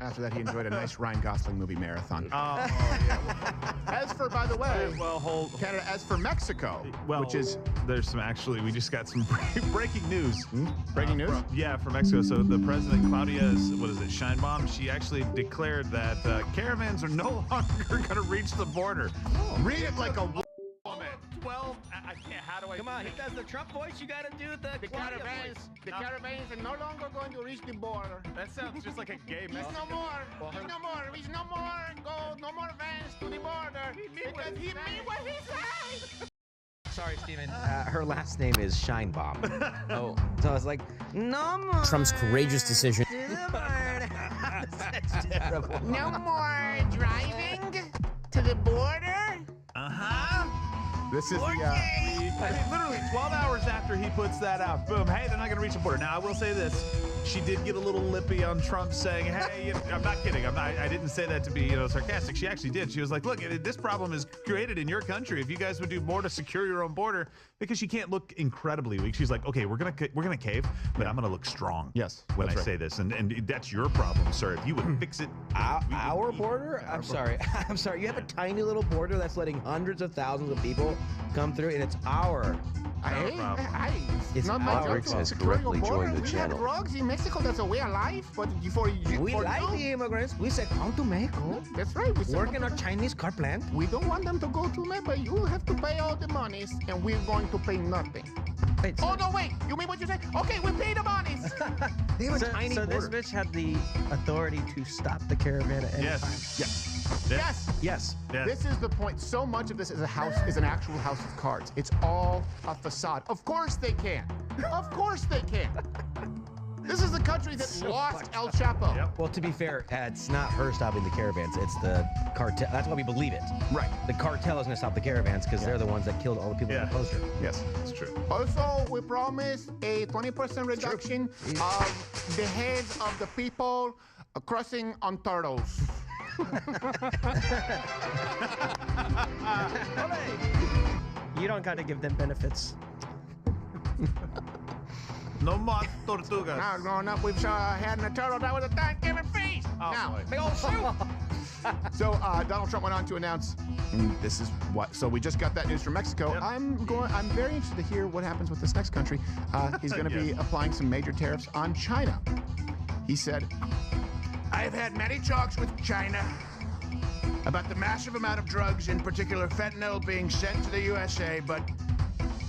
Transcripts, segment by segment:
After that, he enjoyed a nice Ryan Gosling movie marathon. Oh, yeah. As for, by the way, Well, Canada, as for Mexico, which is... There's some, actually, we just got some breaking news. Breaking news? From Mexico. So the president, Claudia, Sheinbaum, she actually declared that caravans are no longer going to reach the border. Read it like a woman. 12, I can't, how do I... Come on, he does the Trump voice, you gotta do the caravans. The caravans are no longer going to reach the border. That sounds just like a gay He's message. no more. He's no more. He's no more. No more vans to the border. Because he mean what he said. Sorry, Steven. Her last name is Sheinbaum. Oh, so I was like, no more. Trump's courageous decision. That's terrible. No more driving to the border. This is Literally 12 hours after he puts that out, boom, hey, they're not going to reach the border. Now, I will say this. She did get a little lippy on Trump saying, hey, I'm not kidding. I didn't say that to be, sarcastic. She actually did. She was like, look, this problem is created in your country. If you guys would do more to secure your own border, because she can't look incredibly weak. She's like, okay, we're gonna cave, but I'm gonna look strong. Yes, when I say this, and that's your problem, sir. If you would fix it, our border. I'm sorry. You have a tiny little border that's letting hundreds of thousands of people come through, and it's our. It's not my Alex job to has secure your correctly border. joined the We channel. have drugs in Mexico. That's a way of life. But We like the immigrants. We said come to Mexico. That's right. We Work in our Chinese car plant. We don't want them to go to Mexico, but you have to pay all the monies, and we're going to pay nothing. Wait, oh, no, wait. You mean what you say? Okay, we pay the monies. They have a tiny border. So this bitch had the authority to stop the caravan at any time. Yes. This is the point. So much of this is an actual house of cards. It's all a facade. Of course they can. Of course they can. This is the country that lost El Chapo. Yep. Well, to be fair, it's not her stopping the caravans. It's the cartel. That's why we believe it. Right. The cartel is going to stop the caravans because they're the ones that killed all the people in the poster. Yes, it's true. Also, we promise a 20% reduction of the heads of the people crossing on turtles. You don't got to give them benefits. No more tortugas. Now, growing up, we've had a turtle that was a Thanksgiving feast. Now, big old soup. So Donald Trump went on to announce, this is what. So we just got that news from Mexico. Yep. I'm very interested to hear what happens with this next country. He's going to be applying some major tariffs on China. He said, "I've had many talks with China about the massive amount of drugs, in particular fentanyl, being sent to the USA, but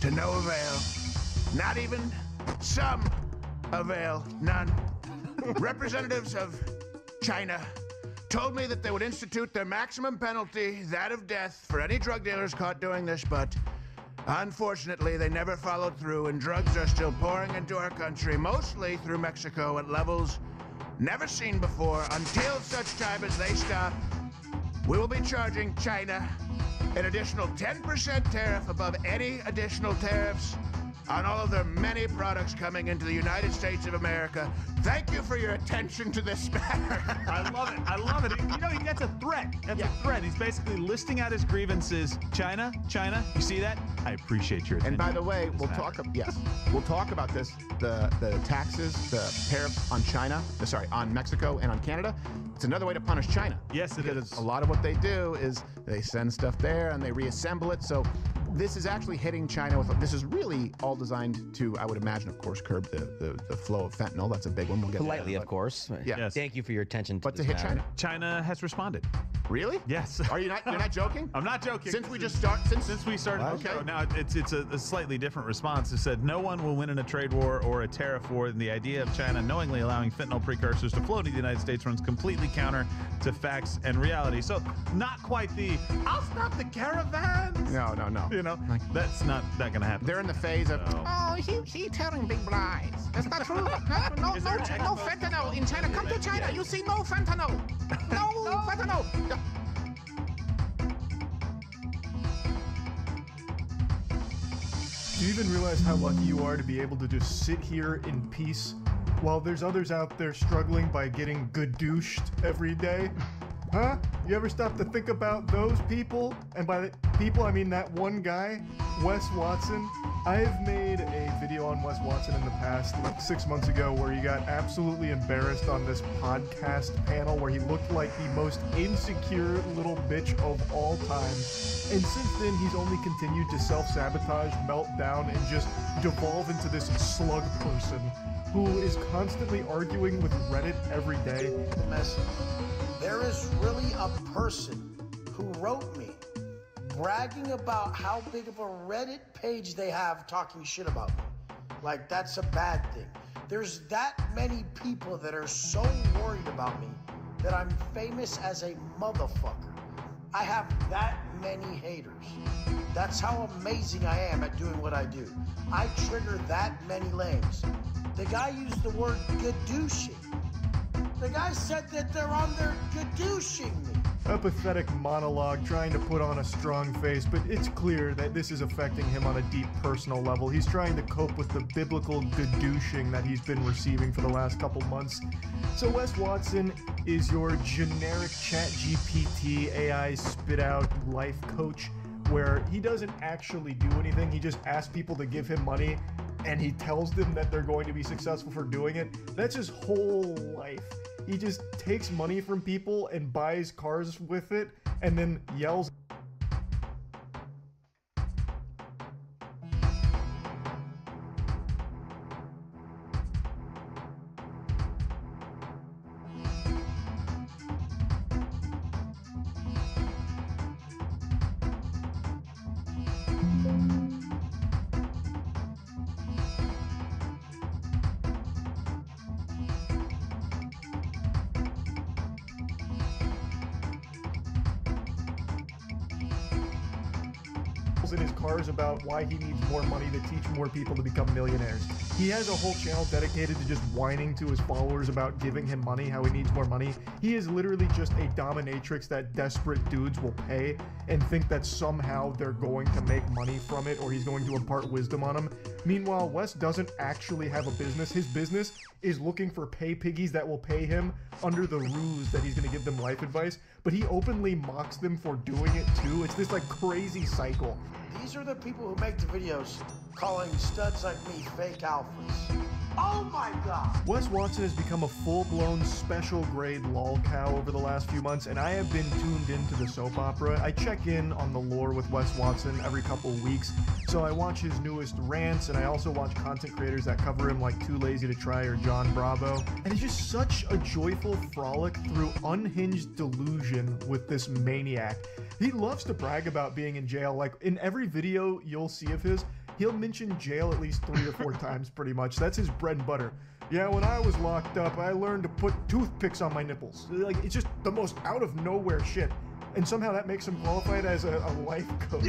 to no avail. Not even some avail. None. Representatives of China told me that they would institute their maximum penalty, that of death, for any drug dealers caught doing this, but unfortunately, they never followed through, and drugs are still pouring into our country, mostly through Mexico, at levels never seen before. Until such time as they stop, we will be charging China an additional 10% tariff above any additional tariffs on all of their many products coming into the United States of America. Thank you for your attention to this matter." I love it. I love it. That's a threat. That's a threat. He's basically listing out his grievances. China, you see that? I appreciate your attention. And by the way, we'll talk about this. The taxes, the tariffs on China, on Mexico and on Canada. It's another way to punish China. Yes, it is. Because a lot of what they do is they send stuff there and they reassemble it. So this is actually hitting China this is really all designed to, I would imagine, of course, curb the flow of fentanyl. That's a big one. We'll get politely, of course. Yeah. Yes. Thank you for your attention to But this to hit matter. China has responded. Really? Yes. You're not joking? I'm not joking. Since we started the show, now it's a slightly different response. It said no one will win in a trade war or a tariff war, and the idea of China knowingly allowing fentanyl precursors to flow to the United States runs completely counter to facts and reality. So not quite the "I'll stop the caravans." No. That's not going to happen. They're in the phase of, he telling big lies. That's not true. No fentanyl in China. Come to China. You see no fentanyl. No fentanyl. Do you even realize how lucky you are to be able to just sit here in peace while there's others out there struggling by getting good douched every day? Huh? You ever stop to think about those people? And by the people, I mean that one guy, Wes Watson. I've made a video on Wes Watson in the past, like 6 months ago, where he got absolutely embarrassed on this podcast panel where he looked like the most insecure little bitch of all time. And since then, he's only continued to self-sabotage, melt down, and just devolve into this slug person who is constantly arguing with Reddit every day. The message. There is really a person who wrote me bragging about how big of a Reddit page they have talking shit about me. Like, that's a bad thing. There's that many people that are so worried about me that I'm famous as a motherfucker. I have that many haters. That's how amazing I am at doing what I do. I trigger that many lames. The guy used the word gadooshing. The guy said that they're on there gadooshing me. A pathetic monologue trying to put on a strong face, but it's clear that this is affecting him on a deep personal level. He's trying to cope with the biblical gadooshing that he's been receiving for the last couple months. So Wes Watson is your generic ChatGPT AI spit out life coach, where he doesn't actually do anything. He just asks people to give him money, and he tells them that they're going to be successful for doing it. That's his whole life. He just takes money from people and buys cars with it, and then yells. In his cars about why he needs more money to teach more people to become millionaires. He has a whole channel dedicated to just whining to his followers about giving him money, how he needs more money. He is literally just a dominatrix that desperate dudes will pay and think that somehow they're going to make money from it, or he's going to impart wisdom on them. Meanwhile, Wes doesn't actually have a business. His business is looking for pay piggies that will pay him under the ruse that he's going to give them life advice, but he openly mocks them for doing it too. It's this like crazy cycle. These are the people who make the videos calling studs like me fake alphas. Oh my God! Wes Watson has become a full-blown special grade lolcow over the last few months, and I have been tuned into the soap opera. I check in on the lore with Wes Watson every couple weeks, so I watch his newest rants, and I also watch content creators that cover him like Too Lazy to Try or John Bravo. And it's just such a joyful frolic through unhinged delusion with this maniac. He loves to brag about being in jail. Like, in every video you'll see of his, he'll mention jail at least 3 or 4 times pretty much. That's his bread and butter. Yeah, when I was locked up, I learned to put toothpicks on my nipples. Like, it's just the most out of nowhere shit. And somehow that makes him qualified as a life coach.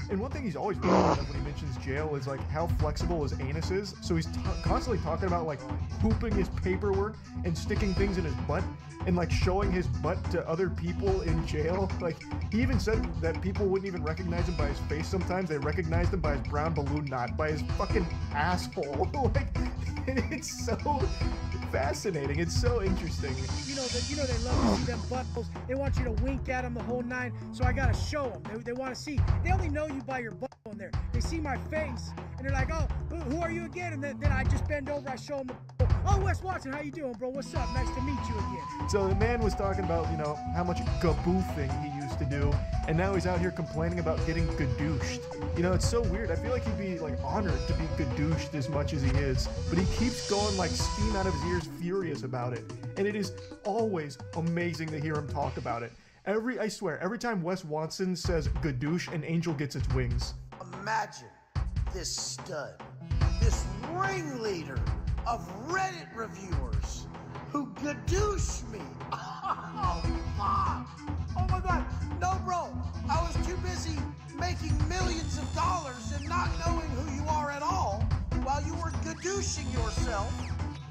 And one thing he's always proud of when he mentions jail is like how flexible his anus is. So he's constantly talking about like hooping his paperwork and sticking things in his butt and like showing his butt to other people in jail. Like, he even said that people wouldn't even recognize him by his face sometimes. They recognized him by his brown balloon knot, by his fucking asshole. Like, it's so fascinating. It's so interesting. You know they love to see them buttholes. They want you to wink at them the whole nine. So I gotta show them. They want to see. They only know you by your butthole in there. They see my face and they're like, oh, who are you again? And then I just bend over. I show them the. Oh, Wes Watson, how you doing, bro? What's up? Nice to meet you again. So the man was talking about, you know, how much gaboofing he used to do, and now he's out here complaining about getting gadooshed. You know, it's so weird. I feel like he'd be like honored to be gadooshed as much as he is, but he keeps going like steam out of his ears, furious about it. And it is always amazing to hear him talk about it. I swear, every time Wes Watson says gadoosh, an angel gets its wings. Imagine this stud, this ringleader of Reddit reviewers who gadoosh me. Oh, fuck. Oh my God. No, bro. I was too busy making millions of dollars and not knowing who you are at all while you were gadooshing yourself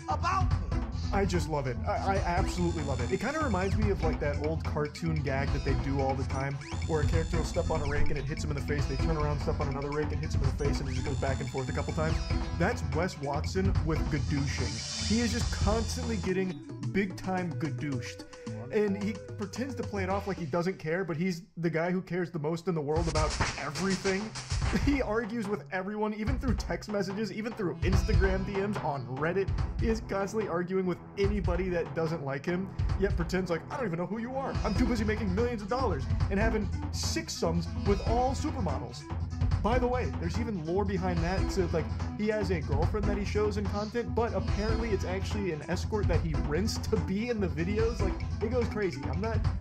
about me. I just love it. I absolutely love it. It kind of reminds me of like that old cartoon gag that they do all the time, where a character will step on a rake and it hits him in the face. They turn around, step on another rake, and hits him in the face, and it just goes back and forth a couple times. That's Wes Watson with gadooshing. He is just constantly getting big time gadooshed. And he pretends to play it off like he doesn't care, but he's the guy who cares the most in the world about everything. He argues with everyone, even through text messages, even through Instagram DMs, on Reddit. He is constantly arguing with anybody that doesn't like him, yet pretends like, I don't even know who you are. I'm too busy making millions of dollars and having 6 sons with all supermodels. By the way, there's even lore behind that. So, like, he has a girlfriend that he shows in content, but apparently it's actually an escort that he rents to be in the videos. Like, it goes crazy.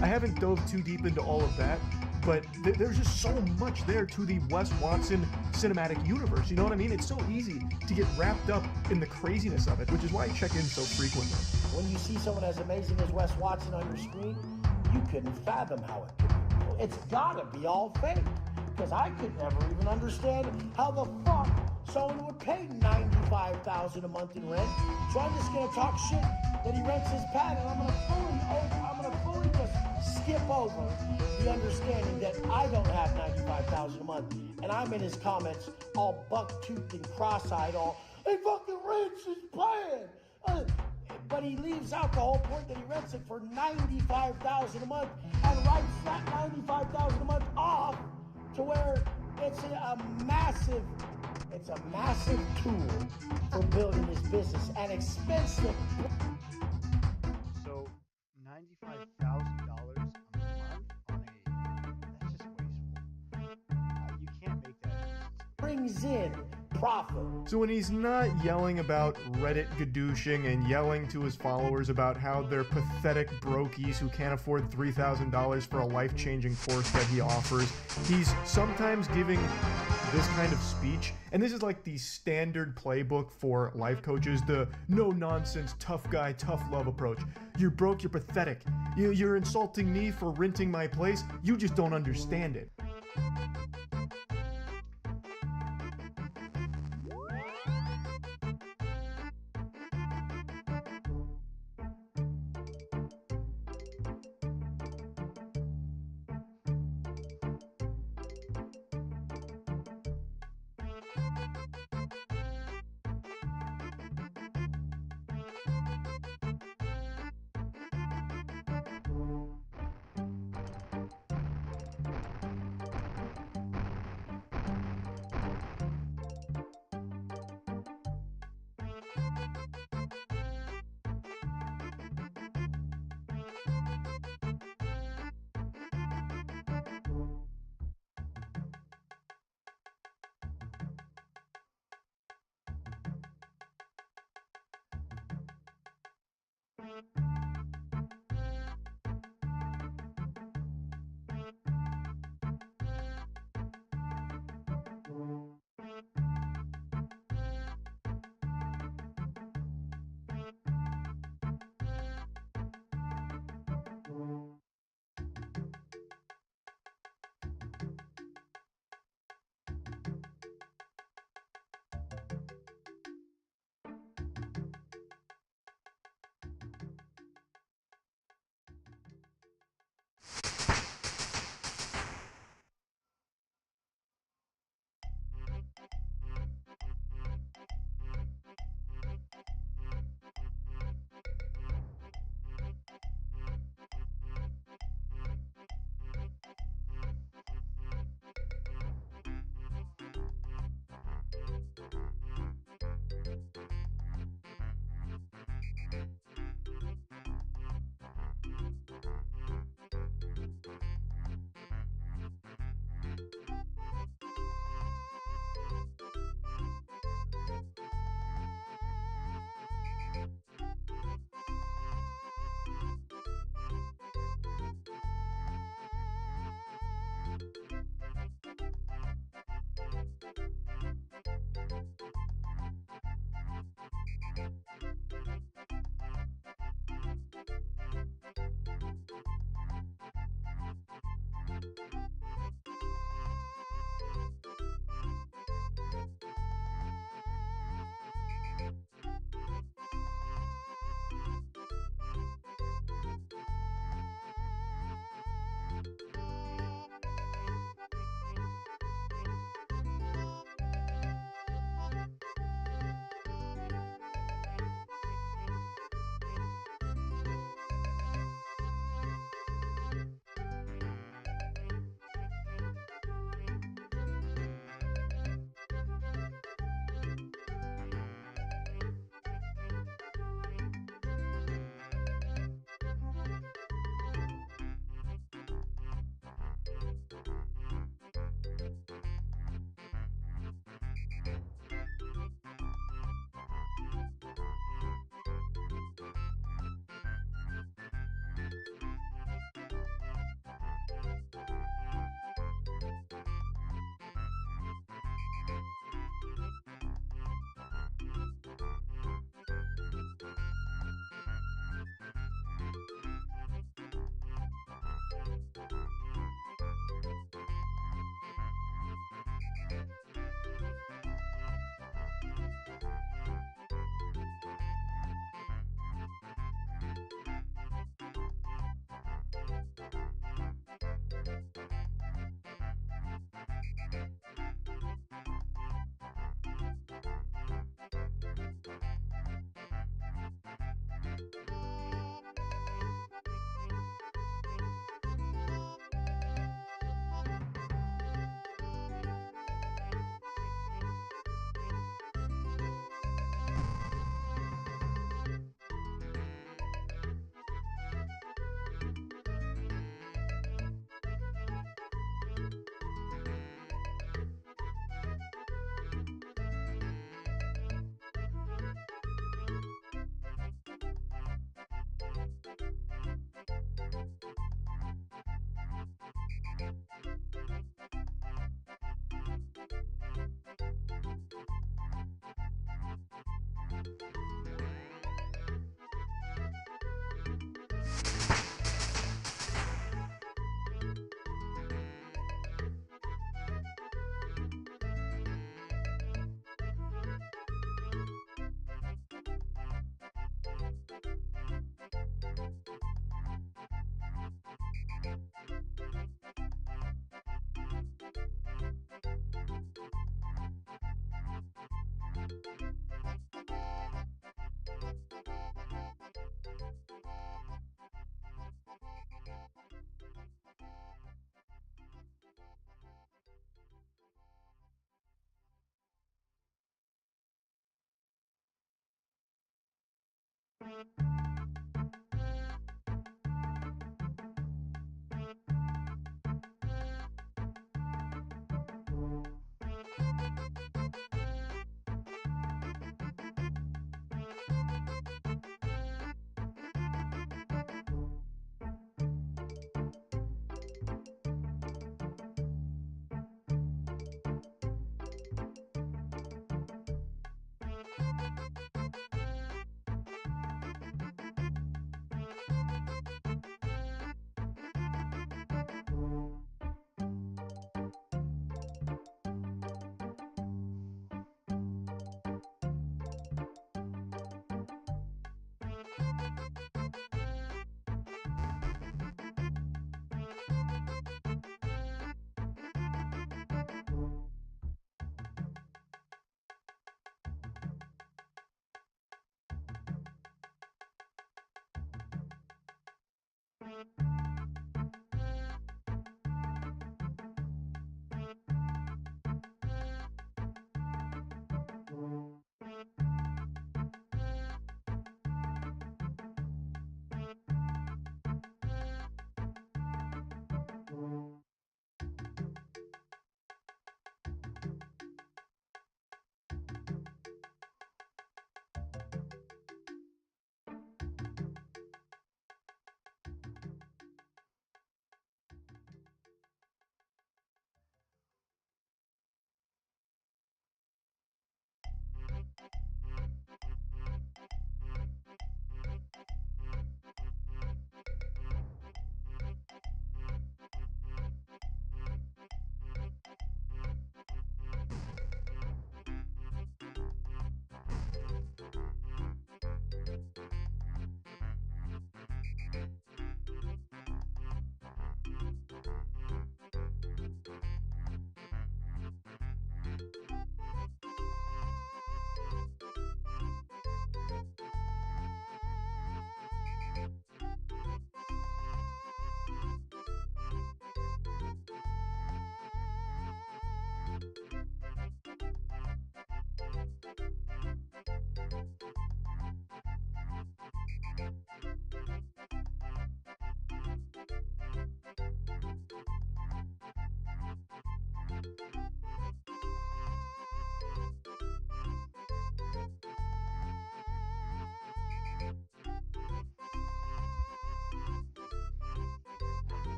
I haven't dove too deep into all of that, but there's just so much there to the Wes Watson cinematic universe. You know what I mean? It's so easy to get wrapped up in the craziness of it, which is why I check in so frequently. When you see someone as amazing as Wes Watson on your screen, you couldn't fathom how it could be. It's gotta be all fake. Because I could never even understand how the fuck someone would pay $95,000 a month in rent. So I'm just gonna talk shit that he rents his pad, and I'm gonna fully just skip over the understanding that I don't have $95,000 a month, and I'm in his comments all buck-toothed and cross-eyed, all he fucking rents his pad. But he leaves out the whole point that he rents it for $95,000 a month and writes that $95,000 a month off to where it's a massive tool for building his business and expensive. So $95,000 a month on that's just wasteful. You can't make that. Brings in profit. So when he's not yelling about Reddit gadooshing and yelling to his followers about how they're pathetic brokies who can't afford $3,000 for a life-changing course that he offers, he's sometimes giving this kind of speech, and this is like the standard playbook for life coaches, the no-nonsense, tough guy, tough love approach. You're broke, you're pathetic. You're insulting me for renting my place, you just don't understand it.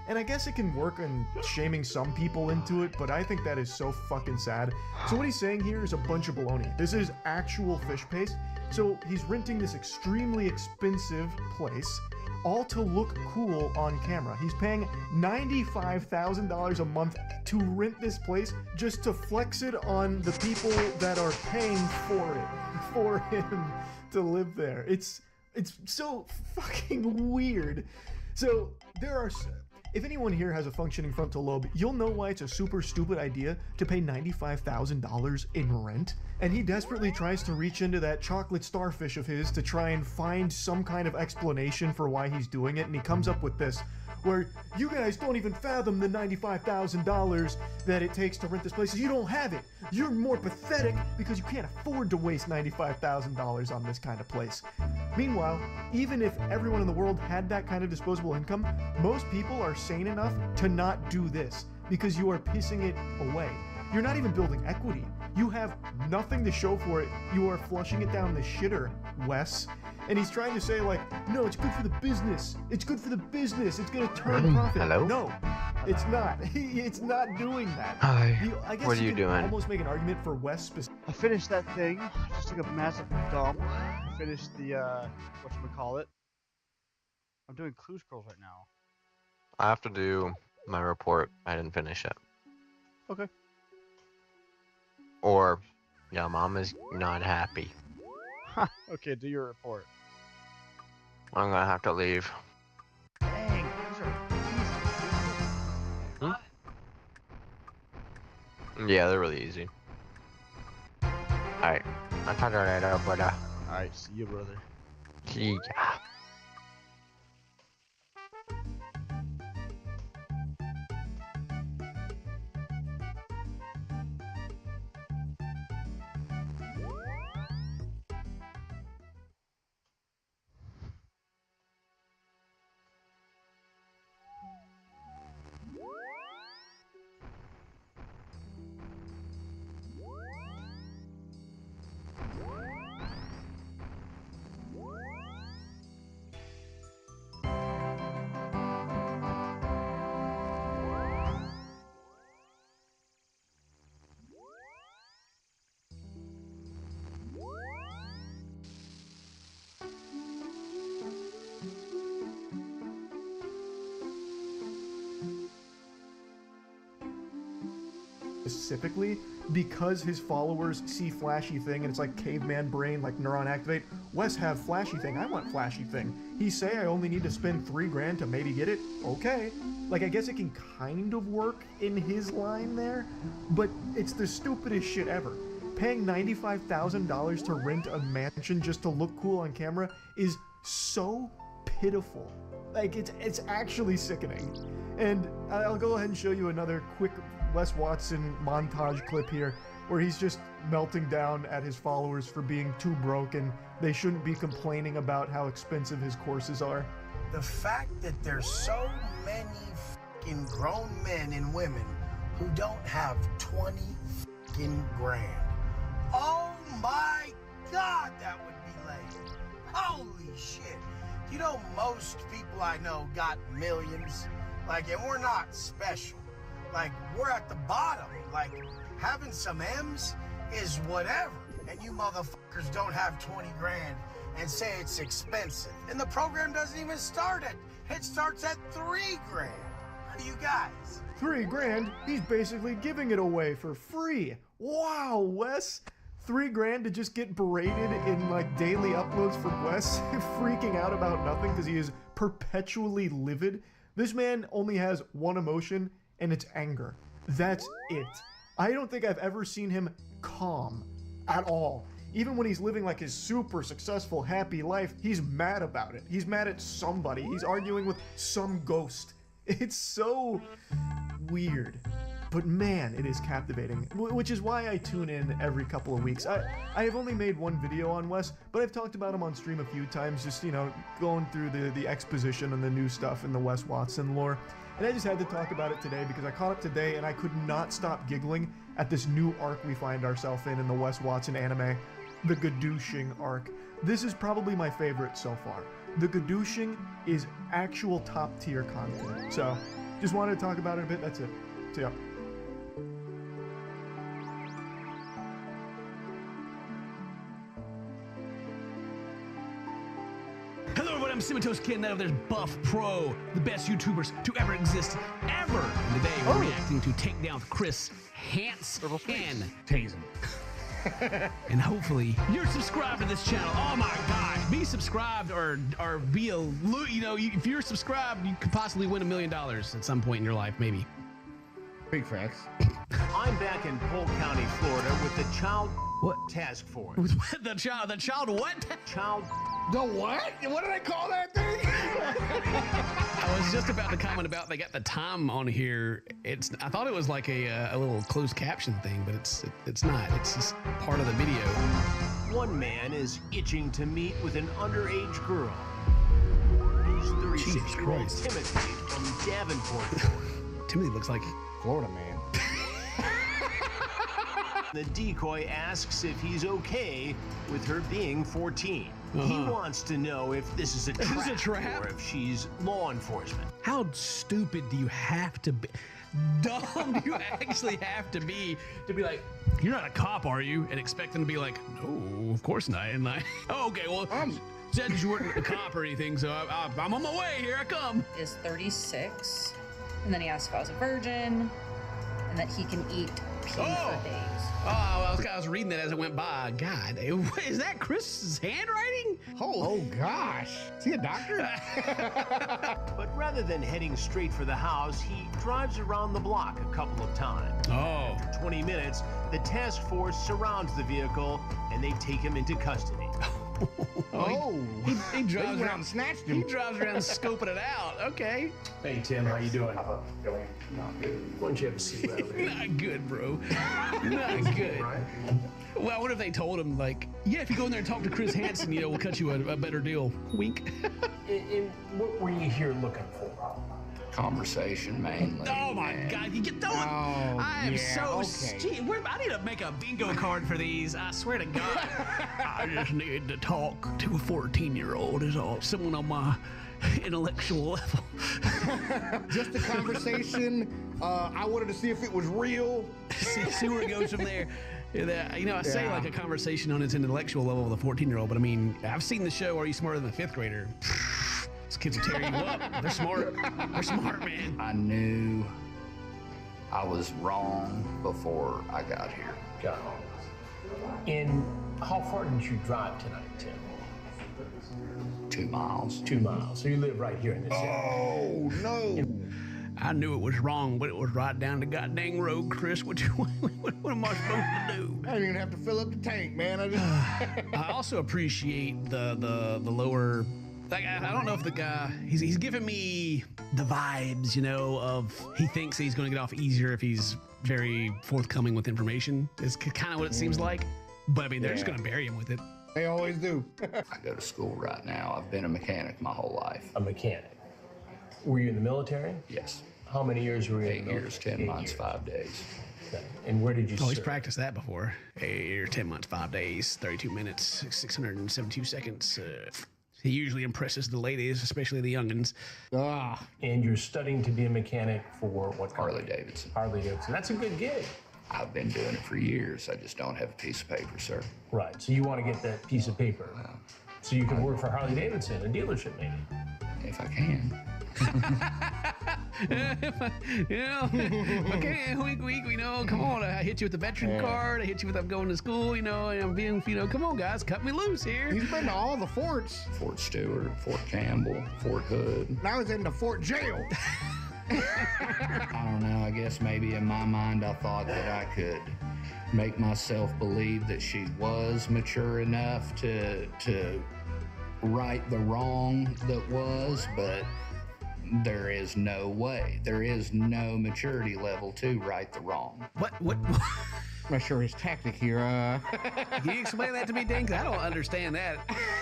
And I guess it can work on shaming some people into it, but I think that is so fucking sad. So what he's saying here is a bunch of baloney. This is actual fish paste. So he's renting this extremely expensive place, all to look cool on camera. He's paying $95,000 a month to rent this place just to flex it on the people that are paying for him to live there. It's so fucking weird. So there are... If anyone here has a functioning frontal lobe, you'll know why it's a super stupid idea to pay $95,000 in rent. And he desperately tries to reach into that chocolate starfish of his to try and find some kind of explanation for why he's doing it, and he comes up with this, where you guys don't even fathom the $95,000 that it takes to rent this place. You don't have it. You're more pathetic because you can't afford to waste $95,000 on this kind of place. Meanwhile, even if everyone in the world had that kind of disposable income, most people are sane enough to not do this because you are pissing it away. You're not even building equity. You have nothing to show for it. You are flushing it down the shitter, Wes. And he's trying to say, like, no, it's good for the business. It's good for the business. It's going to turn profit. Hello? No. It's not. It's not doing that. Hi. I guess What are you can doing? almost make an argument for Wes specifically. I finished that thing. Just took a massive dump. Finished the whatchamacallit. I'm doing clue scrolls right now. I have to do my report. I didn't finish it. Okay. Or, yeah, mom is not happy. Okay, do your report. I'm gonna have to leave. Dang, these are easy. Yeah, they're really easy. Alright, I'll talk to you later, brother. Alright, see you, brother. See ya. Specifically because his followers see flashy thing and it's like caveman brain, like neuron activate. Wes have flashy thing, I want flashy thing. He say I only need to spend $3,000 to maybe get it. Okay. Like, I guess it can kind of work in his line there, but it's the stupidest shit ever. Paying $95,000 to rent a mansion just to look cool on camera is so pitiful. Like, it's actually sickening. And I'll go ahead and show you another quick Wes Watson montage clip here where he's just melting down at his followers for being too broke and they shouldn't be complaining about how expensive his courses are. The fact that there's so many fucking grown men and women who don't have 20 fucking grand. Oh my God, that would be lame. Holy shit. You know, most people I know got millions. Like, and we're not special. Like, we're at the bottom. Like, having some M's is whatever. And you motherfuckers don't have 20 grand and say it's expensive. And the program doesn't even start at, it starts at $3 grand. You guys. $3,000? He's basically giving it away for free. Wow, Wes. $3,000 to just get berated in like daily uploads from Wes, freaking out about nothing because he is perpetually livid. This man only has one emotion, and it's anger. That's it. I don't think I've ever seen him calm at all. Even when he's living like his super successful, happy life, he's mad about it. He's mad at somebody. He's arguing with some ghost. It's so weird. But man, it is captivating, which is why I tune in every couple of weeks. I have only made one video on Wes, but I've talked about him on stream a few times, just, you know, going through the exposition and the new stuff in the Wes Watson lore. And I just had to talk about it today because I caught up today and I could not stop giggling at this new arc we find ourselves in the Wes Watson anime, the Gadooshing arc. This is probably my favorite so far. The Gadooshing is actual top tier content. So, just wanted to talk about it a bit, that's it. See ya. Hello everyone, I'm Cimatos Kid, and that over there's Buff Pro, the best YouTubers to ever exist, ever. And today we're reacting to Take Down Chris Hansen. Tase him. And hopefully you're subscribed to this channel. Oh my gosh, be subscribed or be a, you know, if you're subscribed, you could possibly win $1 million at some point in your life, maybe. Big facts. I'm back in Polk County, Florida with the Child Task Force. The child what? Child. The what? What did I call that thing? I was just about to comment about they got the time on here. I thought it was like a little closed caption thing, but it's not. It's just part of the video. One man is itching to meet with an underage girl. He's 36-year-old Timothy from Davenport. Timothy looks like Florida man. The decoy asks if he's okay with her being 14. He wants to know if this is a trap, This is a trap? or if she's law enforcement. How stupid do you have to be? Dumb do you actually have to be like, you're not a cop, are you? And expect them to be like, no, of course not. And like, oh, okay, well, said you weren't a cop or anything, so I'm on my way. Here I come. Is 36, and then he asked if I was a virgin, and that he can eat pee for days. Oh, I was reading that as it went by. God, is that Chris's handwriting? Oh gosh. Is he a doctor? But rather than heading straight for the house, he drives around the block a couple of times. Oh. After 20 minutes, the task force surrounds the vehicle and they take him into custody. He drives around and snatched He him. drives around scoping it out. Okay. Hey, Tim, how you doing? Why don't you have a seat right over here? Not good, bro. Not good. Well, I wonder if they told him, like, yeah, if you go in there and talk to Chris Hansen, we'll cut you a better deal. Wink. And what were you here looking for? Conversation mainly. Oh my God, you get throwing. I am Gee, I need to make a bingo card for these. I swear to God. I just need to talk to a 14-year-old is all. Someone on my intellectual level. Just a conversation. I wanted to see if it was real. see where it goes from there. I say like a conversation on its intellectual level with a 14-year-old, but I mean, I've seen the show Are You Smarter Than a Fifth Grader? These kids will tear you up. They're smart. They're smart, man. I knew I was wrong before I got here. Got it. And how far did you drive tonight, Tim? 2 miles. 2 miles. So you live right here in this area. Oh no. I knew it was wrong, but it was right down the goddamn road, Chris. What am I supposed to do? I didn't even have to fill up the tank, man. I also appreciate the lower. Like, I don't know if the guy, he's giving me the vibes, of he thinks he's going to get off easier if he's very forthcoming with information. It's kind of what it seems like. But I mean, they're just going to bury him with it. They always do. I go to school right now. I've been a mechanic my whole life. A mechanic. Were you in the military? Yes. How many years were you 8 years, 10 months, 5 days. Okay. And where did you he's serve? practiced that before. 8 years, 10 months, 5 days, 32 minutes, 672 seconds. He usually impresses the ladies, especially the youngins. And you're studying to be a mechanic for what? Harley Davidson. Harley Davidson. That's a good gig. I've been doing it for years. I just don't have a piece of paper, sir. Right. So you want to get that piece of paper. So you can work for Harley Davidson, a dealership maybe. If I can. Okay, wink, come on. I hit you with the veteran card. I hit you with I'm going to school, and I'm being, come on, guys, cut me loose here. He's been to all the forts. Fort Stewart, Fort Campbell, Fort Hood. Now he's in the Fort Jail. I don't know. I guess maybe in my mind I thought that I could make myself believe that she was mature enough to right the wrong that was, but there is no way. There is no maturity level to right the wrong. What? I'm not sure his tactic here. Can you explain that to me, Dan? 'Cause I don't understand that.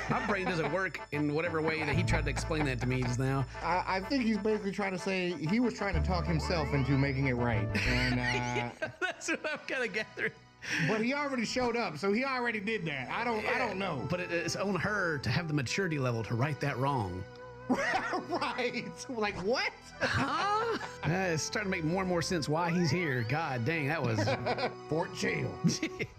My brain doesn't work in whatever way that he tried to explain that to me just now. I think he's basically trying to say he was trying to talk himself into making it right. And yeah, that's what I'm kind of gathering. But he already showed up, so he already did that. I don't know. But it's on her to have the maturity level to right that wrong. Right. Like what? Huh? It's starting to make more and more sense why he's here. God dang, that was Fort Jail.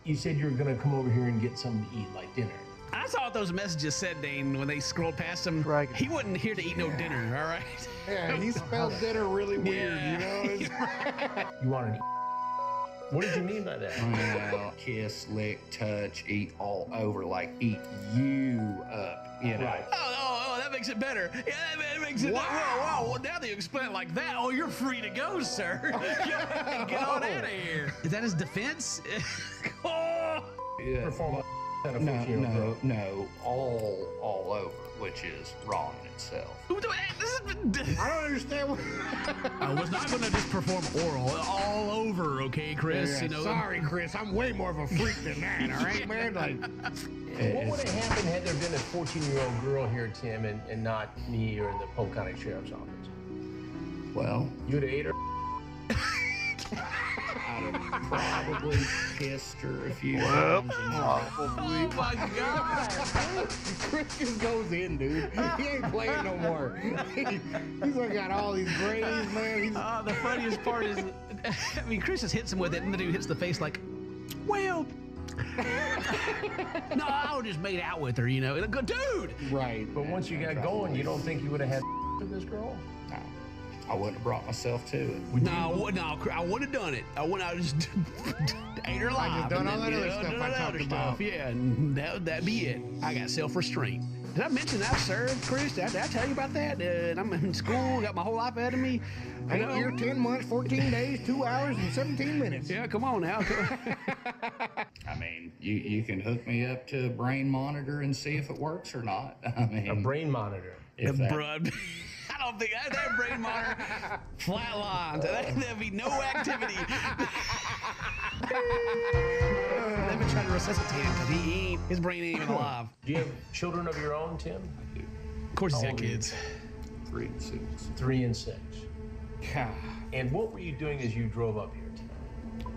You said you were going to come over here and get something to eat, like dinner. I saw what those messages said, Dane, when they scrolled past him. Right. He wasn't here to eat no dinner, all right? Yeah, he spelled dinner really weird, You wanted to eat. What did you mean by that? Well, kiss, lick, touch, eat all over, like eat you up, Right. Oh, that makes it better. Yeah, that makes it better. Wow. Well, now that you explain it like that, you're free to go, sir. Get on out of here. Is that his defense? Yeah. Perform No, all over, which is wrong in itself. I don't understand what. I was not going to just perform oral all over, okay, Chris? Yeah, sorry, Chris. I'm way more of a freak than that, all right, man? Like, what would have happened had there been a 14-year-old girl here, Tim, and not me or the Polk County Sheriff's Office? Well, You'd have ate her? I'd have probably kissed her a few times. Oh my God. Chris just goes in, dude. He ain't playing no more. He's like got all these grays, man. The funniest part is, I mean, Chris just hits him with it, and the dude hits the face like, well. No, I would just made out with her, you know. And I go, dude. Right. But once you got going, you don't think you would have had with this girl? No, I wouldn't have brought myself to it. No, I would have done it. I just ate her alive. I just done all that other stuff I talked about. Yeah, and that'd be it. I got self-restraint. Did I mention I've served, Chris? Did I tell you about that? And I'm in school, got my whole life ahead of me. 8 years, 10 months, 14 days, 2 hours, and 17 minutes. Yeah, come on now. I mean, you can hook me up to a brain monitor and see if it works or not. I mean, a brain monitor. Bruh. I don't think that brain monitor flatlined. There'd be no activity. They've been trying to resuscitate him because his brain ain't even alive. Do you have children of your own, Tim? I do. Of course he's got kids. 3 and 6. 3 and 6. And what were you doing as you drove up here, Tim?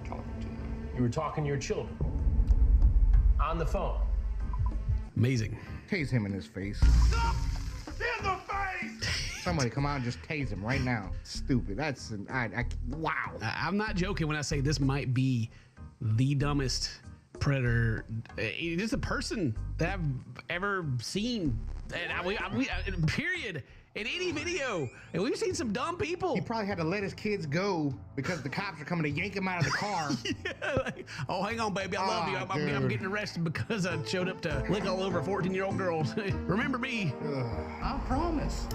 Talking to them. You were talking to your children. On the phone. Amazing. Tase him in his face. In the face! Somebody come out and just tase him right now. Stupid. That's wow. I'm not joking when I say this might be the dumbest predator. Just a person that I've ever seen. And period. In any video, and we've seen some dumb people. He probably had to let his kids go because the cops are coming to yank him out of the car. Yeah, like, oh, hang on, baby, I love you. I'm getting arrested because I showed up to lick all over 14-year-old girls. Remember me? I promise.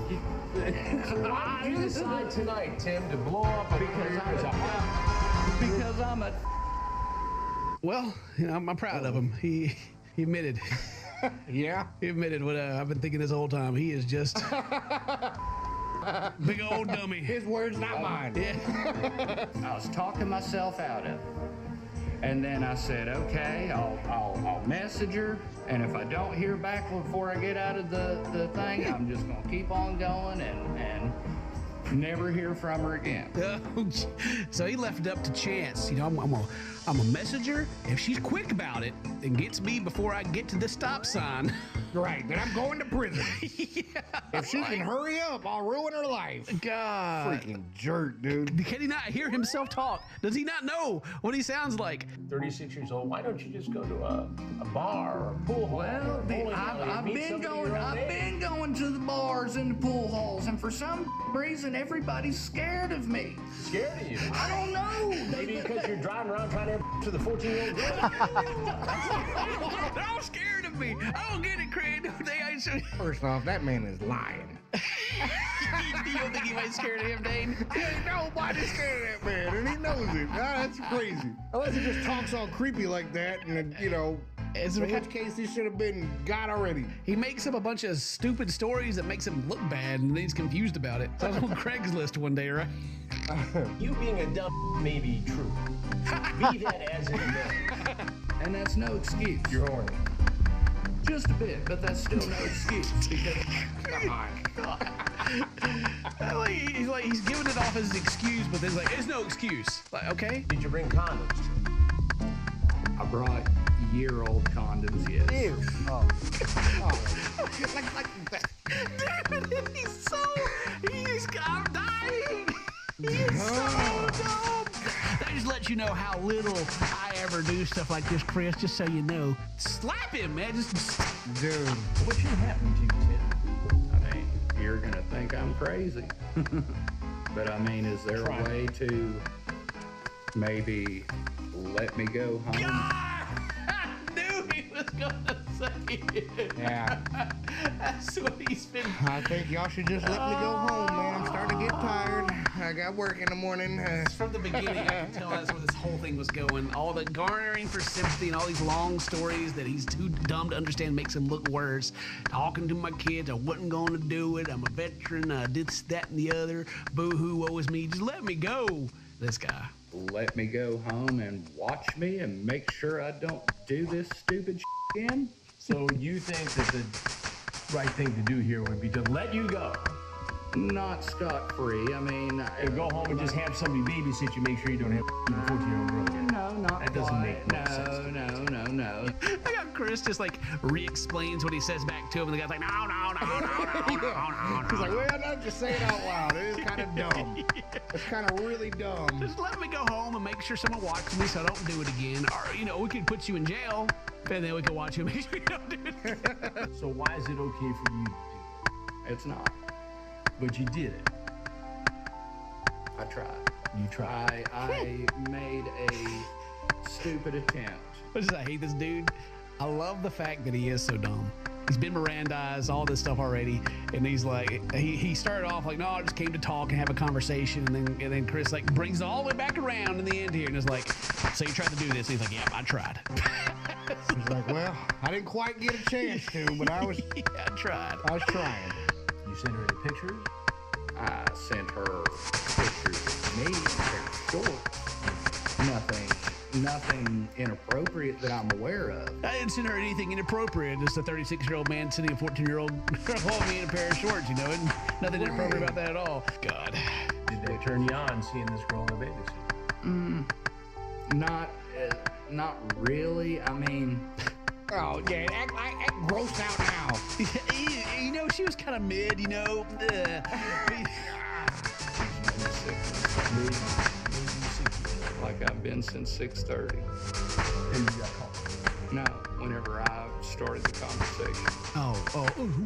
Why did you decide tonight, Tim, to blow up because I'm a. Well, you know, I'm proud of him. He admitted. Yeah? He admitted what I've been thinking this whole time. He is just big old dummy. His words, not mine. Yeah. I was talking myself out of it. And then I said, okay, I'll message her. And if I don't hear back before I get out of the thing, I'm just going to keep on going and never hear from her again. So he left it up to chance. You know, I'm a messenger. If she's quick about it and gets me before I get to the stop sign. Right, then I'm going to prison. Yeah, if she can hurry up, I'll ruin her life. God. Freaking jerk, dude. Can he not hear himself talk? Does he not know what he sounds like? 36 years old. Why don't you just go to a bar or a pool hall? Well, I've been going to the bars and the pool halls, and for some reason, everybody's scared of me. Scared of you? I don't know. Maybe because you're driving around trying to have to the 14-year-old girl. They're all scared of me. I don't get it, Craig. First off, that man is lying. You don't think anybody's scared of him, Dane? Ain't nobody scared of that man, and he knows it. That's crazy. Unless he just talks all creepy like that, and you know, in which case he should have been got already. He makes up a bunch of stupid stories that makes him look bad, and then he's confused about it. So I was on Craigslist one day, right? You being a dumb may be true. Be that as it may. And that's no excuse. You're horny. Just a bit, but that's still no excuse because he's giving it off as an excuse, but there's like it's no excuse. Like, okay. Did you bring condoms? I brought year-old condoms, yes. Ew. Oh. like that. I'm dying. He's so dumb. That just lets you know how little I ever do stuff like this, Chris, just so you know. Slap him, man. Just dude. What should happen to you, Tim? I mean, you're going to think I'm crazy. But I mean, is there a way to maybe let me go home? God! I knew he was going to say it. Yeah. That's what he's been. I think y'all should just let me go home, man. I'm starting to get tired. I got work in the morning. From the beginning, I could tell that's where this whole thing was going. All the garnering for sympathy and all these long stories that he's too dumb to understand makes him look worse. Talking to my kids, I wasn't going to do it. I'm a veteran. I did this, that, and the other. Boo-hoo, woe is me. Just let me go. This guy. Let me go home and watch me and make sure I don't do this stupid again? So you think that the right thing to do here would be to let you go not scot-free. I mean, You go home and just have somebody babysit you, make sure you don't have a 14-year-old girl. No, not That doesn't quite. make no sense. No. I got Chris just like re-explains what he says back to him, and the guy's like, no. He's like, well, no, just say it out loud. It is kind of dumb. It's kind of really dumb. Just let me go home and make sure someone watches me so I don't do it again. Or, we could put you in jail, and then we can watch you and make sure you don't do it again. So why is it okay for you to do it? It's not. But you did it. I tried. You tried. I made a stupid attempt. I hate this dude. I love the fact that he is so dumb. He's been Mirandized, all this stuff already, and he's like, he started off like, no, I just came to talk and have a conversation, and then Chris like brings it all the way back around in the end here, and is like, so you tried to do this? And he's like, yep, I tried. He's like, well, I didn't quite get a chance to, but I was. Yeah, I tried. I was trying. You sent her any pictures? I sent her pictures of me, they're short. Nothing inappropriate that I'm aware of. I didn't send her anything inappropriate. Just a 36-year-old man sending a 14-year-old girl home in a pair of shorts, and nothing inappropriate about that at all. God. Did they turn you on seeing this girl in a babysitter? Not really. I mean, oh yeah, act grossed out now. She was kind of mid. Like I've been since 6:30. And you got called? No, whenever I started the conversation. Oh,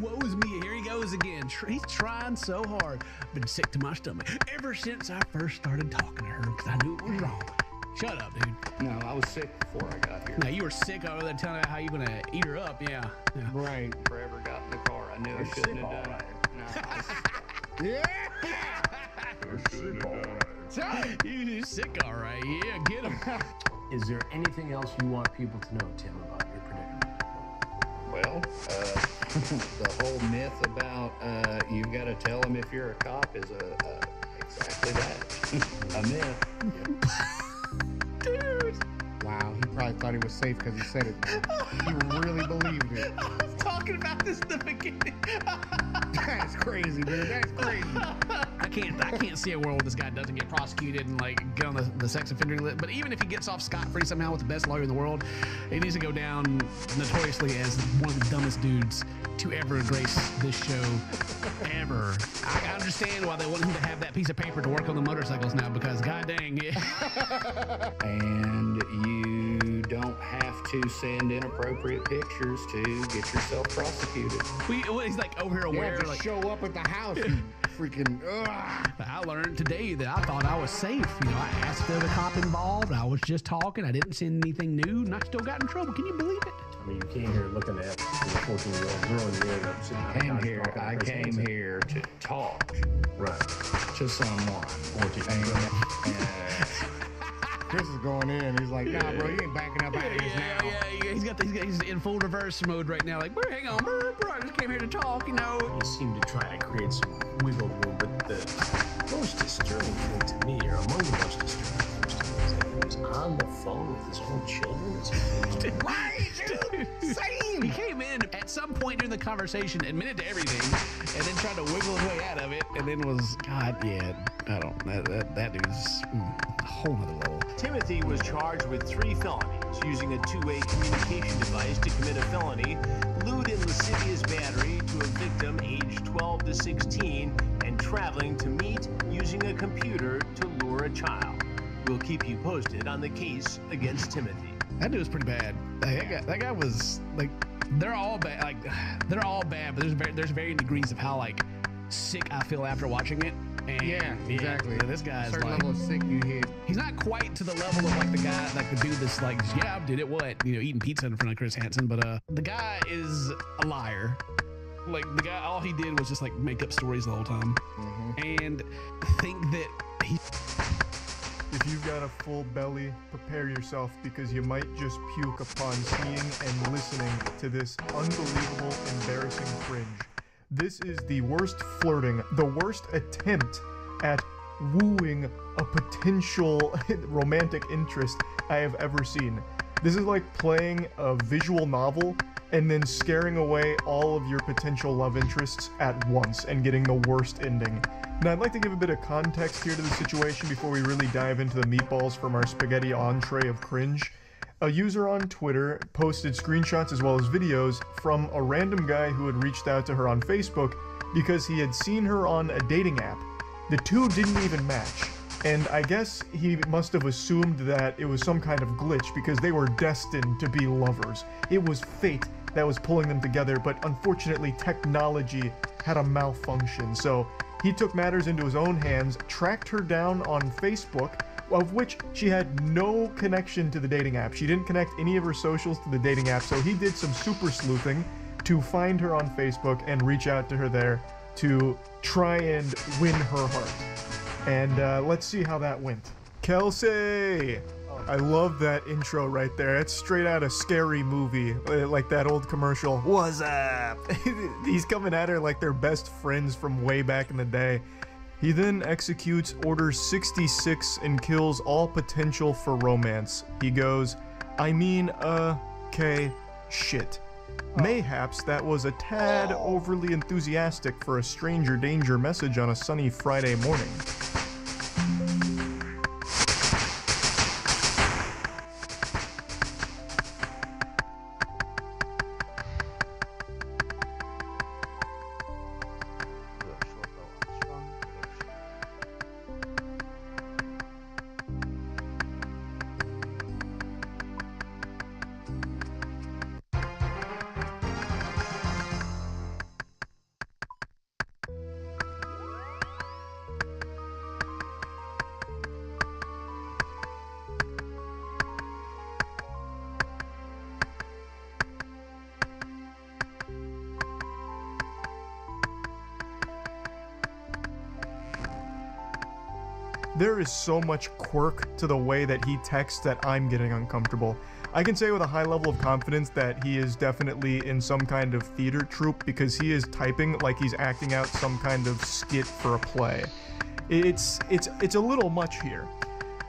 woe is me. Here he goes again. He's trying so hard. Been sick to my stomach ever since I first started talking to her because I knew it was wrong. Shut up, dude. No, I was sick before I got here. Now, you were sick over there telling me how you were going to eat her up. Yeah. Right. Forever got in the car. I knew I shouldn't have done it. No, Yeah. You're sick, all right. Yeah, get him. Is there anything else you want people to know, Tim, about your predicament? Well, the whole myth about you've got to tell them if you're a cop is exactly that. A myth. Dude. Wow, he probably thought he was safe because he said it, man. He really believed it. I was talking about this in the beginning. That's crazy, dude. That's crazy. I can't see a world where this guy doesn't get prosecuted and like get on the sex offender list. But even if he gets off scot-free somehow with the best lawyer in the world, he needs to go down notoriously as one of the dumbest dudes to ever grace this show ever. I understand why they want him to have that piece of paper to work on the motorcycles now, because god dang it. And you don't have to send inappropriate pictures to get yourself prosecuted. He's like over here aware, just like show up at the house. You freaking. I learned today that I thought I was safe. I asked if there was a cop involved. I was just talking. I didn't send anything new, and I still got in trouble. Can you believe it? I mean, you came here looking at the 14-year-old girl, and you ended up sitting on the couch talking I to Chris came Hansen. here to talk Right. to someone. Or to Chris is going in. He's like, nah, bro, you ain't backing up out of this now. Yeah. He's in full reverse mode right now. Like, hang on, bro, I just came here to talk, You seem to try to create some wiggle room, but the most disturbing thing to me, or among the most disturbing things to me, is that he was on the phone with his own children. Right, dude. Same. He came in at some point during the conversation, admitted to everything, and then tried to wiggle his way out of it, and then was, God, yeah, I don't, that dude's a whole nother level. Timothy was charged with 3 felonies, using a two-way communication device to commit a felony, lewd and lascivious battery to a victim aged 12 to 16, and traveling to meet using a computer to lure a child. We'll keep you posted on the case against Timothy. That dude was pretty bad. That guy was like, they're all bad. Like, they're all bad, but there's varying degrees of how like sick I feel after watching it. And Yeah, exactly. This guy's certain like, level of sick you hit. he's not quite to the level of like the guy, like the dude that's like, yeah, I did it. What? Eating pizza in front of Chris Hansen. But the guy is a liar. Like the guy, all he did was just like make up stories the whole time, and think that he. If you've got a full belly, prepare yourself because you might just puke upon seeing and listening to this unbelievable, embarrassing cringe. This is the worst flirting, the worst attempt at wooing a potential romantic interest I have ever seen. This is like playing a visual novel and then scaring away all of your potential love interests at once and getting the worst ending. Now, I'd like to give a bit of context here to the situation before we really dive into the meatballs from our spaghetti entree of cringe. A user on Twitter posted screenshots as well as videos from a random guy who had reached out to her on Facebook because he had seen her on a dating app. The two didn't even match, and I guess he must have assumed that it was some kind of glitch because they were destined to be lovers. It was fate that was pulling them together, but unfortunately technology had a malfunction, so he took matters into his own hands, tracked her down on Facebook, of which she had no connection to the dating app. She didn't connect any of her socials to the dating app, so he did some super sleuthing to find her on Facebook and reach out to her there to try and win her heart. And let's see how that went. Kelsey! I love that intro right there. It's straight out of Scary Movie, like that old commercial. What's up? He's coming at her like they're best friends from way back in the day. He then executes Order 66 and kills all potential for romance. He goes, I mean, okay, shit. Mayhaps that was a tad overly enthusiastic for a stranger danger message on a sunny Friday morning. There is so much quirk to the way that he texts that I'm getting uncomfortable. I can say with a high level of confidence that he is definitely in some kind of theater troupe because he is typing like he's acting out some kind of skit for a play. It's a little much here.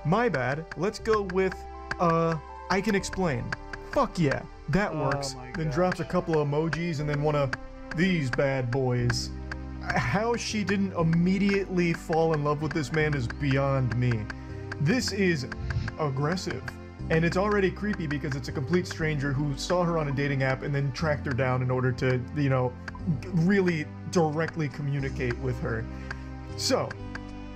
My bad. Let's go with, I can explain. Fuck yeah, that works. Then drops a couple of emojis and then one of these bad boys. How she didn't immediately fall in love with this man is beyond me. This is aggressive. And it's already creepy because it's a complete stranger who saw her on a dating app and then tracked her down in order to, you know, really directly communicate with her. So,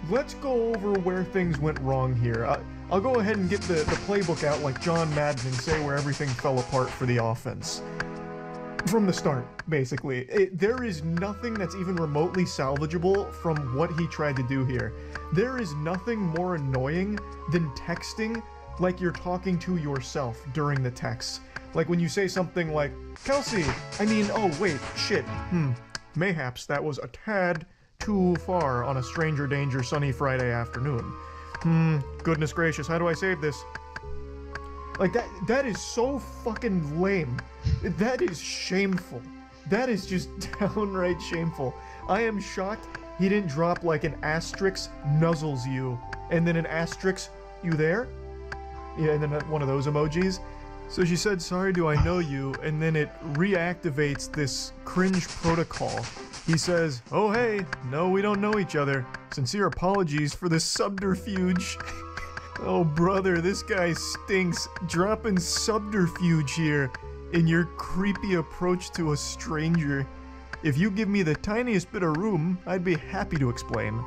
let's go over where things went wrong here. I'll go ahead and get the playbook out like John Madden and say where everything fell apart for the offense. From the start, basically. There is nothing that's even remotely salvageable from what he tried to do here. There is nothing more annoying than texting like you're talking to yourself during the text. Like when you say something like, Kelsey, oh wait, shit, mayhaps that was a tad too far on a stranger danger sunny Friday afternoon. Goodness gracious, how do I save this? Like that is so fucking lame. That is shameful. That is just downright shameful. I am shocked he didn't drop like an asterisk nuzzles you and then an asterisk, you there? Yeah, and then one of those emojis. So she said, sorry, do I know you? And then it reactivates this cringe protocol. He says, oh hey, no we don't know each other. Sincere apologies for this subterfuge. Oh brother, this guy stinks. Dropping subterfuge here in your creepy approach to a stranger. If you give me the tiniest bit of room, I'd be happy to explain.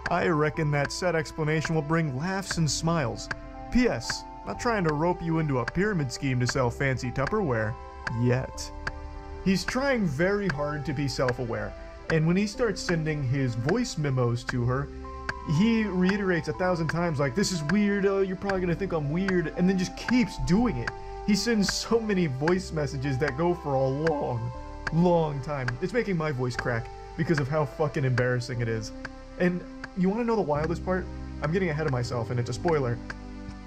I reckon that said explanation will bring laughs and smiles. P.S. Not trying to rope you into a pyramid scheme to sell fancy Tupperware. Yet. He's trying very hard to be self-aware, and when he starts sending his voice memos to her, he reiterates 1,000 times like, this is weird, you're probably gonna think I'm weird, and then just keeps doing it. He sends so many voice messages that go for a long, long time. It's making my voice crack because of how fucking embarrassing it is. And you wanna know the wildest part? I'm getting ahead of myself and it's a spoiler.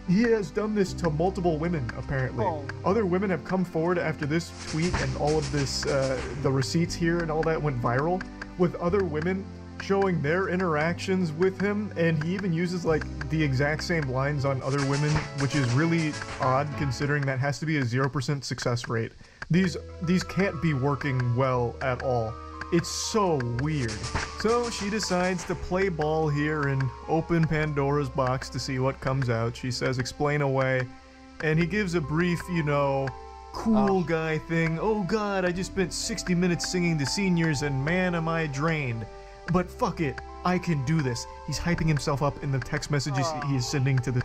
He has done this to multiple women, apparently. Other women have come forward after this tweet and all of this, the receipts here and all that went viral, with other women showing their interactions with him, and he even uses like the exact same lines on other women, which is really odd considering that has to be a 0% success rate. These can't be working well at all. It's so weird. So she decides to play ball here and open Pandora's box to see what comes out. She says, explain away. And he gives a brief, you know, cool guy thing. Oh God, I just spent 60 minutes singing to seniors and man am I drained. But fuck it, I can do this. He's hyping himself up in the text messages he is sending to the...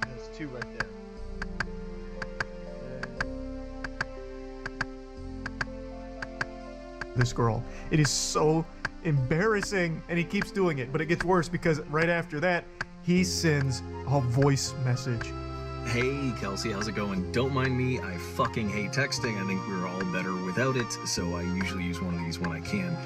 There's two right there. This girl. It is so embarrassing, and he keeps doing it, but it gets worse because right after that, he sends a voice message. Hey Kelsey, how's it going? Don't mind me, I fucking hate texting. I think we're all better without it, so I usually use one of these when I can.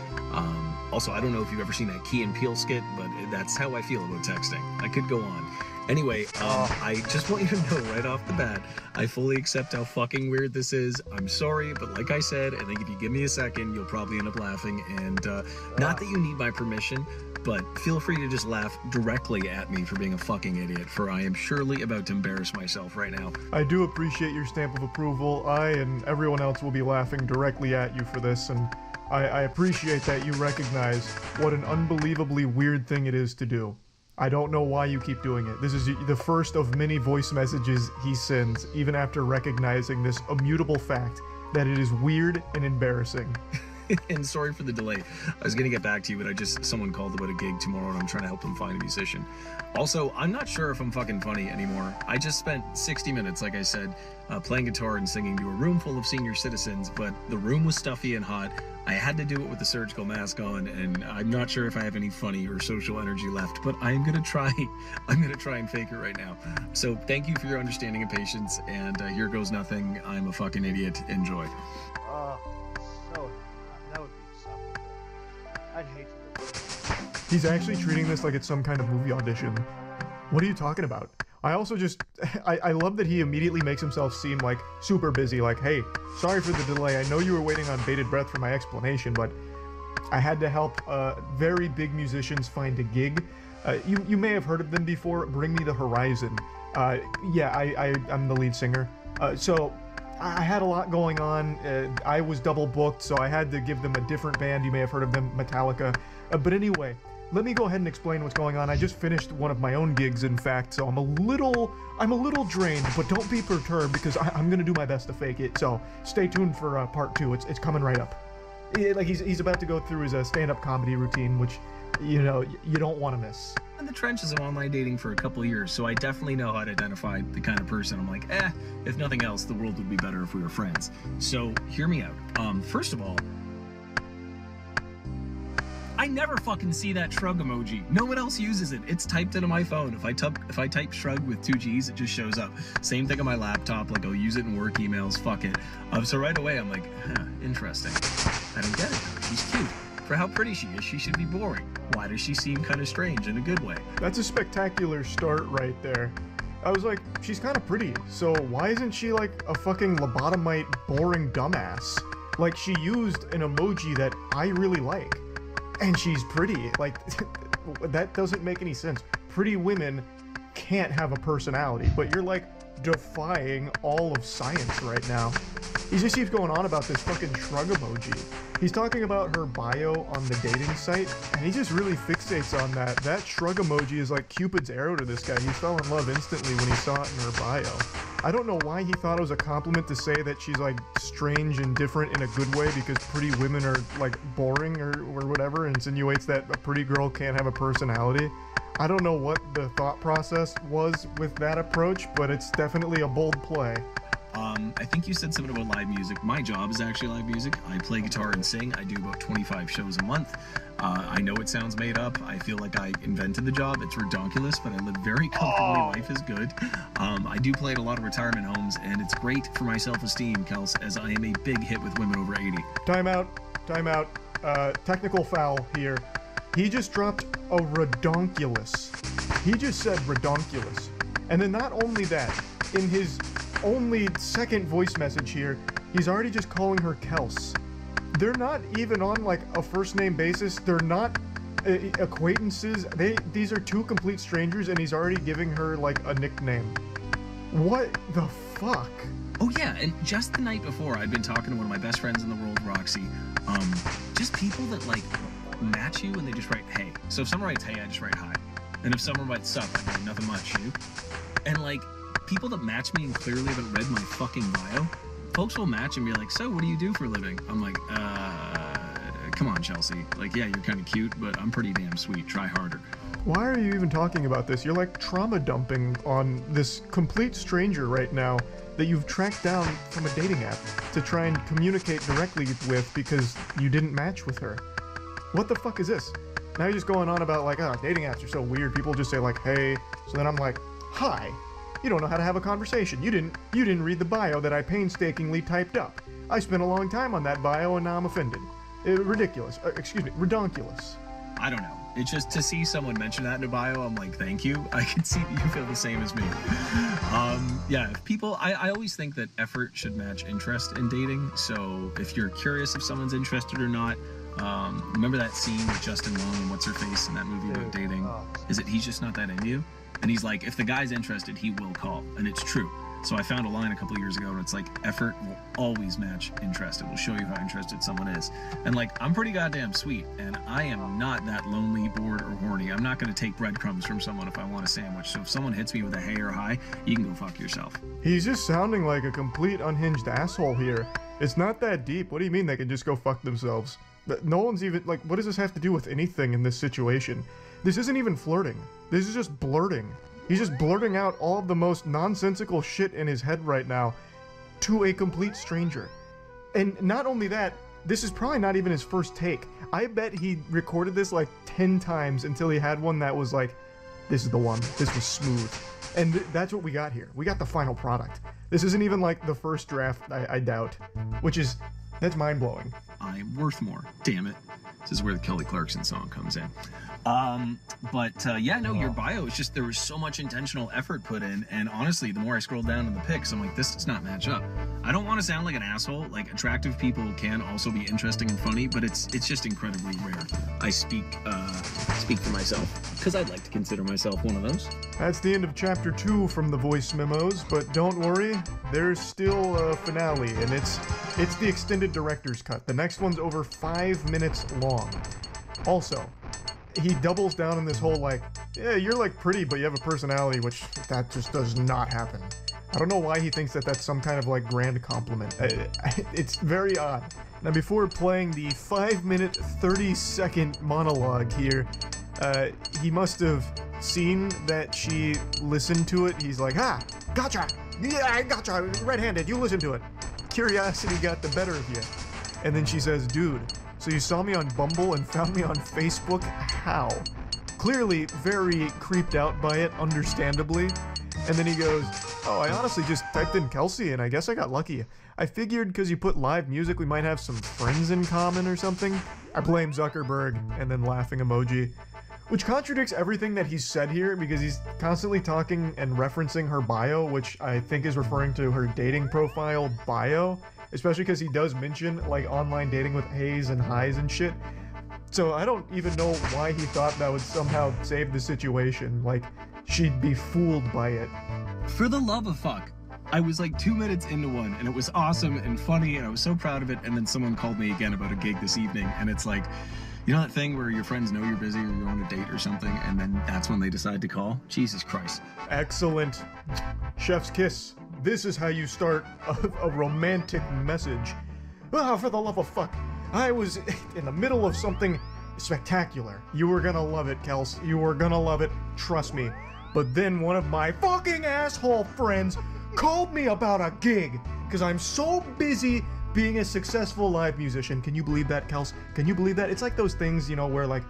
Also, I don't know if you've ever seen that Key and Peele skit, but that's how I feel about texting. I could go on. Anyway, I just want you to know right off the bat, I fully accept how fucking weird this is. I'm sorry, but like I said, I think if you give me a second, you'll probably end up laughing. And not that you need my permission, but feel free to just laugh directly at me for being a fucking idiot, for I am surely about to embarrass myself right now. I do appreciate your stamp of approval. I and everyone else will be laughing directly at you for this, and I appreciate that you recognize what an unbelievably weird thing it is to do. I don't know why you keep doing it. This is the first of many voice messages he sends, even after recognizing this immutable fact that it is weird and embarrassing. And sorry for the delay. I was gonna get back to you, but someone called about a gig tomorrow and I'm trying to help them find a musician. Also, I'm not sure if I'm fucking funny anymore. I just spent 60 minutes, like I said, playing guitar and singing to a room full of senior citizens, but the room was stuffy and hot. I had to do it with a surgical mask on, and I'm not sure if I have any funny or social energy left, but I'm gonna try. I'm gonna try and fake it right now. So thank you for your understanding and patience, and here goes nothing. I'm a fucking idiot. Enjoy. So that would be insufferable. I'd hate to live. He's actually treating this like it's some kind of movie audition. What are you talking about? I also just, I love that he immediately makes himself seem like super busy, like, hey, sorry for the delay, I know you were waiting on bated breath for my explanation, but I had to help very big musicians find a gig. You may have heard of them before, Bring Me the Horizon. Yeah, I'm the lead singer. So I had a lot going on, I was double booked, so I had to give them a different band. You may have heard of them, Metallica. But anyway, let me go ahead and explain what's going on. I just finished one of my own gigs, in fact, so I'm a little drained, but don't be perturbed because I'm gonna do my best to fake it. So stay tuned for part 2. It's coming right up. Like he's about to go through his stand-up comedy routine, which you know you don't want to miss. In the trenches of online dating for a couple of years, so I definitely know how to identify the kind of person I'm like, if nothing else, the world would be better if we were friends. So hear me out. First of all, I never fucking see that shrug emoji. No one else uses it. It's typed into my phone. If I type shrug with 2 G's, it just shows up. Same thing on my laptop. Like I'll use it in work emails. Fuck it. So right away I'm like, interesting. I don't get it. She's cute. For how pretty she is, she should be boring. Why does she seem kind of strange in a good way? That's a spectacular start right there. I was like, she's kind of pretty, so why isn't she like a fucking lobotomite boring dumbass? Like she used an emoji that I really like. And she's pretty. Like, that doesn't make any sense. pretty women can't have a personality, but you're like defying all of science right now. He just keeps going on about this fucking shrug emoji. He's talking about her bio on the dating site, and he just really fixates on that. That shrug emoji is like Cupid's arrow to this guy. He fell in love instantly when he saw it in her bio. I don't know why he thought it was a compliment to say that she's like strange and different in a good way because pretty women are like boring or whatever, and insinuates that a pretty girl can't have a personality. I don't know what the thought process was with that approach, but it's definitely a bold play. I think you said something about live music. My job is actually live music. I play guitar and sing. I do about 25 shows a month. I know it sounds made up. I feel like I invented the job. It's redonkulous, but I live very comfortably. Life is good. I do play at a lot of retirement homes, and it's great for my self-esteem, Kels, as I am a big hit with women over 80. Time out. Technical foul here. He just dropped a redonkulous. He just said redonkulous. And then not only that, in his only second voice message here, he's already just calling her Kels. They're not even on like a first name basis. They're not acquaintances. These are two complete strangers, and he's already giving her like a nickname. What the fuck? Oh yeah, and just the night before, I'd been talking to one of my best friends in the world, Roxy. Just people that like match you and they just write hey. So if someone writes hey, I just write hi. And if someone writes sup, I go nothing much, you. And like people that match me and clearly haven't read my fucking bio, folks will match and be like, so what do you do for a living? I'm like, come on, Chelsea. Like, yeah, you're kind of cute, but I'm pretty damn sweet. Try harder. Why are you even talking about this? You're like trauma dumping on this complete stranger right now that you've tracked down from a dating app to try and communicate directly with because you didn't match with her. What the fuck is this? Now you're just going on about like, oh, dating apps are so weird. People just say like, hey. So then I'm like, hi. You don't know how to have a conversation. You didn't read the bio that I painstakingly typed up. I spent a long time on that bio and now I'm offended. Ridiculous. Excuse me, redonkulous. I don't know. It's just to see someone mention that in a bio, I'm like, thank you. I can see that you feel the same as me. Yeah, people, I always think that effort should match interest in dating. So if you're curious if someone's interested or not, remember that scene with Justin Long and what's her face in that movie about dating? Is it he's just not that into you? And he's like, if the guy's interested, he will call. And it's true. So I found a line a couple of years ago and it's like, effort will always match interest. It will show you how interested someone is. And like, I'm pretty goddamn sweet, and I am not that lonely, bored, or horny. I'm not going to take breadcrumbs from someone if I want a sandwich. So if someone hits me with a hey or hi, you can go fuck yourself. He's just sounding like a complete unhinged asshole here. It's not that deep. What do you mean they can just go fuck themselves? No one's even, like, what does this have to do with anything in this situation? This isn't even flirting. This is just blurting. He's just blurting out all of the most nonsensical shit in his head right now to a complete stranger. And not only that, this is probably not even his first take. I bet he recorded this like 10 times until he had one that was like, this is the one. This was smooth. And that's what we got here. We got the final product. This isn't even like the first draft, I doubt. That's mind-blowing. I'm worth more. Damn it. This is where the Kelly Clarkson song comes in. Yeah, no, your bio is just, there was so much intentional effort put in, and honestly, the more I scroll down in the pics, I'm like, this does not match up. I don't want to sound like an asshole. Like, attractive people can also be interesting and funny, but it's just incredibly rare. I speak for myself, because I'd like to consider myself one of those. That's the end of chapter 2 from the voice memos, but don't worry, there's still a finale, and it's the extended director's cut. The next one's over 5 minutes long. Also, he doubles down on this whole like, yeah, you're like pretty, but you have a personality, which that just does not happen. I don't know why he thinks that that's some kind of like grand compliment. It's very odd. Now, before playing the 5-minute, 30-second monologue here, he must have seen that she listened to it. He's like, gotcha! Yeah, I gotcha! Red-handed, you listen to it. Curiosity got the better of you. And then she says, dude, so you saw me on Bumble and found me on Facebook? How? Clearly very creeped out by it, understandably. And then he goes, oh, I honestly just typed in Kelsey and I guess I got lucky. I figured because you put live music we might have some friends in common or something. I blame Zuckerberg, and then laughing emoji. Which contradicts everything that he's said here, because he's constantly talking and referencing her bio, which I think is referring to her dating profile bio, especially because he does mention like online dating with Hayes and highs and shit. So I don't even know why he thought that would somehow save the situation. Like, she'd be fooled by it. For the love of fuck. I was like 2 minutes into one, and it was awesome and funny, and I was so proud of it, and then someone called me again about a gig this evening, and it's like, you know that thing where your friends know you're busy or you're on a date or something, and then that's when they decide to call? Jesus Christ. Excellent. Chef's kiss. This is how you start a romantic message. Ah, for the love of fuck. I was in the middle of something spectacular. You were gonna love it, Kels. You were gonna love it. Trust me. But then one of my fucking asshole friends called me about a gig because I'm so busy being a successful live musician. Can you believe that, Kels? Can you believe that? It's like those things, you know, where like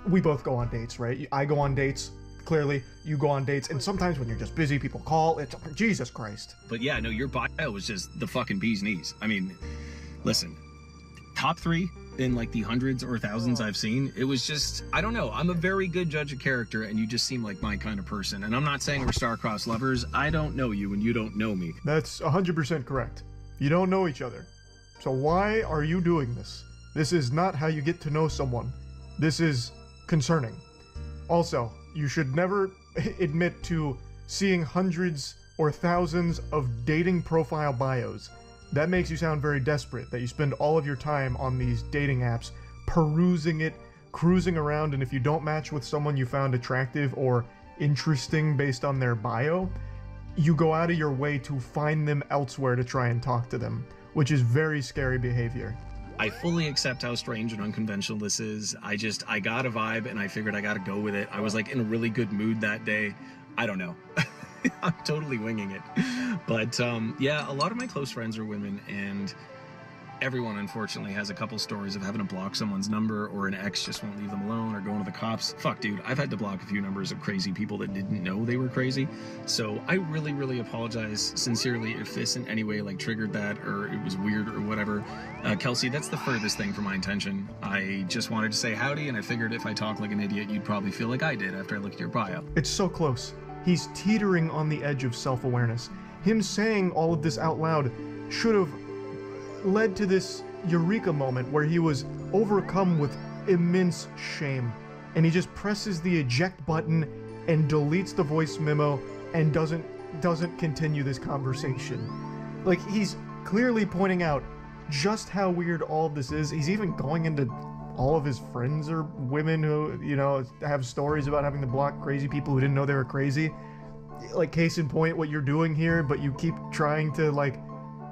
we both go on dates, right? I go on dates, clearly. You go on dates, and sometimes when you're just busy, people call. It's Jesus Christ. But yeah, no, your bio was just the fucking bee's knees. I mean, listen, top 3 in like the hundreds or thousands I've seen. It was just, I don't know. I'm a very good judge of character, and you just seem like my kind of person. And I'm not saying we're star-crossed lovers. I don't know you, and you don't know me. That's 100% correct. You don't know each other. So why are you doing this? This is not how you get to know someone. This is concerning. Also, you should never admit to seeing hundreds or thousands of dating profile bios. That makes you sound very desperate, that you spend all of your time on these dating apps, perusing it, cruising around, and if you don't match with someone you found attractive or interesting based on their bio, you go out of your way to find them elsewhere to try and talk to them, which is very scary behavior. I fully accept how strange and unconventional this is. I got a vibe, and I figured I gotta go with it. I was like in a really good mood that day. I don't know. I'm totally winging it. But yeah, a lot of my close friends are women, and everyone unfortunately has a couple stories of having to block someone's number, or an ex just won't leave them alone, or going to the cops. Fuck, dude, I've had to block a few numbers of crazy people that didn't know they were crazy. So I really, really apologize sincerely if this in any way like triggered that, or it was weird or whatever. Kelsey, that's the furthest thing from my intention. I just wanted to say howdy, and I figured if I talk like an idiot, you'd probably feel like I did after I looked at your bio. It's so close. He's teetering on the edge of self-awareness. Him saying all of this out loud should have led to this eureka moment where he was overcome with immense shame, and he just presses the eject button and deletes the voice memo and doesn't continue this conversation. Like, he's clearly pointing out just how weird all of this is. He's even going into all of his friends are women who, you know, have stories about having to block crazy people who didn't know they were crazy. Like, case in point, what you're doing here, but you keep trying to, like,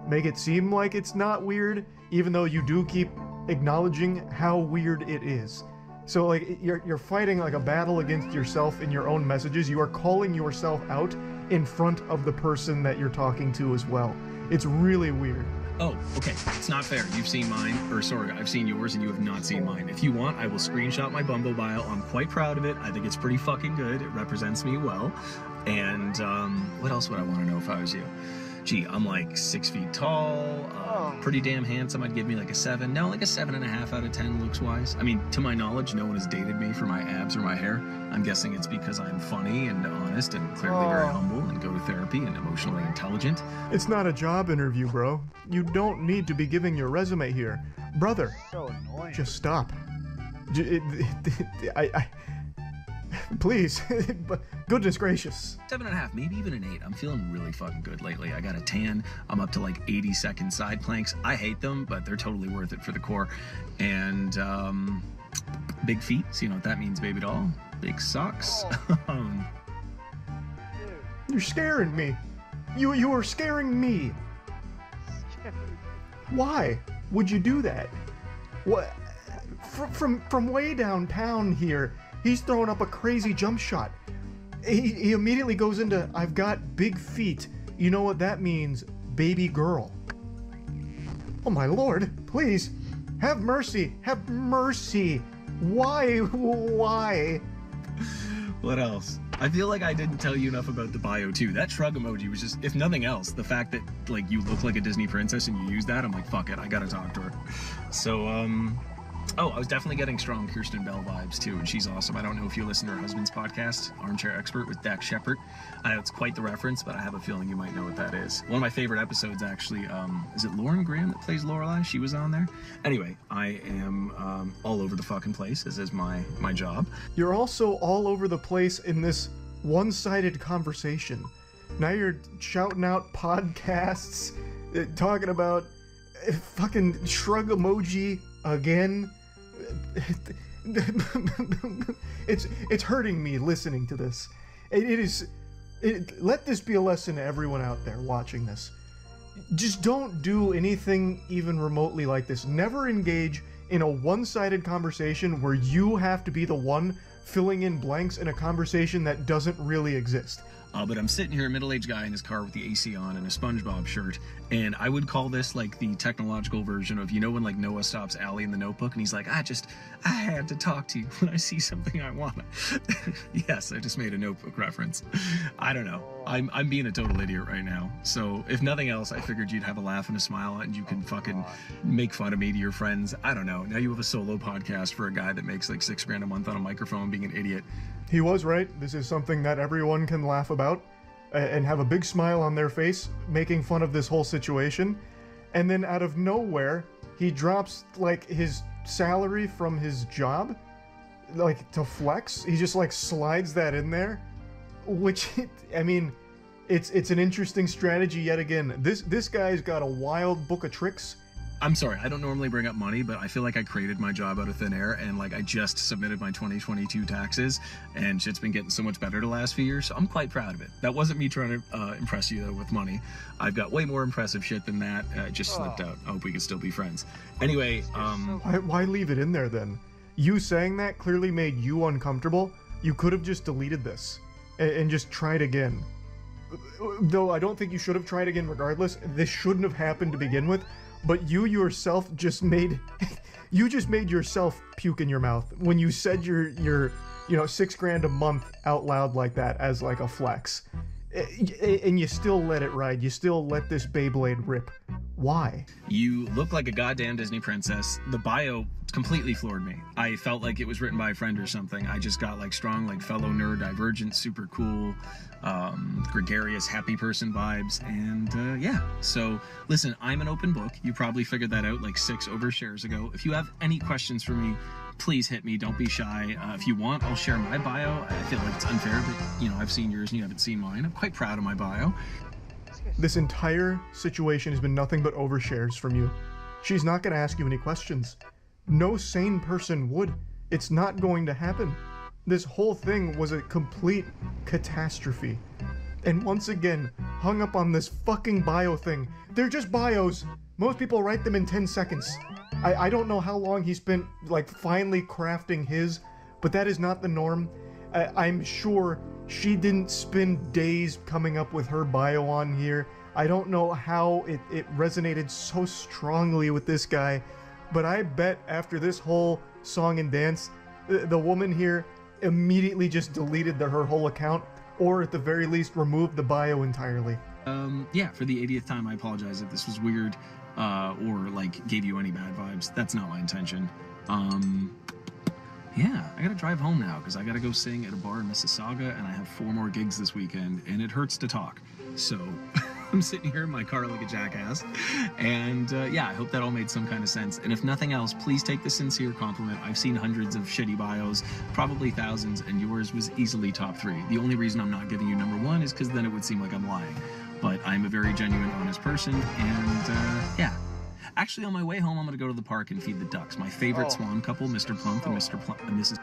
make it seem like it's not weird, even though you do keep acknowledging how weird it is. So, like, you're fighting, like, a battle against yourself in your own messages. You are calling yourself out in front of the person that you're talking to as well. It's really weird. Oh, okay. It's not fair. You've seen mine, or sorry, I've seen yours and you have not seen mine. If you want, I will screenshot my Bumble bio. I'm quite proud of it. I think it's pretty fucking good. It represents me well. And what else would I want to know if I was you? Gee, I'm like 6 feet tall, pretty damn handsome. I'd give me like a 7. No, like a 7.5 out of 10 looks-wise. I mean, to my knowledge, no one has dated me for my abs or my hair. I'm guessing it's because I'm funny and honest and clearly very humble and go to therapy and emotionally intelligent. It's not a job interview, bro. You don't need to be giving your resume here. Brother, So annoying. just stop. Please, goodness gracious. 7.5, maybe even an 8. I'm feeling really fucking good lately. I got a tan. I'm up to like 80-second side planks. I hate them, but they're totally worth it for the core. And big feet. So you know what that means, baby doll. Big socks. You're scaring me. You are scaring me. Why would you do that? What? From way downtown here, he's throwing up a crazy jump shot. He immediately goes into, I've got big feet. You know what that means, baby girl. Oh my lord, please, have mercy, have mercy. Why? What else? I feel like I didn't tell you enough about the bio too. That shrug emoji was just, if nothing else, the fact that like you look like a Disney princess and you use that, I'm like, fuck it, I gotta talk to her. So Oh, I was definitely getting strong Kirsten Bell vibes too, and she's awesome. I don't know if you listen to her husband's podcast, Armchair Expert with Dax Shepard. I know it's quite the reference, but I have a feeling you might know what that is. One of my favorite episodes, actually, is it Lauren Graham that plays Lorelai? She was on there. Anyway, I am all over the fucking place, as is my job. You're also all over the place in this one-sided conversation. Now you're shouting out podcasts, talking about fucking shrug emoji again. It's hurting me listening to this. Let this be a lesson to everyone out there watching this. Just don't do anything even remotely like this. Never engage in a one-sided conversation where you have to be the one filling in blanks in a conversation that doesn't really exist. But I'm sitting here, a middle-aged guy in his car with the AC on and a SpongeBob shirt, and I would call this like the technological version of, you know, when like Noah stops Allie in The Notebook and he's like, I had to talk to you when I see something I want. Yes, I just made a Notebook reference. I don't know. I'm being a total idiot right now. So if nothing else, I figured you'd have a laugh and a smile and you can fucking make fun of me to your friends. I don't know. Now you have a solo podcast for a guy that makes like $6,000 a month on a microphone being an idiot. He was right. This is something that everyone can laugh about and have a big smile on their face, making fun of this whole situation. And then out of nowhere, he drops like his salary from his job, like to flex. He just like slides that in there, which, I mean, it's an interesting strategy yet again. This guy's got a wild book of tricks. I'm sorry, I don't normally bring up money, but I feel like I created my job out of thin air, and like I just submitted my 2022 taxes, and shit's been getting so much better the last few years, so I'm quite proud of it. That wasn't me trying to impress you though with money. I've got way more impressive shit than that. It just slipped out. I hope we can still be friends. Anyway, Why leave it in there then? You saying that clearly made you uncomfortable. You could have just deleted this and just tried again. Though I don't think you should have tried again regardless. This shouldn't have happened to begin with. But you yourself just made yourself puke in your mouth when you said your $6,000 a month out loud like that as like a flex, and you still let it ride. You still let this Beyblade rip. Why? You look like a goddamn Disney princess. The bio completely floored me. I felt like it was written by a friend or something. I just got like strong, like fellow nerd, divergent, super cool, gregarious, happy person vibes. And yeah, so listen, I'm an open book. You probably figured that out like 6 overshares ago. If you have any questions for me, please hit me. Don't be shy. If you want, I'll share my bio. I feel like it's unfair, but I've seen yours and you haven't seen mine. I'm quite proud of my bio. This entire situation has been nothing but overshares from you. She's not going to ask you any questions. No sane person would. It's not going to happen. This whole thing was a complete catastrophe. And once again, hung up on this fucking bio thing. They're just bios. Most people write them in 10 seconds. I don't know how long he spent like finally crafting his, but that is not the norm. I'm sure she didn't spend days coming up with her bio on here. I don't know how it resonated so strongly with this guy, but I bet after this whole song and dance, the woman here immediately just deleted her whole account, or at the very least removed the bio entirely. Yeah, for the 80th time, I apologize if this was weird, or like gave you any bad vibes. That's not my intention. Yeah, I gotta drive home now because I gotta go sing at a bar in Mississauga, and I have 4 more gigs this weekend, and it hurts to talk. So I'm sitting here in my car like a jackass, and yeah, I hope that all made some kind of sense. And if nothing else, please take the sincere compliment. I've seen hundreds of shitty bios, probably thousands, and yours was easily top 3. The only reason I'm not giving you number 1 is because then it would seem like I'm lying. But I'm a very genuine, honest person, and yeah. Actually, on my way home, I'm going to go to the park and feed the ducks. My favorite swan couple, Mr. Plump and Mr. Plump and Mrs.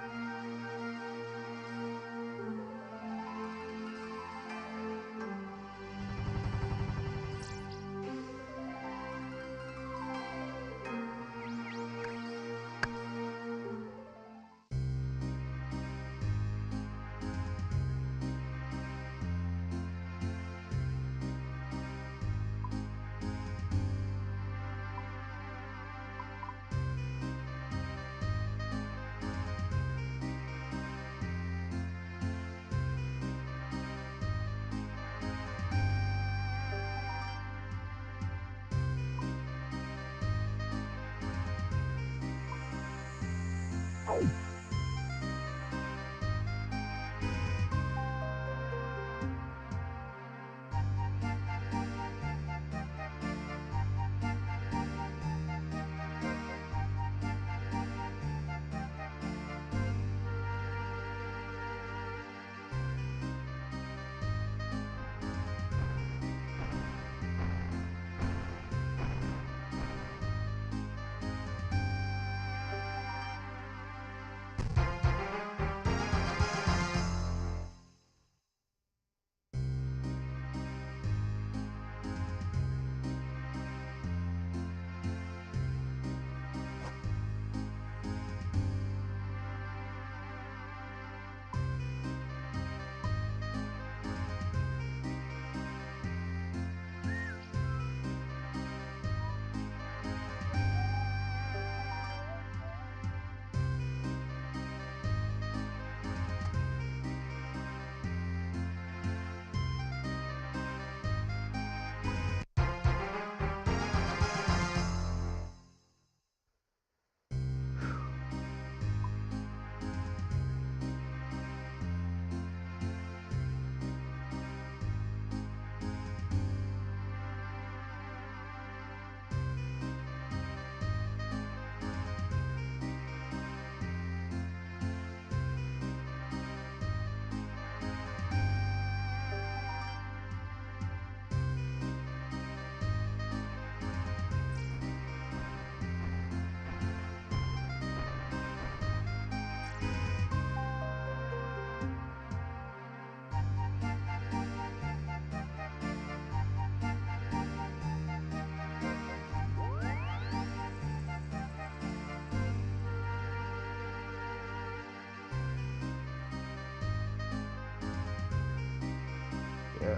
Yeah.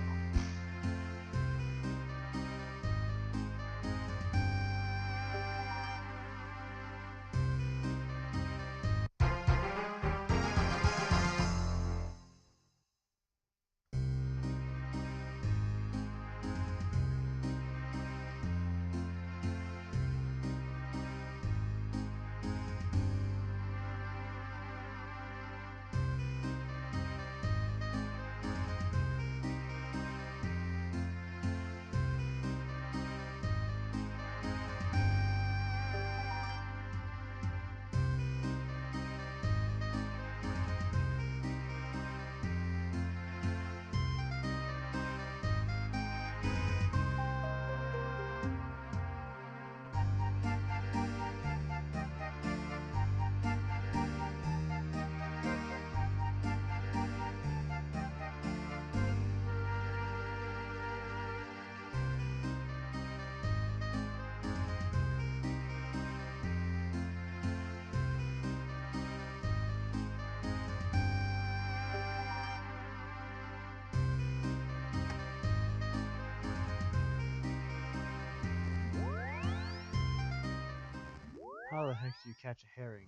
How the heck do you catch a herring?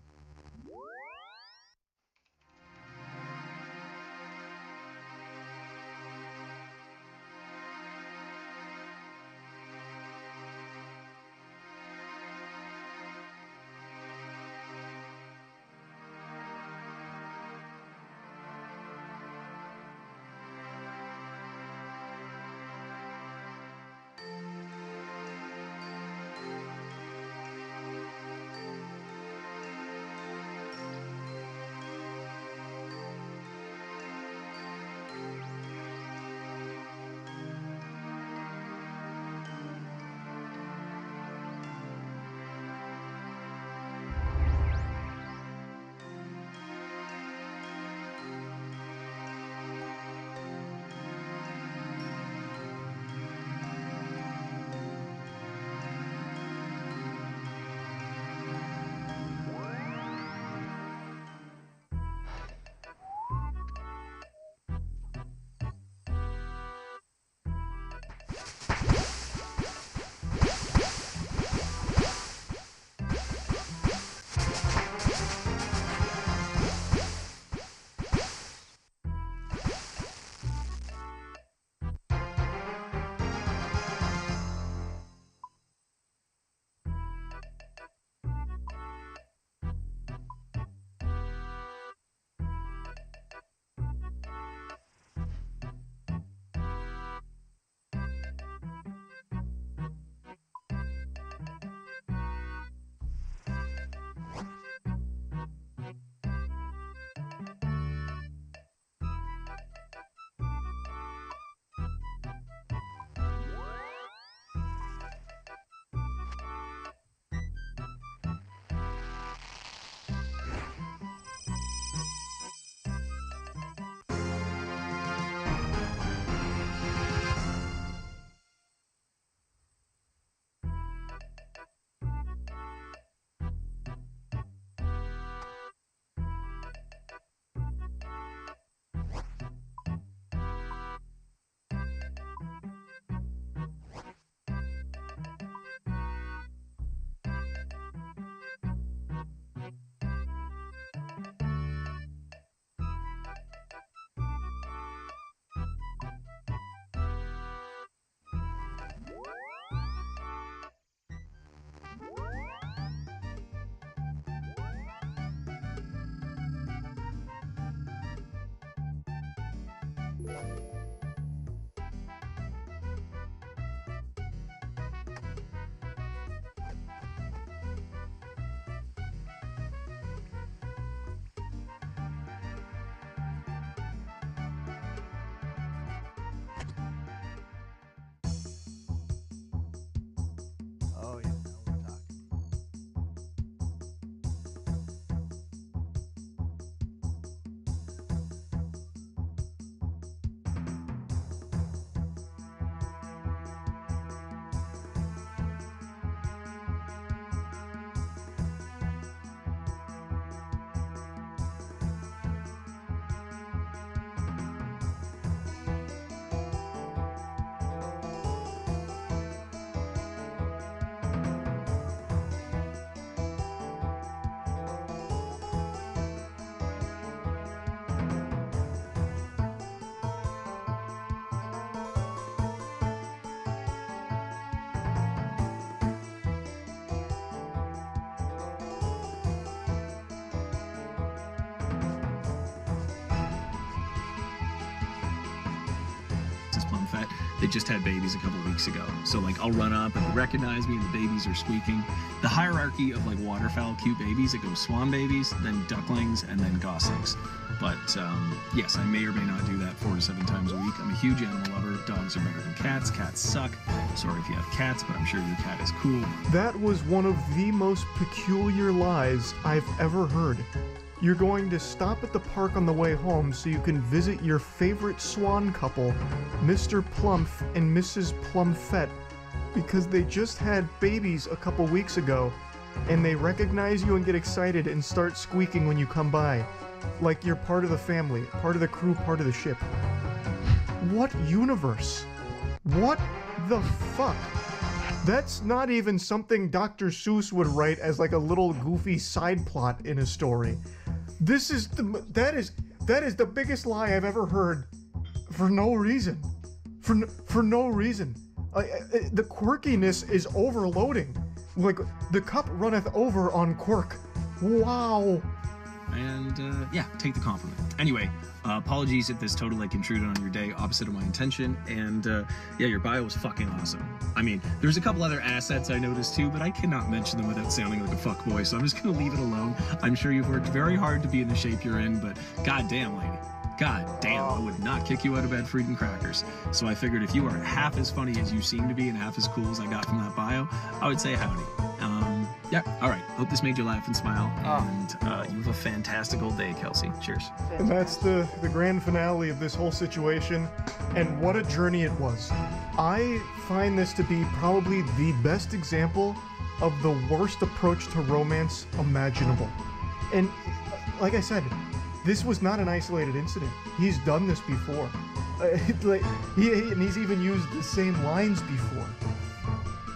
Fett. They just had babies a couple weeks ago. So like I'll run up and they recognize me and the babies are squeaking. The hierarchy of like waterfowl cute babies, it goes swan babies, then ducklings, and then goslings. But yes, I may or may not do that 4 to 7 times a week. I'm a huge animal lover. Dogs are better than cats. Cats suck. Sorry if you have cats, but I'm sure your cat is cool. That was one of the most peculiar lies I've ever heard. You're going to stop at the park on the way home so you can visit your favorite swan couple, Mr. Plumph and Mrs. Plumfette, because they just had babies a couple weeks ago, and they recognize you and get excited and start squeaking when you come by. Like you're part of the family, part of the crew, part of the ship. What universe? What the fuck? That's not even something Dr. Seuss would write as like a little goofy side plot in a story. This is that is the biggest lie I've ever heard, for no reason, for no reason. The quirkiness is overloading. Like the cup runneth over on quirk. Wow. And yeah, take the compliment. Anyway, apologies if this totally intruded on your day opposite of my intention. And yeah, your bio was fucking awesome. I mean, there's a couple other assets I noticed too, but I cannot mention them without sounding like a fuckboy, so I'm just gonna leave it alone. I'm sure you've worked very hard to be in the shape you're in, but goddamn, lady. God damn, I would not kick you out of bed for eating crackers. So I figured if you are half as funny as you seem to be and half as cool as I got from that bio, I would say howdy. Yeah, all right. Hope this made you laugh and smile. And you have a fantastical day, Kelsey. Cheers. And that's the grand finale of this whole situation, and what a journey it was. I find this to be probably the best example of the worst approach to romance imaginable. And like I said, this was not an isolated incident. He's done this before. And he's even used the same lines before.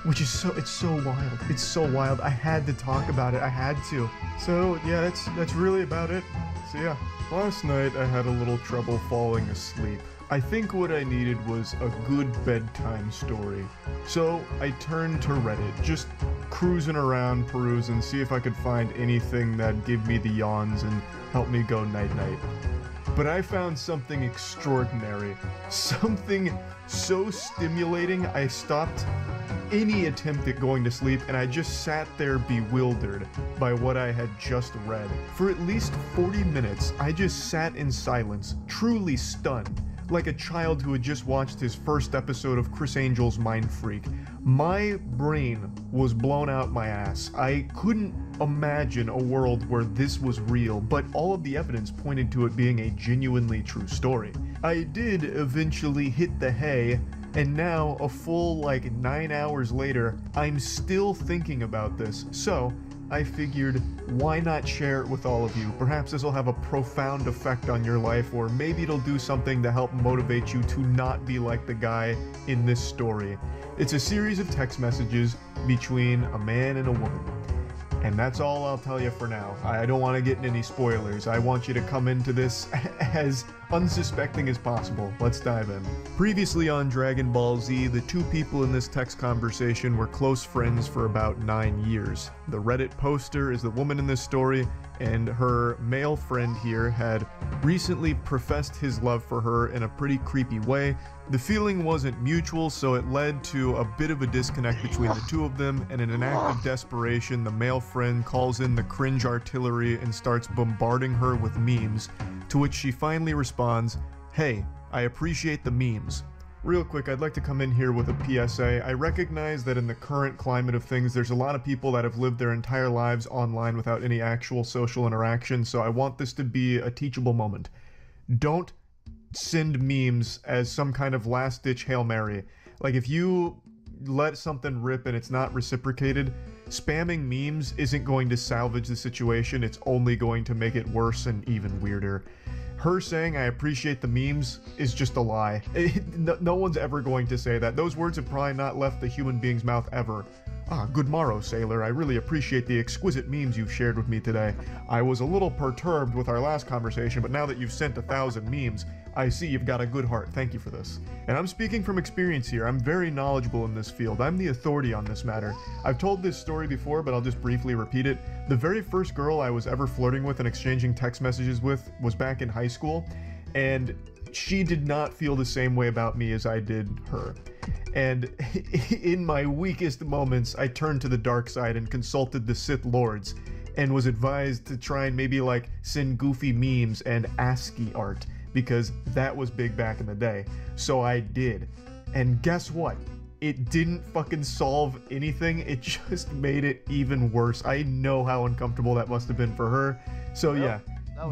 Which is it's so wild. It's so wild. I had to talk about it. I had to. So yeah, that's really about it. So yeah. Last night I had a little trouble falling asleep. I think what I needed was a good bedtime story. So I turned to Reddit, just cruising around, perusing, see if I could find anything that'd give me the yawns and help me go night-night. But I found something extraordinary. Something so stimulating I stopped any attempt at going to sleep, and I just sat there bewildered by what I had just read. For at least 40 minutes, I just sat in silence, truly stunned, like a child who had just watched his first episode of Chris Angel's Mind Freak. My brain was blown out my ass. I couldn't imagine a world where this was real, but all of the evidence pointed to it being a genuinely true story. I did eventually hit the hay, and now, a full 9 hours later, I'm still thinking about this. So, I figured, why not share it with all of you? Perhaps this will have a profound effect on your life, or maybe it'll do something to help motivate you to not be like the guy in this story. It's a series of text messages between a man and a woman. And that's all I'll tell you for now. I don't want to get in any spoilers. I want you to come into this as unsuspecting as possible. Let's dive in. Previously on Dragon Ball Z, the two people in this text conversation were close friends for about 9 years. The Reddit poster is the woman in this story, and her male friend here had recently professed his love for her in a pretty creepy way. The feeling wasn't mutual, so it led to a bit of a disconnect between the two of them, and in an act of desperation, the male friend calls in the cringe artillery and starts bombarding her with memes, to which she finally responds, "Hey, I appreciate the memes." Real quick, I'd like to come in here with a PSA. I recognize that in the current climate of things, there's a lot of people that have lived their entire lives online without any actual social interaction, so I want this to be a teachable moment. Don't send memes as some kind of last-ditch Hail Mary. Like, if you let something rip and it's not reciprocated, spamming memes isn't going to salvage the situation, it's only going to make it worse and even weirder. Her saying, "I appreciate the memes," is just a lie. No one's ever going to say that. Those words have probably not left the human being's mouth ever. "Ah, good morrow, sailor. I really appreciate the exquisite memes you've shared with me today. I was a little perturbed with our last conversation, but now that you've sent 1,000 memes, I see you've got a good heart. Thank you for this." And I'm speaking from experience here. I'm very knowledgeable in this field. I'm the authority on this matter. I've told this story before, but I'll just briefly repeat it. The very first girl I was ever flirting with and exchanging text messages with was back in high school, and she did not feel the same way about me as I did her. And in my weakest moments, I turned to the dark side and consulted the Sith Lords and was advised to try and maybe like send goofy memes and ASCII art, because that was big back in the day. So I did. And guess what? It didn't fucking solve anything. It just made it even worse. I know how uncomfortable that must have been for her. So yeah,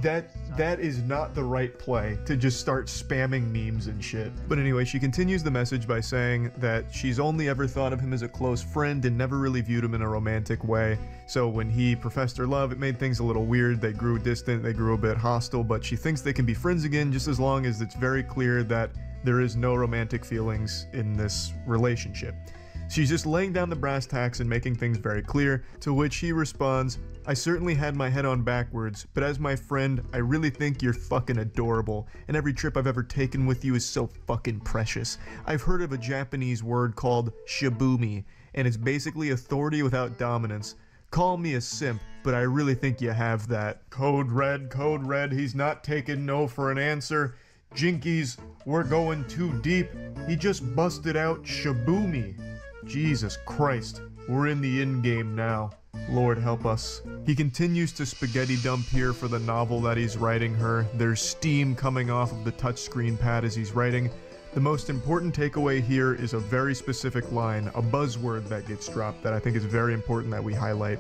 that is not the right play, to just start spamming memes and shit. But anyway, she continues the message by saying that she's only ever thought of him as a close friend and never really viewed him in a romantic way. So when he professed her love, it made things a little weird. They grew distant, they grew a bit hostile, but she thinks they can be friends again just as long as it's very clear that there is no romantic feelings in this relationship. She's just laying down the brass tacks and making things very clear, to which he responds, I certainly had my head on backwards, but as my friend, I really think you're fucking adorable, and every trip I've ever taken with you is so fucking precious. I've heard of a Japanese word called shibumi, and it's basically authority without dominance. Call me a simp, but I really think you have that. Code red, he's not taking no for an answer. Jinkies, we're going too deep. He just busted out shibumi. Jesus Christ, we're in the in-game now. Lord help us. He continues to spaghetti dump here for the novel that he's writing her. There's steam coming off of the touchscreen pad as he's writing. The most important takeaway here is a very specific line, a buzzword that gets dropped that I think is very important that we highlight.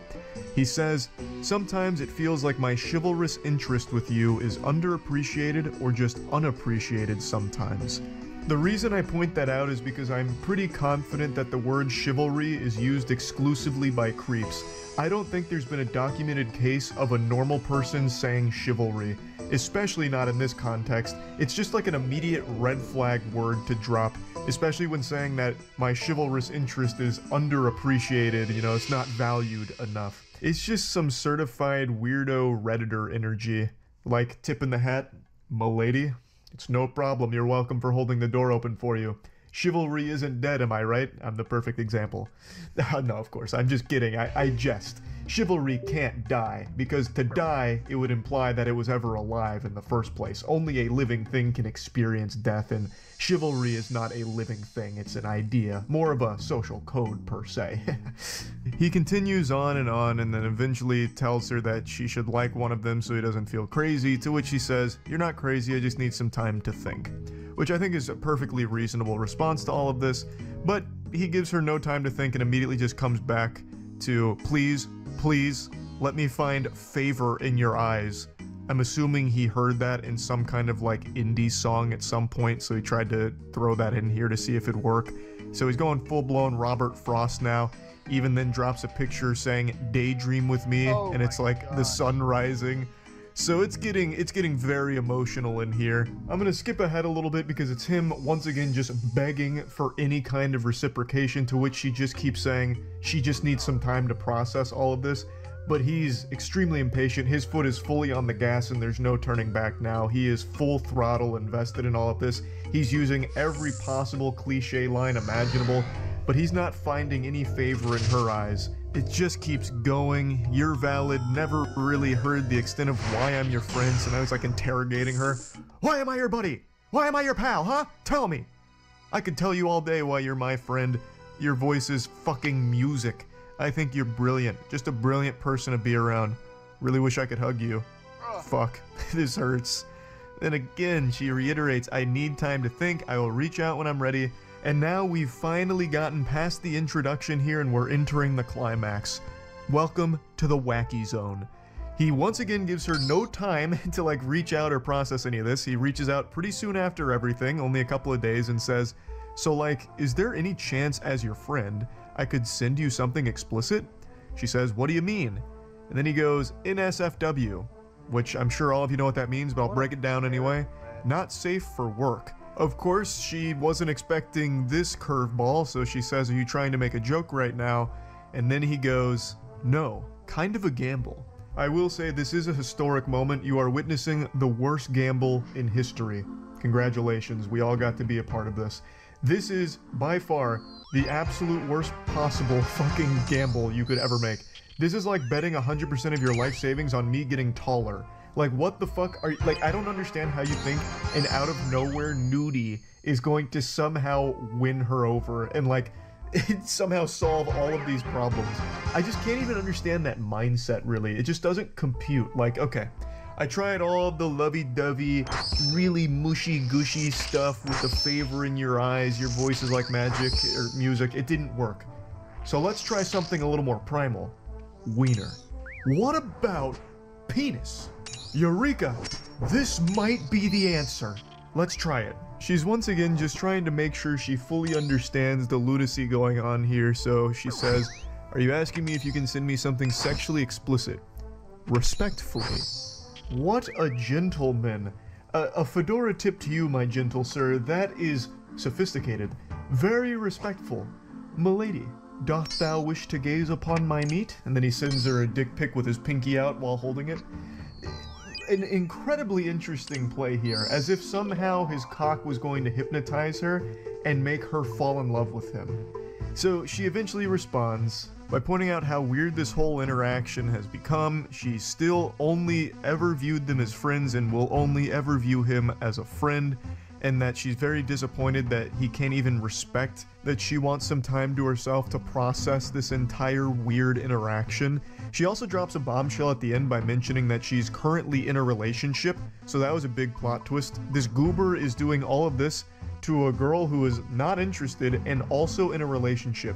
He says, sometimes it feels like my chivalrous interest with you is underappreciated or just unappreciated sometimes. The reason I point that out is because I'm pretty confident that the word chivalry is used exclusively by creeps. I don't think there's been a documented case of a normal person saying chivalry, especially not in this context. It's just like an immediate red flag word to drop, especially when saying that my chivalrous interest is underappreciated, you know, it's not valued enough. It's just some certified weirdo Redditor energy, like tip in the hat, m'lady. It's no problem, you're welcome for holding the door open for you. Chivalry isn't dead, am I right? I'm the perfect example. No, of course, I'm just kidding, I jest. Chivalry can't die, because to die, it would imply that it was ever alive in the first place. Only a living thing can experience death, and chivalry is not a living thing, it's an idea. More of a social code, per se. He continues on, and then eventually tells her that she should like one of them so he doesn't feel crazy, to which she says, you're not crazy, I just need some time to think. Which I think is a perfectly reasonable response to all of this, but he gives her no time to think and immediately just comes back to, please, let me find favor in your eyes. I'm assuming he heard that in some kind of like indie song at some point, so he tried to throw that in here to see if it'd work. So he's going full-blown Robert Frost now, even then drops a picture saying, daydream with me, and it's like the sun rising. So it's getting very emotional in here. I'm gonna skip ahead a little bit because it's him once again just begging for any kind of reciprocation, to which she just keeps saying she just needs some time to process all of this. But he's extremely impatient. His foot is fully on the gas and there's no turning back now. He is full throttle invested in all of this. He's using every possible cliche line imaginable, but he's not finding any favor in her eyes. It just keeps going. You're valid. Never really heard the extent of why I'm your friend. And I was like interrogating her. Why am I your buddy? Why am I your pal, huh? Tell me. I could tell you all day why you're my friend. Your voice is fucking music. I think you're brilliant. Just a brilliant person to be around. Really wish I could hug you. Fuck. This hurts. Then again, she reiterates, I need time to think. I will reach out when I'm ready. And now we've finally gotten past the introduction here and we're entering the climax. Welcome to the wacky zone. He once again gives her no time to like reach out or process any of this. He reaches out pretty soon after everything, only a couple of days, and says, so like, is there any chance as your friend I could send you something explicit? She says, what do you mean? And then he goes, NSFW, which I'm sure all of you know what that means, but I'll break it down anyway. Not safe for work. Of course, she wasn't expecting this curveball, so she says, are you trying to make a joke right now? And then he goes, no, kind of a gamble. I will say this is a historic moment. You are witnessing the worst gamble in history. Congratulations, we all got to be a part of this. This is, by far, the absolute worst possible fucking gamble you could ever make. This is like betting 100% of your life savings on me getting taller. Like, what the fuck are you, like, I don't understand how you think an out of nowhere nudie is going to somehow win her over and, like, somehow solve all of these problems. I just can't even understand that mindset, really. It just doesn't compute. Like, okay, I tried all the lovey-dovey, really mushy-gushy stuff with the favor in your eyes, your voice is like magic, or music. It didn't work. So let's try something a little more primal. Wiener. What about penis? Eureka! This might be the answer. Let's try it. She's once again just trying to make sure she fully understands the lunacy going on here, so she says, "Are you asking me if you can send me something sexually explicit? Respectfully." What a gentleman. A fedora tip to you, my gentle sir. That is sophisticated. Very respectful. Milady, doth thou wish to gaze upon my meat? And then he sends her a dick pic with his pinky out while holding it. An incredibly interesting play here, as if somehow his cock was going to hypnotize her and make her fall in love with him. So she eventually responds by pointing out how weird this whole interaction has become. She still only ever viewed them as friends and will only ever view him as a friend, and that she's very disappointed that he can't even respect that she wants some time to herself to process this entire weird interaction. She also drops a bombshell at the end by mentioning that she's currently in a relationship, so that was a big plot twist. This goober is doing all of this to a girl who is not interested and also in a relationship.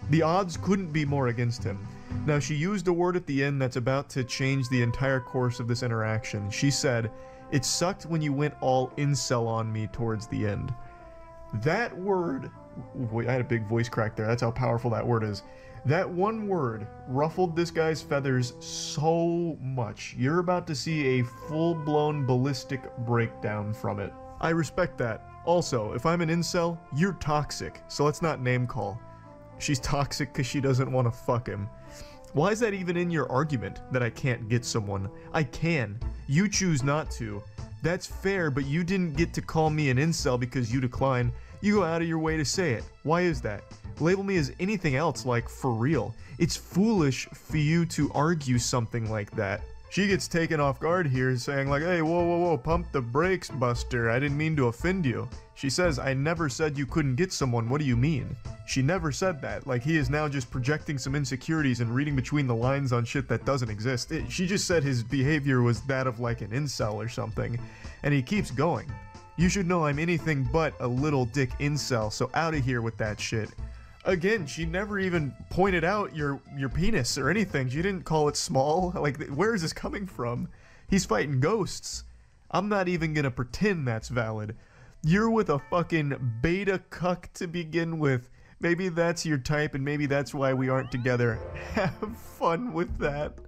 The odds couldn't be more against him. Now, she used a word at the end that's about to change the entire course of this interaction. She said, "It sucked when you went all incel on me towards the end." That word, I had a big voice crack there, that's how powerful that word is. That one word ruffled this guy's feathers so much. You're about to see a full-blown ballistic breakdown from it. I respect that. Also, if I'm an incel, you're toxic, so let's not name call. She's toxic because she doesn't want to fuck him. Why is that even in your argument, that I can't get someone? I can. You choose not to. That's fair, but you didn't get to call me an incel because you decline. You go out of your way to say it. Why is that? Label me as anything else, like for real. It's foolish for you to argue something like that. She gets taken off guard here, saying like, "Hey, whoa, whoa, whoa, pump the brakes, Buster. I didn't mean to offend you." She says, "I never said you couldn't get someone. What do you mean?" She never said that. Like, he is now just projecting some insecurities and reading between the lines on shit that doesn't exist. She just said his behavior was that of like an incel or something. And he keeps going. "You should know I'm anything but a little dick incel, so out of here with that shit." Again, she never even pointed out your penis or anything. She didn't call it small. Like, where is this coming from? He's fighting ghosts. I'm not even gonna pretend that's valid. You're with a fucking beta cuck to begin with. Maybe that's your type and maybe that's why we aren't together. Have fun with that.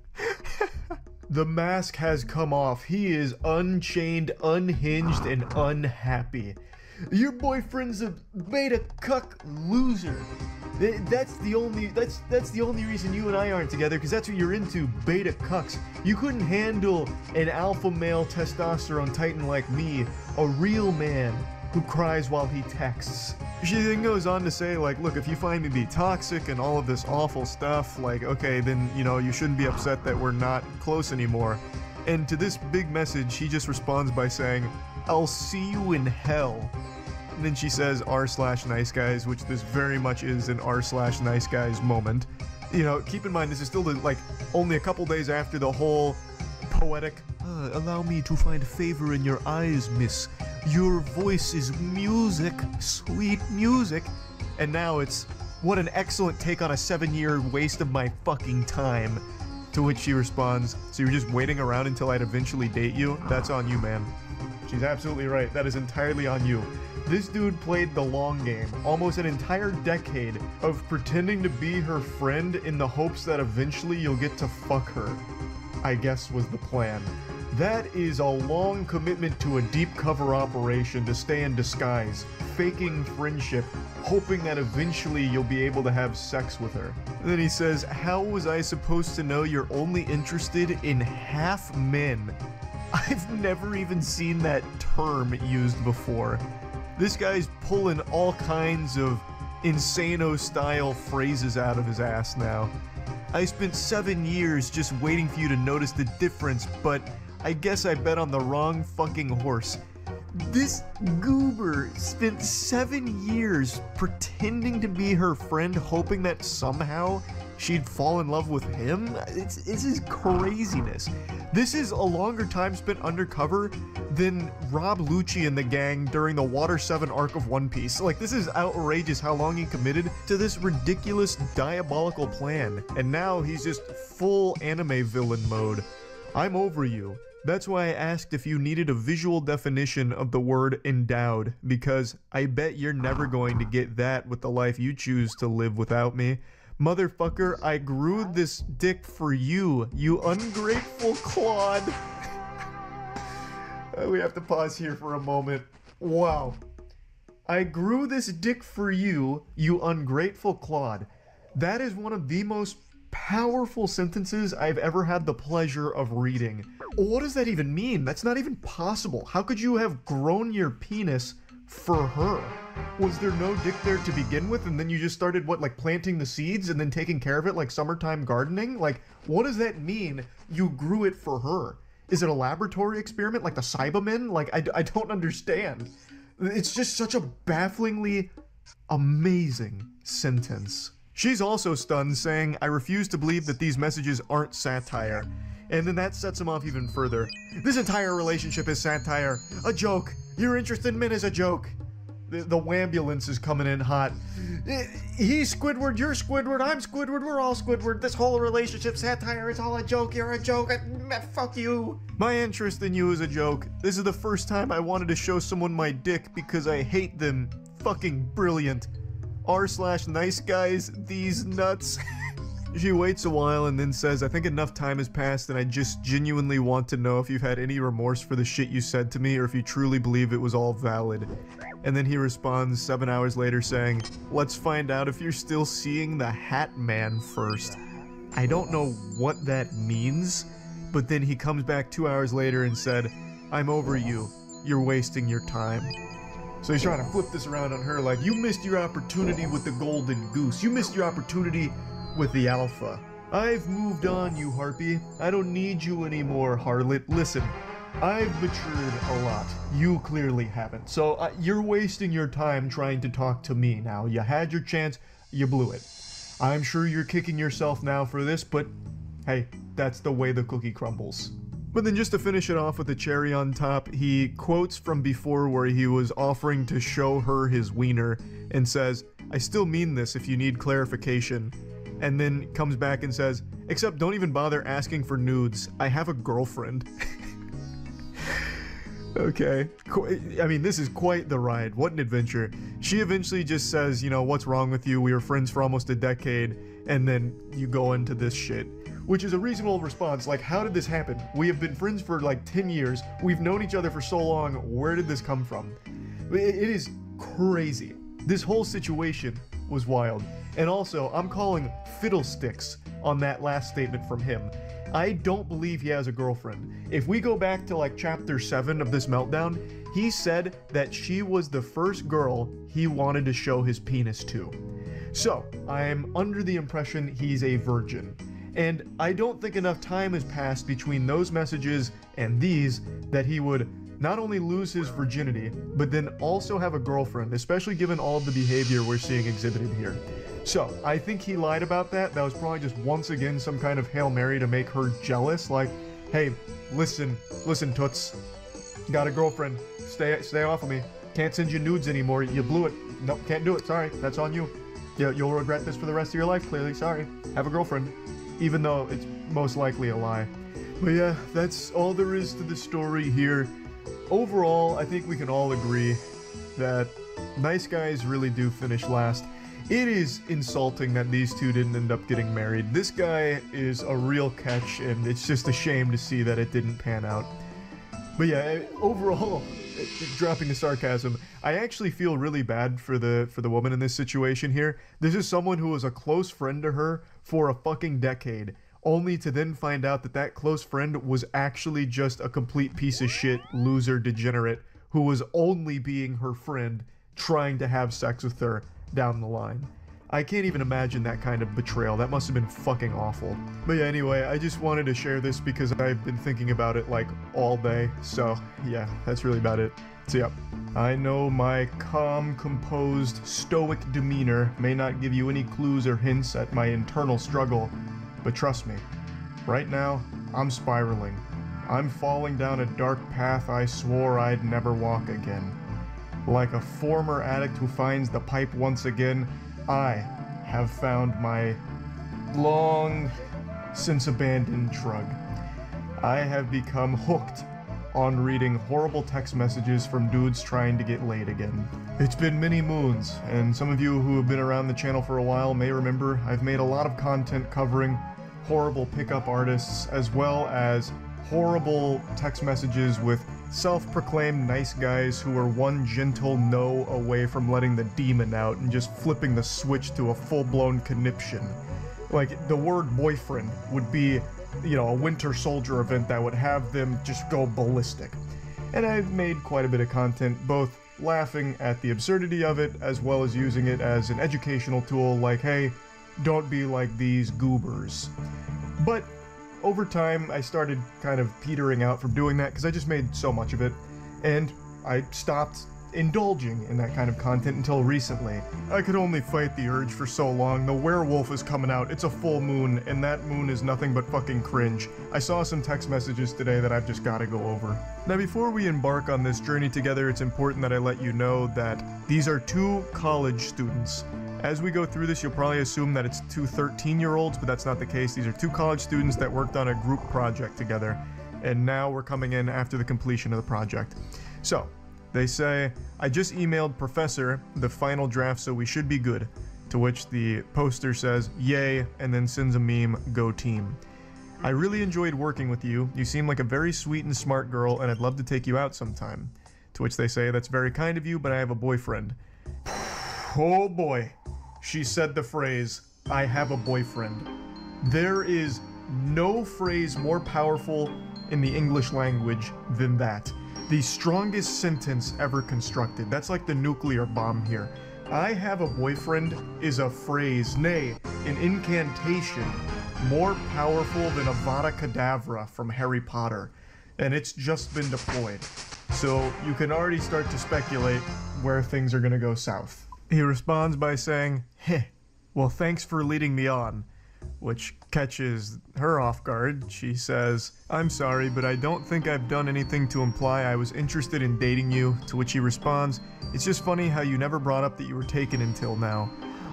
The mask has come off. He is unchained, unhinged, and unhappy. Your boyfriend's a beta cuck loser. That's the only reason you and I aren't together, because that's what you're into, beta cucks. You couldn't handle an alpha male testosterone titan like me, a real man who cries while he texts. She then goes on to say, like, look, if you find me to be toxic and all of this awful stuff, like, okay, then, you know, you shouldn't be upset that we're not close anymore. And to this big message, he just responds by saying, "I'll see you in hell." And then she says r/nice guys, which this very much is an r/nice guys moment. You know, keep in mind, this is still like only a couple days after the whole poetic, "Allow me to find favor in your eyes, miss. Your voice is music, sweet music." And now it's, "What an excellent take on a 7-year waste of my fucking time." To which she responds, "So you're just waiting around until I'd eventually date you? That's on you, man." She's absolutely right. That is entirely on you. This dude played the long game, almost an entire decade of pretending to be her friend in the hopes that eventually you'll get to fuck her, I guess was the plan. That is a long commitment to a deep cover operation to stay in disguise, faking friendship, hoping that eventually you'll be able to have sex with her. And then he says, "How was I supposed to know you're only interested in half men?" I've never even seen that term used before. This guy's pulling all kinds of Insano-style phrases out of his ass now. "I spent 7 years just waiting for you to notice the difference, but I guess I bet on the wrong fucking horse. This goober spent 7 years pretending to be her friend, hoping that somehow she'd fall in love with him? This is craziness. This is a longer time spent undercover than Rob Lucci and the gang during the Water 7 arc of One Piece. Like, this is outrageous how long he committed to this ridiculous, diabolical plan. And now he's just full anime villain mode. I'm over you. That's why I asked if you needed a visual definition of the word endowed, because I bet you're never going to get that with the life you choose to live without me. Motherfucker, I grew this dick for you, you ungrateful clod. We have to pause here for a moment. Wow. I grew this dick for you, you ungrateful clod. That is one of the most powerful sentences I've ever had the pleasure of reading. What does that even mean? That's not even possible. How could you have grown your penis for her? Was there no dick there to begin with, and then you just started, what, like planting the seeds and then taking care of it like summertime gardening? Like, what does that mean, you grew it for her? Is it a laboratory experiment like the Cybermen? Like, I don't understand. It's just such a bafflingly amazing sentence. She's also stunned, saying, I refuse to believe that these messages aren't satire. And then that sets him off even further. This entire relationship is satire. A joke. Your interest in men is a joke. The wambulance is coming in hot. He's Squidward, you're Squidward, I'm Squidward, we're all Squidward. This whole relationship satire, it's all a joke, you're a joke. Fuck you. My interest in you is a joke. This is the first time I wanted to show someone my dick because I hate them. Fucking brilliant. r/nice guys, these nuts. She waits a while and then says, I think enough time has passed and I just genuinely want to know if you've had any remorse for the shit you said to me or if you truly believe it was all valid. And then he responds 7 hours later saying, let's find out if you're still seeing the Hat Man first. I don't know what that means, but then he comes back 2 hours later and said, I'm over you. You're wasting your time. So he's trying to flip this around on her like, you missed your opportunity with the golden goose. You missed your opportunity with the alpha. I've moved on, you harpy. I don't need you anymore, harlot. Listen, I've matured a lot. You clearly haven't. So you're wasting your time trying to talk to me now. You had your chance, you blew it. I'm sure you're kicking yourself now for this, but hey, that's the way the cookie crumbles. But then just to finish it off with the cherry on top, he quotes from before where he was offering to show her his wiener and says, I still mean this if you need clarification. And then comes back and says, except don't even bother asking for nudes. I have a girlfriend. Okay. I mean, this is quite the ride. What an adventure. She eventually just says, you know, what's wrong with you? We were friends for almost a decade. And then you go into this shit. Which is a reasonable response. Like, how did this happen? We have been friends for like 10 years. We've known each other for so long. Where did this come from? It is crazy. This whole situation was wild. And also, I'm calling fiddlesticks on that last statement from him. I don't believe he has a girlfriend. If we go back to like chapter 7 of this meltdown, he said that she was the first girl he wanted to show his penis to. So, I'm under the impression he's a virgin. And I don't think enough time has passed between those messages and these that he would not only lose his virginity, but then also have a girlfriend, especially given all of the behavior we're seeing exhibited here. So, I think he lied about that. That was probably just once again some kind of Hail Mary to make her jealous. Like, hey, listen, Toots. Got a girlfriend. Stay off of me. Can't send you nudes anymore. You blew it. Nope, can't do it. Sorry. That's on you. Yeah, you'll regret this for the rest of your life, clearly. Sorry. Have a girlfriend. Even though it's most likely a lie. But yeah, that's all there is to the story here. Overall, I think we can all agree that nice guys really do finish last. It is insulting that these two didn't end up getting married. This guy is a real catch, and it's just a shame to see that it didn't pan out. But yeah, overall, dropping the sarcasm, I actually feel really bad for the woman in this situation here. This is someone who was a close friend to her for a fucking decade, only to then find out that that close friend was actually just a complete piece of shit, loser, degenerate, who was only being her friend, trying to have sex with her down the line. I can't even imagine that kind of betrayal. That must have been fucking awful. But yeah, anyway, I just wanted to share this because I've been thinking about it like all day. So yeah, that's really about it. So yeah, I know my calm, composed, stoic demeanor may not give you any clues or hints at my internal struggle, but trust me, right now, I'm spiraling. I'm falling down a dark path I swore I'd never walk again. Like a former addict who finds the pipe once again, I have found my long since abandoned drug. I have become hooked on reading horrible text messages from dudes trying to get laid again. It's been many moons, and some of you who have been around the channel for a while may remember I've made a lot of content covering horrible pickup artists as well as horrible text messages with self-proclaimed nice guys who are one gentle no away from letting the demon out and just flipping the switch to a full-blown conniption. Like, the word boyfriend would be, you know, a Winter Soldier event that would have them just go ballistic. And I've made quite a bit of content, both laughing at the absurdity of it, as well as using it as an educational tool, like, hey, don't be like these goobers. But over time, I started kind of petering out from doing that because I just made so much of it, and I stopped indulging in that kind of content until recently. I could only fight the urge for so long. The werewolf is coming out. It's a full moon, and that moon is nothing but fucking cringe. I saw some text messages today that I've just got to go over. Now, before we embark on this journey together, it's important that I let you know that these are two college students. As we go through this, you'll probably assume that it's two 13-year-olds, but that's not the case. These are two college students that worked on a group project together, and now we're coming in after the completion of the project. So, they say, I just emailed Professor the final draft, so we should be good. To which the poster says, yay, and then sends a meme, go team. I really enjoyed working with you. You seem like a very sweet and smart girl, and I'd love to take you out sometime. To which they say, that's very kind of you, but I have a boyfriend. Oh boy. She said the phrase, I have a boyfriend. There is no phrase more powerful in the English language than that. The strongest sentence ever constructed. That's like the nuclear bomb here. I have a boyfriend is a phrase, nay, an incantation, more powerful than Avada Kedavra from Harry Potter. And it's just been deployed. So you can already start to speculate where things are gonna go south. He responds by saying, heh, well thanks for leading me on, which catches her off guard. She says, I'm sorry, but I don't think I've done anything to imply I was interested in dating you, to which he responds, it's just funny how you never brought up that you were taken until now.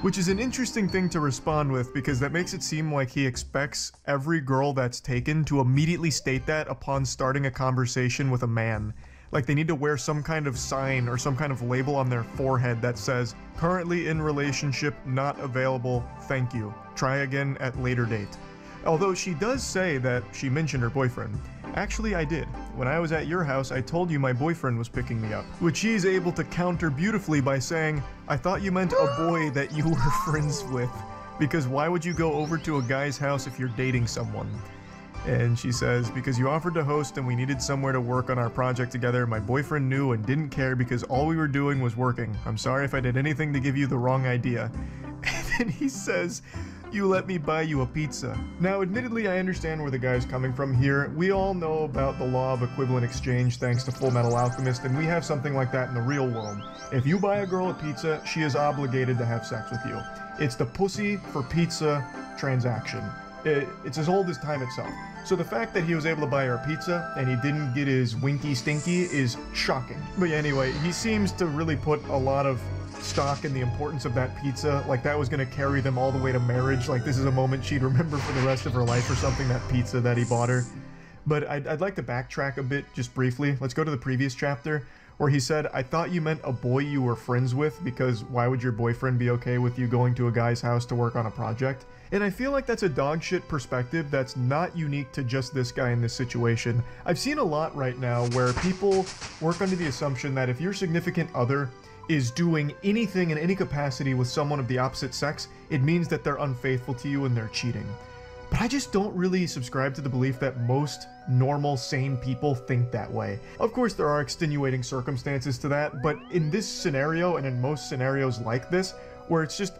Which is an interesting thing to respond with because that makes it seem like he expects every girl that's taken to immediately state that upon starting a conversation with a man. Like they need to wear some kind of sign or some kind of label on their forehead that says, currently in relationship, not available, thank you. Try again at later date. Although she does say that she mentioned her boyfriend. Actually, I did. When I was at your house, I told you my boyfriend was picking me up. Which she's able to counter beautifully by saying, I thought you meant a boy that you were friends with. Because why would you go over to a guy's house if you're dating someone? And she says, because you offered to host and we needed somewhere to work on our project together, my boyfriend knew and didn't care because all we were doing was working. I'm sorry if I did anything to give you the wrong idea. And then he says, you let me buy you a pizza. Now, admittedly, I understand where the guy's coming from here. We all know about the law of equivalent exchange thanks to Full Metal Alchemist, and we have something like that in the real world. If you buy a girl a pizza, she is obligated to have sex with you. It's the pussy for pizza transaction. It's as old as time itself. So the fact that he was able to buy her a pizza and he didn't get his winky stinky is shocking. But anyway, he seems to really put a lot of stock in the importance of that pizza, like that was going to carry them all the way to marriage, like this is a moment she'd remember for the rest of her life or something, that pizza that he bought her. But I'd like to backtrack a bit just briefly. Let's go to the previous chapter where he said, I thought you meant a boy you were friends with, because why would your boyfriend be okay with you going to a guy's house to work on a project? And I feel like that's a dogshit perspective that's not unique to just this guy in this situation. I've seen a lot right now where people work under the assumption that if your significant other is doing anything in any capacity with someone of the opposite sex, it means that they're unfaithful to you and they're cheating. But I just don't really subscribe to the belief that most normal, sane people think that way. Of course, there are extenuating circumstances to that, but in this scenario and in most scenarios like this, where it's just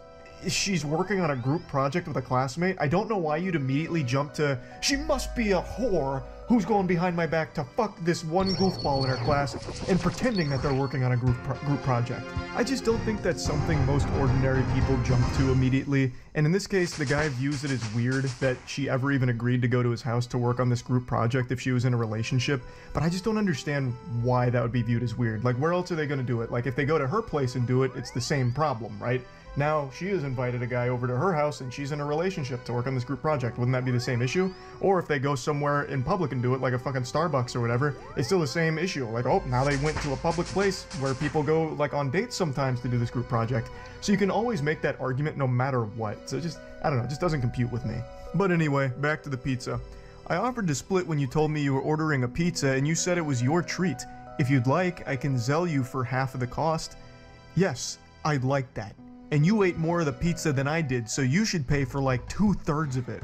she's working on a group project with a classmate, I don't know why you'd immediately jump to, she must be a whore who's going behind my back to fuck this one goofball in her class and pretending that they're working on a group project. I just don't think that's something most ordinary people jump to immediately, and in this case, the guy views it as weird that she ever even agreed to go to his house to work on this group project if she was in a relationship, but I just don't understand why that would be viewed as weird. Like, where else are they gonna do it? Like, if they go to her place and do it, it's the same problem, right? Now, she has invited a guy over to her house and she's in a relationship to work on this group project. Wouldn't that be the same issue? Or if they go somewhere in public and do it, like a fucking Starbucks or whatever, it's still the same issue. Like, oh, now they went to a public place where people go, like, on dates sometimes to do this group project. So you can always make that argument no matter what. So just, I don't know, it just doesn't compute with me. But anyway, back to the pizza. I offered to split when you told me you were ordering a pizza and you said it was your treat. If you'd like, I can sell you for half of the cost. Yes, I'd like that. And you ate more of the pizza than I did, so you should pay for like 2/3 of it.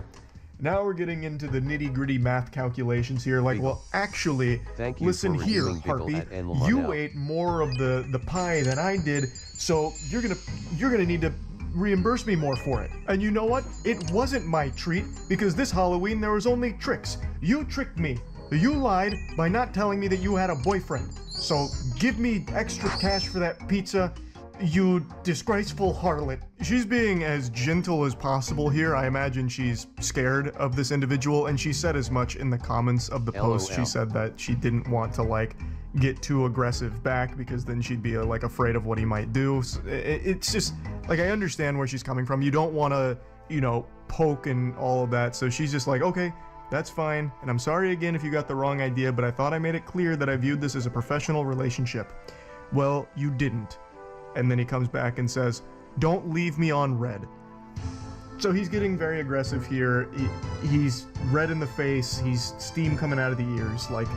Now we're getting into the nitty-gritty math calculations here. Like, well, actually, listen here, Harpy. You ate more of the pie than I did, so you're gonna need to reimburse me more for it. And you know what? It wasn't my treat, because this Halloween there was only tricks. You tricked me. You lied by not telling me that you had a boyfriend. So give me extra cash for that pizza, you disgraceful harlot. She's being as gentle as possible here. I imagine she's scared of this individual, and she said as much in the comments of the post. She said that she didn't want to, like, get too aggressive back because then she'd be like afraid of what he might do. So it's just like, I understand where she's coming from. You don't want to, you know, poke and all of that. So she's just like, okay, that's fine. And I'm sorry again if you got the wrong idea, but I thought I made it clear that I viewed this as a professional relationship. Well, you didn't. And then he comes back and says, don't leave me on red. So he's getting very aggressive here. He's red in the face. He's steam coming out of the ears. Like,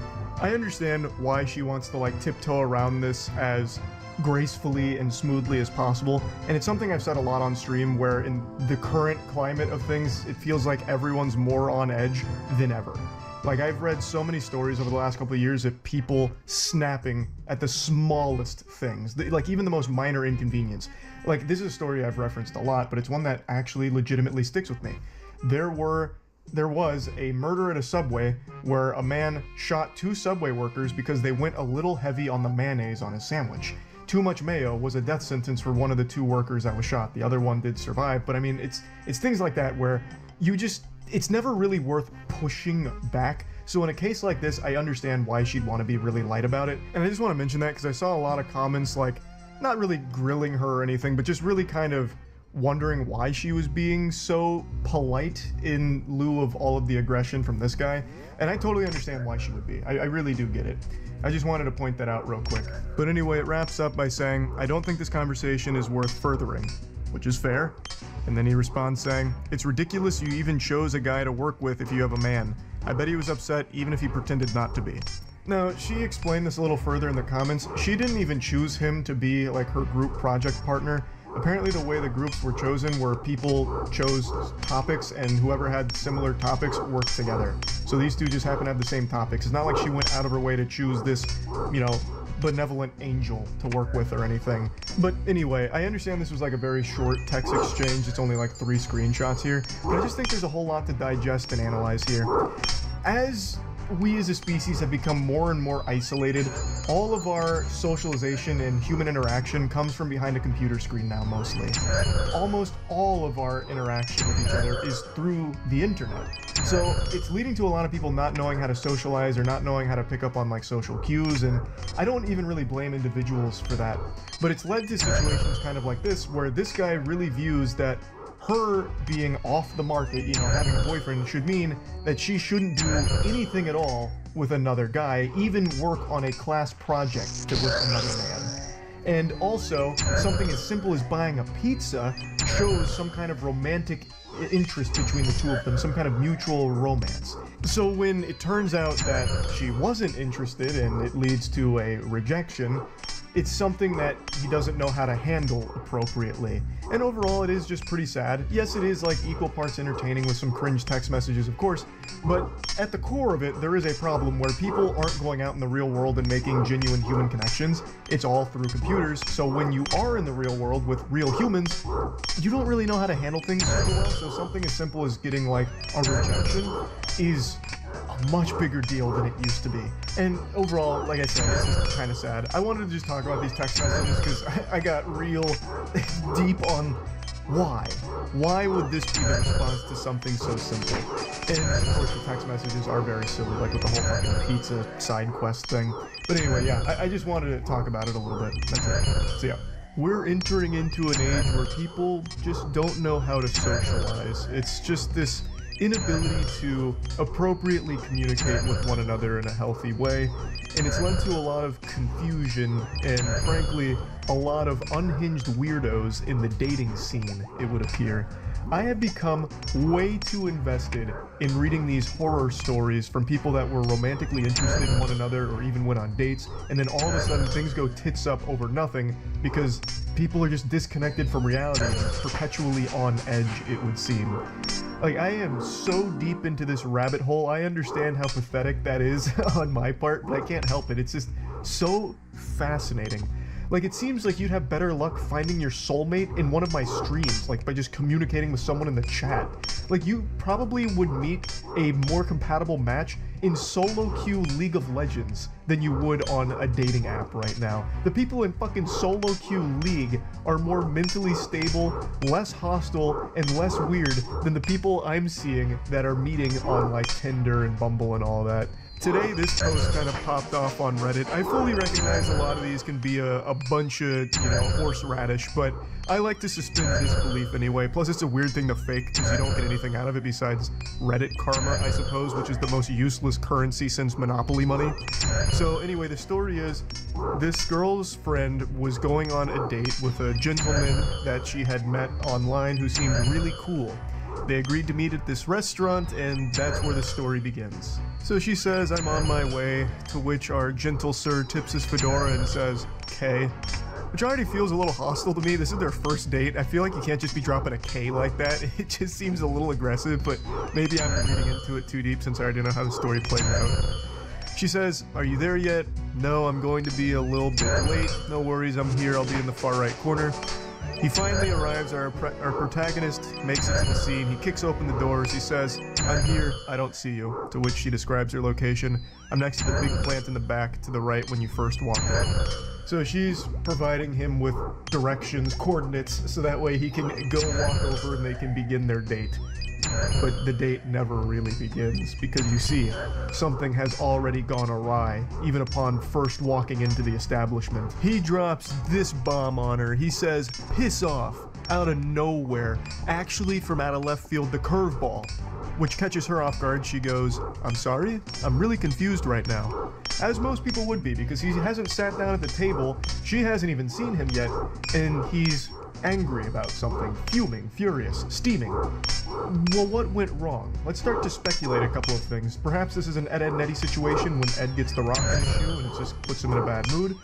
I understand why she wants to, like, tiptoe around this as gracefully and smoothly as possible. And it's something I've said a lot on stream, where in the current climate of things, it feels like everyone's more on edge than ever. Like, I've read so many stories over the last couple of years of people snapping at the smallest things, like even the most minor inconvenience. Like, this is a story I've referenced a lot, but it's one that actually legitimately sticks with me. There was a murder at a Subway where a man shot 2 Subway workers because they went a little heavy on the mayonnaise on his sandwich. Too much mayo was a death sentence for one of the 2 workers that was shot. The other one did survive, but I mean, it's things like that where you just, it's never really worth pushing back. So in a case like this, I understand why she'd want to be really light about it. And I just want to mention that because I saw a lot of comments, like, not really grilling her or anything, but just really kind of wondering why she was being so polite in lieu of all of the aggression from this guy. And I totally understand why she would be. I really do get it. I just wanted to point that out real quick. But anyway, it wraps up by saying, I don't think this conversation is worth furthering, which is fair. And then he responds saying, it's ridiculous you even chose a guy to work with if you have a man. I bet he was upset even if he pretended not to be. Now, she explained this a little further in the comments. She didn't even choose him to be like her group project partner. Apparently the way the groups were chosen were people chose topics and whoever had similar topics worked together. So these 2 just happen to have the same topics. It's not like she went out of her way to choose this, you know, benevolent angel to work with or anything. But anyway, I understand this was like a very short text exchange. It's only like 3 screenshots here, but I just think there's a whole lot to digest and analyze here. As we as a species have become more and more isolated, all of our socialization and human interaction comes from behind a computer screen now, mostly. Almost all of our interaction with each other is through the internet. So it's leading to a lot of people not knowing how to socialize or not knowing how to pick up on, like, social cues, and I don't even really blame individuals for that. But it's led to situations kind of like this, where this guy really views that her being off the market, you know, having a boyfriend, should mean that she shouldn't do anything at all with another guy, even work on a class project with another man. And also, something as simple as buying a pizza shows some kind of romantic interest between the 2 of them, some kind of mutual romance. So when it turns out that she wasn't interested and it leads to a rejection, it's something that he doesn't know how to handle appropriately. And overall, it is just pretty sad. Yes, it is like equal parts entertaining with some cringe text messages, of course, but at the core of it, there is a problem where people aren't going out in the real world and making genuine human connections. It's all through computers, so when you are in the real world with real humans, you don't really know how to handle things super well, so something as simple as getting like a rejection is a much bigger deal than it used to be. And overall, like I said, it's just kind of sad. I wanted to just talk about these text messages because I got real deep on why. Why would this be the response to something so simple? And of course the text messages are very silly, like with the whole fucking pizza side quest thing. But anyway, yeah, I just wanted to talk about it a little bit. That's it. So yeah. We're entering into an age where people just don't know how to socialize. It's just this inability to appropriately communicate with one another in a healthy way, and it's led to a lot of confusion and, frankly, a lot of unhinged weirdos in the dating scene, it would appear. I have become way too invested in reading these horror stories from people that were romantically interested in one another or even went on dates, and then all of a sudden things go tits up over nothing because people are just disconnected from reality and perpetually on edge, it would seem. Like, I am so deep into this rabbit hole, I understand how pathetic that is on my part, but I can't help it. It's just so fascinating. Like, it seems like you'd have better luck finding your soulmate in one of my streams, like by just communicating with someone in the chat. Like, you probably would meet a more compatible match in solo queue League of Legends than you would on a dating app right now. The people in fucking solo queue League are more mentally stable, less hostile, and less weird than the people I'm seeing that are meeting on like Tinder and Bumble and all that. Today, this post kind of popped off on Reddit. I fully recognize a lot of these can be a bunch of, horseradish, but I like to suspend disbelief anyway. Plus, it's a weird thing to fake because you don't get anything out of it besides Reddit karma, I suppose, which is the most useless currency since Monopoly money. So anyway, the story is, this girl's friend was going on a date with a gentleman that she had met online who seemed really cool. They agreed to meet at this restaurant, and that's where the story begins. So she says, "I'm on my way," to which our gentle sir tips his fedora and says, "K," which already feels a little hostile to me. This is their first date. I feel like you can't just be dropping a K like that. It just seems a little aggressive, but maybe I'm reading into it too deep since I already know how the story plays out. She says, "Are you there yet?" "No, I'm going to be a little bit late." "No worries, I'm here. I'll be in the far right corner." He finally arrives. Our protagonist makes it to the scene. He kicks open the doors. He says, "I'm here. I don't see you," to which she describes her location. "I'm next to the big plant in the back to the right when you first walk in." So she's providing him with directions, coordinates, so that way he can go walk over and they can begin their date. But the date never really begins, because you see, something has already gone awry, even upon first walking into the establishment. He drops this bomb on her. He says, "Piss off," out of nowhere, actually from out of left field, the curveball, which catches her off guard. She goes, "I'm sorry? I'm really confused right now." As most people would be, because he hasn't sat down at the table, she hasn't even seen him yet, and he's angry about something, fuming, furious, steaming. Well, what went wrong? Let's start to speculate a couple of things. Perhaps this is an Ed, Edd n Eddy situation when Ed gets the rock in his shoe and it just puts him in a bad mood.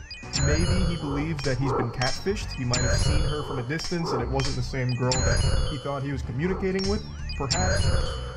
Maybe he believes that he's been catfished. He might have seen her from a distance and it wasn't the same girl that he thought he was communicating with. Perhaps.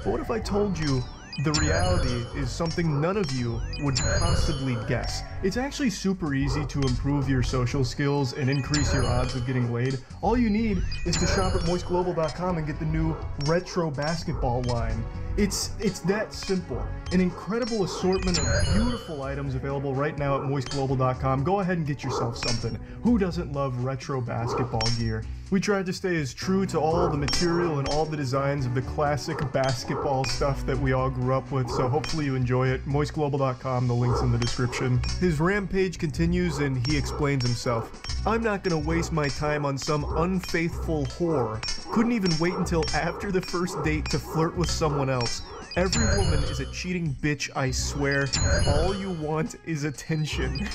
But what if I told you the reality is something none of you would possibly guess? It's actually super easy to improve your social skills and increase your odds of getting laid. All you need is to shop at moistglobal.com and get the new retro basketball line. It's that simple. An incredible assortment of beautiful items available right now at moistglobal.com. Go ahead and get yourself something. Who doesn't love retro basketball gear? We tried to stay as true to all the material and all the designs of the classic basketball stuff that we all grew up with, so hopefully you enjoy it. moistglobal.com, the link's in the description. His rampage continues and he explains himself. "I'm not gonna waste my time on some unfaithful whore. Couldn't even wait until after the first date to flirt with someone else. Every woman is a cheating bitch, I swear. All you want is attention."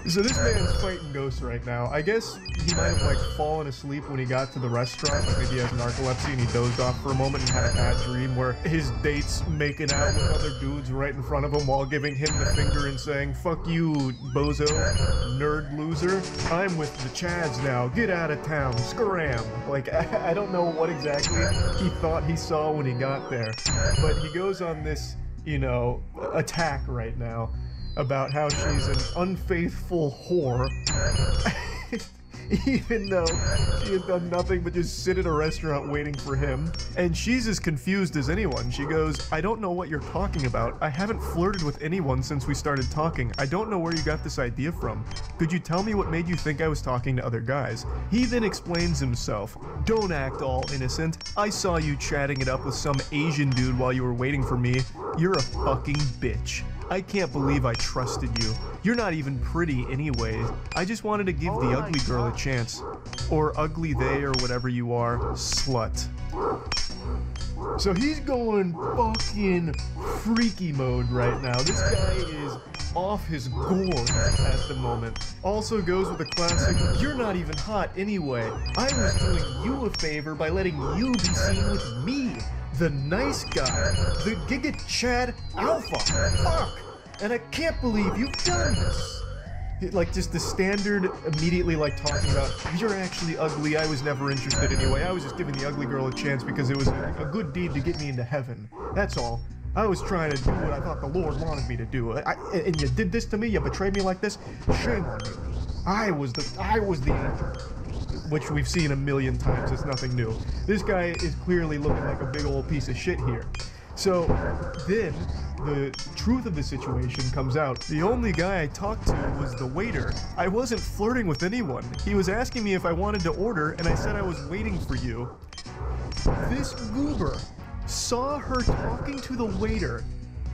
So this man's fighting ghosts right now. I guess he might have like fallen asleep when he got to the restaurant. Like maybe he has narcolepsy and he dozed off for a moment and had a bad dream where his date's making out with other dudes right in front of him while giving him the finger and saying, "Fuck you, bozo, nerd loser. I'm with the Chads now. Get out of town. Scram." Like, I don't know what exactly he thought he saw when he got there. But he goes on this, you know, attack right now about how she's an unfaithful whore, even though she has done nothing but just sit at a restaurant waiting for him. And she's as confused as anyone. She goes, "I don't know what you're talking about. I haven't flirted with anyone since we started talking. I don't know where you got this idea from. Could you tell me what made you think I was talking to other guys?" He then explains himself. "Don't act all innocent. I saw you chatting it up with some Asian dude while you were waiting for me. You're a fucking bitch. I can't believe I trusted you. You're not even pretty anyway. I just wanted to give the ugly girl a chance. Or ugly they or whatever you are, slut." So he's going fucking freaky mode right now. This guy is off his gourd at the moment. Also goes with the classic, "You're not even hot anyway. I was doing you a favor by letting you be seen with me, the nice guy, the Giga Chad Alpha. Fuck! And I can't believe you've done this." Like, just the standard, immediately, like, talking about, "You're actually ugly, I was never interested anyway. I was just giving the ugly girl a chance because it was a good deed to get me into heaven. That's all. I was trying to do what I thought the Lord wanted me to do. And you did this to me? You betrayed me like this? Shame on you. I was the angel." Which we've seen a million times, it's nothing new. This guy is clearly looking like a big old piece of shit here. So then the truth of the situation comes out. The only guy I talked to was the waiter. I wasn't flirting with anyone. He was asking me if I wanted to order, and I said I was waiting for you. This goober saw her talking to the waiter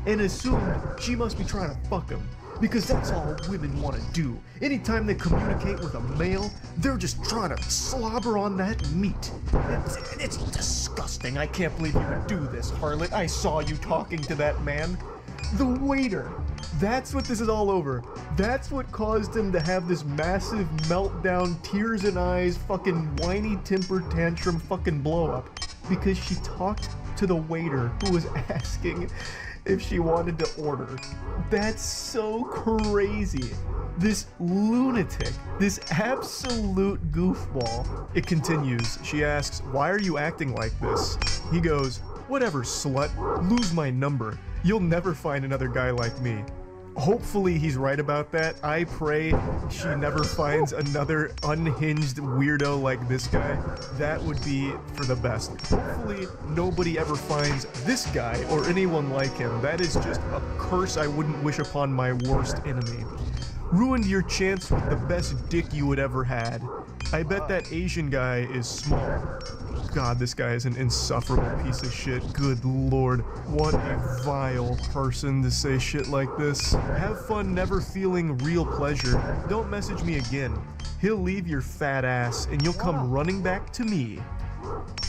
and assumed she must be trying to fuck him. Because that's all women want to do. Anytime they communicate with a male, they're just trying to slobber on that meat. It's disgusting. I can't believe you would do this, harlot. I saw you talking to that man. The waiter. That's what this is all over. That's what caused him to have this massive meltdown, tears in eyes, fucking whiny temper tantrum fucking blow up. Because she talked to the waiter who was asking if she wanted to order. That's so crazy. This lunatic, this absolute goofball. It continues. She asks, "Why are you acting like this?" He goes, "Whatever, slut. Lose my number. You'll never find another guy like me." Hopefully he's right about that. I pray she never finds another unhinged weirdo like this guy. That would be for the best. Hopefully nobody ever finds this guy or anyone like him. That is just a curse I wouldn't wish upon my worst enemy. Ruined your chance with the best dick you would ever had. I bet that Asian guy is small. God, this guy is an insufferable piece of shit. Good lord. What a vile person to say shit like this. Have fun never feeling real pleasure. Don't message me again. He'll leave your fat ass and you'll come running back to me.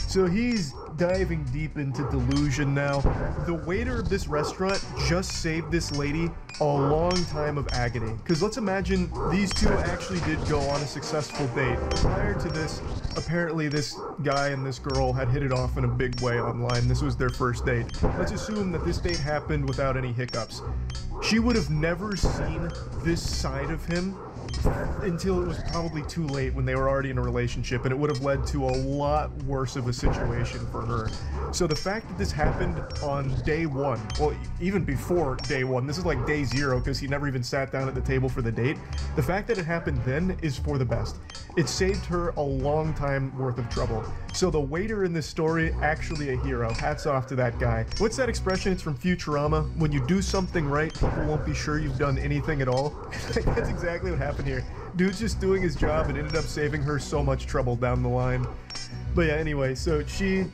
So he's diving deep into delusion now. The waiter of this restaurant just saved this lady a long time of agony. Because let's imagine these two actually did go on a successful date. Prior to this, apparently this guy and this girl had hit it off in a big way online. This was their first date. Let's assume that this date happened without any hiccups. She would have never seen this side of him until it was probably too late when they were already in a relationship, and it would have led to a lot worse of a situation for her. So the fact that this happened on day one, well, even before day one, this is like day zero because he never even sat down at the table for the date. The fact that it happened then is for the best. It saved her a long time worth of trouble. So the waiter in this story, actually a hero. Hats off to that guy. What's that expression? It's from Futurama. When you do something right, people won't be sure you've done anything at all. That's exactly what happened here. Dude's just doing his job and ended up saving her so much trouble down the line. But yeah, anyway, so she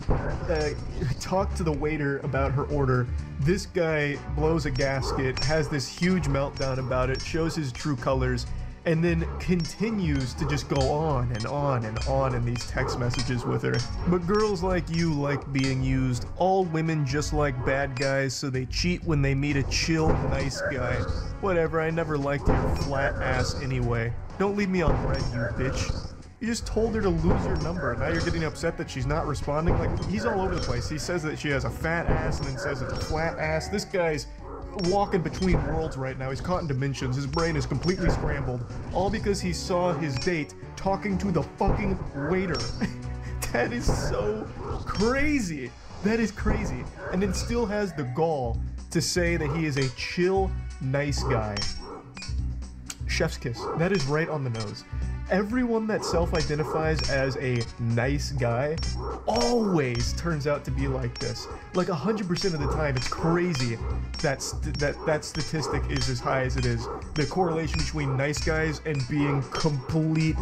talked to the waiter about her order. This guy blows a gasket, has this huge meltdown about it, shows his true colors, and then continues to just go on and on and on in these text messages with her. But girls like you like being used. All women just like bad guys, so they cheat when they meet a chill, nice guy. Whatever, I never liked your flat ass anyway. Don't leave me on red, you bitch. You just told her to lose your number. Now you're getting upset that she's not responding. Like, he's all over the place. He says that she has a fat ass and then says it's a flat ass. This guy's walking between worlds right now. He's caught in dimensions. His brain is completely scrambled. All because he saw his date talking to the fucking waiter. That is so crazy. That is crazy. And then still has the gall to say that he is a chill, nice guy. Chef's kiss. That is right on the nose. Everyone that self-identifies as a nice guy always turns out to be like this. Like 100% of the time, it's crazy that statistic is as high as it is. The correlation between nice guys and being complete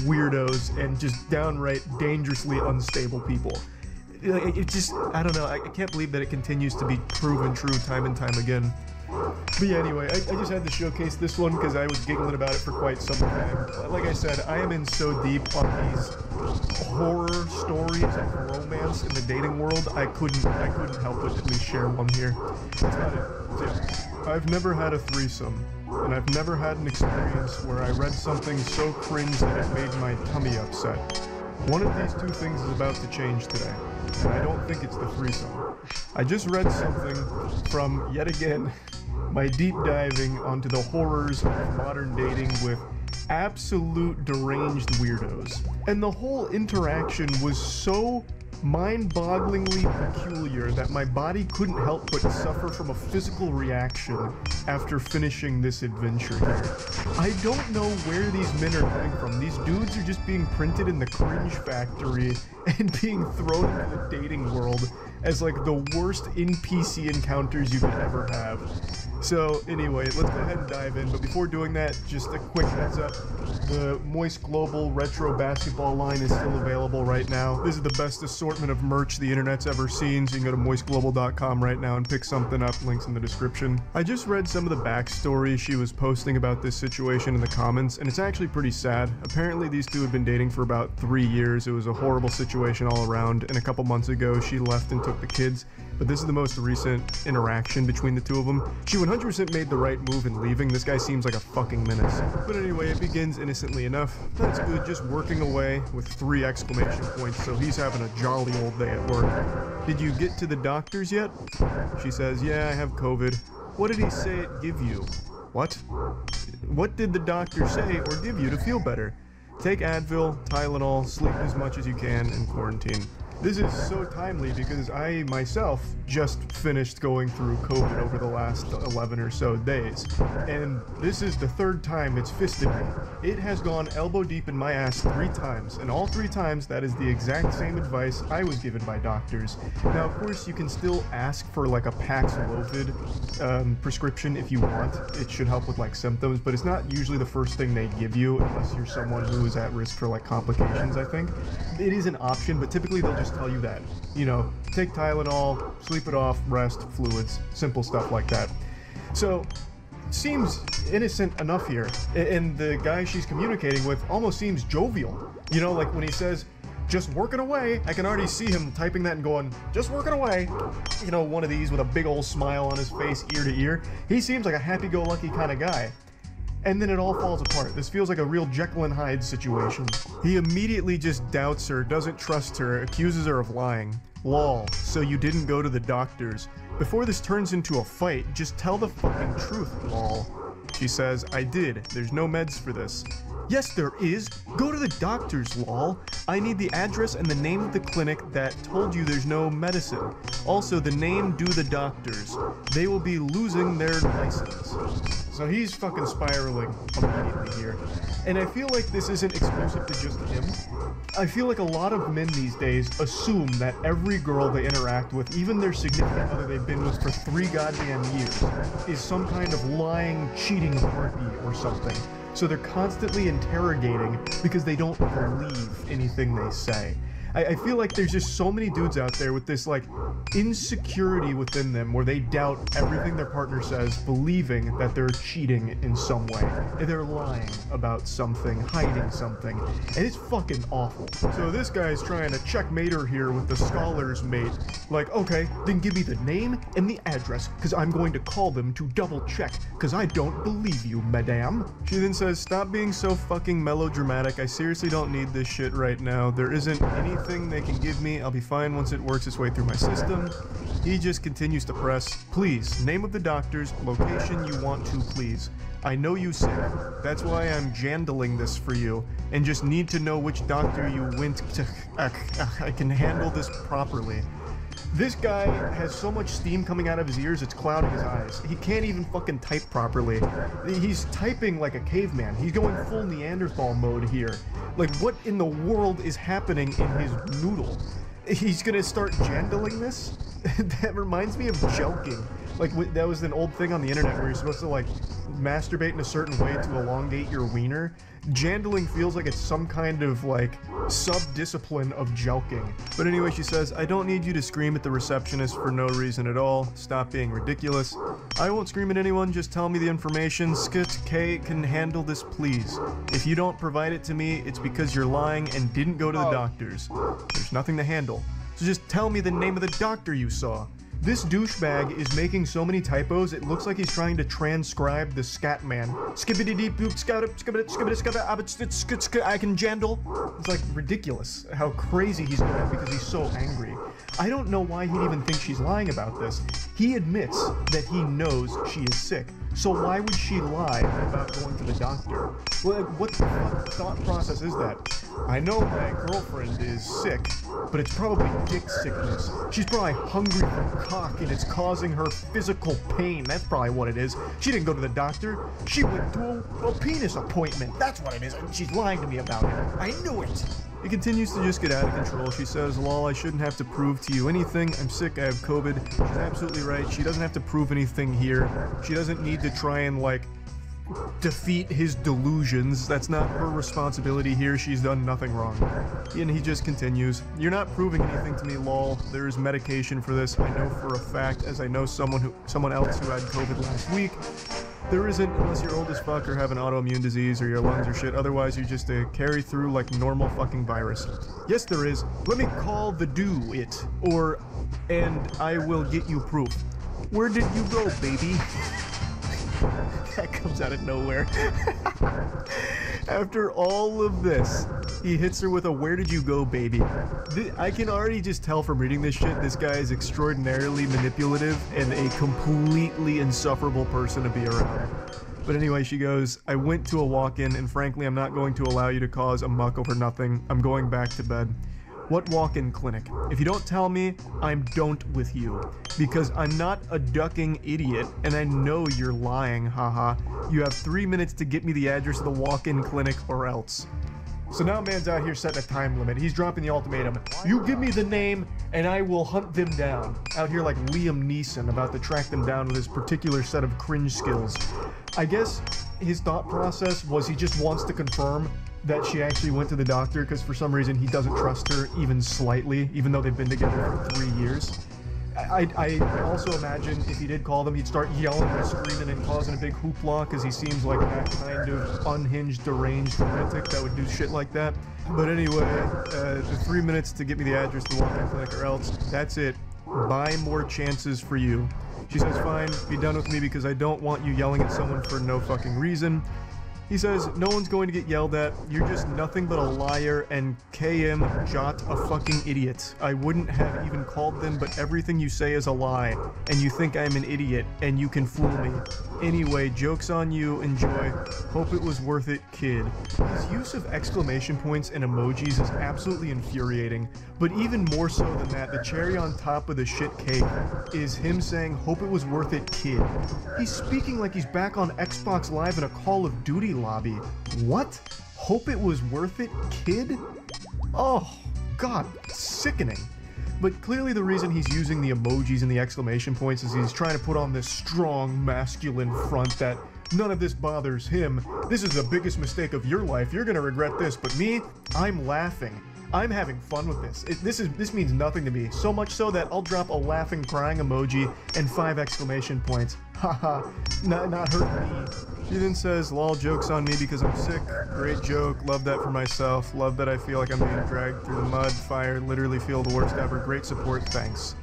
weirdos and just downright dangerously unstable people. It just, I don't know, I can't believe that it continues to be proven true time and time again. But yeah, anyway, I just had to showcase this one because I was giggling about it for quite some time. Like I said, I am in so deep on these horror stories of romance in the dating world, I couldn't help but at least share one here. That's about it. So yeah, I've never had a threesome, and I've never had an experience where I read something so cringe that it made my tummy upset. One of these two things is about to change today, and I don't think it's the threesome. I just read something from, yet again, my deep diving onto the horrors of modern dating with absolute deranged weirdos. And the whole interaction was so mind-bogglingly peculiar that my body couldn't help but suffer from a physical reaction after finishing this adventure here. I don't know where these men are coming from. These dudes are just being printed in the cringe factory and being thrown into the dating world as like the worst NPC encounters you could ever have. So anyway, let's go ahead and dive in, but before doing that, just a quick heads up. The Moist Global Retro Basketball line is still available right now. This is the best assortment of merch the internet's ever seen, so you can go to moistglobal.com right now and pick something up, links in the description. I just read some of the backstory she was posting about this situation in the comments, and it's actually pretty sad. Apparently these two have been dating for about 3 years. It was a horrible situation all around, and a couple months ago she left and took the kids. But this is the most recent interaction between the two of them. She 100% made the right move in leaving. This guy seems like a fucking menace. But anyway, it begins innocently enough. That's good, just working away with 3 exclamation points, so he's having a jolly old day at work. Did you get to the doctors yet? She says, yeah, I have COVID. What did he say it give you? What? What did the doctor say or give you to feel better? Take Advil, Tylenol, sleep as much as you can, and quarantine. This is so timely because I myself just finished going through COVID over the last 11 or so days, and this is the 3rd time it's fisted me. It has gone elbow deep in my ass 3 times, and all 3 times that is the exact same advice I was given by doctors. Now, of course, you can still ask for like a Paxlovid prescription if you want. It should help with like symptoms, but it's not usually the first thing they give you unless you're someone who is at risk for like complications, I think. It is an option, but typically they'll just tell you that. You know, take Tylenol, sleep it off, rest, fluids, simple stuff like that. So, seems innocent enough here. And the guy she's communicating with almost seems jovial. You know, like when he says, just working away, I can already see him typing that and going, just working away. You know, one of these with a big old smile on his face, ear to ear. He seems like a happy-go-lucky kind of guy. And then it all falls apart. This feels like a real Jekyll and Hyde situation. He immediately just doubts her, doesn't trust her, accuses her of lying. Lol, so you didn't go to the doctors. Before this turns into a fight, just tell the fucking truth, lol. She says, I did. There's no meds for this. Yes, there is. Go to the doctors, lol. I need the address and the name of the clinic that told you there's no medicine. Also, the name do the doctors. They will be losing their license. So he's fucking spiraling immediately here. And I feel like this isn't exclusive to just him. I feel like a lot of men these days assume that every girl they interact with, even their significant other they've been with for 3 goddamn years, is some kind of lying, cheating harpy or something. So they're constantly interrogating because they don't believe anything they say. I feel like there's just so many dudes out there with this, like, insecurity within them where they doubt everything their partner says, believing that they're cheating in some way. And they're lying about something, hiding something. And it's fucking awful. So this guy's trying to checkmate her here with the scholar's mate. Like, okay, then give me the name and the address, because I'm going to call them to double check, because I don't believe you, madame. She then says, stop being so fucking melodramatic. I seriously don't need this shit right now. There isn't anything they can give me. I'll be fine once it works its way through my system. He just continues to press, please, name of the doctors, location you want to, please. I know you sick. That's why I'm jandling this for you, and just need to know which doctor you went to. I can handle this properly. This guy has so much steam coming out of his ears, it's clouding his eyes. He can't even fucking type properly. He's typing like a caveman. He's going full Neanderthal mode here. Like, what in the world is happening in his noodle? He's gonna start jandling this? That reminds me of jelking. Like, that was an old thing on the internet where you're supposed to, like, masturbate in a certain way to elongate your wiener. Jandling feels like it's some kind of, like, sub-discipline of jelking. But anyway, she says, I don't need you to scream at the receptionist for no reason at all. Stop being ridiculous. I won't scream at anyone, just tell me the information. Skit K can handle this, please. If you don't provide it to me, it's because you're lying and didn't go to the doctors. There's nothing to handle. So just tell me the name of the doctor you saw. This douchebag is making so many typos, it looks like he's trying to transcribe the Scatman. I can jandle. It's like ridiculous how crazy he's going because he's so angry. I don't know why he'd even think she's lying about this. He admits that he knows she is sick. So why would she lie about going to the doctor? Well, what the fuck thought process is that? I know my girlfriend is sick, but it's probably dick sickness. She's probably hungry for cock and it's causing her physical pain. That's probably what it is. She didn't go to the doctor. She went to a penis appointment. That's what it is. And she's lying to me about it. I knew it. It continues to just get out of control. She says, lol, I shouldn't have to prove to you anything. I'm sick, I have COVID. She's absolutely right. She doesn't have to prove anything here. She doesn't need to try and, like, defeat his delusions. That's not her responsibility here. She's done nothing wrong. And he just continues, you're not proving anything to me, lol. There's medication for this. I know for a fact, as I know someone else who had COVID last week. There isn't, unless you're old as fuck or have an autoimmune disease or your lungs are shit. Otherwise, you're just a carry through like normal fucking virus. Yes, there is. Let me call the and I will get you proof. Where did you go, baby? That comes out of nowhere. After all of this, he hits her with a where did you go, baby? I can already just tell from reading this shit, this guy is extraordinarily manipulative and a completely insufferable person to be around. But anyway, she goes, I went to a walk-in and frankly, I'm not going to allow you to cause a muck over nothing. I'm going back to bed. What walk-in clinic? If you don't tell me, I'm don't with you. Because I'm not a ducking idiot, and I know you're lying, haha. You have 3 minutes to get me the address of the walk-in clinic or else. So now man's out here setting a time limit. He's dropping the ultimatum. You give me the name, and I will hunt them down. Out here like Liam Neeson, about to track them down with his particular set of cringe skills. I guess his thought process was he just wants to confirm that she actually went to the doctor because for some reason he doesn't trust her even slightly, even though they've been together for 3 years. I also imagine if he did call them, he'd start yelling and screaming and causing a big hoopla because he seems like that kind of unhinged, deranged lunatic that would do shit like that. But anyway, the 3 minutes to get me the address to the walk-in clinic or else, that's it. Buy more chances for you. She says, fine, be done with me because I don't want you yelling at someone for no fucking reason. He says, no one's going to get yelled at, you're just nothing but a liar and KM Jot a fucking idiot. I wouldn't have even called them, but everything you say is a lie, and you think I'm an idiot, and you can fool me. Anyway, joke's on you, enjoy. Hope it was worth it, kid. His use of exclamation points and emojis is absolutely infuriating, but even more so than that, the cherry on top of the shit cake is him saying, hope it was worth it, kid. He's speaking like he's back on Xbox Live in a Call of Duty lobby. What? Hope it was worth it, kid? Oh, God, sickening. But clearly the reason he's using the emojis and the exclamation points is he's trying to put on this strong, masculine front that none of this bothers him. This is the biggest mistake of your life. You're gonna regret this, but me, I'm laughing. I'm having fun with this. This means nothing to me. So much so that I'll drop a laughing, crying emoji and 5 exclamation points. Haha, not hurting me. She then says, lol, joke's on me because I'm sick. Great joke, love that for myself. Love that I feel like I'm being dragged through the mud, fire, literally feel the worst ever. Great support, thanks.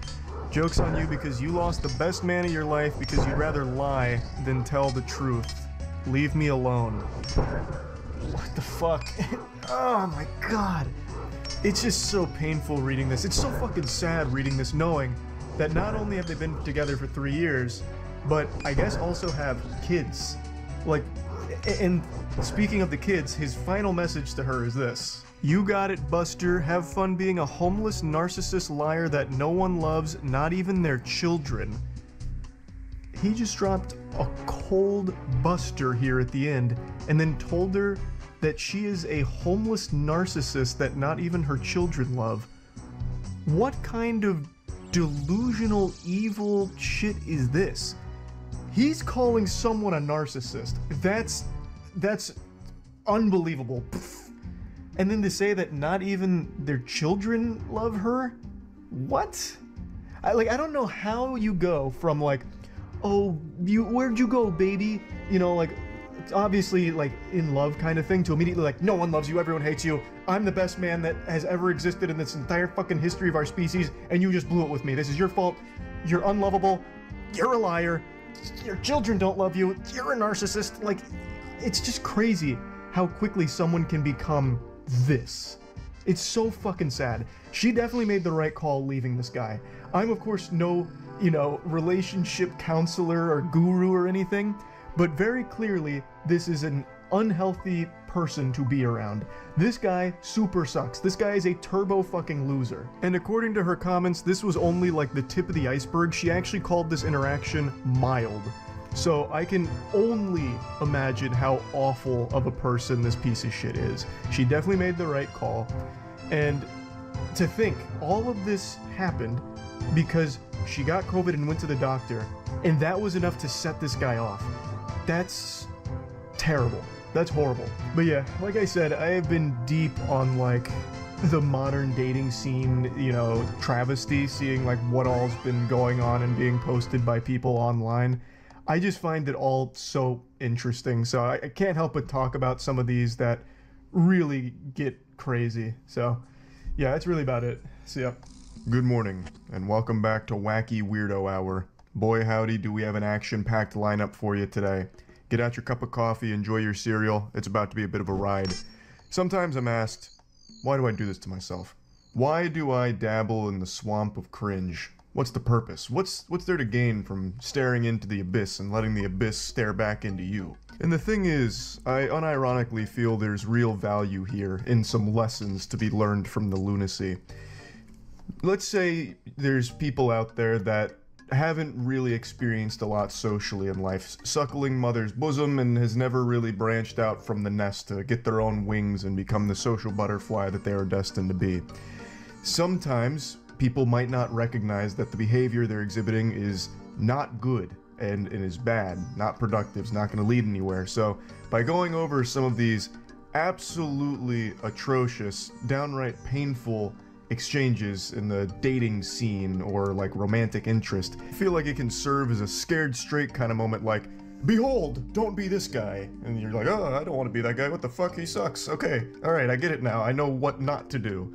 Joke's on you because you lost the best man of your life because you'd rather lie than tell the truth. Leave me alone. What the fuck? Oh my god. It's just so painful reading this. It's so fucking sad reading this, knowing that not only have they been together for 3 years, but I guess also have kids. Like, and speaking of the kids, his final message to her is this. You got it, Buster. Have fun being a homeless narcissist liar that no one loves, not even their children. He just dropped a cold Buster here at the end, and then told her that she is a homeless narcissist that not even her children love. What kind of delusional evil shit is this? He's calling someone a narcissist. That's unbelievable. And then to say that not even their children love her? What? I don't know how you go from like, oh, where'd you go, baby? You know, like, obviously like in love kind of thing, to immediately like, no one loves you, everyone hates you, I'm the best man that has ever existed in this entire fucking history of our species, and you just blew it with me. This is your fault. You're unlovable. You're a liar. Your children don't love you. You're a narcissist. Like, it's just crazy how quickly someone can become this. It's so fucking sad. She definitely made the right call leaving this guy. I'm of course no, relationship counselor or guru or anything, but very clearly this is an unhealthy person to be around. This guy super sucks. This guy is a turbo fucking loser. And according to her comments, this was only like the tip of the iceberg. She actually called this interaction mild. So I can only imagine how awful of a person this piece of shit is. She definitely made the right call. And to think all of this happened because she got COVID and went to the doctor, and that was enough to set this guy off. That's terrible. That's horrible. But yeah, like I said, I have been deep on like the modern dating scene, travesty, seeing like what all's been going on and being posted by people online. I just find it all so interesting. So I can't help but talk about some of these that really get crazy. So yeah, that's really about it. See ya. Good morning, and welcome back to Wacky Weirdo Hour. Boy howdy, do we have an action-packed lineup for you today. Get out your cup of coffee, enjoy your cereal. It's about to be a bit of a ride. Sometimes I'm asked, why do I do this to myself? Why do I dabble in the swamp of cringe? What's the purpose? What's there to gain from staring into the abyss and letting the abyss stare back into you? And the thing is, I unironically feel there's real value here in some lessons to be learned from the lunacy. Let's say there's people out there that haven't really experienced a lot socially in life, suckling mother's bosom, and has never really branched out from the nest to get their own wings and become the social butterfly that they are destined to be. Sometimes people might not recognize that the behavior they're exhibiting is not good and is bad, not productive, it's not going to lead anywhere. So by going over some of these absolutely atrocious, downright painful exchanges in the dating scene or like romantic interest, I feel like it can serve as a scared straight kind of moment, like, behold, don't be this guy. And you're like, oh, I don't want to be that guy. What the fuck? He sucks. Okay, all right, I get it now. I know what not to do.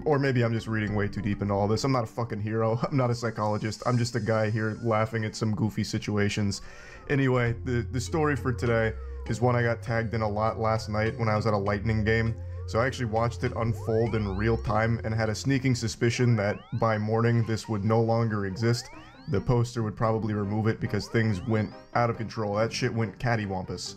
Or maybe I'm just reading way too deep into all this. I'm not a fucking hero. I'm not a psychologist. I'm just a guy here laughing at some goofy situations. Anyway, the story for today is one I got tagged in a lot last night when I was at a Lightning game. So I actually watched it unfold in real time and had a sneaking suspicion that by morning this would no longer exist. The poster would probably remove it because things went out of control. That shit went cattywampus.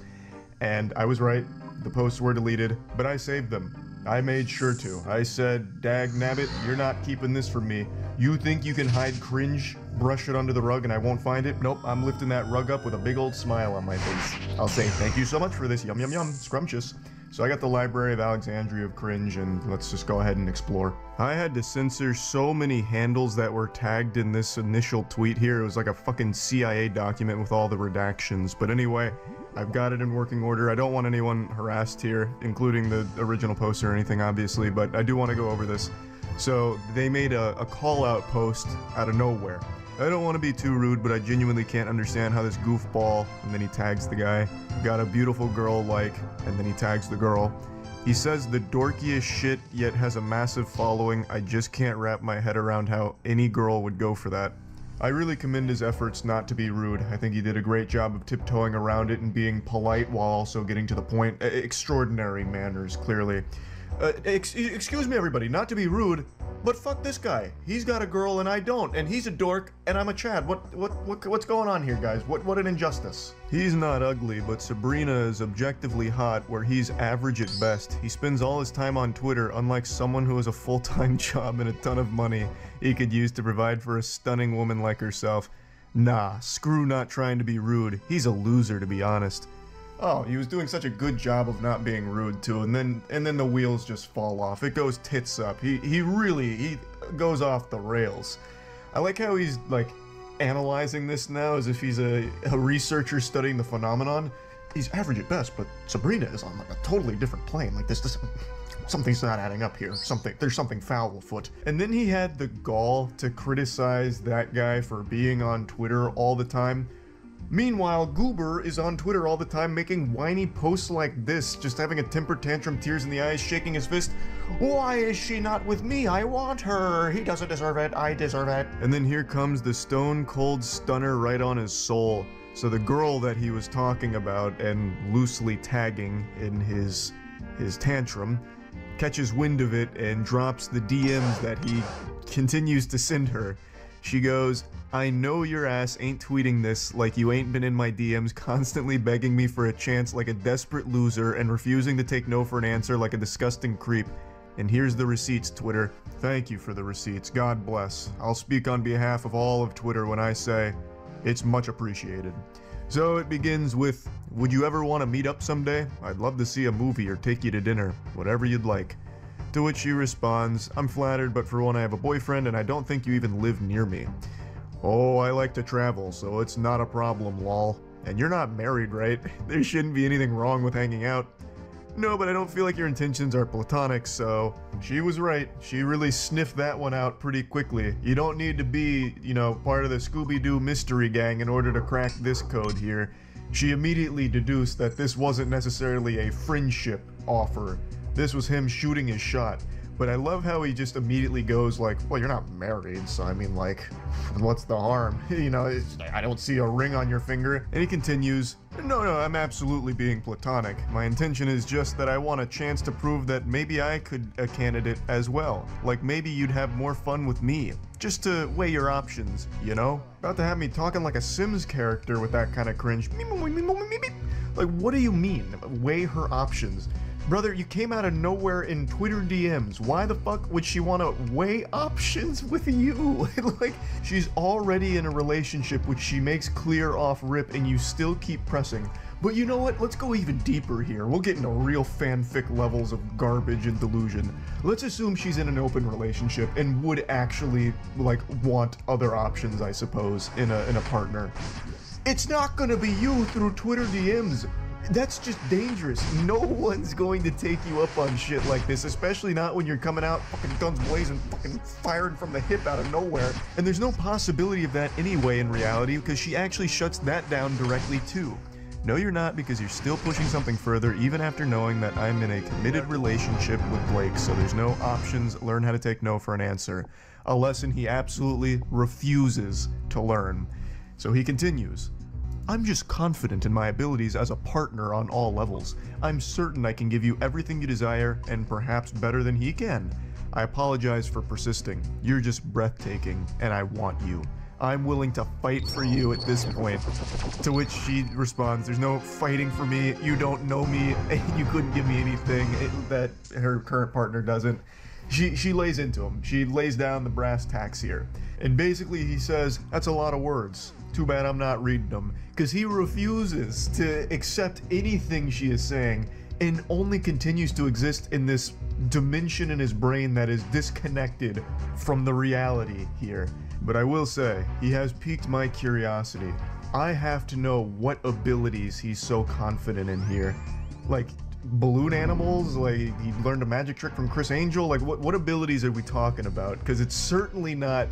And I was right. The posts were deleted, but I saved them. I made sure to. I said, dag nabbit, you're not keeping this from me. You think you can hide cringe, brush it under the rug, and I won't find it? Nope, I'm lifting that rug up with a big old smile on my face. I'll say, thank you so much for this, yum yum yum, scrumptious. So I got the Library of Alexandria of Cringe, and let's just go ahead and explore. I had to censor so many handles that were tagged in this initial tweet here. It was like a fucking CIA document with all the redactions. But anyway, I've got it in working order. I don't want anyone harassed here, including the original poster or anything, obviously, but I do want to go over this. So they made a call-out post out of nowhere. I don't want to be too rude, but I genuinely can't understand how this goofball, and then he tags the guy, got a beautiful girl like, and then he tags the girl. He says the dorkiest shit, yet has a massive following. I just can't wrap my head around how any girl would go for that. I really commend his efforts not to be rude. I think he did a great job of tiptoeing around it and being polite while also getting to the point. Extraordinary manners, clearly. Excuse me, everybody, not to be rude, but fuck this guy. He's got a girl and I don't, and he's a dork and I'm a Chad. What's going on here, guys? What an injustice. He's not ugly, but Sabrina is objectively hot, where he's average at best. He spends all his time on Twitter, unlike someone who has a full-time job and a ton of money he could use to provide for a stunning woman like herself. Nah, screw not trying to be rude. He's a loser, to be honest. Oh, he was doing such a good job of not being rude too, and then the wheels just fall off. It goes tits up. He really goes off the rails. I like how he's like analyzing this now as if he's a researcher studying the phenomenon. He's average at best, but Sabrina is on like a totally different plane. Like this something's not adding up here. There's something foul afoot. And then he had the gall to criticize that guy for being on Twitter all the time. Meanwhile, Goober is on Twitter all the time making whiny posts like this, just having a temper tantrum, tears in the eyes, shaking his fist. Why is she not with me? I want her. He doesn't deserve it. I deserve it. And then here comes the stone cold stunner right on his soul. So the girl that he was talking about and loosely tagging in his tantrum catches wind of it and drops the DMs that he continues to send her. She goes, I know your ass ain't tweeting this like you ain't been in my DMs constantly begging me for a chance like a desperate loser and refusing to take no for an answer like a disgusting creep. And here's the receipts, Twitter. Thank you for the receipts. God bless. I'll speak on behalf of all of Twitter when I say it's much appreciated. So it begins with, would you ever want to meet up someday? I'd love to see a movie or take you to dinner. Whatever you'd like. To which she responds, I'm flattered, but for one, I have a boyfriend and I don't think you even live near me. Oh, I like to travel, so it's not a problem, lol. And you're not married, right? There shouldn't be anything wrong with hanging out. No, but I don't feel like your intentions are platonic, so... She was right. She really sniffed that one out pretty quickly. You don't need to be, part of the Scooby-Doo mystery gang in order to crack this code here. She immediately deduced that this wasn't necessarily a friendship offer. This was him shooting his shot. But I love how he just immediately goes like, well, you're not married, so I mean, like, what's the harm? I don't see a ring on your finger. And he continues, no, I'm absolutely being platonic. My intention is just that I want a chance to prove that maybe I could a candidate as well. Like maybe you'd have more fun with me. Just to weigh your options, About to have me talking like a Sims character with that kind of cringe. Like, what do you mean? Weigh her options. Brother, you came out of nowhere in Twitter DMs. Why the fuck would she want to weigh options with you? Like, she's already in a relationship which she makes clear off rip and you still keep pressing. But you know what? Let's go even deeper here. We'll get into real fanfic levels of garbage and delusion. Let's assume she's in an open relationship and would actually, want other options, I suppose, in a partner. It's not gonna be you through Twitter DMs. That's just dangerous. No one's going to take you up on shit like this, especially not when you're coming out fucking guns blazing, fucking firing from the hip out of nowhere. And there's no possibility of that anyway in reality, because she actually shuts that down directly too. No, you're not, because you're still pushing something further even after knowing that I'm in a committed relationship with Blake, so there's no options. Learn how to take no for an answer. A lesson he absolutely refuses to learn. So he continues. I'm just confident in my abilities as a partner on all levels. I'm certain I can give you everything you desire, and perhaps better than he can. I apologize for persisting. You're just breathtaking, and I want you. I'm willing to fight for you at this point. To which she responds, there's no fighting for me, you don't know me, and you couldn't give me anything that her current partner doesn't. She lays into him. She lays down the brass tacks here. And basically he says, that's a lot of words. Too bad I'm not reading them. Because he refuses to accept anything she is saying. and only continues to exist in this dimension in his brain that is disconnected from the reality here. But I will say, he has piqued my curiosity. I have to know what abilities he's so confident in here. Like, balloon animals? Like, he learned a magic trick from Chris Angel? Like, what abilities are we talking about? Because it's certainly not,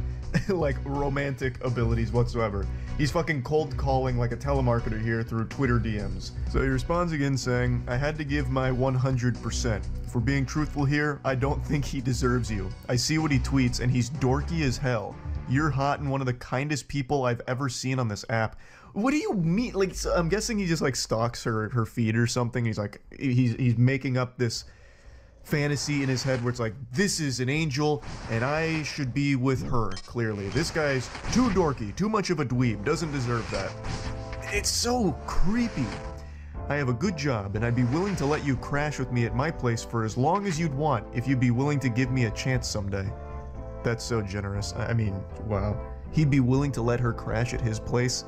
like, romantic abilities whatsoever. He's fucking cold calling like a telemarketer here through Twitter DMs. So he responds again saying, I had to give my 100%. If we're being truthful here, I don't think he deserves you. I see what he tweets and he's dorky as hell. You're hot and one of the kindest people I've ever seen on this app. What do you mean? Like, so I'm guessing he just like stalks her feed or something. He's like, he's making up this fantasy in his head where it's like, this is an angel and I should be with her. Clearly this guy's too dorky, too much of a dweeb, doesn't deserve that. It's so creepy. I have a good job and I'd be willing to let you crash with me at my place for as long as you'd want if you'd be willing to give me a chance someday. That's so generous. I mean, wow. He'd be willing to let her crash at his place?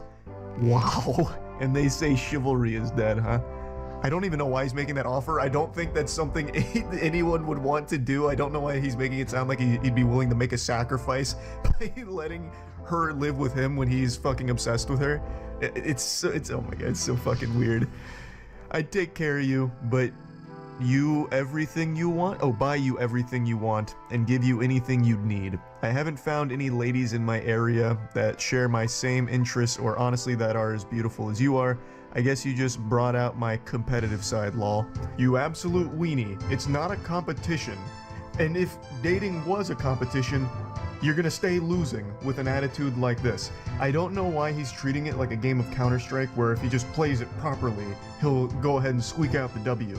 Wow. And they say chivalry is dead, huh? I don't even know why he's making that offer. I don't think that's something anyone would want to do. I don't know why he's making it sound like he'd be willing to make a sacrifice by letting her live with him when he's fucking obsessed with her. It's oh my god, it's so fucking weird. I'd take care of you, but you everything you want? Oh, buy you everything you want and give you anything you'd need. I haven't found any ladies in my area that share my same interests or honestly that are as beautiful as you are. I guess you just brought out my competitive side, lol. You absolute weenie. It's not a competition. And if dating was a competition, you're gonna stay losing with an attitude like this. I don't know why he's treating it like a game of Counter-Strike where if he just plays it properly, he'll go ahead and squeak out the W.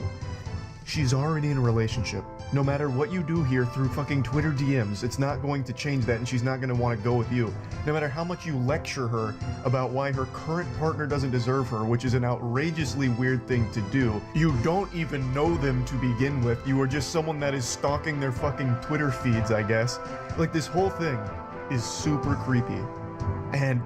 She's already in a relationship. No matter what you do here through fucking Twitter DMs, it's not going to change that and she's not going to want to go with you. No matter how much you lecture her about why her current partner doesn't deserve her, which is an outrageously weird thing to do, you don't even know them to begin with. You are just someone that is stalking their fucking Twitter feeds, I guess. Like, this whole thing is super creepy. And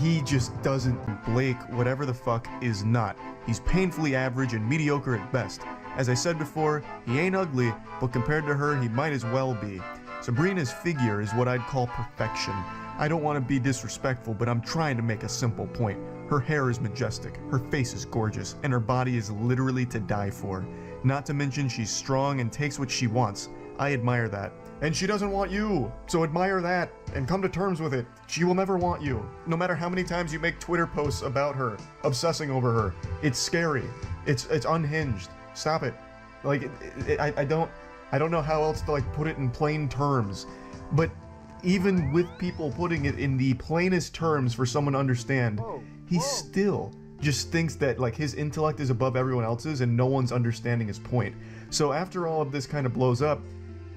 he just doesn't. Blake, whatever the fuck, is not. He's painfully average and mediocre at best. As I said before, he ain't ugly, but compared to her, he might as well be. Sabrina's figure is what I'd call perfection. I don't want to be disrespectful, but I'm trying to make a simple point. Her hair is majestic, her face is gorgeous, and her body is literally to die for. Not to mention she's strong and takes what she wants. I admire that. And she doesn't want you, so admire that and come to terms with it. She will never want you, no matter how many times you make Twitter posts about her, obsessing over her. It's scary. It's unhinged. Stop it. Like, I don't know how else to like put it in plain terms, but even with people putting it in the plainest terms for someone to understand, he still just thinks that like his intellect is above everyone else's and no one's understanding his point. So after all of this kind of blows up,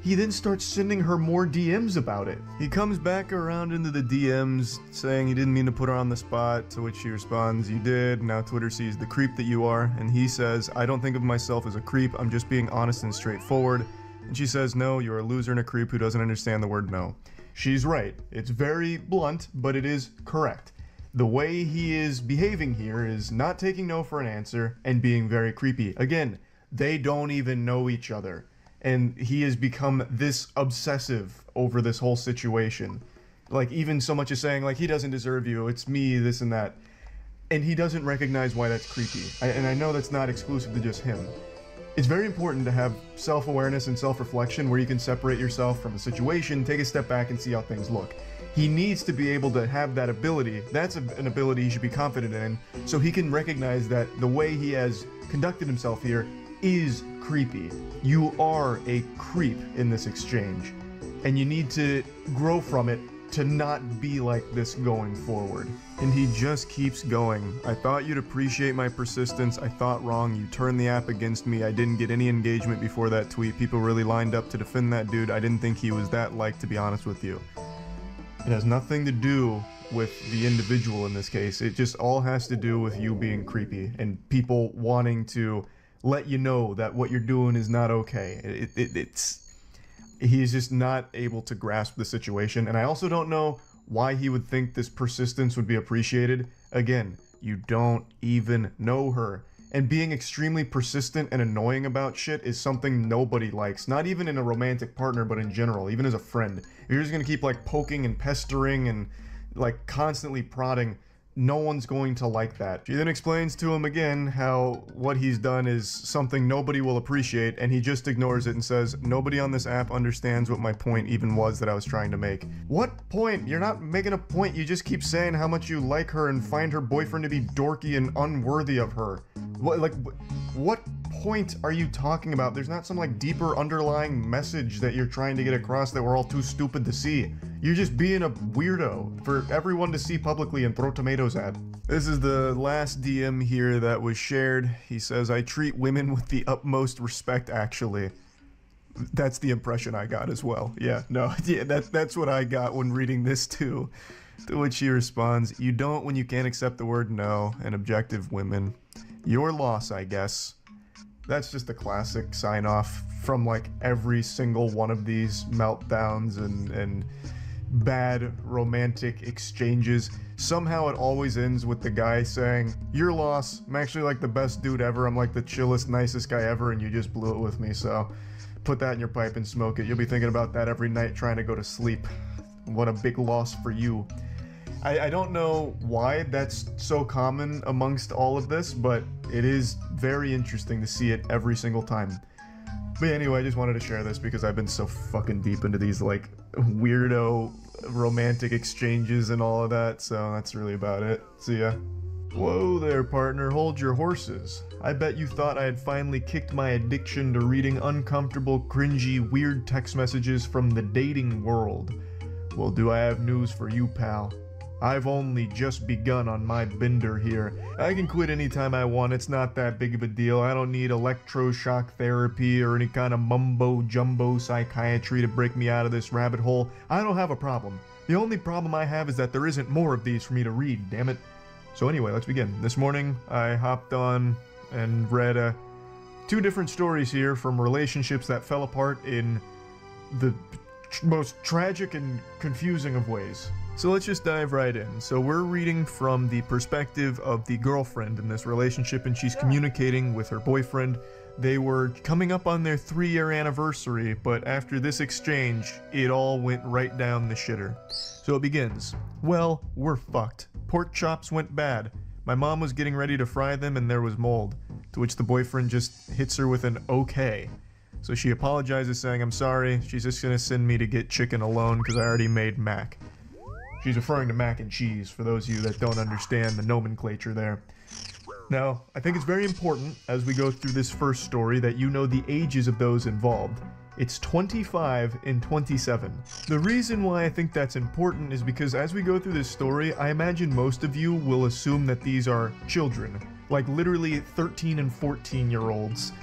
he then starts sending her more DMs about it. He comes back around into the DMs saying he didn't mean to put her on the spot, to which she responds, you did, now Twitter sees the creep that you are, and he says, I don't think of myself as a creep, I'm just being honest and straightforward. And she says, no, you're a loser and a creep who doesn't understand the word no. She's right. It's very blunt, but it is correct. The way he is behaving here is not taking no for an answer and being very creepy. Again, they don't even know each other. And he has become this obsessive over this whole situation. Like, even so much as saying, like, he doesn't deserve you, it's me, this and that. And he doesn't recognize why that's creepy. And I know that's not exclusive to just him. It's very important to have self-awareness and self-reflection where you can separate yourself from a situation, take a step back and see how things look. He needs to be able to have that ability. That's an ability he should be confident in, so he can recognize that the way he has conducted himself here is creepy. You are a creep in this exchange, and you need to grow from it to not be like this going forward. And he just keeps going. I thought you'd appreciate my persistence. I thought wrong. You turned the app against me. I didn't get any engagement before that tweet. People really lined up to defend that dude. I didn't think he was that liked, to be honest with you. It has nothing to do with the individual in this case. It just all has to do with you being creepy and people wanting to let you know that what you're doing is not okay. He's just not able to grasp the situation, and I also don't know why he would think this persistence would be appreciated. Again, you don't even know her, and being extremely persistent and annoying about shit is something nobody likes. Not even in a romantic partner, but in general, even as a friend. If you're just gonna keep like poking and pestering and like constantly prodding, no one's going to like that. She then explains to him again how what he's done is something nobody will appreciate, and he just ignores it and says, nobody on this app understands what my point even was that I was trying to make. What point? You're not making a point, you just keep saying how much you like her and find her boyfriend to be dorky and unworthy of her. What point are you talking about? There's not some like deeper underlying message that you're trying to get across that we're all too stupid to see. You're just being a weirdo for everyone to see publicly and throw tomatoes at. This is the last DM here that was shared. He says, I treat women with the utmost respect, actually. That's the impression I got as well. Yeah, no, yeah, that's what I got when reading this too. To which he responds, you don't when you can't accept the word no and objective women. Your loss, I guess. That's just a classic sign-off from like every single one of these meltdowns and bad romantic exchanges. Somehow it always ends with the guy saying, your loss, I'm actually like the best dude ever, I'm like the chillest, nicest guy ever, and you just blew it with me, so put that in your pipe and smoke it. You'll be thinking about that every night trying to go to sleep. What a big loss for you. I don't know why that's so common amongst all of this, but it is very interesting to see it every single time. But anyway, I just wanted to share this because I've been so fucking deep into these like weirdo romantic exchanges and all of that, so that's really about it. See ya. Whoa there, partner, hold your horses. I bet you thought I had finally kicked my addiction to reading uncomfortable, cringy, weird text messages from the dating world. Well, do I have news for you, pal. I've only just begun on my bender here. I can quit anytime I want, it's not that big of a deal. I don't need electroshock therapy or any kind of mumbo-jumbo psychiatry to break me out of this rabbit hole. I don't have a problem. The only problem I have is that there isn't more of these for me to read, damn it. So anyway, let's begin. This morning, I hopped on and read two different stories here from relationships that fell apart in the most tragic and confusing of ways. So let's just dive right in. So we're reading from the perspective of the girlfriend in this relationship, and she's communicating with her boyfriend. They were coming up on their 3-year anniversary, but after this exchange, it all went right down the shitter. So it begins. Well, we're fucked. Pork chops went bad. My mom was getting ready to fry them and there was mold. To which the boyfriend just hits her with an okay. So she apologizes saying, I'm sorry, she's just gonna send me to get chicken alone because I already made mac. She's referring to mac and cheese, for those of you that don't understand the nomenclature there. Now, I think it's very important, as we go through this first story, that you know the ages of those involved. It's 25 and 27. The reason why I think that's important is because as we go through this story, I imagine most of you will assume that these are children, like literally 13 and 14-year-olds.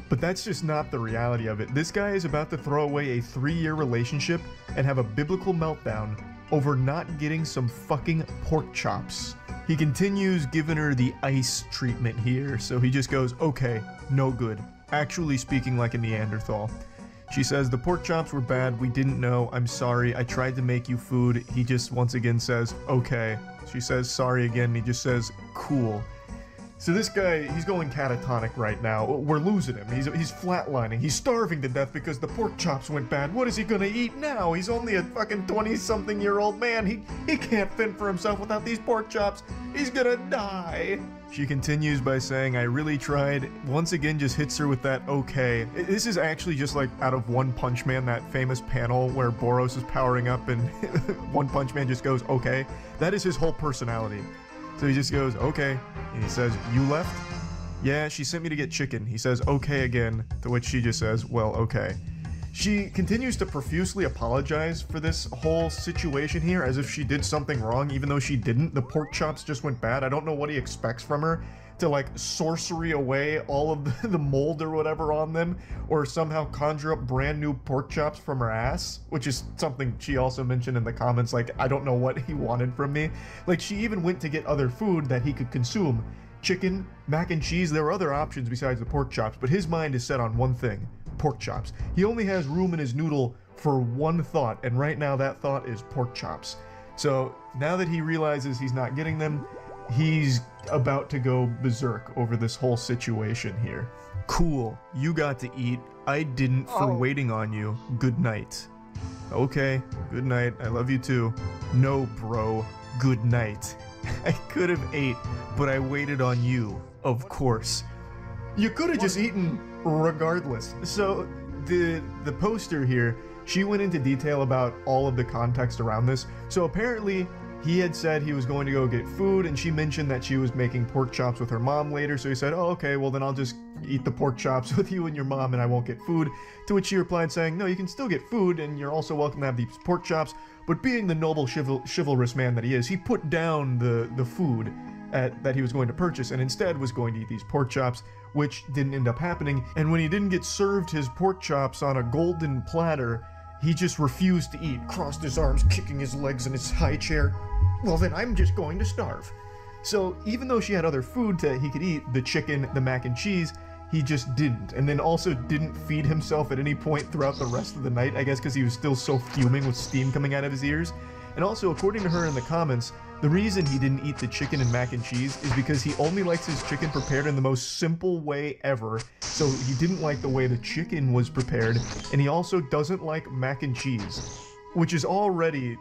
But that's just not the reality of it. This guy is about to throw away a 3-year relationship and have a biblical meltdown over not getting some fucking pork chops. He continues giving her the ice treatment here, so he just goes, okay, no good. Actually speaking like a Neanderthal. She says, the pork chops were bad, we didn't know, I'm sorry, I tried to make you food. He just once again says, okay. She says sorry again, he just says, cool. So this guy, he's going catatonic right now. We're losing him. He's flatlining. He's starving to death because the pork chops went bad. What is he gonna eat now? He's only a fucking 20-something-year-old man. He can't fend for himself without these pork chops. He's gonna die. She continues by saying, I really tried. Once again, just hits her with that okay. This is actually just like out of One Punch Man, that famous panel where Boros is powering up and One Punch Man just goes, okay. That is his whole personality. So he just goes, okay. And he says, you left? Yeah, she sent me to get chicken. He says, okay again, to which she just says, well, okay. She continues to profusely apologize for this whole situation here as if she did something wrong, even though she didn't. The pork chops just went bad. I don't know what he expects from her, to like sorcery away all of the mold or whatever on them, or somehow conjure up brand new pork chops from her ass, which is something she also mentioned in the comments, like, I don't know what he wanted from me. Like, she even went to get other food that he could consume. Chicken, mac and cheese, there were other options besides the pork chops, but his mind is set on one thing, pork chops. He only has room in his noodle for one thought, and right now that thought is pork chops. So now that he realizes he's not getting them, he's about to go berserk over this whole situation here. Cool, you got to eat. I didn't for waiting on you. Good night. Okay, good night. I love you too. No, bro. Good night. I could have ate, but I waited on you. Of course. You could have just eaten regardless. So the poster here, she went into detail about all of the context around this. So apparently he had said he was going to go get food, and she mentioned that she was making pork chops with her mom later. So he said, oh, okay, well then I'll just eat the pork chops with you and your mom and I won't get food. To which she replied saying, no, you can still get food and you're also welcome to have these pork chops. But being the noble chivalrous man that he is, he put down the food that he was going to purchase and instead was going to eat these pork chops, which didn't end up happening. And when he didn't get served his pork chops on a golden platter, he just refused to eat, crossed his arms, kicking his legs in his high chair. Well, then I'm just going to starve. So even though she had other food he could eat, the chicken, the mac and cheese, he just didn't. And then also didn't feed himself at any point throughout the rest of the night, I guess because he was still so fuming with steam coming out of his ears. And also, according to her in the comments, the reason he didn't eat the chicken and mac and cheese is because he only likes his chicken prepared in the most simple way ever. So he didn't like the way the chicken was prepared, and he also doesn't like mac and cheese, which is already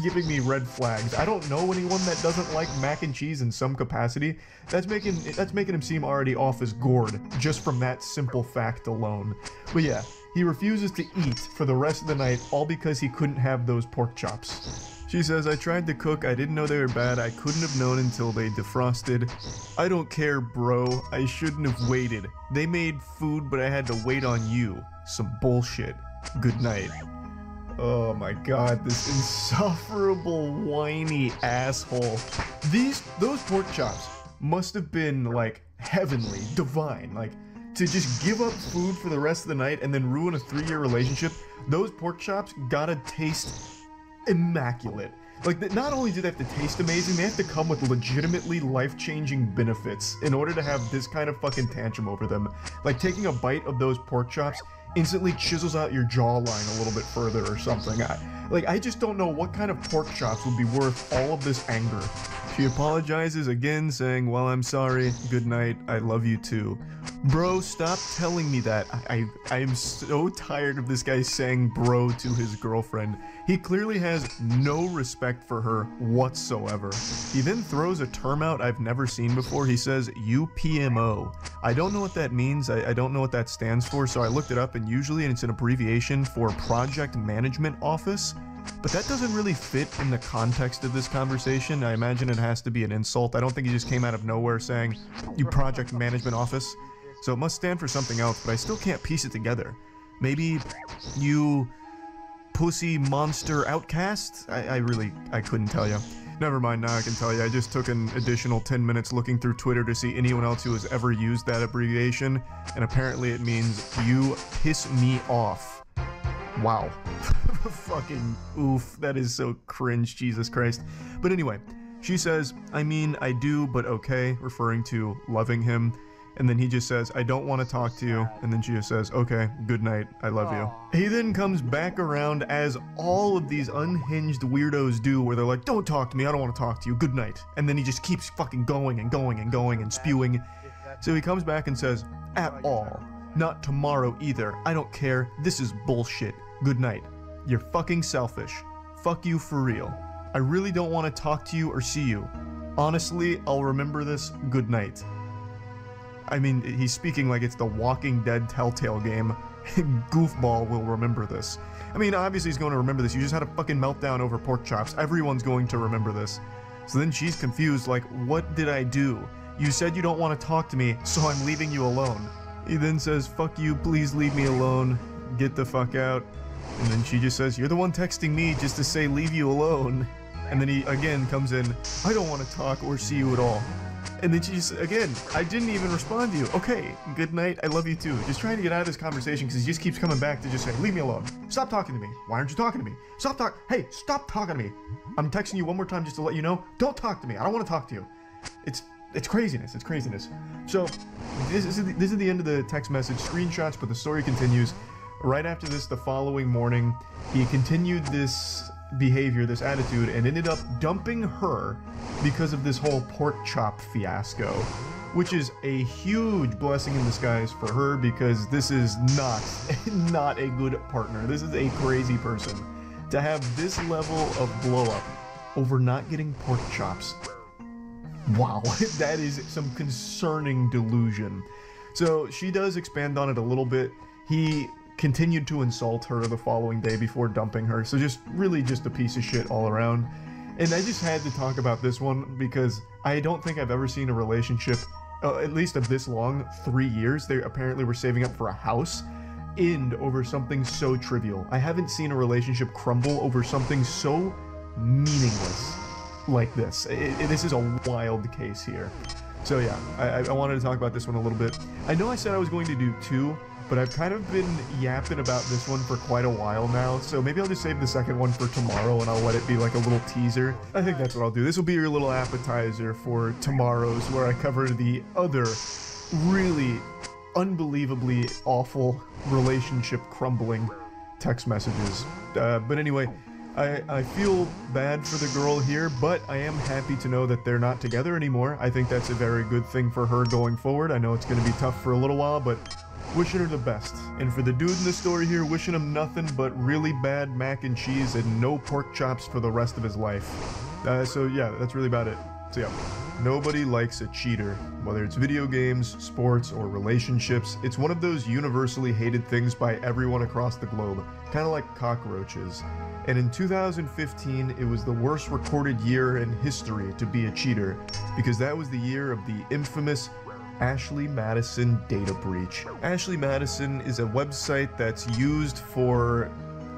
giving me red flags. I don't know anyone that doesn't like mac and cheese in some capacity. That's making him seem already off his gourd just from that simple fact alone. But yeah, he refuses to eat for the rest of the night, all because he couldn't have those pork chops. She says, I tried to cook, I didn't know they were bad, I couldn't have known until they defrosted. I don't care, bro, I shouldn't have waited. They made food, but I had to wait on you. Some bullshit. Good night. Oh my god, this insufferable, whiny asshole. Those pork chops must have been, like, heavenly, divine. Like, to just give up food for the rest of the night and then ruin a 3-year relationship, those pork chops gotta taste immaculate. Like, not only do they have to taste amazing, they have to come with legitimately life-changing benefits in order to have this kind of fucking tantrum over them. Like, taking a bite of those pork chops instantly chisels out your jawline a little bit further or something. I just don't know what kind of pork chops would be worth all of this anger. She apologizes again, saying, well, I'm sorry, good night, I love you too. Bro, stop telling me that. I am so tired of this guy saying bro to his girlfriend. He clearly has no respect for her whatsoever. He then throws a term out I've never seen before. He says UPMO. I don't know what that means. I don't know what that stands for, so I looked it up, and usually it's an abbreviation for Project Management Office. But that doesn't really fit in the context of this conversation. I imagine it has to be an insult. I don't think he just came out of nowhere saying, you project management office. So it must stand for something else, but I still can't piece it together. Maybe you pussy monster outcast? I couldn't tell you. Never mind, now I can tell you. I just took an additional 10 minutes looking through Twitter to see anyone else who has ever used that abbreviation, and apparently it means you piss me off. Wow. Fucking oof, that is so cringe, Jesus Christ. But anyway, she says, I mean, I do, but okay, referring to loving him. And then he just says, I don't want to talk to you. And then she just says, okay, good night, I love you. He then comes back around as all of these unhinged weirdos do, where they're like, don't talk to me, I don't want to talk to you, good night. And then he just keeps fucking going and going and going and spewing. So he comes back and says, at all. Not tomorrow either. I don't care. This is bullshit. Good night. You're fucking selfish. Fuck you for real. I really don't want to talk to you or see you. Honestly, I'll remember this. Good night. I mean, he's speaking like it's the Walking Dead Telltale game. Goofball will remember this. I mean, obviously he's going to remember this. You just had a fucking meltdown over pork chops. Everyone's going to remember this. So then she's confused, like, what did I do? You said you don't want to talk to me, so I'm leaving you alone. He then says, fuck you, please leave me alone. Get the fuck out. And then she just says, you're the one texting me just to say leave you alone. And then he again comes in, I don't want to talk or see you at all. And then she just, again, I didn't even respond to you. Okay, good night, I love you too. Just trying to get out of this conversation because he just keeps coming back to just say, leave me alone. Stop talking to me. Why aren't you talking to me? Hey, stop talking to me. I'm texting you one more time just to let you know, don't talk to me. I don't want to talk to you. It's craziness. It's craziness. So this is the end of the text message screenshots, but the story continues. Right after this, the following morning, he continued this behavior, this attitude, and ended up dumping her because of this whole pork chop fiasco, which is a huge blessing in disguise for her because this is not a good partner. This is a crazy person. To have this level of blow up over not getting pork chops. Wow, that is some concerning delusion. So she does expand on it a little bit. He continued to insult her the following day before dumping her. So just really just a piece of shit all around. And I just had to talk about this one because I don't think I've ever seen a relationship, at least of this long, 3 years. They apparently were saving up for a house, end over something so trivial. I haven't seen a relationship crumble over something so meaningless like this. This is a wild case here. So yeah, I wanted to talk about this one a little bit. I know I said I was going to do 2, but I've kind of been yapping about this one for quite a while now, so maybe I'll just save the second one for tomorrow and I'll let it be like a little teaser. I think that's what I'll do. This will be your little appetizer for tomorrow's, where I cover the other really unbelievably awful relationship crumbling text messages. But anyway, I feel bad for the girl here, but I am happy to know that they're not together anymore. I think that's a very good thing for her going forward. I know it's going to be tough for a little while, but wishing her the best. And for the dude in the story here, wishing him nothing but really bad mac and cheese and no pork chops for the rest of his life. So yeah, that's really about it. So yeah, nobody likes a cheater. Whether it's video games, sports, or relationships, it's one of those universally hated things by everyone across the globe, kind of like cockroaches. And in 2015, it was the worst recorded year in history to be a cheater, because that was the year of the infamous Ashley Madison data breach. Ashley Madison is a website that's used for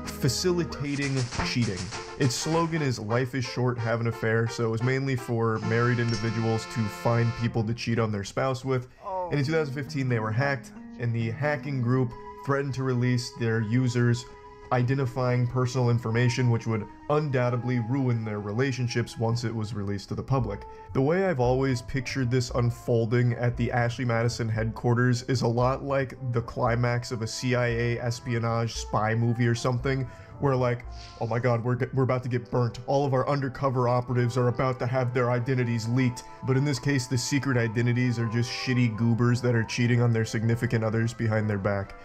facilitating cheating. Its slogan is "Life is short, have an affair," so it was mainly for married individuals to find people to cheat on their spouse with. And in 2015, they were hacked, and the hacking group threatened to release their users' identifying personal information, which would undoubtedly ruin their relationships once it was released to the public. The way I've always pictured this unfolding at the Ashley Madison headquarters is a lot like the climax of a CIA espionage spy movie or something, where like, oh my god, we're about to get burnt. All of our undercover operatives are about to have their identities leaked. But in this case, the secret identities are just shitty goobers that are cheating on their significant others behind their back.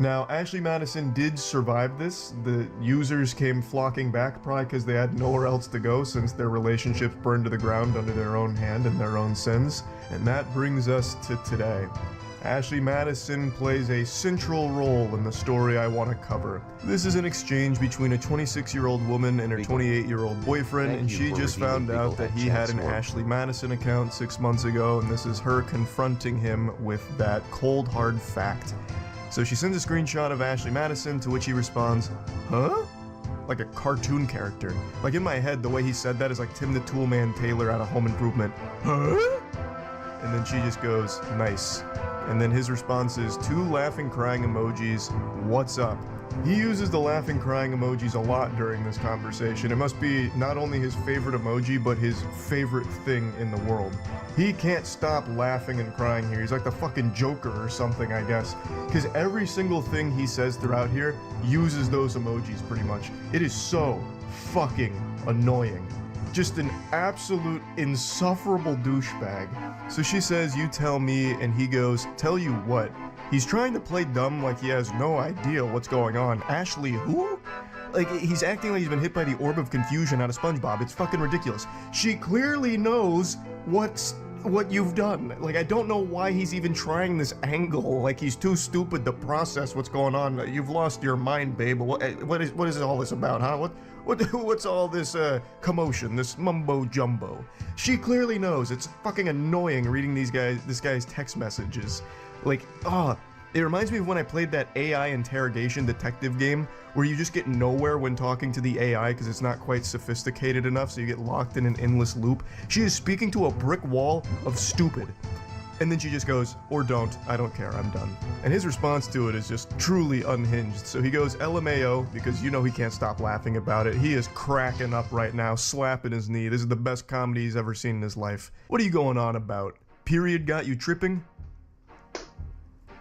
Now, Ashley Madison did survive this. The users came flocking back, probably because they had nowhere else to go since their relationships burned to the ground under their own hand and their own sins. And that brings us to today. Ashley Madison plays a central role in the story I want to cover. This is an exchange between a 26-year-old woman and her 28-year-old boyfriend, and she just found out that he had an Ashley Madison account 6 months ago, and this is her confronting him with that cold, hard fact. So she sends a screenshot of Ashley Madison, to which he responds, "Huh?" Like a cartoon character. Like in my head, the way he said that is like Tim the Toolman Taylor out of Home Improvement. "Huh?" And then she just goes, "Nice." And then his response is 2 laughing crying emojis, "What's up?" He uses the laughing crying emojis a lot during this conversation. It must be not only his favorite emoji, but his favorite thing in the world. He can't stop laughing and crying here. He's like the fucking Joker or something, I guess. Because every single thing he says throughout here uses those emojis pretty much. It is so fucking annoying. Just an absolute insufferable douchebag. So she says, "You tell me," and he goes, "Tell you what." He's trying to play dumb like he has no idea what's going on. Ashley who? Like, he's acting like he's been hit by the orb of confusion out of SpongeBob. It's fucking ridiculous. She clearly knows what you've done. Like, I don't know why he's even trying this angle. Like, he's too stupid to process what's going on. You've lost your mind, babe. What is all this about, huh? What's all this commotion, this mumbo jumbo? She clearly knows. It's fucking annoying reading this guy's text messages. Like, it reminds me of when I played that AI interrogation detective game where you just get nowhere when talking to the AI because it's not quite sophisticated enough, so you get locked in an endless loop. She is speaking to a brick wall of stupid. And then she just goes, "Or don't, I don't care, I'm done." And his response to it is just truly unhinged. So he goes LMAO, because you know he can't stop laughing about it. He is cracking up right now, slapping his knee. This is the best comedy he's ever seen in his life. What are you going on about? Period got you tripping?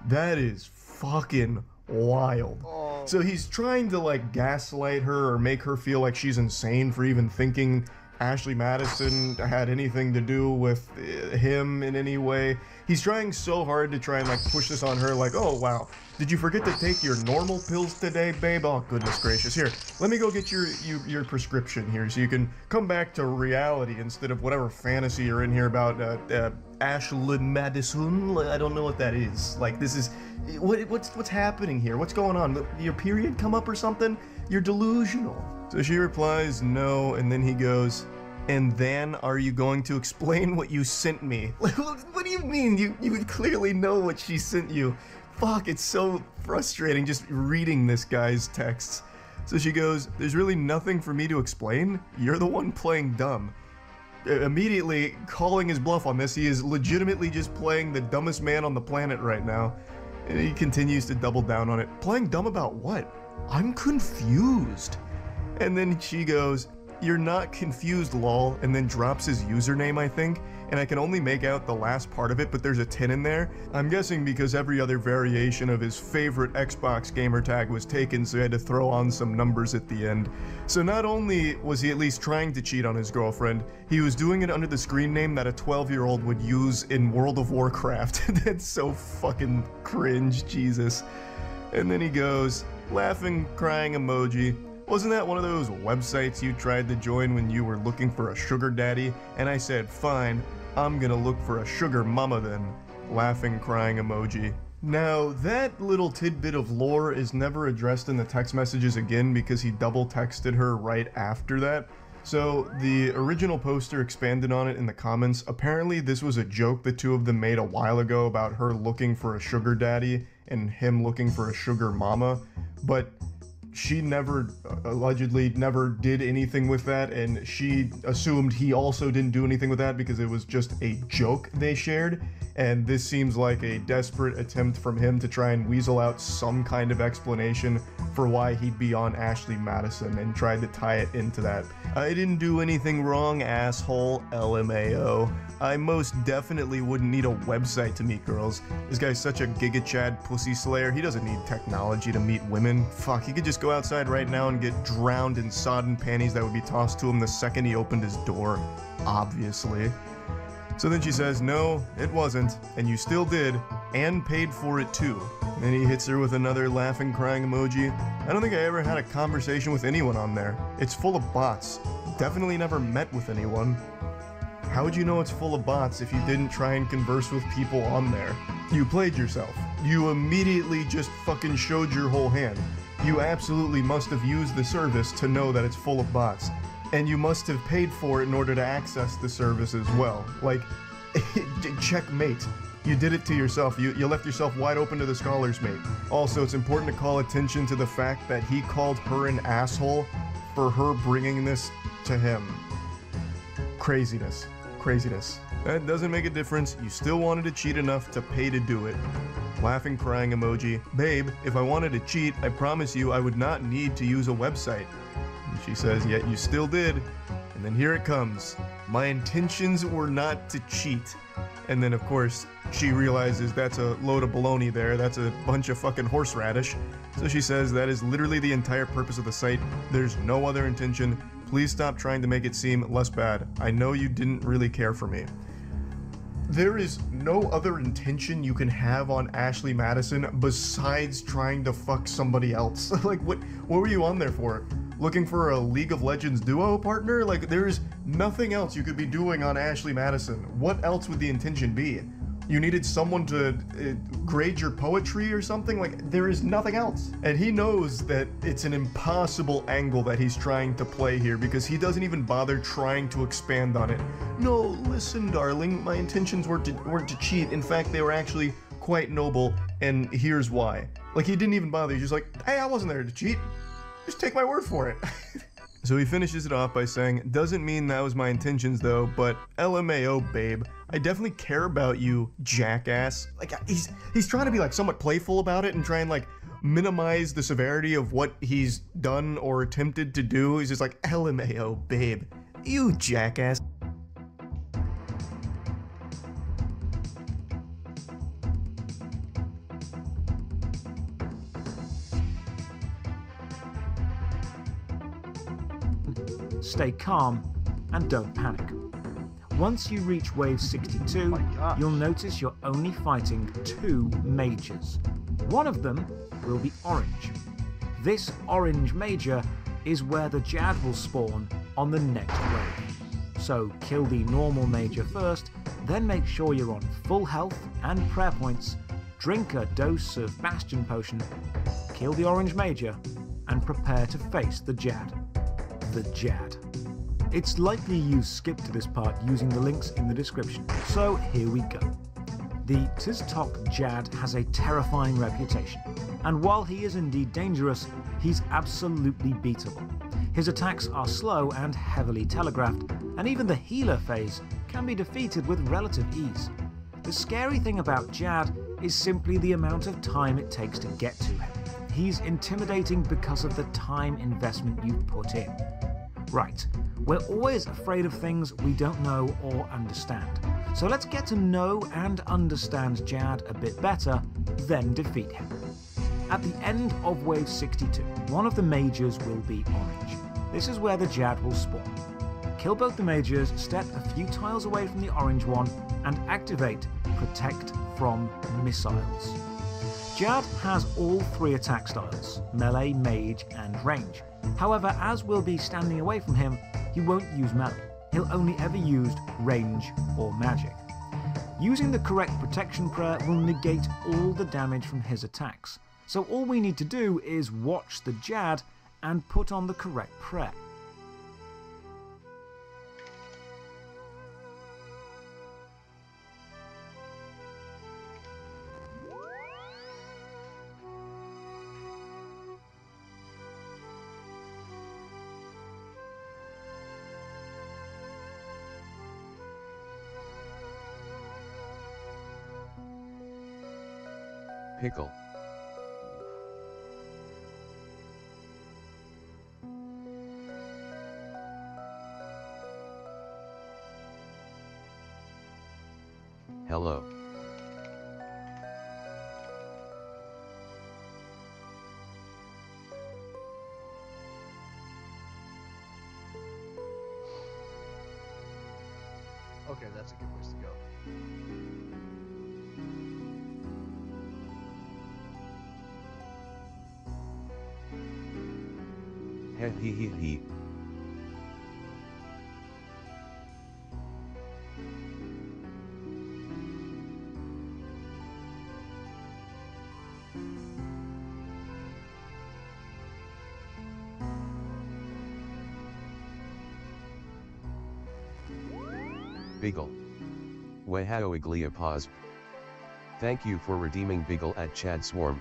That is fucking wild. So he's trying to like gaslight her or make her feel like she's insane for even thinking Ashley Madison had anything to do with him in any way. He's trying so hard to try and like push this on her, like, oh wow, did you forget to take your normal pills today, babe? Oh goodness gracious, here, let me go get your prescription here so you can come back to reality instead of whatever fantasy you're in here about Ashley Madison. I don't know what that is. Like, this is what's happening here? What's going on? Your period come up or something? You're delusional. So she replies no, and then he goes, and then are you going to explain what you sent me? What do you mean? You would clearly know what she sent you. Fuck, it's so frustrating just reading this guy's texts. So she goes, there's really nothing for me to explain? You're the one playing dumb. Immediately calling his bluff on this, he is legitimately just playing the dumbest man on the planet right now. And he continues to double down on it. Playing dumb about what? I'm confused. And then she goes, you're not confused, lol, and then drops his username, I think, and I can only make out the last part of it, but there's a 10 in there. I'm guessing because every other variation of his favorite Xbox gamer tag was taken, so he had to throw on some numbers at the end. So not only was he at least trying to cheat on his girlfriend, he was doing it under the screen name that a 12-year-old would use in World of Warcraft. That's so fucking cringe, Jesus. And then he goes, laughing, crying emoji. Wasn't that one of those websites you tried to join when you were looking for a sugar daddy? And I said, fine, I'm gonna look for a sugar mama then. Laughing, crying emoji. Now, that little tidbit of lore is never addressed in the text messages again because he double texted her right after that. So, the original poster expanded on it in the comments. Apparently, this was a joke the two of them made a while ago about her looking for a sugar daddy and him looking for a sugar mama, but she allegedly never did anything with that, and she assumed he also didn't do anything with that because it was just a joke they shared, and this seems like a desperate attempt from him to try and weasel out some kind of explanation for why he'd be on Ashley Madison and tried to tie it into that. I didn't do anything wrong, asshole, LMAO. I most definitely wouldn't need a website to meet girls. This guy's such a Giga Chad pussy slayer, he doesn't need technology to meet women. Fuck, he could just go outside right now and get drowned in sodden panties that would be tossed to him the second he opened his door. Obviously. So then she says, no, it wasn't, and you still did, and paid for it too. And then he hits her with another laughing, crying emoji. I don't think I ever had a conversation with anyone on there. It's full of bots. Definitely never met with anyone. How would you know it's full of bots if you didn't try and converse with people on there? You played yourself. You immediately just fucking showed your whole hand. You absolutely must have used the service to know that it's full of bots. And you must have paid for it in order to access the service as well. Like, checkmate. You did it to yourself. You left yourself wide open to the scholars, mate. Also, it's important to call attention to the fact that he called her an asshole for her bringing this to him. Craziness. Craziness. That doesn't make a difference. You still wanted to cheat enough to pay to do it. Laughing, crying emoji. Babe, if I wanted to cheat, I promise you I would not need to use a website. And she says, yet you still did. And then here it comes. My intentions were not to cheat. And then, of course, she realizes that's a load of baloney there. That's a bunch of fucking horseradish. So she says that is literally the entire purpose of the site. There's no other intention. Please stop trying to make it seem less bad. I know you didn't really care for me. There is no other intention you can have on Ashley Madison besides trying to fuck somebody else. Like, what were you on there for? Looking for a League of Legends duo partner? Like, there's nothing else you could be doing on Ashley Madison. What else would the intention be? You needed someone to grade your poetry or something? Like, there is nothing else. And he knows that it's an impossible angle that he's trying to play here because he doesn't even bother trying to expand on it. No, listen, darling, my intentions weren't to cheat. In fact, they were actually quite noble, and here's why. Like, he didn't even bother. He's just like, hey, I wasn't there to cheat. Just take my word for it. So he finishes it off by saying, doesn't mean that was my intentions though, but LMAO, babe. I definitely care about you, jackass. Like, he's trying to be like somewhat playful about it and try and like minimize the severity of what he's done or attempted to do. He's just like, LMAO, babe. You jackass. Stay calm and don't panic. Once you reach wave 62, you'll notice you're only fighting 2 mages. One of them will be orange. This orange major is where the Jad will spawn on the next wave. So kill the normal major first, then make sure you're on full health and prayer points, drink a dose of Bastion Potion, kill the orange major, and prepare to face the Jad. The Jad. It's likely you skipped to this part using the links in the description, so here we go. The Tiztok Jad has a terrifying reputation, and while he is indeed dangerous, he's absolutely beatable. His attacks are slow and heavily telegraphed, and even the healer phase can be defeated with relative ease. The scary thing about Jad is simply the amount of time it takes to get to him. He's intimidating because of the time investment you've put in. Right, we're always afraid of things we don't know or understand. So let's get to know and understand Jad a bit better, then defeat him. At the end of wave 62, one of the mages will be orange. This is where the Jad will spawn. Kill both the mages, step a few tiles away from the orange one, and activate Protect from Missiles. Jad has all 3 attack styles, melee, mage, and range. However, as we'll be standing away from him, he won't use melee. He'll only ever use range or magic. Using the correct protection prayer will negate all the damage from his attacks. So all we need to do is watch the Jad and put on the correct prayer. Pickle. Hello. Okay, that's a good place to go. He. Beagle. Wehao Iglia pause. Thank you for redeeming Beagle at Chad Swarm.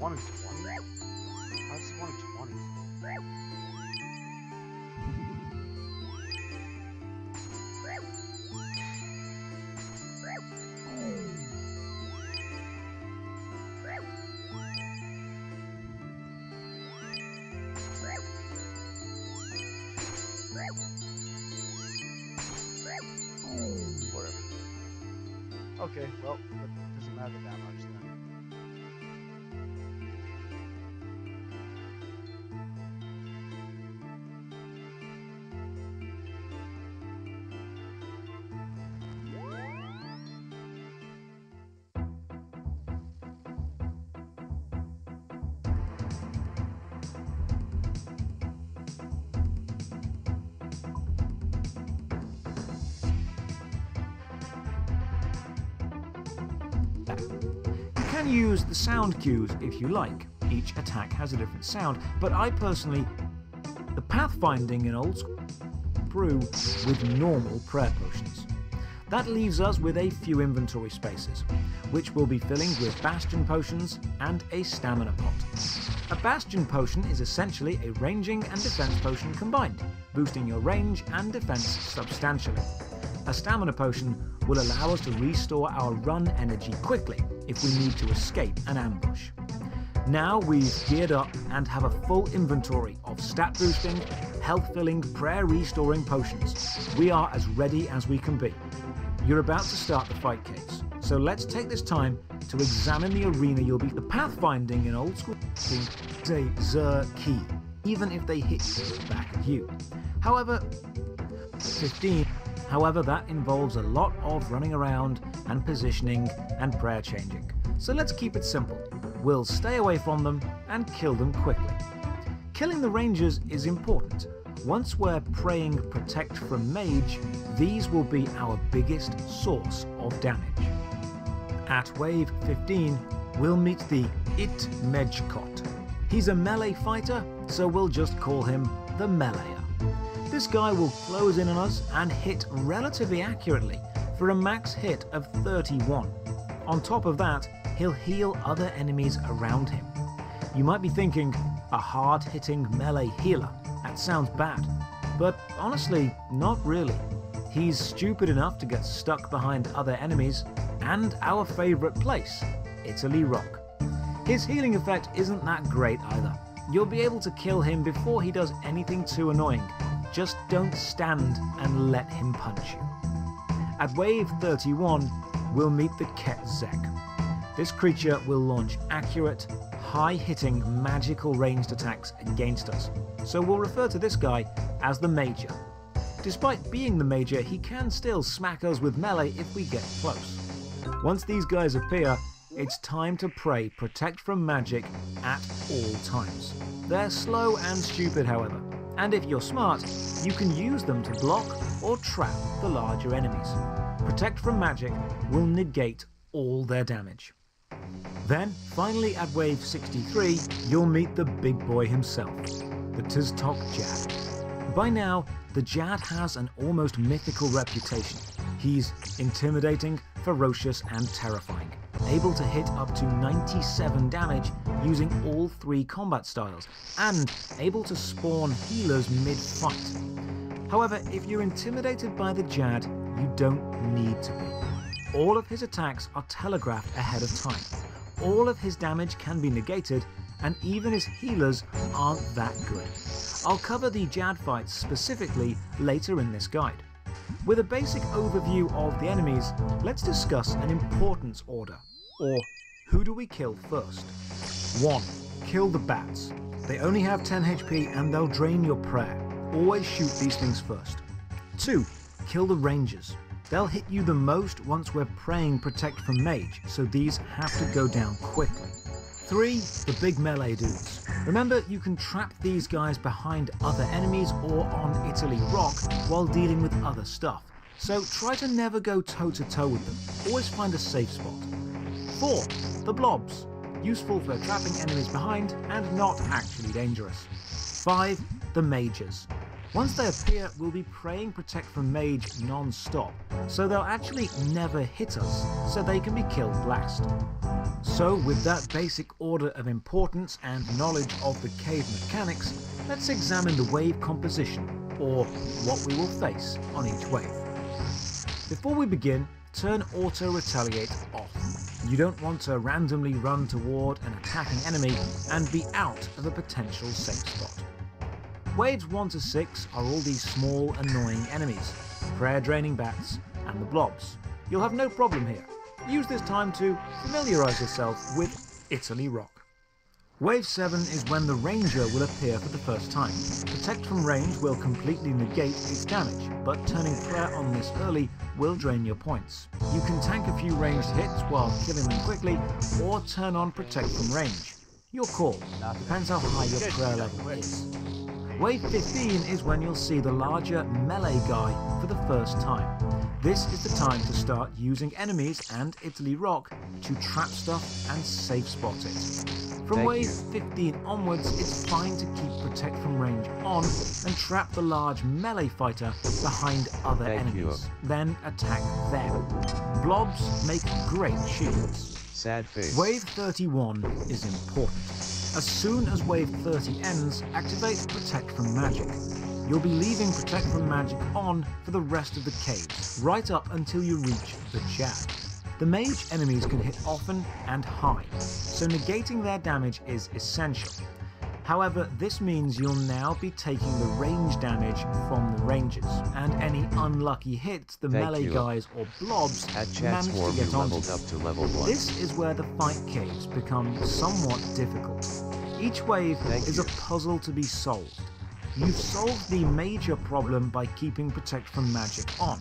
1 in 20? How's this 1 in 20? Whatever. Okay, well, it doesn't matter that much then. You can use the sound cues if you like. Each attack has a different sound, but I personally the pathfinding in old school brew with normal prayer potions. That leaves us with a few inventory spaces, which we'll be filling with bastion potions and a stamina pot. A bastion potion is essentially a ranging and defense potion combined, boosting your range and defense substantially. A stamina potion will allow us to restore our run energy quickly if we need to escape an ambush. Now we've geared up and have a full inventory of stat boosting, health filling, prayer restoring potions. We are as ready as we can be. You're about to start the fight caves, so let's take this time to examine the arena you'll be. The pathfinding in old school is a Zer key, even if they hit back at you. However, 15. However, that involves a lot of running around and positioning and prayer changing. So let's keep it simple. We'll stay away from them and kill them quickly. Killing the rangers is important. Once we're praying protect from Mage, these will be our biggest source of damage. At wave 15, we'll meet the Magecot. He's a melee fighter, so we'll just call him the Meleeer. This guy will close in on us and hit relatively accurately for a max hit of 31. On top of that, he'll heal other enemies around him. You might be thinking, a hard-hitting melee healer, that sounds bad. But honestly, not really. He's stupid enough to get stuck behind other enemies, and our favourite place, Italy Rock. His healing effect isn't that great either. You'll be able to kill him before he does anything too annoying. Just don't stand and let him punch you. At wave 31, we'll meet the Ketzek. This creature will launch accurate, high-hitting, magical ranged attacks against us, so we'll refer to this guy as the Major. Despite being the Major, he can still smack us with melee if we get close. Once these guys appear, it's time to pray protect from magic at all times. They're slow and stupid, however, and if you're smart, you can use them to block or trap the larger enemies. Protect from magic will negate all their damage. Then, finally at wave 63, you'll meet the big boy himself, the Tiztok Jad. By now, the Jad has an almost mythical reputation. He's intimidating, ferocious, and terrifying, able to hit up to 97 damage using all 3 combat styles, and able to spawn healers mid-fight. However, if you're intimidated by the Jad, you don't need to be. All of his attacks are telegraphed ahead of time. All of his damage can be negated, and even his healers aren't that good. I'll cover the Jad fights specifically later in this guide. With a basic overview of the enemies, let's discuss an importance order, or who do we kill first? 1. Kill the bats. They only have 10 HP and they'll drain your prayer. Always shoot these things first. 2. Kill the rangers. They'll hit you the most once we're praying protect from Mage, so these have to go down quickly. 3. The big melee dudes. Remember, you can trap these guys behind other enemies or on Italy Rock while dealing with other stuff, so try to never go toe-to-toe with them. Always find a safe spot. 4. The blobs. Useful for trapping enemies behind and not actually dangerous. 5. The mages. Once they appear, we'll be praying protect from Mage non-stop, so they'll actually never hit us, so they can be killed last. So with that basic order of importance and knowledge of the cave mechanics, let's examine the wave composition, or what we will face on each wave. Before we begin, turn Auto Retaliate off. You don't want to randomly run toward an attacking enemy and be out of a potential safe spot. Waves 1 to 6 are all these small, annoying enemies, prayer-draining bats, and the blobs. You'll have no problem here. Use this time to familiarise yourself with Italy Rock. Wave 7 is when the Ranger will appear for the first time. Protect from range will completely negate its damage, but turning prayer on this early will drain your points. You can tank a few ranged hits while killing them quickly, or turn on Protect from range. Your call, depends how high your prayer level is. Wave 15 is when you'll see the larger melee guy for the first time. This is the time to start using enemies and Italy Rock to trap stuff and safe spot it. From wave 15 onwards, it's fine to keep Protect from range on and trap the large melee fighter behind other enemies. Then attack them. Blobs make great shields. Sad face. Wave 31 is important. As soon as wave 30 ends, activate Protect from Magic. You'll be leaving Protect from Magic on for the rest of the caves, right up until you reach the Jab. The mage enemies can hit often and high, so negating their damage is essential. However, this means you'll now be taking the range damage from the rangers, and any unlucky hits the melee guys or blobs manage to get onto. Up to level 1. This is where the fight caves become somewhat difficult. Each wave is a puzzle to be solved. You've solved the major problem by keeping Protect from Magic on.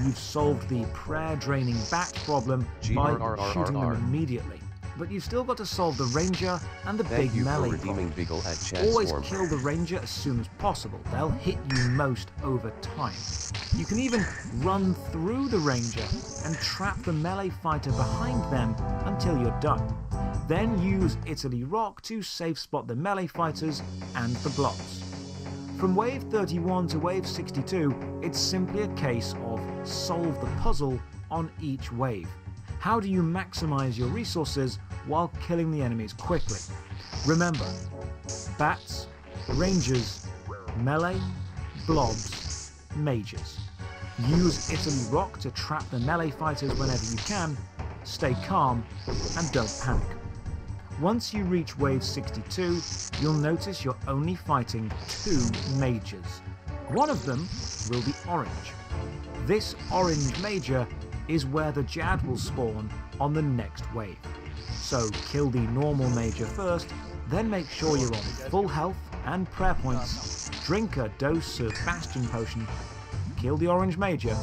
You've solved the prayer-draining bat problem by shooting them immediately. But you've still got to solve the Ranger and the big melee problem. Always kill the Ranger as soon as possible. They'll hit you most over time. You can even run through the Ranger and trap the melee fighter behind them until you're done. Then use Italy Rock to safe spot the melee fighters and the blobs. From wave 31 to wave 62, it's simply a case of solve the puzzle on each wave. How do you maximize your resources while killing the enemies quickly? Remember, bats, rangers, melee, blobs, mages. Use Italy Rock to trap the melee fighters whenever you can, stay calm, and don't panic. Once you reach wave 62, you'll notice you're only fighting 2 mages. One of them will be orange. This orange major is where the Jad will spawn on the next wave. So kill the normal major first, then make sure you're on full health and prayer points, drink a dose of Bastion Potion, kill the orange major,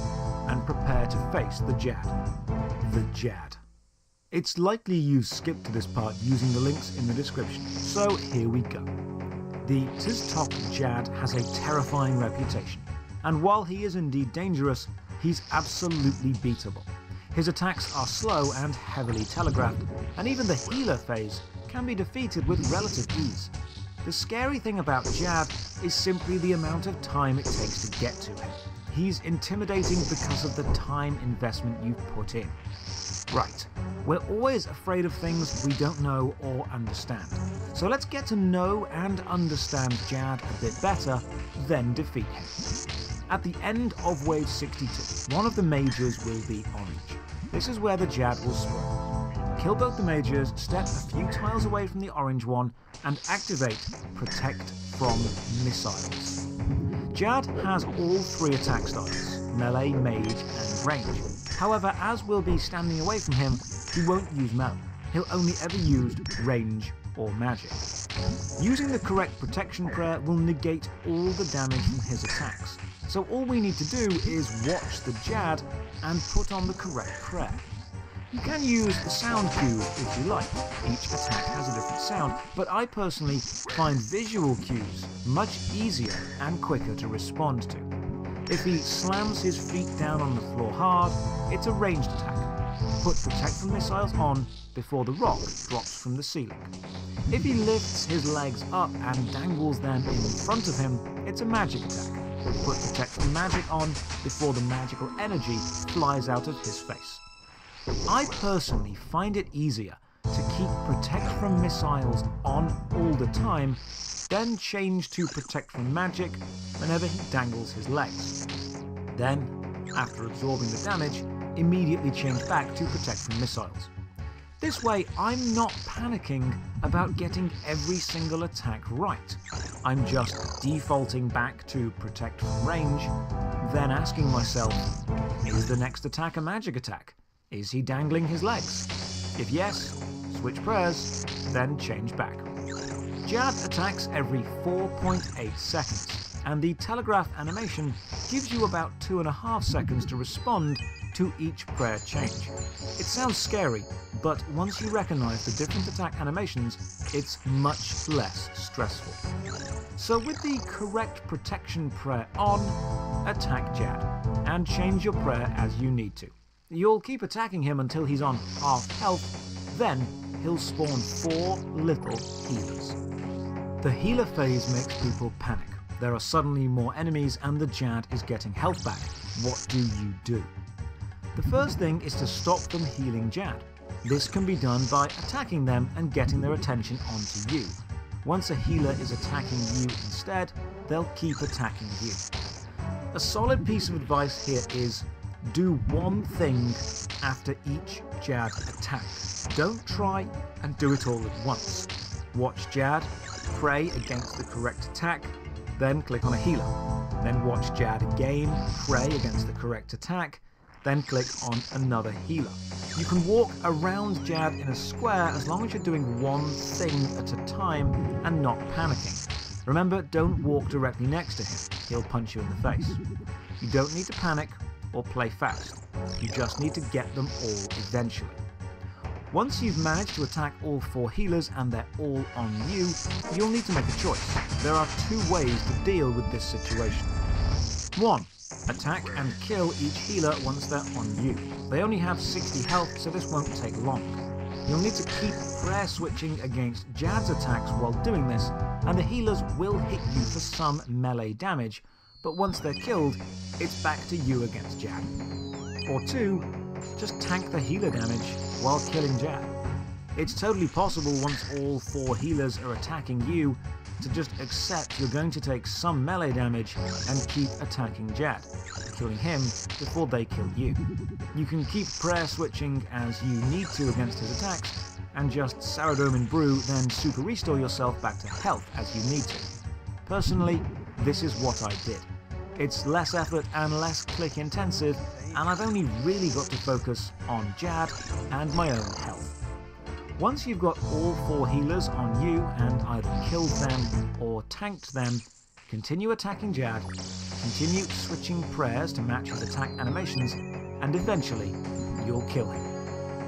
and prepare to face the Jad. The Jad. It's likely you skipped to this part using the links in the description, so here we go. The Tiztok Jad has a terrifying reputation, and while he is indeed dangerous, he's absolutely beatable. His attacks are slow and heavily telegraphed, and even the healer phase can be defeated with relative ease. The scary thing about Jad is simply the amount of time it takes to get to him. He's intimidating because of the time investment you've put in. Right, we're always afraid of things we don't know or understand. So let's get to know and understand Jad a bit better, then defeat him. At the end of wave 62, one of the mages will be orange. This is where the Jad will spawn. Kill both the mages, step a few tiles away from the orange one, and activate Protect from Missiles. Jad has all 3 attack styles, melee, mage, and range. However, as we'll be standing away from him, he won't use melee. He'll only ever use range or magic. Using the correct protection prayer will negate all the damage from his attacks. So all we need to do is watch the Jad and put on the correct prayer. You can use the sound cues if you like. Each attack has a different sound, but I personally find visual cues much easier and quicker to respond to. If he slams his feet down on the floor hard, it's a ranged attack. Put Protect from Missiles on before the rock drops from the ceiling. If he lifts his legs up and dangles them in front of him, it's a magic attack. Put Protect from Magic on before the magical energy flies out of his face. I personally find it easier to keep Protect from Missiles on all the time, then change to Protect from Magic whenever he dangles his legs. Then, after absorbing the damage, immediately change back to Protect from Missiles. This way, I'm not panicking about getting every single attack right. I'm just defaulting back to Protect from Range, then asking myself, is the next attack a magic attack? Is he dangling his legs? If yes, switch prayers, then change back. Jad attacks every 4.8 seconds, and the telegraph animation gives you about 2.5 seconds to respond to each prayer change. It sounds scary, but once you recognize the different attack animations, it's much less stressful. So with the correct protection prayer on, attack Jad, and change your prayer as you need to. You'll keep attacking him until he's on half health, then he'll spawn 4 little healers. The healer phase makes people panic. There are suddenly more enemies and the Jad is getting health back. What do you do? The first thing is to stop them healing Jad. This can be done by attacking them and getting their attention onto you. Once a healer is attacking you instead, they'll keep attacking you. A solid piece of advice here is do one thing after each Jad attack. Don't try and do it all at once. Watch Jad, pray against the correct attack, then click on a healer. Then watch Jad again, pray against the correct attack, then click on another healer. You can walk around Jad in a square as long as you're doing one thing at a time and not panicking. Remember, don't walk directly next to him. He'll punch you in the face. You don't need to panic or play fast. You just need to get them all eventually. Once you've managed to attack all 4 healers and they're all on you, you'll need to make a choice. There are 2 ways to deal with this situation. 1. Attack and kill each healer once they're on you. They only have 60 health, so this won't take long. You'll need to keep prayer switching against Jad's attacks while doing this, and the healers will hit you for some melee damage, but once they're killed, it's back to you against Jad. Or 2, just tank the healer damage while killing Jad. It's totally possible once all 4 healers are attacking you to just accept you're going to take some melee damage and keep attacking Jad, killing him before they kill you. You can keep prayer switching as you need to against his attacks, and just Saradomin and Brew, then super restore yourself back to health as you need to. Personally, this is what I did. It's less effort and less click intensive, and I've only really got to focus on Jad and my own health. Once you've got all 4 healers on you and either killed them or tanked them, continue attacking Jad, continue switching prayers to match his attack animations, and eventually you'll kill him.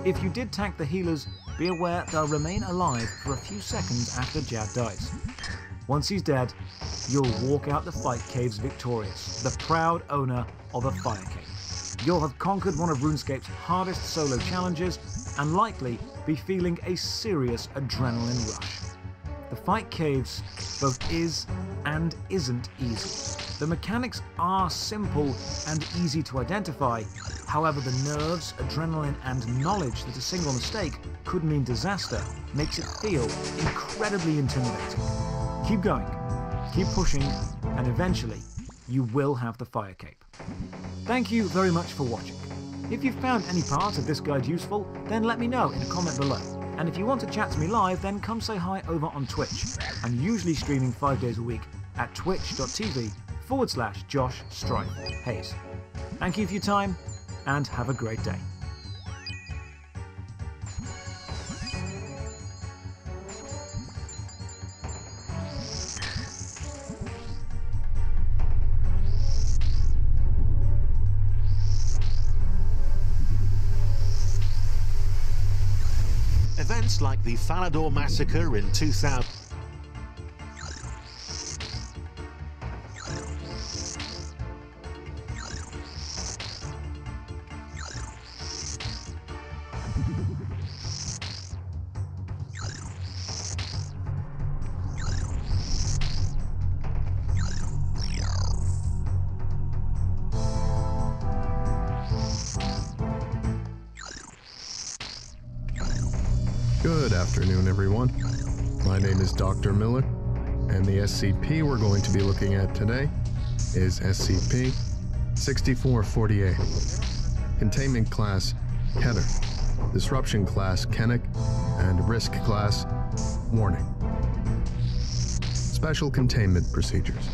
If you did tank the healers, be aware they'll remain alive for a few seconds after Jad dies. Once he's dead, you'll walk out the fight caves victorious, the proud owner of a fire cave. You'll have conquered one of RuneScape's hardest solo challenges and likely be feeling a serious adrenaline rush. The fight caves both is and isn't easy. The mechanics are simple and easy to identify, however the nerves, adrenaline and knowledge that a single mistake could mean disaster makes it feel incredibly intimidating. Keep going, keep pushing, and eventually you will have the fire cape. Thank you very much for watching. If you found any part of this guide useful, then let me know in a comment below. And if you want to chat to me live, then come say hi over on Twitch. I'm usually streaming 5 days a week at twitch.tv/Josh Strife Hayes. Thank you for your time, and have a great day. Events like the Falador massacre in 2000. Good afternoon, everyone. My name is Dr. Miller, and the SCP we're going to be looking at today is SCP-6448. Containment Class, Keter. Disruption Class, Kennick, and Risk Class, Warning. Special Containment Procedures.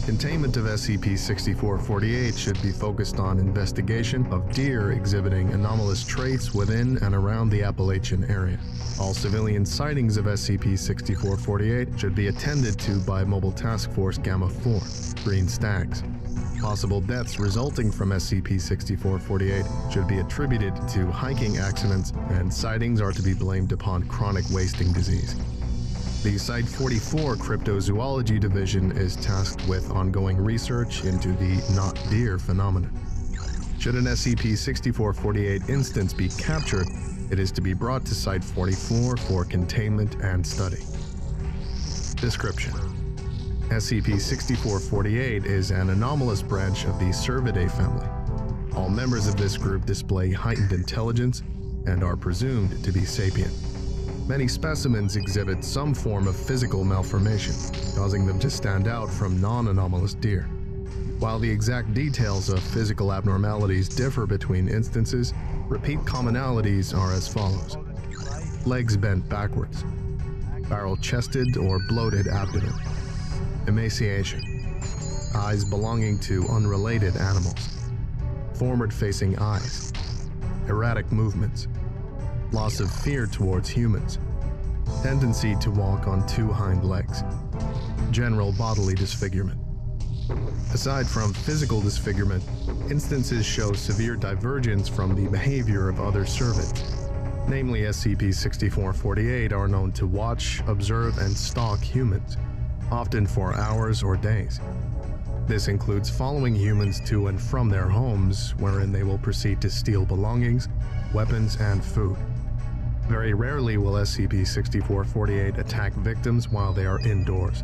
Containment of SCP-6448 should be focused on investigation of deer exhibiting anomalous traits within and around the Appalachian area. All civilian sightings of SCP-6448 should be attended to by Mobile Task Force Gamma-4, Green Stags. Possible deaths resulting from SCP-6448 should be attributed to hiking accidents, and sightings are to be blamed upon chronic wasting disease. The Site-44 Cryptozoology Division is tasked with ongoing research into the not deer phenomenon. Should an SCP-6448 instance be captured, it is to be brought to Site-44 for containment and study. Description: SCP-6448 is an anomalous branch of the Cervidae family. All members of this group display heightened intelligence and are presumed to be sapient. Many specimens exhibit some form of physical malformation, causing them to stand out from non-anomalous deer. While the exact details of physical abnormalities differ between instances, repeat commonalities are as follows: legs bent backwards, barrel-chested or bloated abdomen, emaciation, eyes belonging to unrelated animals, forward-facing eyes, erratic movements, loss of fear towards humans, tendency to walk on two hind legs, general bodily disfigurement. Aside from physical disfigurement, instances show severe divergence from the behavior of other cervids. Namely, SCP-6448 are known to watch, observe, and stalk humans, often for hours or days. This includes following humans to and from their homes, wherein they will proceed to steal belongings, weapons, and food. Very rarely will SCP-6448 attack victims while they are indoors.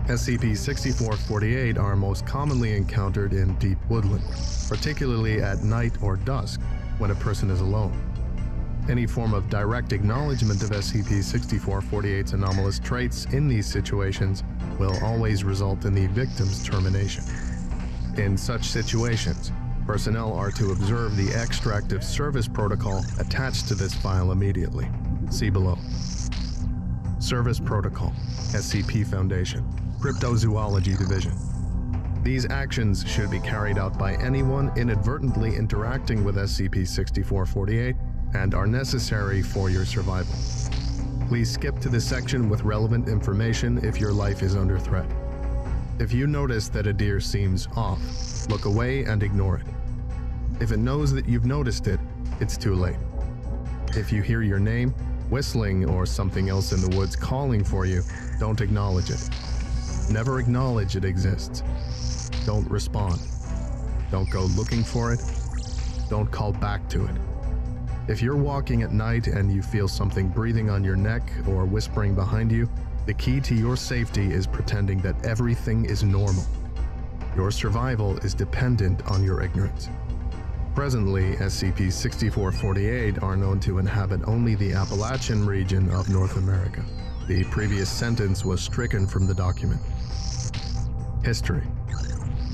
SCP-6448 are most commonly encountered in deep woodland, particularly at night or dusk when a person is alone. Any form of direct acknowledgement of SCP-6448's anomalous traits in these situations will always result in the victim's termination. In such situations, personnel are to observe the extract of service protocol attached to this file immediately. See below. Service Protocol, SCP Foundation, Cryptozoology Division. These actions should be carried out by anyone inadvertently interacting with SCP-6448 and are necessary for your survival. Please skip to the section with relevant information if your life is under threat. If you notice that a deer seems off, look away and ignore it. If it knows that you've noticed it, it's too late. If you hear your name, whistling, or something else in the woods calling for you, don't acknowledge it. Never acknowledge it exists. Don't respond. Don't go looking for it. Don't call back to it. If you're walking at night and you feel something breathing on your neck or whispering behind you, the key to your safety is pretending that everything is normal. Your survival is dependent on your ignorance. Presently, SCP-6448 are known to inhabit only the Appalachian region of North America. The previous sentence was stricken from the document. History: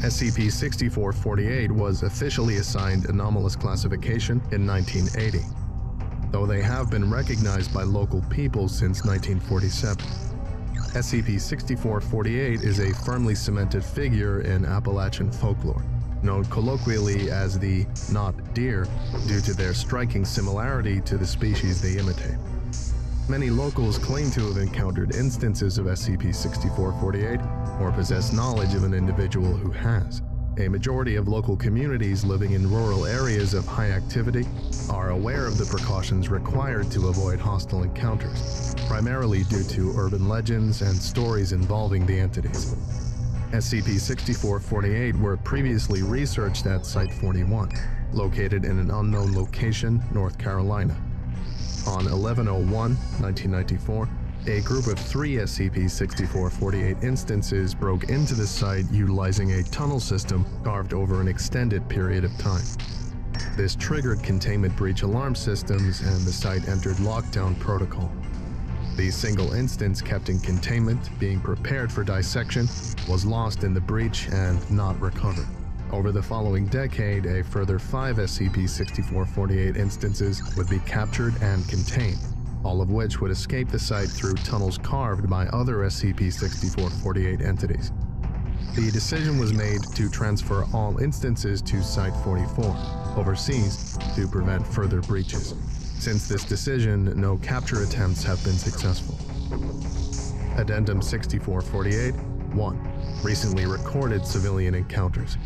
SCP-6448 was officially assigned anomalous classification in 1980, though they have been recognized by local people since 1947. SCP-6448 is a firmly cemented figure in Appalachian folklore, known colloquially as the not deer due to their striking similarity to the species they imitate. Many locals claim to have encountered instances of SCP-6448 or possess knowledge of an individual who has. A majority of local communities living in rural areas of high activity are aware of the precautions required to avoid hostile encounters, primarily due to urban legends and stories involving the entities. SCP-6448 were previously researched at Site-41, located in an unknown location, North Carolina. On 11/01/1994, a group of 3 SCP-6448 instances broke into the site utilizing a tunnel system carved over an extended period of time. This triggered containment breach alarm systems and the site entered lockdown protocol. The single instance kept in containment, being prepared for dissection, was lost in the breach and not recovered. Over the following decade, a further 5 SCP-6448 instances would be captured and contained, all of which would escape the site through tunnels carved by other SCP-6448 entities. The decision was made to transfer all instances to Site-44, overseas, to prevent further breaches. Since this decision, no capture attempts have been successful. Addendum 6448-1. Recently recorded civilian encounters.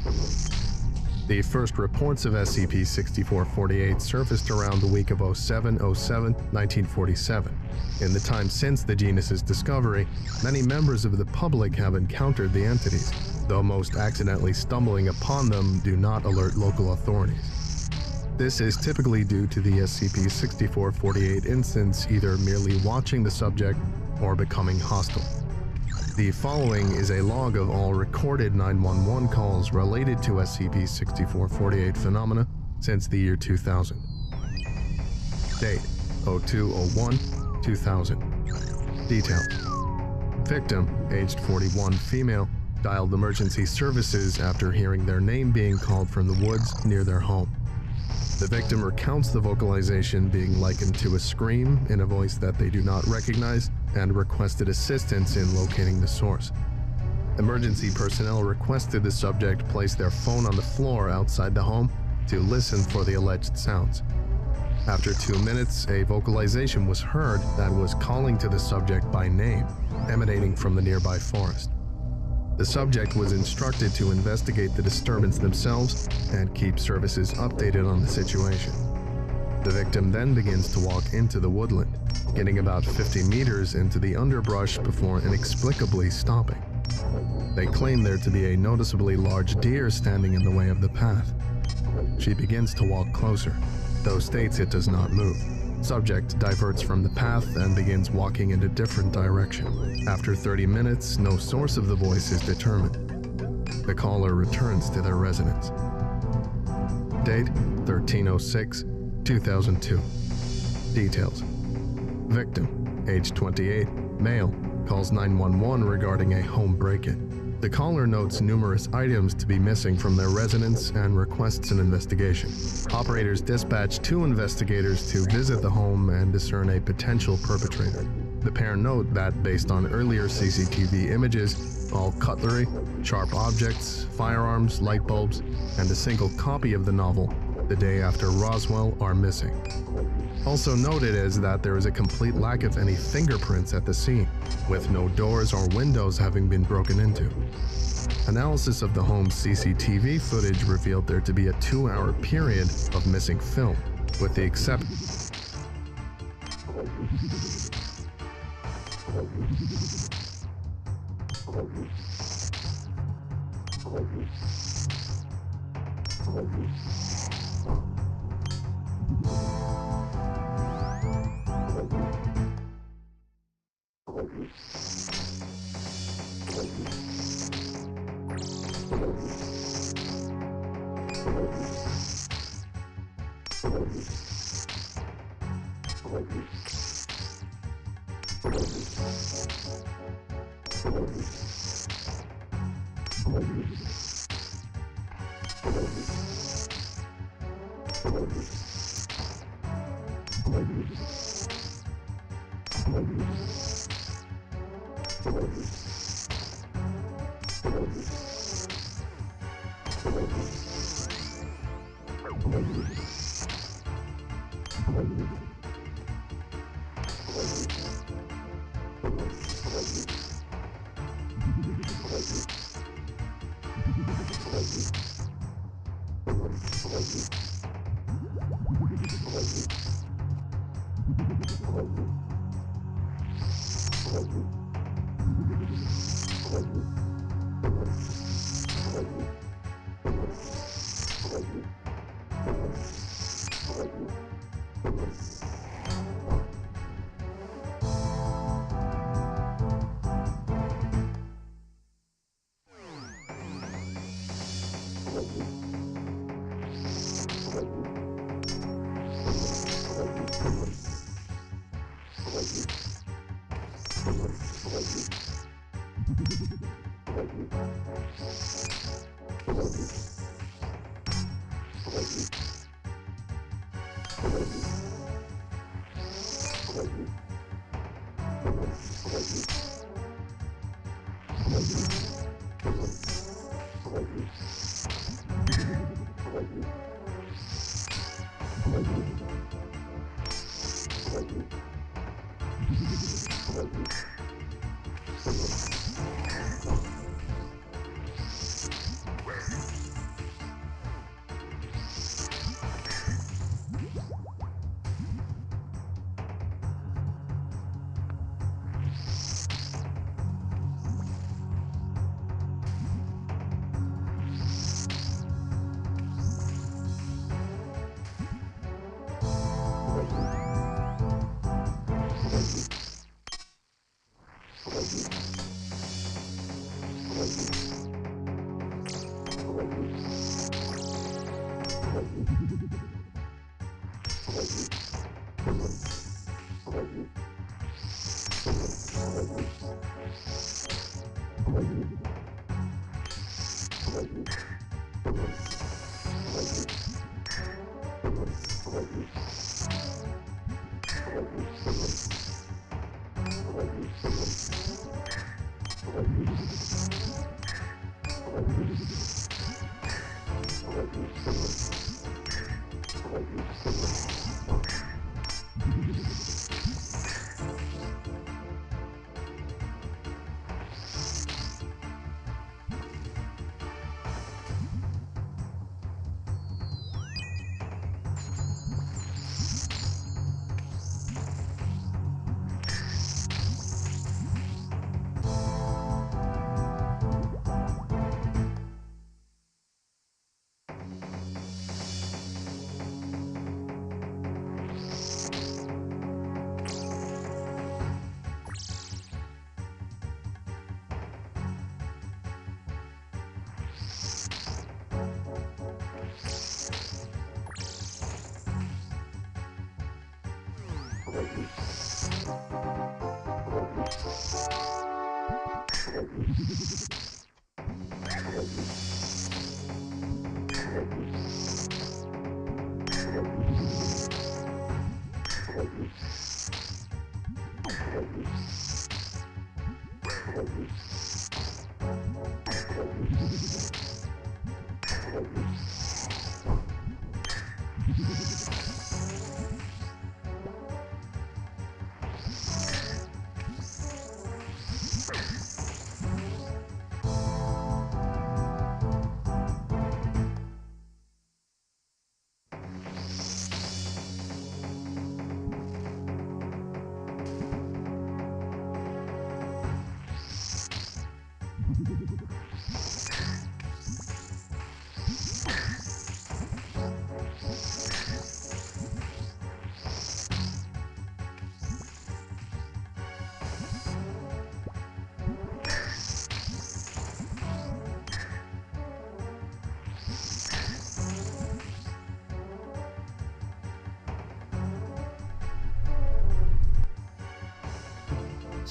The first reports of SCP-6448 surfaced around the week of 07/07/1947. In the time since the genus's discovery, many members of the public have encountered the entities, though most accidentally stumbling upon them do not alert local authorities. This is typically due to the SCP-6448 instance either merely watching the subject or becoming hostile. The following is a log of all recorded 911 calls related to SCP-6448 phenomena since the year 2000. Date: 02/01/2000. Details: Victim, aged 41, female, dialed emergency services after hearing their name being called from the woods near their home. The victim recounts the vocalization being likened to a scream in a voice that they do not recognize and requested assistance in locating the source. Emergency personnel requested the subject place their phone on the floor outside the home to listen for the alleged sounds. After 2 minutes, a vocalization was heard that was calling to the subject by name, emanating from the nearby forest. The subject was instructed to investigate the disturbance themselves and keep services updated on the situation. The victim then begins to walk into the woodland, getting about 50 meters into the underbrush before inexplicably stopping. They claim there to be a noticeably large deer standing in the way of the path. She begins to walk closer, though states it does not move. Subject diverts from the path and begins walking in a different direction. After 30 minutes, no source of the voice is determined. The caller returns to their residence. Date: 13/06/2002. Details: Victim, age 28, male, calls 911 regarding a home break-in. The caller notes numerous items to be missing from their residence and requests an investigation. Operators dispatch 2 investigators to visit the home and discern a potential perpetrator. The pair note that based on earlier CCTV images, all cutlery, sharp objects, firearms, light bulbs, and a single copy of the novel, The Day After Roswell, are missing. Also noted is that there is a complete lack of any fingerprints at the scene, with no doors or windows having been broken into. Analysis of the home's CCTV footage revealed there to be a 2-hour period of missing film, with the exception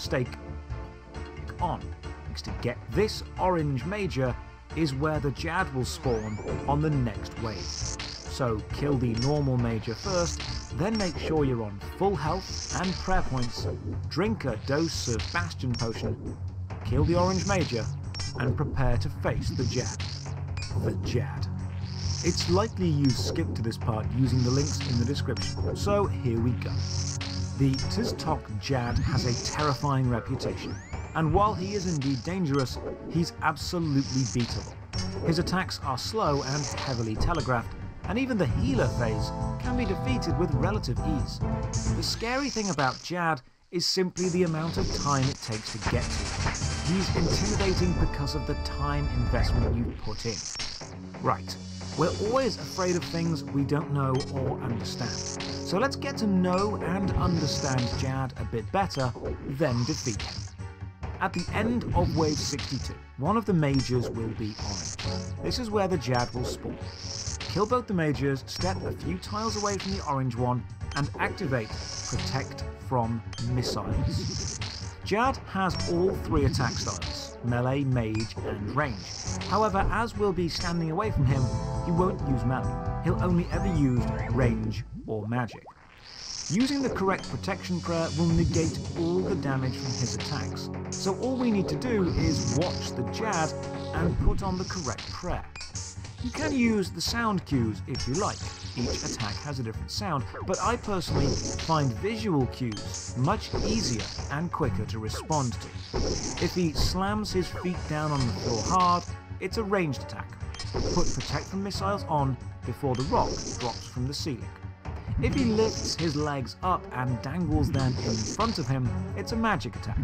Stake on. Because to get this orange major is where the Jad will spawn on the next wave. So kill the normal major first, then make sure you're on full health and prayer points, drink a dose of Bastion Potion, kill the orange major, and prepare to face the Jad. The Jad. It's likely you skipped to this part using the links in the description, so here we go. The Tiztok Jad has a terrifying reputation, and while he is indeed dangerous, he's absolutely beatable. His attacks are slow and heavily telegraphed, and even the healer phase can be defeated with relative ease. The scary thing about Jad is simply the amount of time it takes to get to him. He's intimidating because of the time investment you put in. Right, we're always afraid of things we don't know or understand. So let's get to know and understand Jad a bit better, then defeat him. At the end of Wave 62, one of the mages will be orange. This is where the Jad will spawn. Kill both the mages, step a few tiles away from the orange one, and activate Protect from Missiles. Jad has all three attack styles, melee, mage, and range. However, as we'll be standing away from him, he won't use melee. he'll only ever use range or magic. Using the correct protection prayer will negate all the damage from his attacks, so all we need to do is watch the Jad and put on the correct prayer. You can use the sound cues if you like. Each attack has a different sound, but I personally find visual cues much easier and quicker to respond to. If he slams his feet down on the floor hard, it's a ranged attack. Put Protect from Missiles on before the rock drops from the ceiling. If he lifts his legs up and dangles them in front of him, it's a magic attack.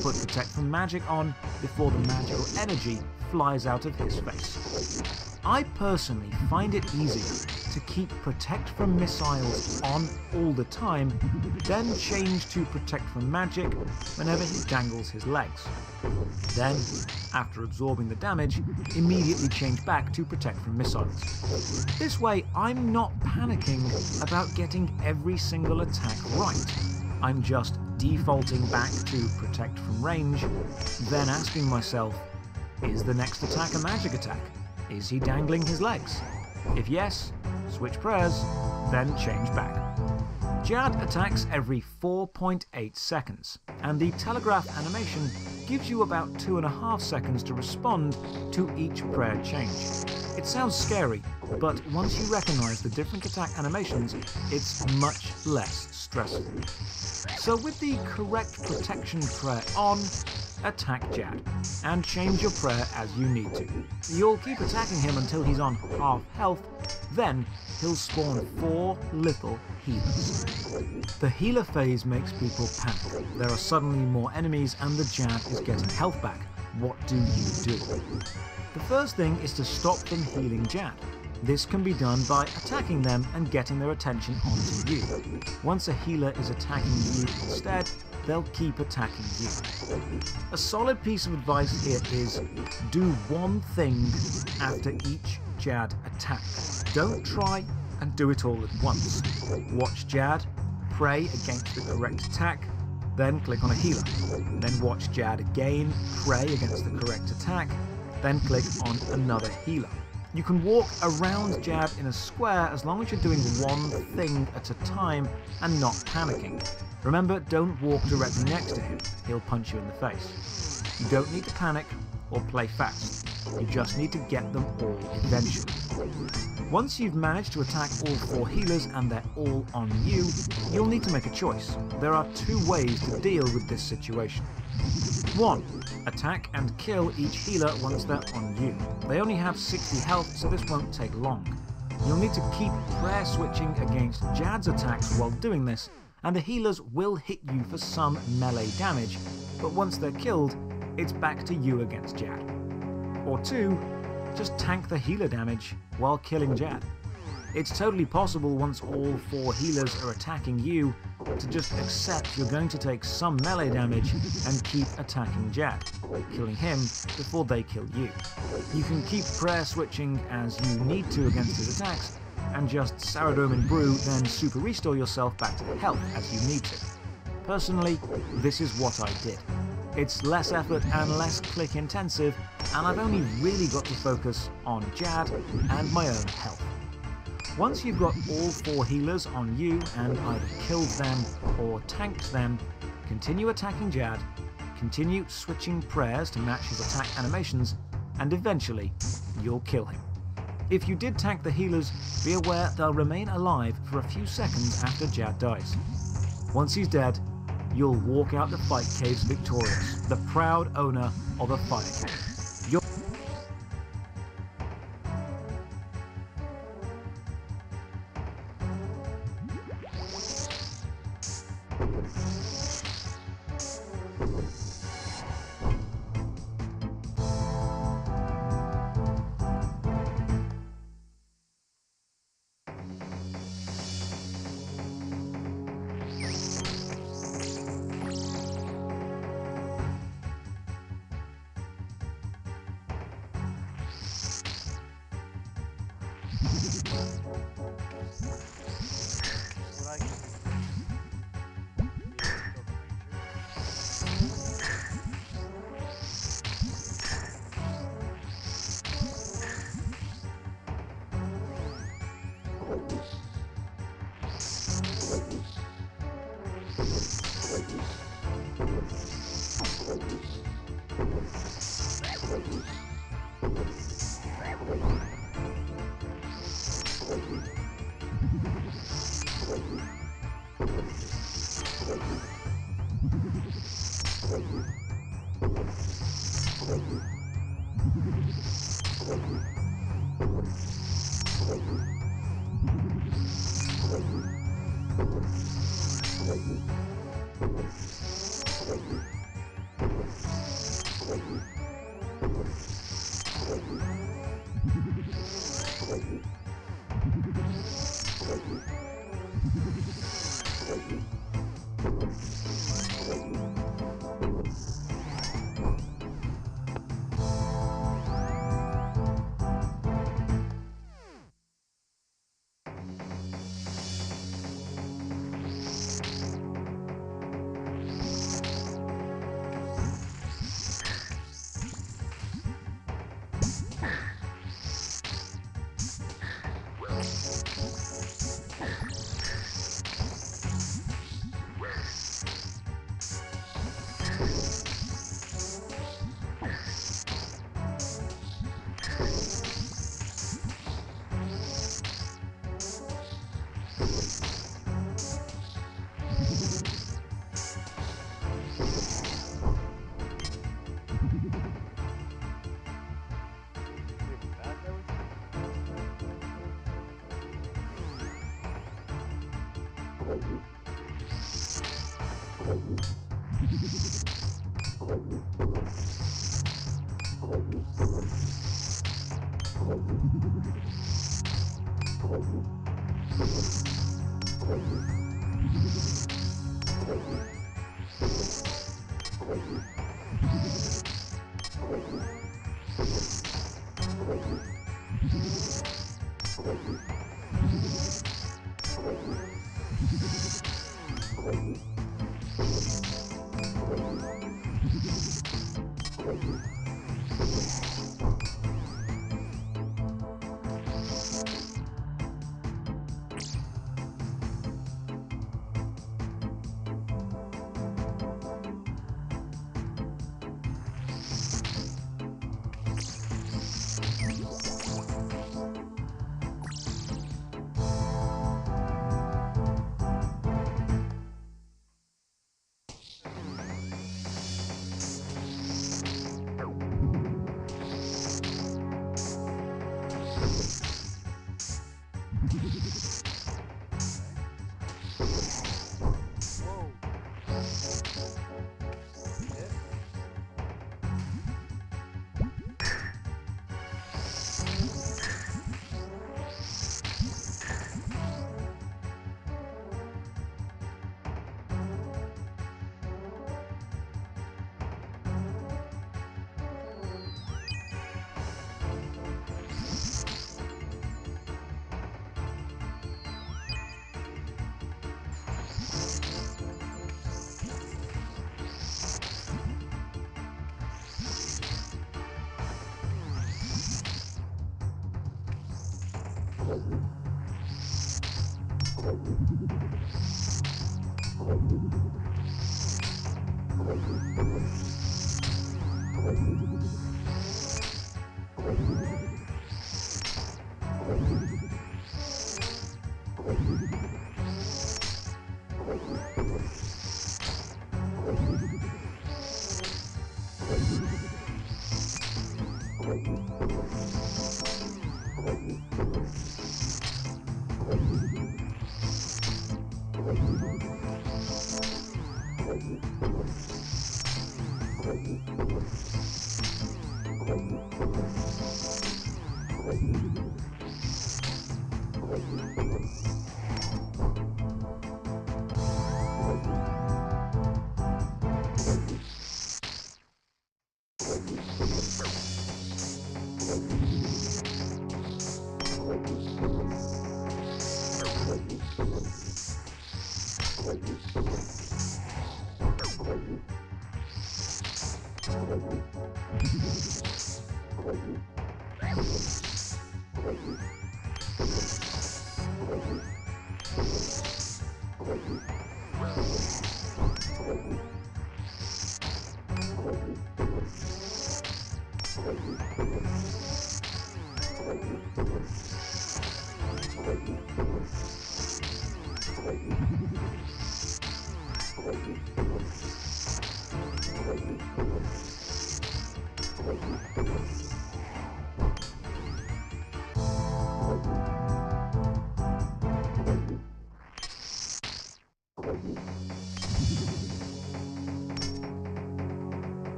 Put Protect from Magic on before the magical energy flies out of his face. I personally find it easier to keep Protect from Missiles on all the time, then change to Protect from Magic whenever he dangles his legs. Then, after absorbing the damage, immediately change back to Protect from Missiles. This way, I'm not panicking about getting every single attack right. I'm just defaulting back to Protect from Range, then asking myself, is the next attack a magic attack? Is he dangling his legs? If yes, switch prayers, then change back. Jad attacks every 4.8 seconds, and the telegraph animation gives you about 2.5 seconds to respond to each prayer change. It sounds scary, but once you recognize the different attack animations, it's much less stressful. So with the correct protection prayer on, attack Jad, and change your prayer as you need to. You'll keep attacking him until he's on half health, then he'll spawn 4 little healers. The healer phase makes people panic. There are suddenly more enemies and the Jad is getting health back. What do you do? The first thing is to stop them healing Jad. This can be done by attacking them and getting their attention onto you. Once a healer is attacking you instead, they'll keep attacking you. A solid piece of advice here is do one thing after each Jad attack. Don't try and do it all at once. Watch Jad, pray against the correct attack, then click on a healer. Then watch Jad again, pray against the correct attack, then click on another healer. You can walk around Jad in a square as long as you're doing one thing at a time and not panicking. Remember, don't walk directly next to him. He'll punch you in the face. You don't need to panic or play fast. You just need to get them all eventually. Once you've managed to attack all 4 healers and they're all on you, you'll need to make a choice. There are 2 ways to deal with this situation. 1. Attack and kill each healer once they're on you. They only have 60 health, so this won't take long. You'll need to keep prayer switching against Jad's attacks while doing this, and the healers will hit you for some melee damage, but once they're killed, it's back to you against Jad. Or 2, just tank the healer damage while killing Jad. It's totally possible once all 4 healers are attacking you to just accept you're going to take some melee damage and keep attacking Jad, killing him before they kill you. You can keep prayer switching as you need to against his attacks, and just Saradomin and Brew, then super restore yourself back to health as you need to. Personally, this is what I did. It's less effort and less click intensive, and I've only really got to focus on Jad and my own health. Once you've got all 4 healers on you and either killed them or tanked them, continue attacking Jad, continue switching prayers to match his attack animations, and eventually you'll kill him. If you did tank the healers, be aware they'll remain alive for a few seconds after Jad dies. Once he's dead, you'll walk out the fight caves victorious, the proud owner of a fire cave.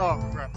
Oh, crap.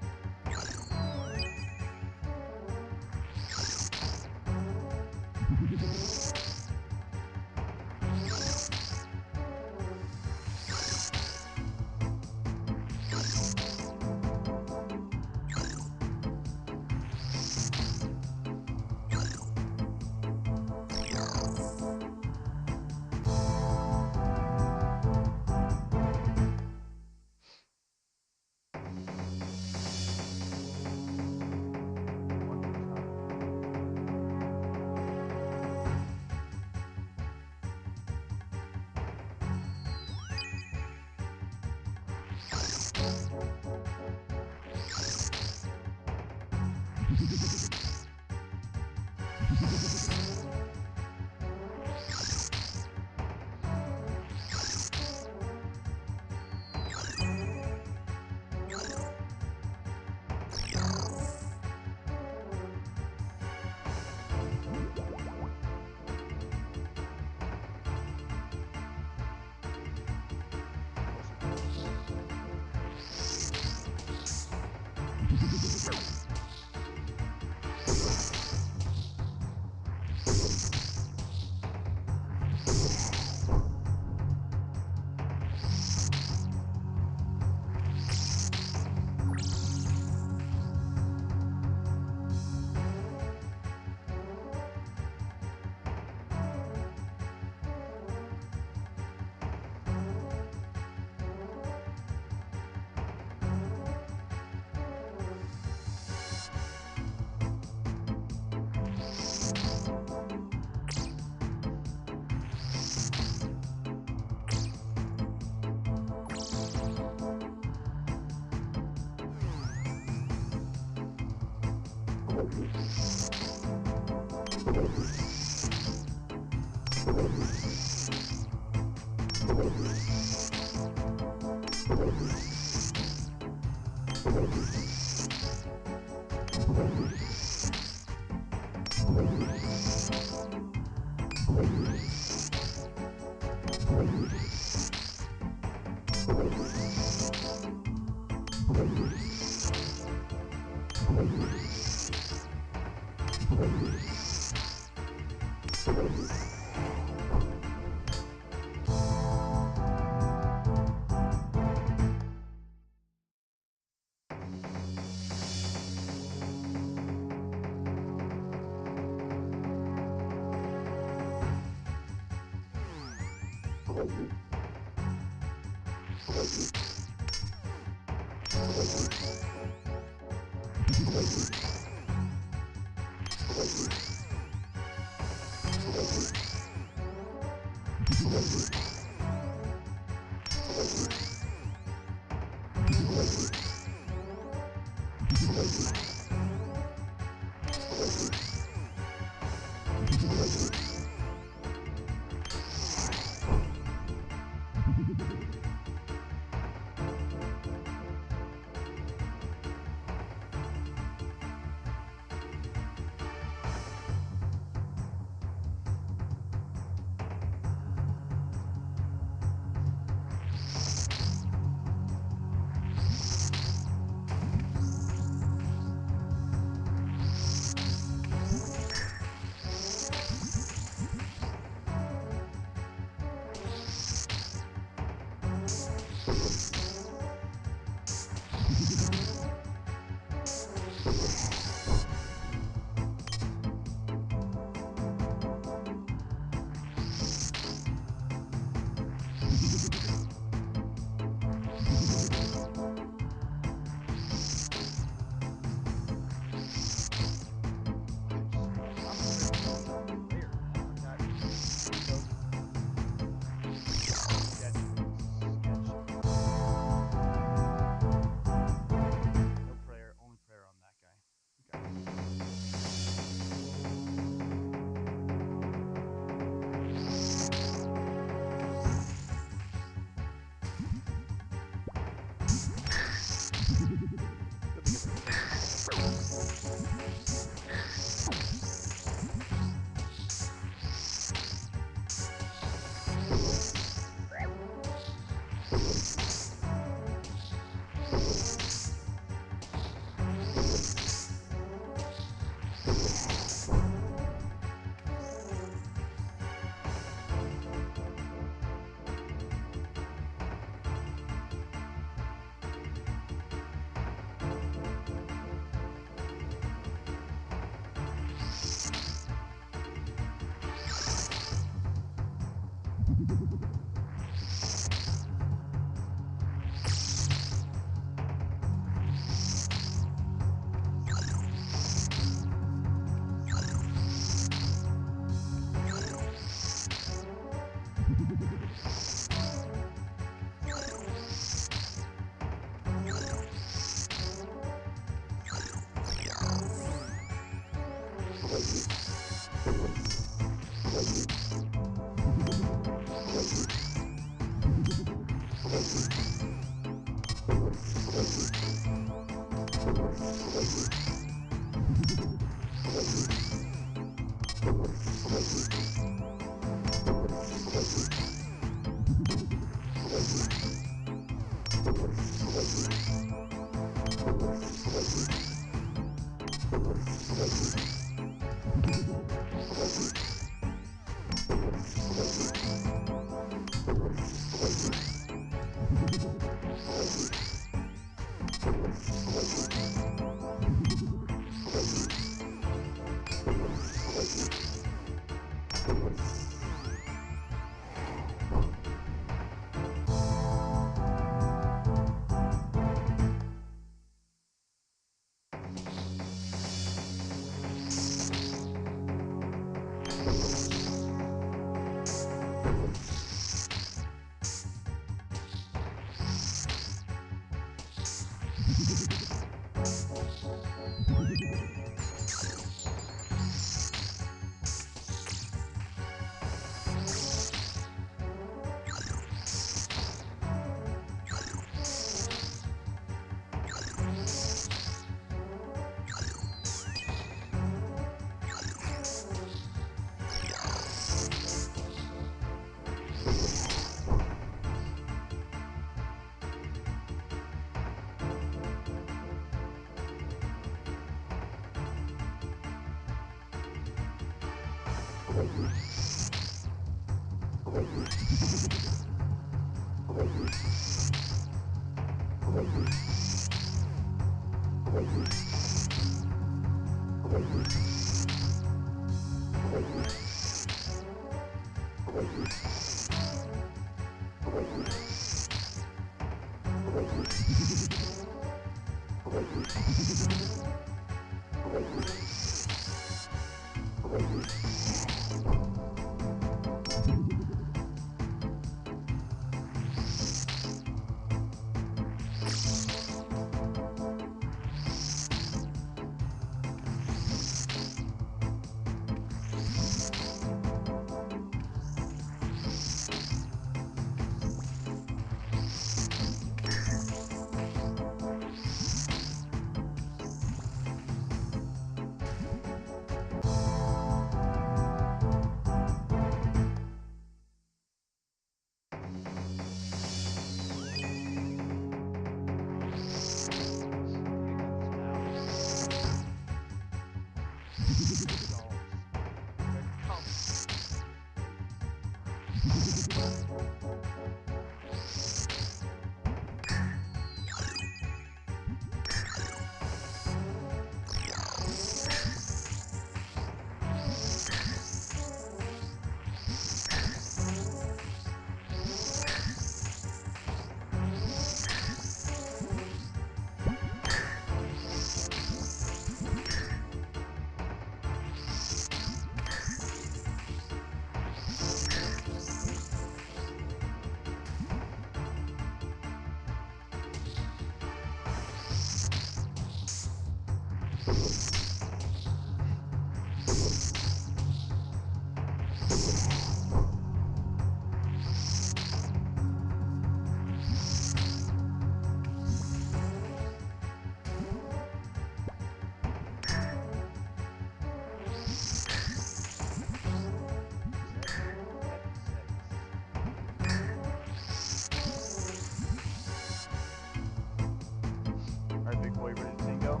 Alright, big boy, ready to tango?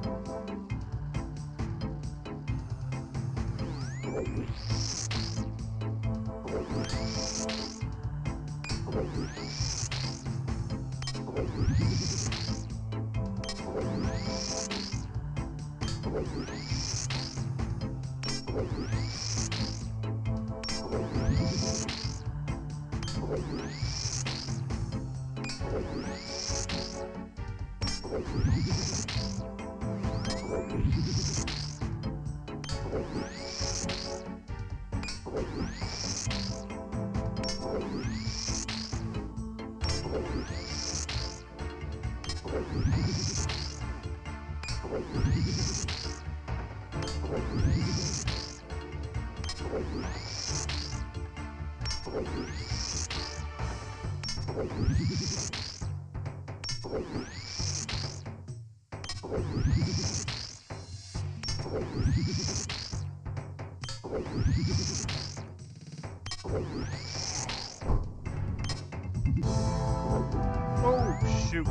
Oh, shoot.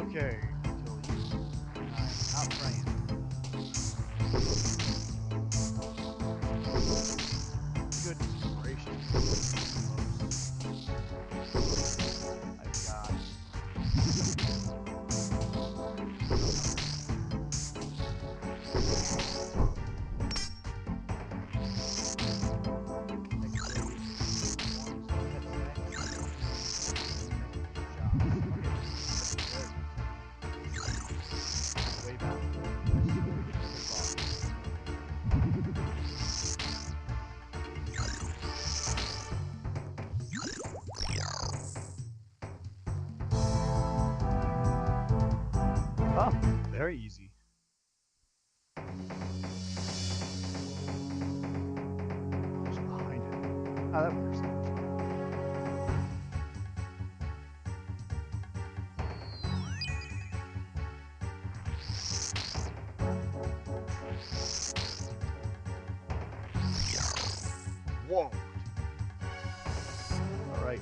Okay, so you, I'm not praying. Goodness gracious. I've got. Oh, very easy. Just behind it. Oh, that works. Whoa. All right.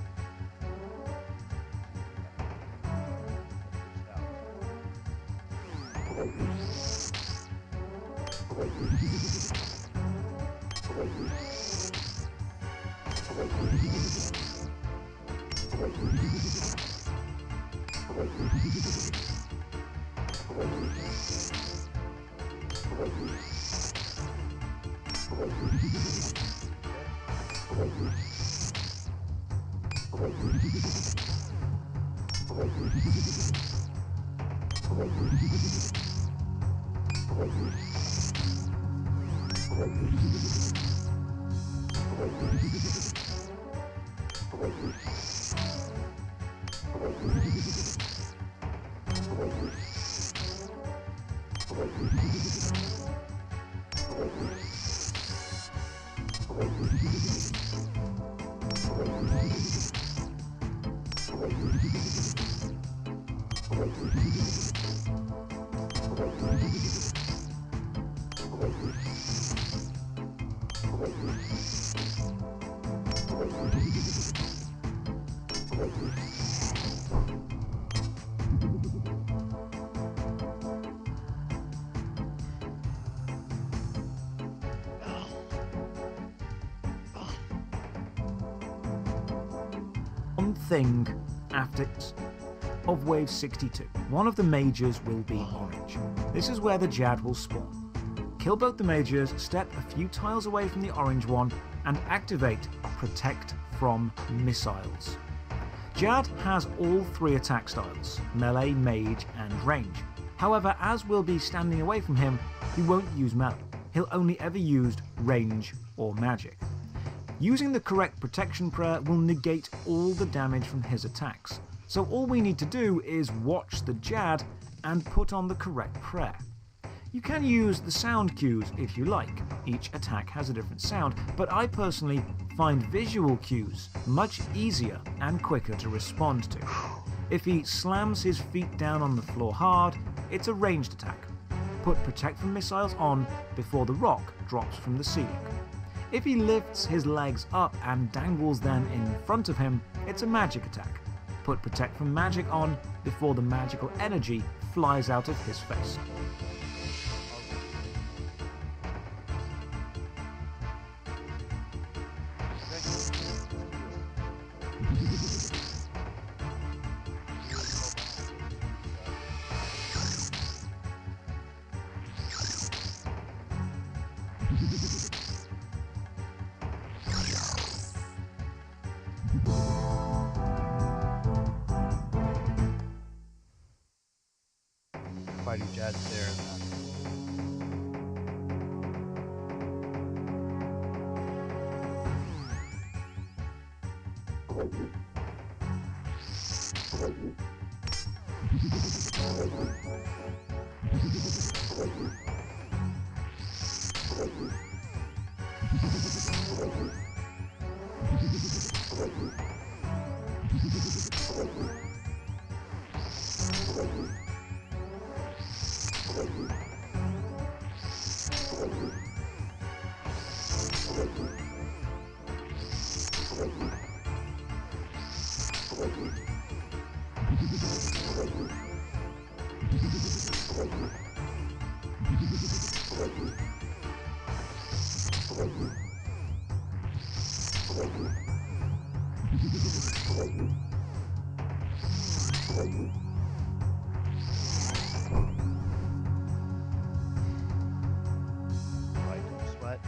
One thing after of wave 62. One of the mages will be orange. This is where the Jad will spawn. Kill both the mages, step a few tiles away from the orange one, and activate Protect from Missiles. Jad has all 3 attack styles, melee, mage, and range. However, as we'll be standing away from him, he won't use melee. He'll only ever use range or magic. Using the correct protection prayer will negate all the damage from his attacks. So all we need to do is watch the Jad and put on the correct prayer. You can use the sound cues if you like. Each attack has a different sound, but I personally find visual cues much easier and quicker to respond to. If he slams his feet down on the floor hard, it's a ranged attack. Put Protect from Missiles on before the rock drops from the ceiling. If he lifts his legs up and dangles them in front of him, it's a magic attack. Put Protect from Magic on before the magical energy flies out of his face. Fighting Jad's there. Right, sweat.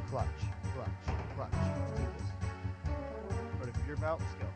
Clutch, clutch, clutch. Let's do this. Ready for your belt? Let's go.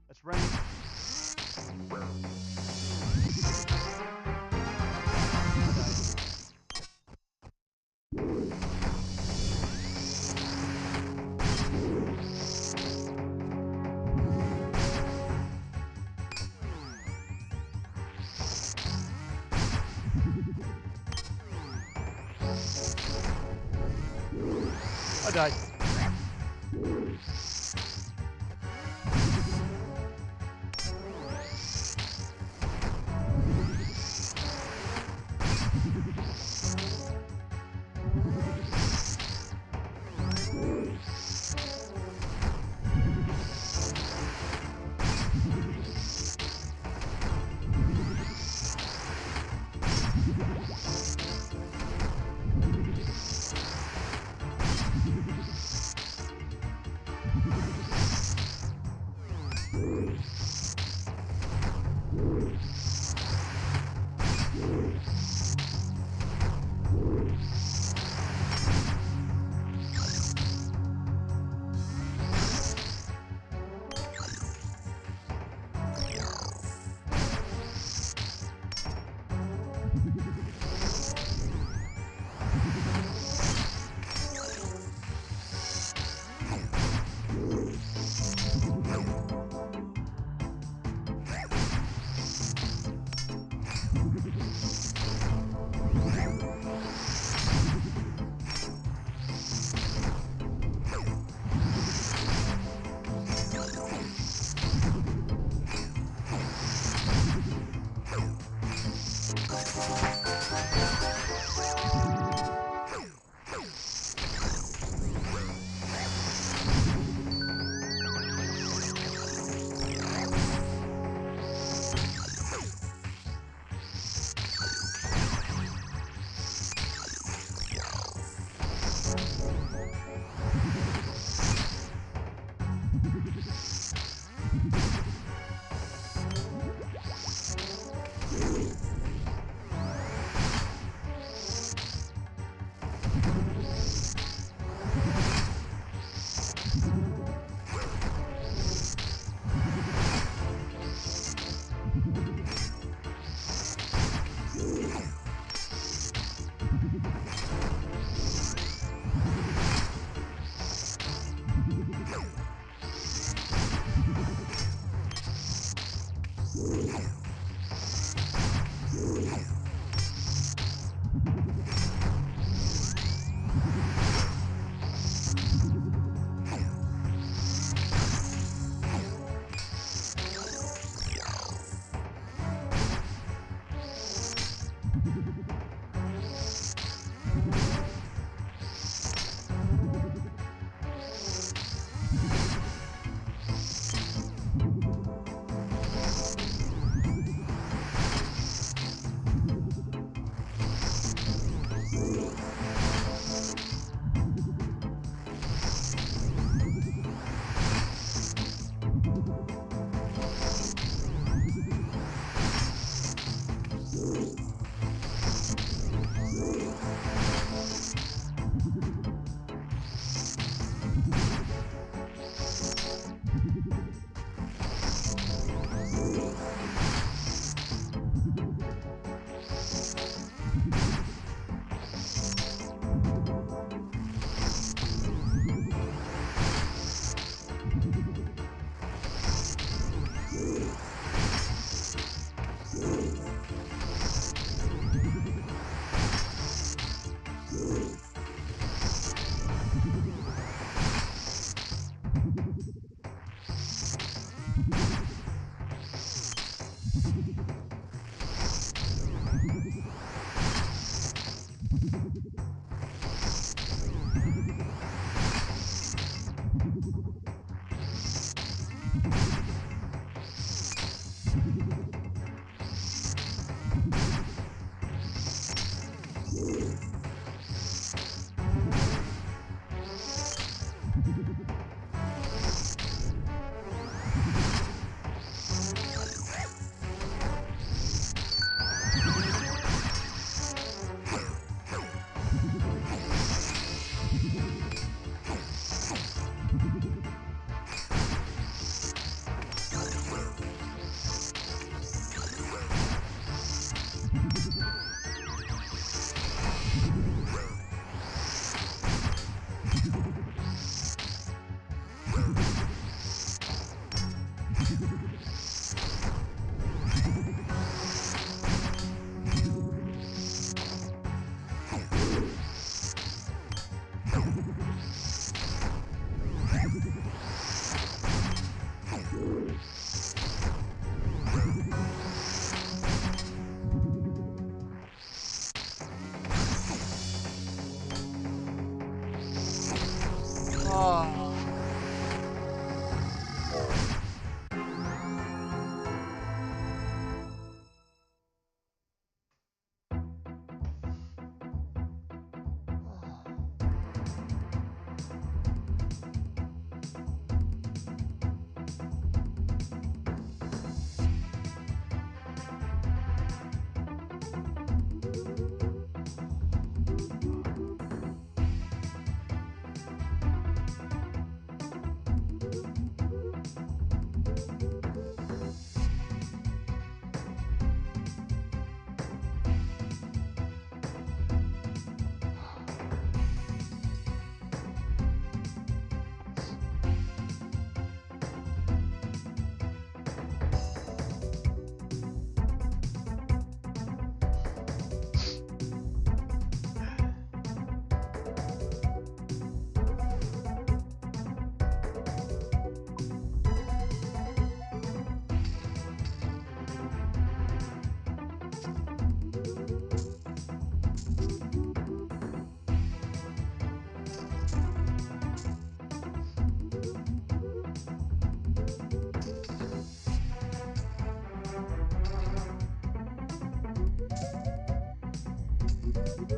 Let's range. I died. You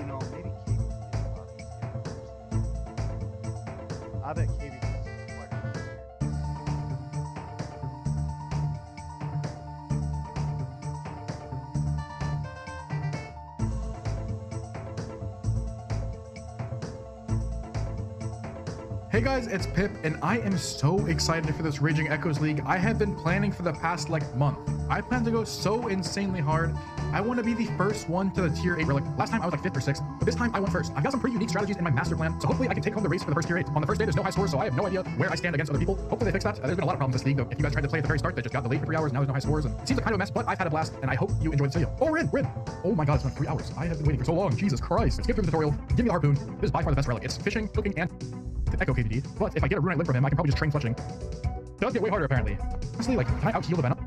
know, maybe KB did a lot easier. I bet KB did quite a bit easier. Hey guys, it's Pip, and I am so excited for this Raging Echoes League. I have been planning for the past month. I plan to go so insanely hard. I want to be the first one to the tier 8. Last time I was 5th or 6th, but this time I went first. I've got some pretty unique strategies in my master plan, so hopefully I can take home the race for the first tier 8. On the first day, there's no high scores, so I have no idea where I stand against other people. Hopefully they fix that. There's been a lot of problems in this league, though. If you guys tried to play at the very start, they just got delayed for 3 hours, now there's no high scores, and it seems like kind of a mess, but I've had a blast, and I hope you enjoyed this video. Oh, we're in! Oh my god, it's been 3 hours. I have been waiting for so long. Jesus Christ. Skip through the tutorial. Give me the harpoon. This is by far the best relic. It's fishing, cooking, and Echo KVD, but if I get a rune link from him, I can probably just train fletching. It does get way harder, apparently. Honestly, can I out-heal the venom?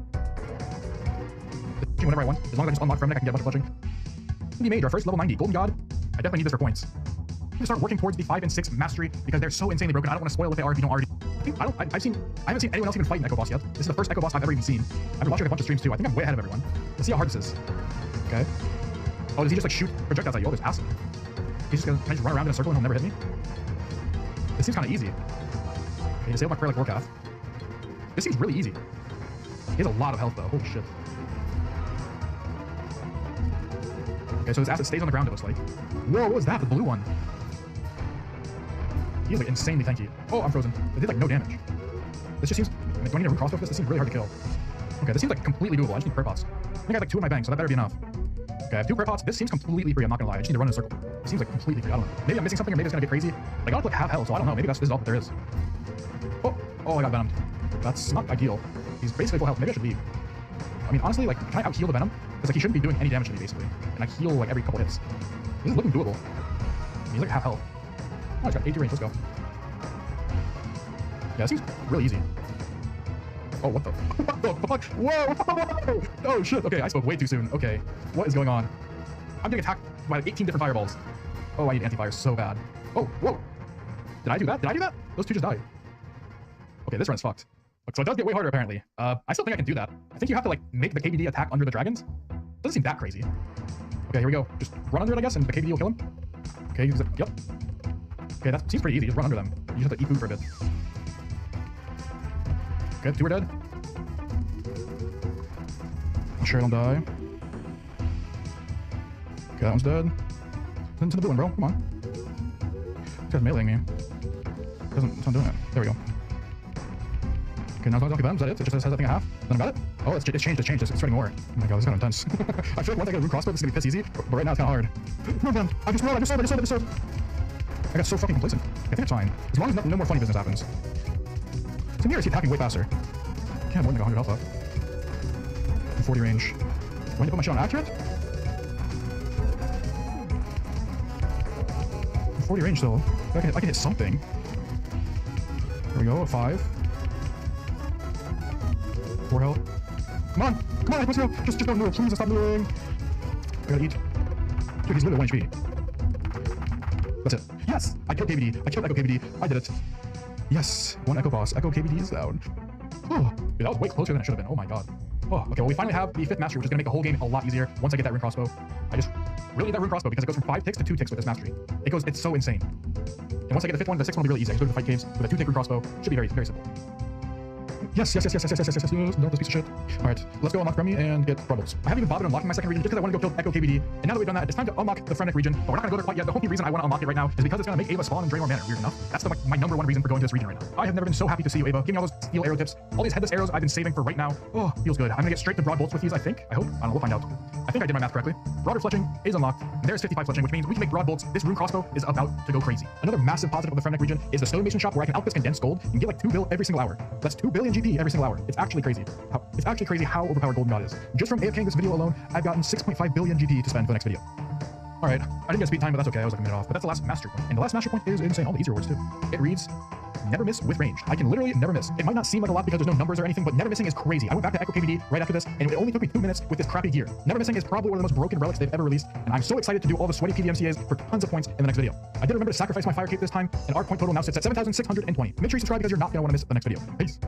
Whenever I want, as long as I just unlock Fremneck, I can get a bunch of fletching. Be Mage, our first level 90 golden god. I definitely need this for points. I'm gonna start working towards the 5 and 6 mastery because they're so insanely broken. I don't want to spoil what they are if you don't already. I haven't seen anyone else even fight an Echo boss yet. This is the first Echo boss I've ever even seen. I've been watching a bunch of streams too. I think I'm way ahead of everyone. Let's see how hard this is. Okay. Oh, does he just shoot projectiles at you? Oh, there's acid. He's just gonna can I just run around in a circle and he'll never hit me? This seems kind of easy. Okay, disable my prayer like Warcath. This seems really easy. He has a lot of health though. Holy shit. Okay, so his acid stays on the ground, it looks like. Whoa, what was that? The blue one. He's insanely tanky. Oh, I'm frozen. It did no damage. This just seems... do I need a rune crossbow for this? This seems really hard to kill. Okay, this seems completely doable. I just need prayer pots. I think I have 2 in my bank, so that better be enough. Okay, I have 2 prayer pots. This seems completely free, I'm not gonna lie. I just need to run in a circle. It seems completely free. I don't know. Maybe I'm missing something, or maybe it's gonna get crazy. I got half health, so I don't know. Maybe this is all that there is. Oh, I got venomed. That's not ideal. He's basically full health. Maybe I should leave. I mean, honestly, can I out-heal the venom? Because he shouldn't be doing any damage to me, basically. And I heal every couple hits. This is looking doable. He's half health. Oh, he's got 80 range. Let's go. Yeah, this seems really easy. Oh, what the fuck? Whoa! Oh, shit. Okay, I spoke way too soon. Okay, what is going on? I'm getting attacked by 18 different fireballs. Oh, I need anti-fire so bad. Oh, whoa. Did I do that? Did I do that? Those 2 just died. Okay, this run's fucked. So it does get way harder, apparently. I still think I can do that. I think you have to, make the KVD attack under the dragons. Doesn't seem that crazy. Okay, here we go. Just run under it, I guess, and the KVD will kill him. Okay, yep. Okay, that seems pretty easy. Just run under them. You just have to eat food for a bit. Okay, 2 are dead. I'm sure I don't die. Okay, that one's dead. Into the blue one, bro. Come on. This guy's meleeing me. It's not doing it. There we go. Okay, now it's not them. Is that it? It just has that thing at half. Then I got it. Oh, it's changed. It's spreading more. Oh my god, this is kind of intense. I feel like once I get a rune crossbow, this is gonna be piss easy. But right now it's kind of hard. No, man. I just sold. I got so fucking complacent. I think it's fine. As long as no more funny business happens. So here is he attacking way faster. Can't have more than 100 health up. 40 range. Do I need to put my shot on accurate? 40 range though. I can hit something. There we go, a 5. 4 health. Come on, let's go. Just don't move. Please stop moving. I gotta eat. Dude, he's literally 1 HP. That's it. Yes! I killed KVD. I killed Echo KVD. I did it. Yes, 1 Echo boss. Echo KVD is down. Oh, dude, that was way closer than it should have been. Oh my god. Oh, okay, well we finally have the 5th mastery, which is gonna make the whole game a lot easier once I get that rune crossbow. I just really need that rune crossbow because it goes from 5 ticks to 2 ticks with this mastery. It's so insane. And once I get the 5th one, the 6th one will be really easy. I can go to the fight caves with a 2-tick rune crossbow. Should be very, very simple. Yes. Don't this piece of shit. Alright, let's go unlock Remy and get Brubbles. I haven't even bothered unlocking my 2nd region just because I want to go kill Echo KVD. And now that we've done that, it's time to unlock the Fremneck region. But we're not gonna go there quite yet. The only reason I want to unlock it right now is because it's gonna make Ava spawn and drain more mana. Weird enough. That's my number 1 reason for going to this region right now. I have never been so happy to see you, Ava. Give me all those steel arrow tips. All these headless arrows I've been saving for right now. Oh, feels good. I'm gonna get straight to broad bolts with these, I think. I hope. I don't know, we'll find out. I think I did my math correctly. Broader fletching is unlocked. And there's 55 fletching, which means we can make broad bolts. This rune crossbow is about to go crazy. Another massive positive of the Fremneck region is the stonemason shop where I can outfit condensed gold and get 2 bill every single hour. That's 2 billion GP every single hour. It's actually crazy. How overpowered Golden God is. Just from AFKing this video alone, I've gotten 6.5 billion GP to spend for the next video. Alright, I didn't get speed time, but that's okay. I was a minute off. But that's the last mastery point. And the last mastery point is insane. All the easier words too. It reads never miss with range. I can literally never miss. It might not seem like a lot because there's no numbers or anything, but never missing is crazy. I went back to Echo KBD right after this, and it only took me 2 minutes with this crappy gear. Never missing is probably one of the most broken relics they've ever released, and I'm so excited to do all the sweaty PVMCAs for tons of points in the next video. I did remember to sacrifice my fire cape this time, and our point total now sits at 7,620. Make sure you subscribe because you're not going to want to miss the next video. Peace.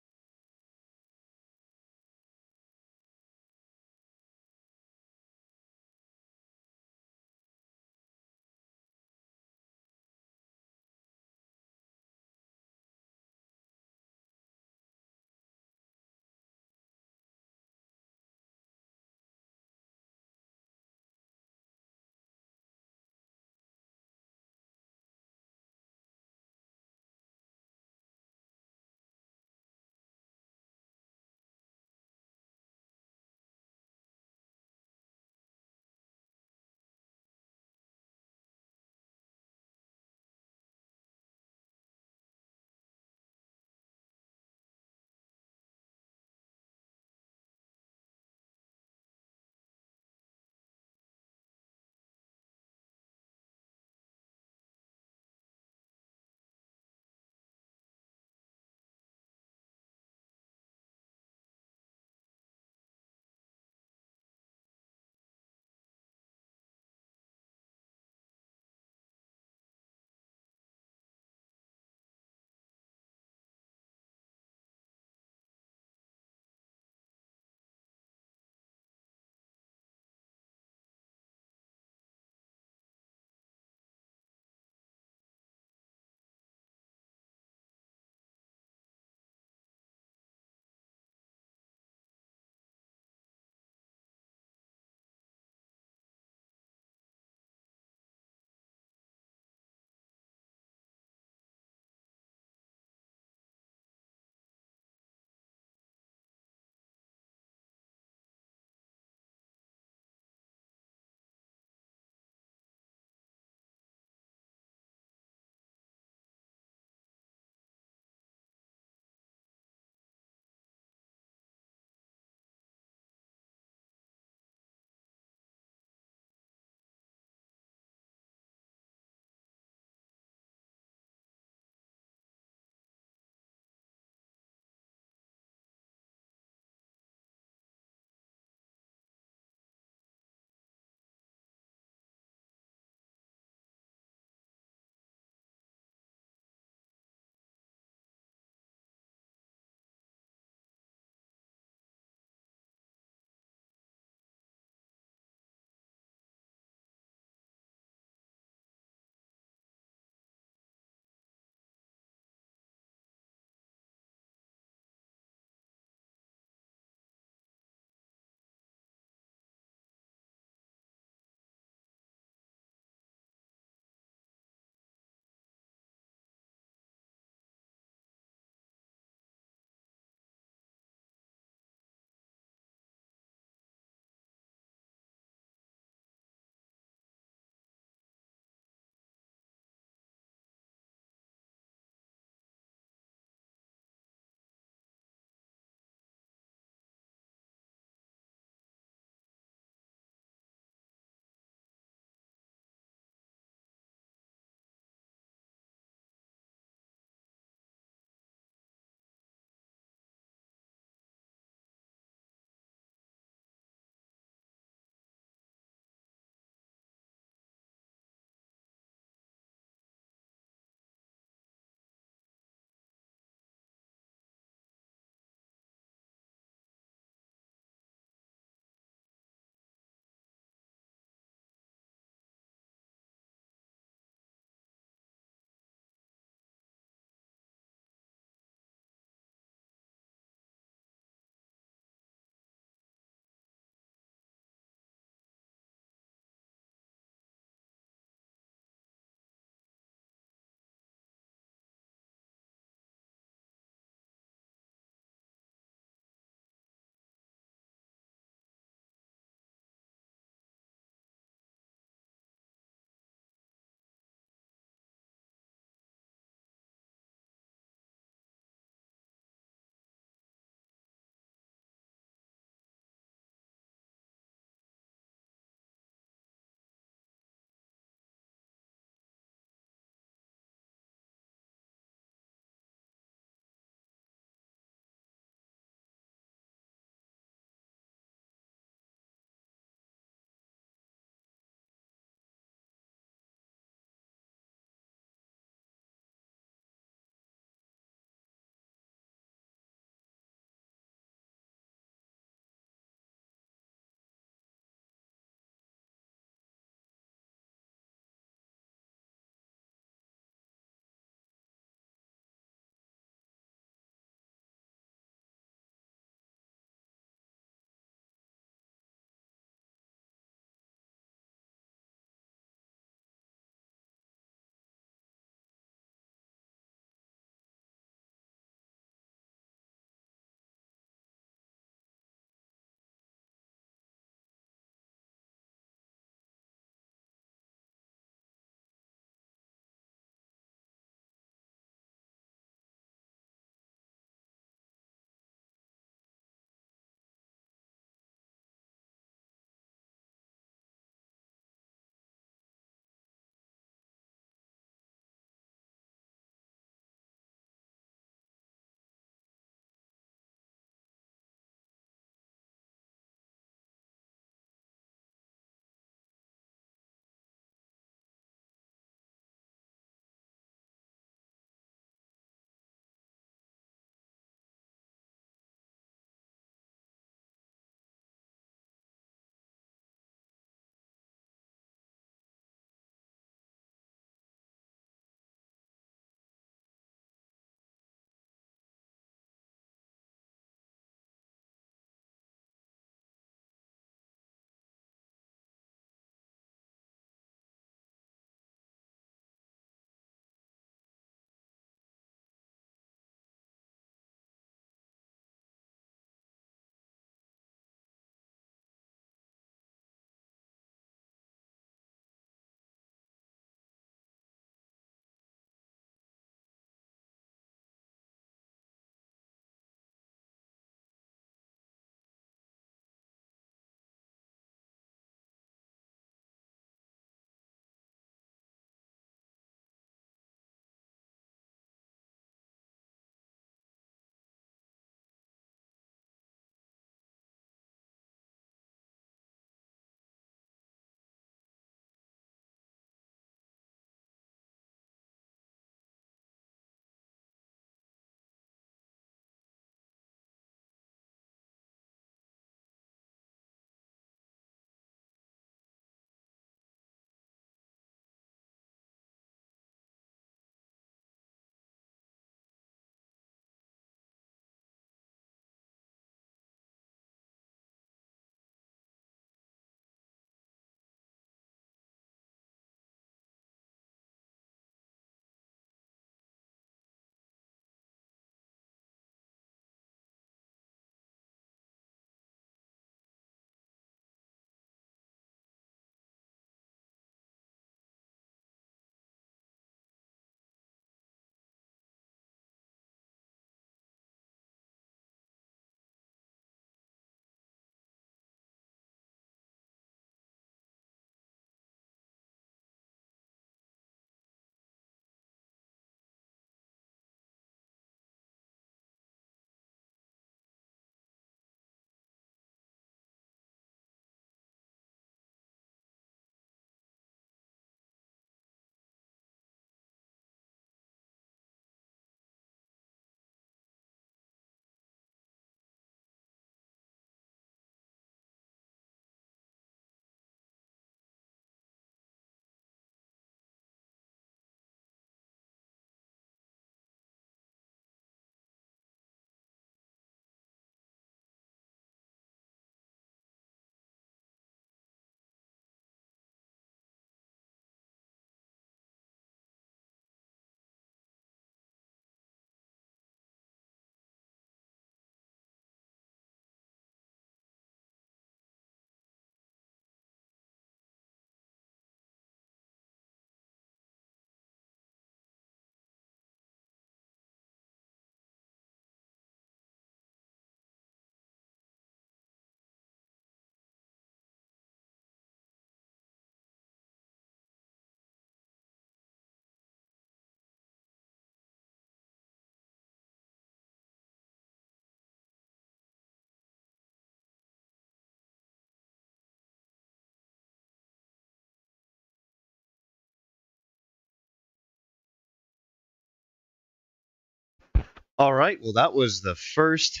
All right. Well, that was the first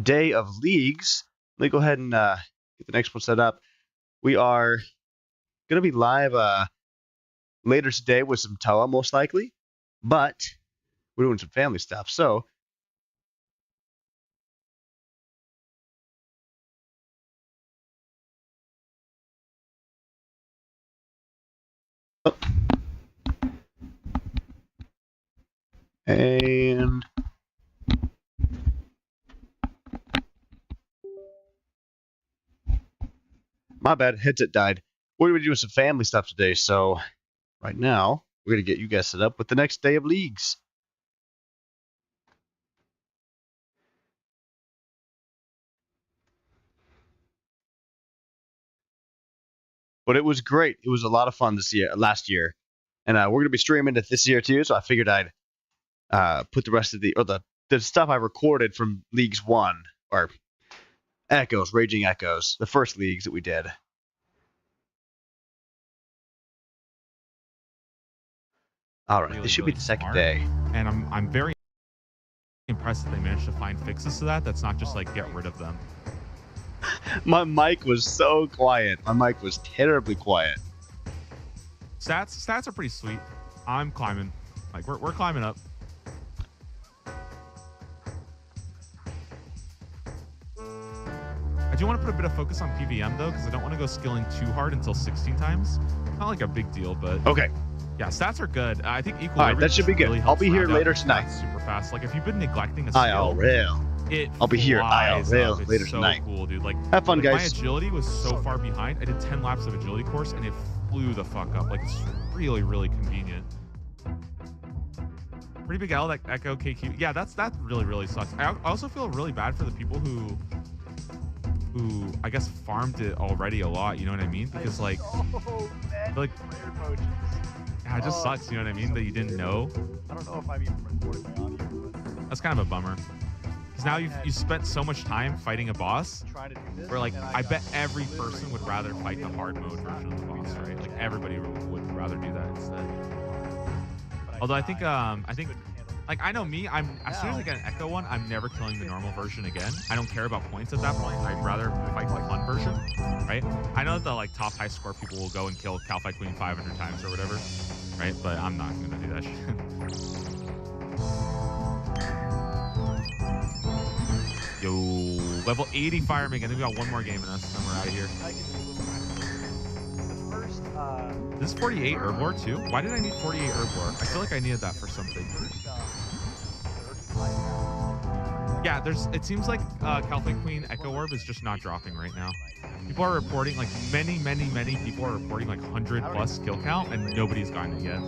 day of leagues. Let me go ahead and get the next one set up. We are going to be live later today with some Toa, most likely, but we're doing some family stuff. So and my bad, headset died. We're going to be doing some family stuff today. So right now, we're going to get you guys set up with the next day of leagues. But it was great. It was a lot of fun last year. And we're going to be streaming it this year too. So I figured I'd put the rest of the stuff I recorded from Leagues 1 or Echoes, Raging Echoes, the first leagues that we did. All right, this should be the second day. And I'm very impressed that they managed to find fixes to that. That's not just like get rid of them. My mic was so quiet. My mic was terribly quiet. Stats are pretty sweet. I'm climbing. Like we're climbing up. I do want to put a bit of focus on PVM though, because I don't want to go skilling too hard until 16 times. Not like a big deal, but okay. Yeah, stats are good. I think equilibrium. All right, that should be good. Really I'll be here later tonight. Super fast. Like if you've been neglecting a skill, IRL. I'll be here IRL later tonight. Cool, dude. Like have fun, guys. My agility was so far behind. I did 10 laps of agility course and it flew the fuck up. Like it's really, really convenient. Pretty big L, that Echo KQ. Yeah, that really, really sucks. I also feel really bad for the people who I guess farmed it already a lot. You know what I mean? Because like, yeah, it just sucks. You know what I mean? That you didn't know. I don't know if I'm even recording my audio. That's kind of a bummer. Because now you spent so much time fighting a boss. Where like I bet every person would rather fight the hard mode version of the boss, right? Like everybody would rather do that instead. Although I think like I know me, as soon as I get an Echo one, I'm never killing the normal version again. I don't care about points at that point. I'd rather fight the fun version, right? I know that the like top high score people will go and kill Calfight Queen 500 times or whatever, right? But I'm not gonna do that shit. Yo, level 80 Fireman. I think we got one more game in us, then we're out of here. This is 48 Herb Lore too? Why did I need 48 Herb Lore? I feel like I needed that for something. Yeah, it seems like Calfight Queen Echo Orb is just not dropping right now. People are reporting, like many people are reporting like 100+ kill count and nobody's gotten it yet.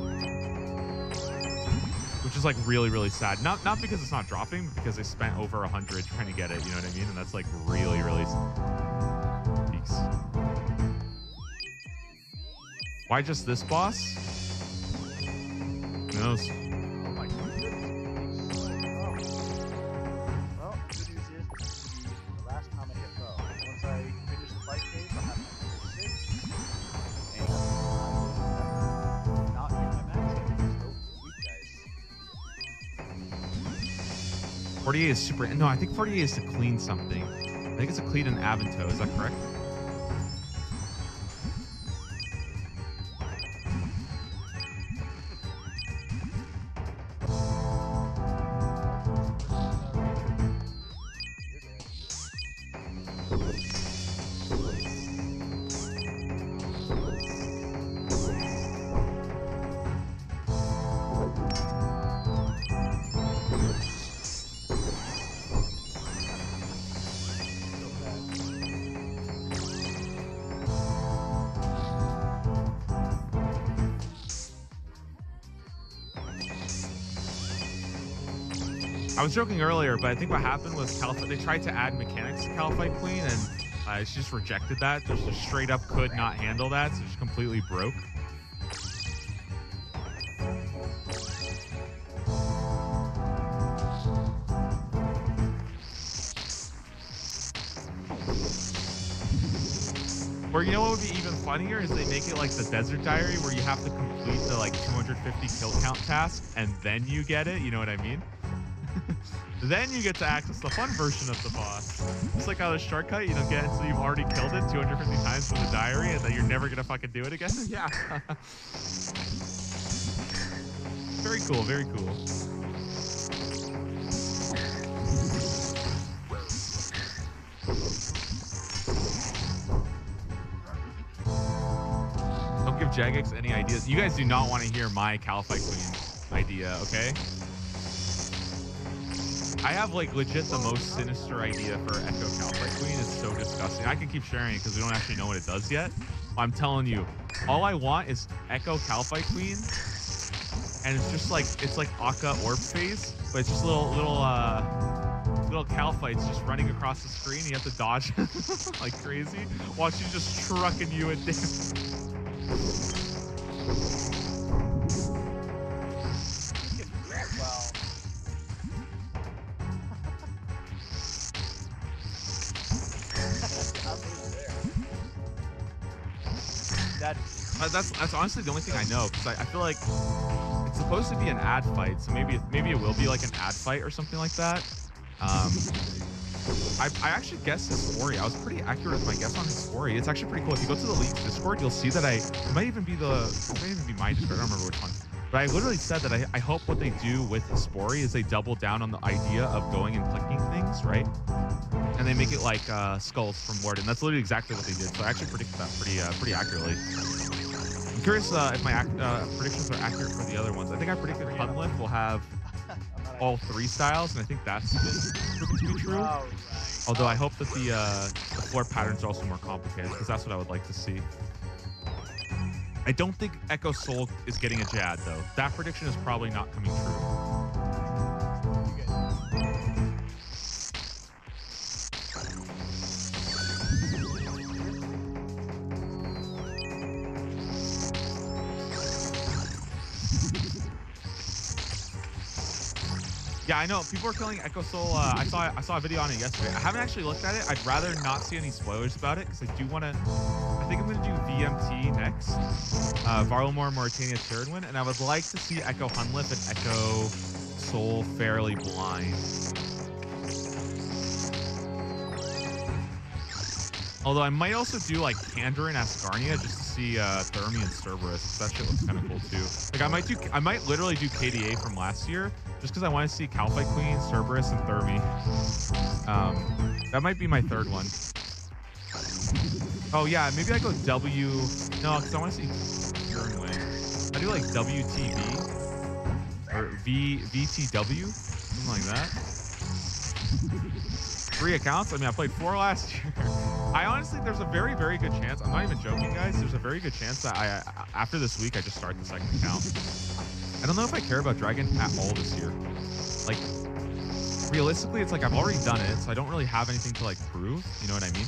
Which is like really, really sad. Not because it's not dropping, but because they spent over 100 trying to get it, you know what I mean? And that's like really, really peaks. Why just this boss? Who knows? Oh my goodness. Well, the good news is this is the last time I hit low. Once I finish the fight phase, I'll have my 6. And I will not hit my max damage. So weak, guys. 48 is super. No, I think 48 is to clean something. I think it's to clean an Avanto. Is that correct? I was joking earlier, but I think what happened was they tried to add mechanics to Calfight Queen, and she just rejected that. Just straight up could not handle that, so just completely broke. Or you know what would be even funnier is they make it like the Desert Diary, where you have to complete the like 250 kill count task and then you get it. You know what I mean? Then you get to access the fun version of the boss. Just like how the shortcut, you don't get until you've already killed it 250 times from the diary, and then you're never gonna fucking do it again. Yeah. Very cool. Very cool. Don't give Jagex any ideas. You guys do not want to hear my Calify Queen idea, okay? I have like legit the most sinister idea for Echo Calify Queen. It's so disgusting. I can keep sharing it because we don't actually know what it does yet. I'm telling you, all I want is Echo Calify Queen, and it's just like Akka Orb Phase, but it's just little Caliphites just running across the screen. You have to dodge like crazy while she's just trucking you in damage. That's honestly the only thing I know, because I feel like it's supposed to be an ad fight, so maybe it will be like an ad fight or something like that. I actually guessed Histori. I was pretty accurate with my guess on Histori. It's actually pretty cool. If you go to the League's Discord, you'll see that it might even be my Discord. I don't remember which one. But I literally said that I hope what they do with Histori is they double down on the idea of going and clicking things, right? And they make it like skulls from Warden. That's literally exactly what they did. So I actually predicted that pretty accurately. I'm curious if my predictions are accurate for the other ones. I think I predicted Hunlift will have all 3 styles, and I think that's proven to be true. Although I hope that the floor patterns are also more complicated, because that's what I would like to see. I don't think Echo Soul is getting a Jad, though. That prediction is probably not coming true. Yeah, I know. People are killing Echo Soul. I saw a video on it yesterday. I haven't actually looked at it. I'd rather not see any spoilers about it, because I do want to... I think I'm going to do VMT next. Varlamore, Mauritania, Tyranwin. And I would like to see Echo Hunlift and Echo Soul fairly blind. Although I might also do like Candor and Asgarnia just to see Thermi and Cerberus. That shit looks kind of cool too. Like I might literally do KDA from last year just because I want to see Calify Queen, Cerberus, and Thermi. That might be my 3rd one. Oh yeah, maybe I go W. No, because I want to see Turnwin. I do like WTV or VTW, something like that. 3 accounts. I mean, I played 4 last year. I honestly, there's a very, very good chance. I'm not even joking, guys. There's a very good chance that after this week, I just start the 2nd account. I don't know if I care about Dragon at all this year. Like, realistically, it's like I've already done it, so I don't really have anything to like prove. You know what I mean?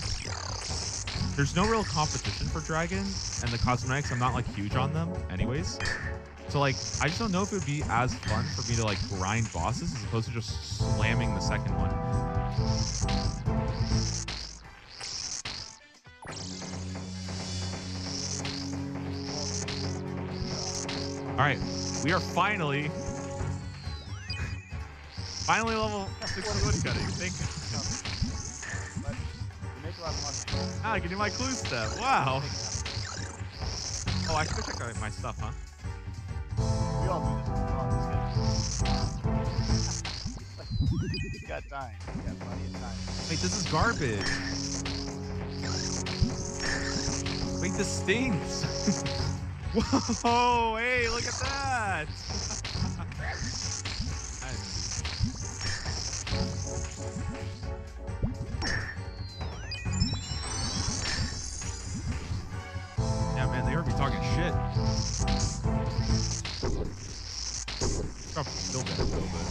There's no real competition for Dragon, and the cosmetics, I'm not like huge on them anyways. So like, I just don't know if it would be as fun for me to like grind bosses as opposed to just slamming the 2nd one. All right, we are finally level 60 woodcutting. Thank God. You make a lot of money. Ah, I can do my clue step. Wow. Oh, I should check out my stuff, huh? We all do this. You got time. You got plenty of time. Wait, this is garbage. Wait, this stinks. Whoa, hey, look at that. Yeah, man, they heard me talking shit. Oh, still bad, still bad.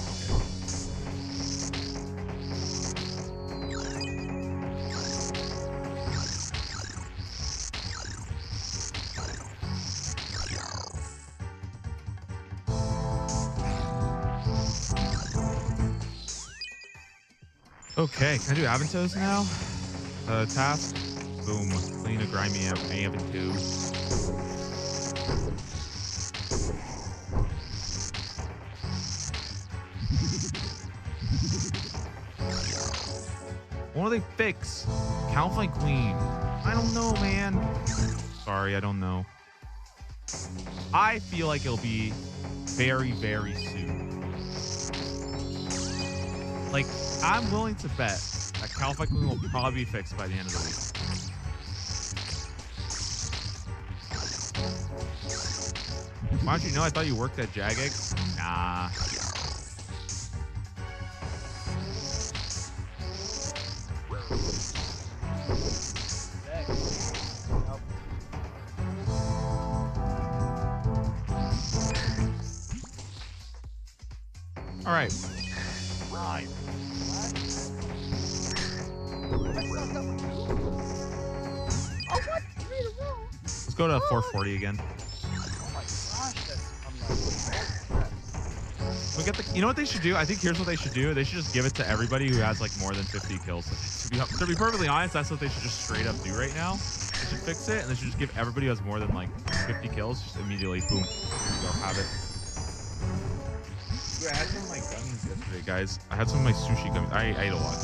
Okay. Okay, can I do Aventos now? Task. Boom. Clean a grimy Avon 2. what they fix? Calify Queen. I don't know, man. Sorry, I don't know. I feel like it'll be very, very soon. Like, I'm willing to bet that Calify Queen will probably be fixed by the end of the week. Why don't you know? I thought you worked at Jagex. Nah. All right. Let's go to 440 again. We get the. You know what they should do? I think here's what they should do. They should just give it to everybody who has like more than 50 kills. To be perfectly honest, that's what they should just straight up do right now. They should fix it, and they should just give everybody who has more than like 50 kills just immediately, boom, here you go, have it. Dude, I had some of my gummies yesterday, guys. I had some of my sushi gummies. I ate a lot.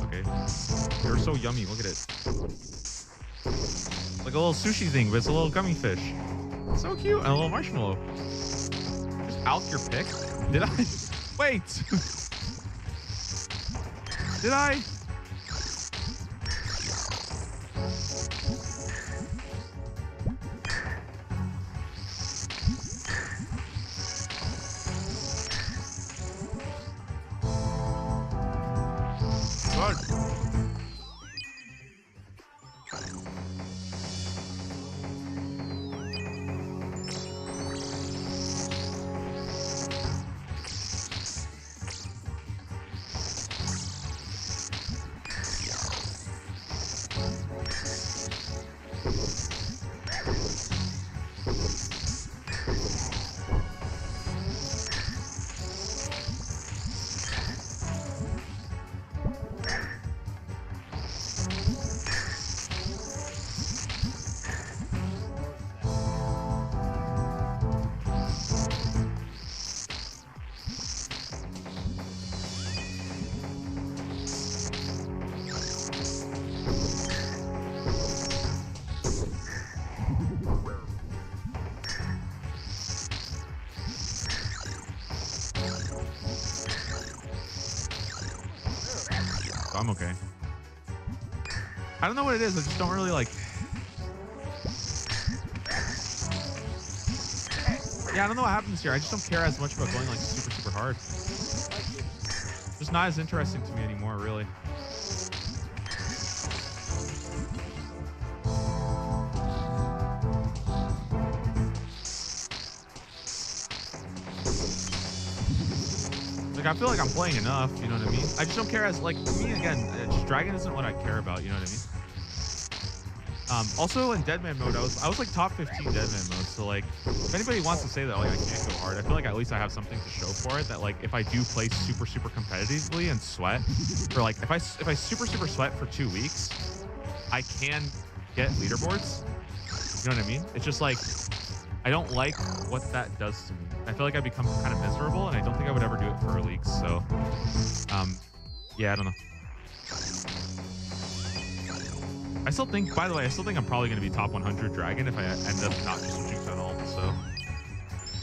Okay, they were so yummy. Look at it. Like a little sushi thing, but it's a little gummy fish. It's so cute, and a little marshmallow. Just alk your pick. Did I? Wait. Did I? Good. I'm okay. I don't know what it is. I just don't really like. Yeah, I don't know what happens here. I just don't care as much about going like super hard. Just not as interesting to me anymore, really. Like, I feel like I'm playing enough, you know what I mean? I just don't care as, like, to me, again, Dragon isn't what I care about, you know what I mean? Also in Deadman mode, I was like top 15 Deadman mode, so like, if anybody wants to say that like I can't go hard, I feel like at least I have something to show for it, that like, if I do play super competitively and sweat, or like, if I super sweat for 2 weeks, I can get leaderboards, you know what I mean? It's just like, I don't like what that does to me. I feel like I become kind of miserable, and I don't think I would ever do it for leagues. So, yeah, I don't know. I still think, by the way, I'm probably going to be top 100 Dragon if I end up not switching to an ult. So,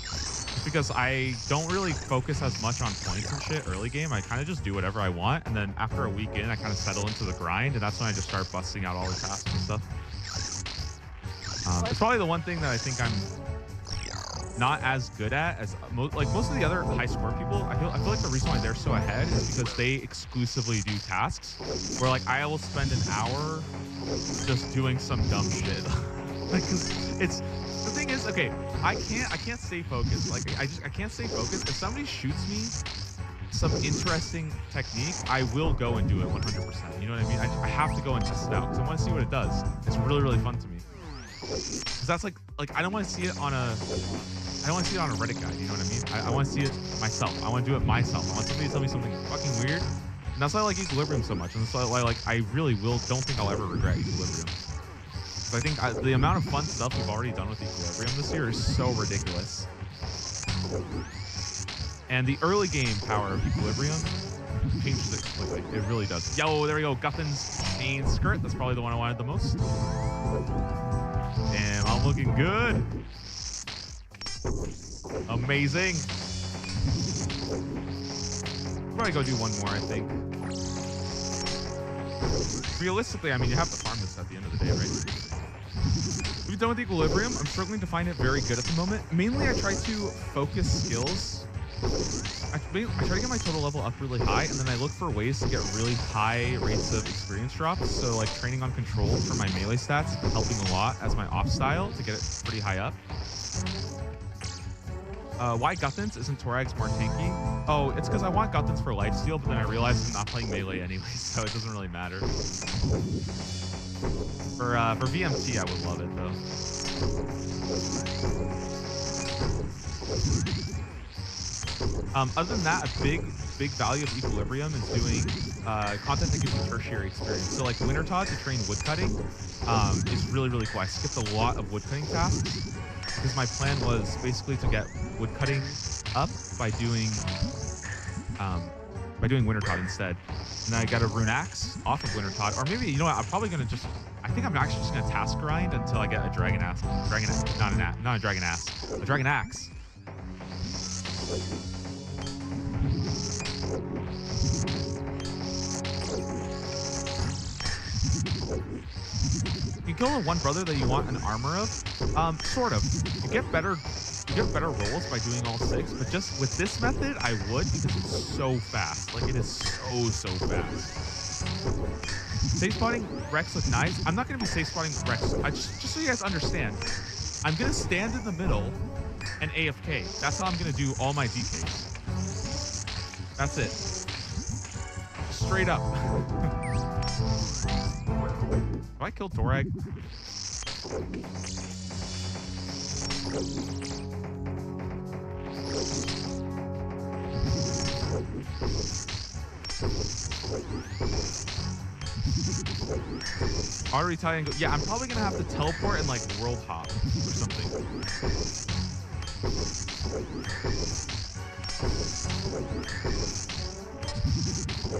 just because I don't really focus as much on points and shit early game, I kind of just do whatever I want, and then after a week in, I kind of settle into the grind, and that's when I just start busting out all the tasks and stuff. It's probably the one thing that I think I'm not as good at as most of the other high score people. I feel like the reason why they're so ahead is because they exclusively do tasks where like I will spend an hour just doing some dumb shit. Like, 'cause it's the thing is, okay, I can't stay focused. Like I can't stay focused. If somebody shoots me some interesting technique, I will go and do it 100%. You know what I mean? I have to go and test it out because I want to see what it does. It's really fun to me. Because that's like I don't want to see it on a Reddit guide, you know what I mean? I want to see it myself. I want to do it myself. I want somebody to tell me something fucking weird. And that's why I like Equilibrium so much. And that's why I really don't think I'll ever regret Equilibrium. Because I think the amount of fun stuff we've already done with Equilibrium this year is so ridiculous. And the early game power of Equilibrium changes it completely. It really does. Yo, there we go. Guthin's main skirt. That's probably the one I wanted the most. Damn, I'm looking good. Amazing. Probably go do one more, I think. Realistically, I mean, you have to farm this at the end of the day, right? We've done with Equilibrium. I'm struggling to find it very good at the moment. Mainly, I try to focus skills. I try to get my total level up really high, and then I look for ways to get really high rates of experience drops. So, like, training on control for my melee stats has been helping a lot as my off style to get it pretty high up. Why Guthin's isn't Torag's more tanky? Oh, it's because I want Guthin's for lifesteal, but then I realized I'm not playing melee anyway, so it doesn't really matter. For VMT, I would love it, though. Other than that, a big value of Equilibrium is doing content that gives you tertiary experience. So, like, Wintertod to train woodcutting is really, really cool. I skipped a lot of woodcutting tasks because my plan was basically to get woodcutting up by doing Wintertod instead. And then I got a rune axe off of Wintertod, or maybe, you know what, I'm probably gonna I think I'm actually just gonna task grind until I get a dragon axe. Not a dragon axe. A dragon axe. You kill the one brother that you want an armor of. Sort of. You get better rolls by doing all 6, but just with this method, I would, because it's so fast. Like, it is so fast. Safe spotting Rex look nice. I'm not gonna be safe spotting Rex. Just so you guys understand, I'm gonna stand in the middle and AFK. That's how I'm gonna do all my DKs. That's it. Straight up. Have I killed Torag? Artery tie and go. Yeah, I'm probably gonna have to teleport and like world hop or something.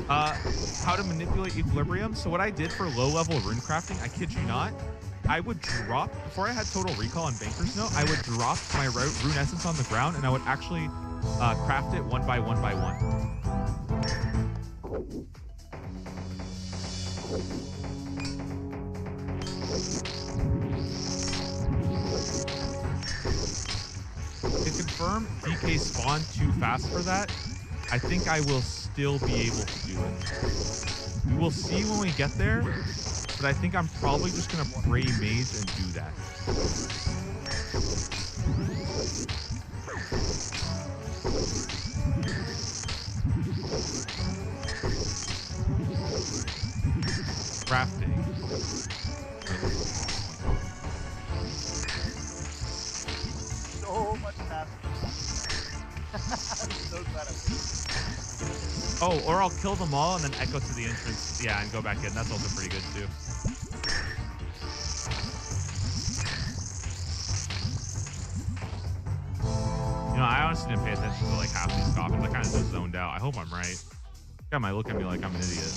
How to manipulate Equilibrium. So what I did for low level rune crafting, I kid you not, I would drop, before I had total recall on Banker's Note, I would drop my rune essence on the ground and I would actually craft it one by one by one. To confirm DK spawn too fast for that, I think I will still be able to do it. We will see when we get there, but I think I'm probably just gonna pray Mage and do that. Crafting. So much faster. I'm so glad Oh, or I'll kill them all and then echo to the entrance. Yeah, and go back in. That's also pretty good too. You know, I honestly didn't pay attention to like half these coffins. I kind of just zoned out. I hope I'm right. Guy might look at me like I'm an idiot.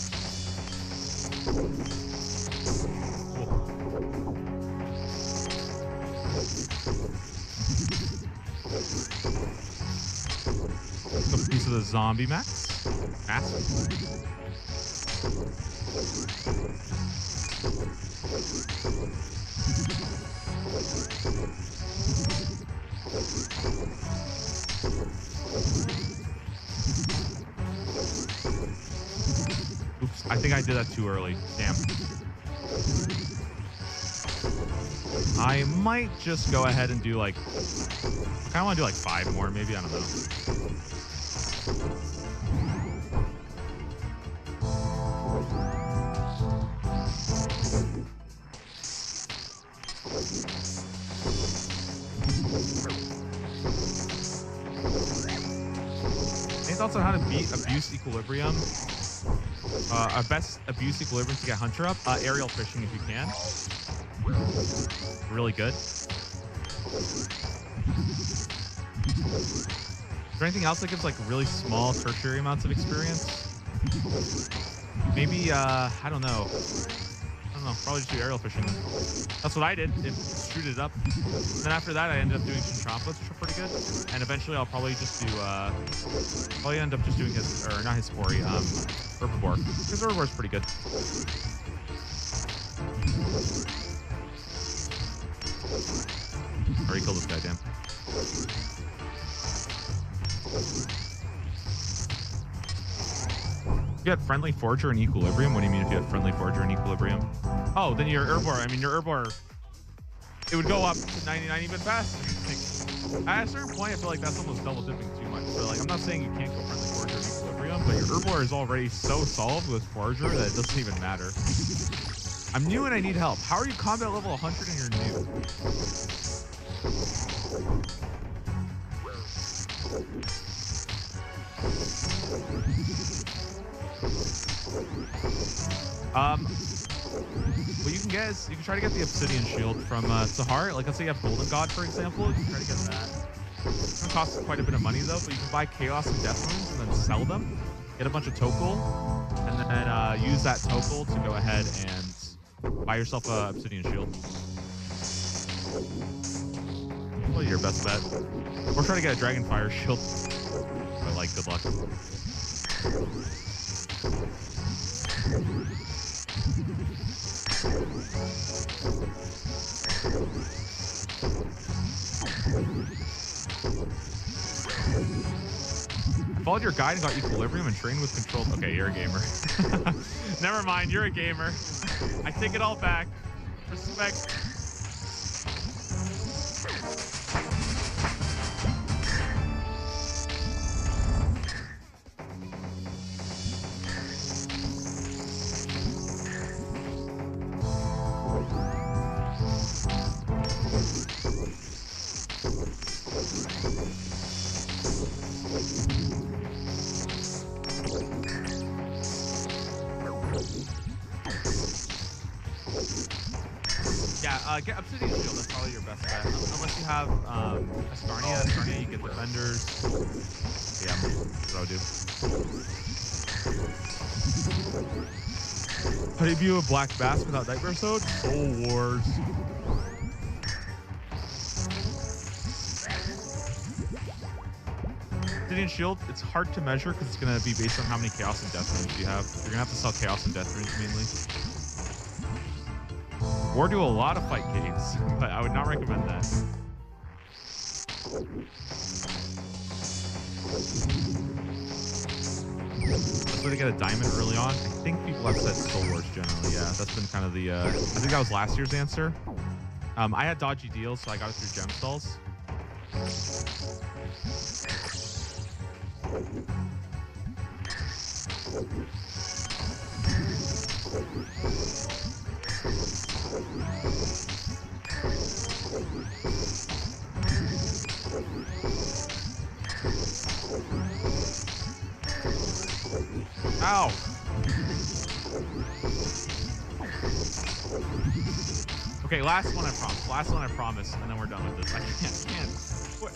A piece of the zombie mask. Oops, I think I did that too early. Damn. I might just go ahead and do like, I kind of want to do like 5 more, maybe, I don't know. Any thoughts on how to beat Abuse Equilibrium? Our best Abuse Equilibrium to get Hunter up? Aerial fishing if you can. Really good. Is there anything else that gives like really small tertiary amounts of experience? Maybe, I don't know. Probably just do aerial fishing. That's what I did. It shoot it up. Then after that, I ended up doing chinchompas, which are pretty good. And eventually, I'll probably just do, probably end up just doing his, or not his spori, herbivore. Because herbivore is pretty good. Already killed this guy, damn. You had friendly forager and equilibrium? What do you mean if you had friendly forager and equilibrium? Oh, then your herbivore, your herbivore, it would go up to 99 even faster. Like, at a certain point, I feel like that's almost double dipping too much. But like, I'm not saying you can't go friendly forager and equilibrium, but your herbivore is already so solved with forager that it doesn't even matter. I'm new and I need help. How are you combat level 100 and you're new? What you can get is you can try to get the obsidian shield from Sahar. Like, let's say you have Golden God, for example. You can try to get that. It's gonna cost quite a bit of money though, but you can buy Chaos and Death Runes and then sell them. Get a bunch of Tokul, and then use that Tokul to go ahead and buy yourself a obsidian shield. Probably your best bet. Or try to get a Dragonfire shield. But like, good luck. Followed your guide and got equilibrium and trained with controlled. Okay, you're a gamer. Never mind, you're a gamer. I take it all back. Respect. Get Obsidian Shield, that's probably your best bet. Unless you have Astarnia. Astarnia, you get Defenders. Yeah, that's what I would do. How do you view a Black Bass without Nightmare Zone? Soul Wars. Obsidian Shield, it's hard to measure because it's going to be based on how many Chaos and Death Runes you have. You're going to have to sell Chaos and Death Runes mainly. Or do a lot of fight caves, but I would not recommend that. That's where they get a diamond early on. I think people have said Soul Wars generally. Yeah, that's been kind of the. I think that was last year's answer. I had dodgy deals, so I got it through gem stalls. Ow! Okay, last one I promise. Last one I promise, and then we're done with this. I can't. What?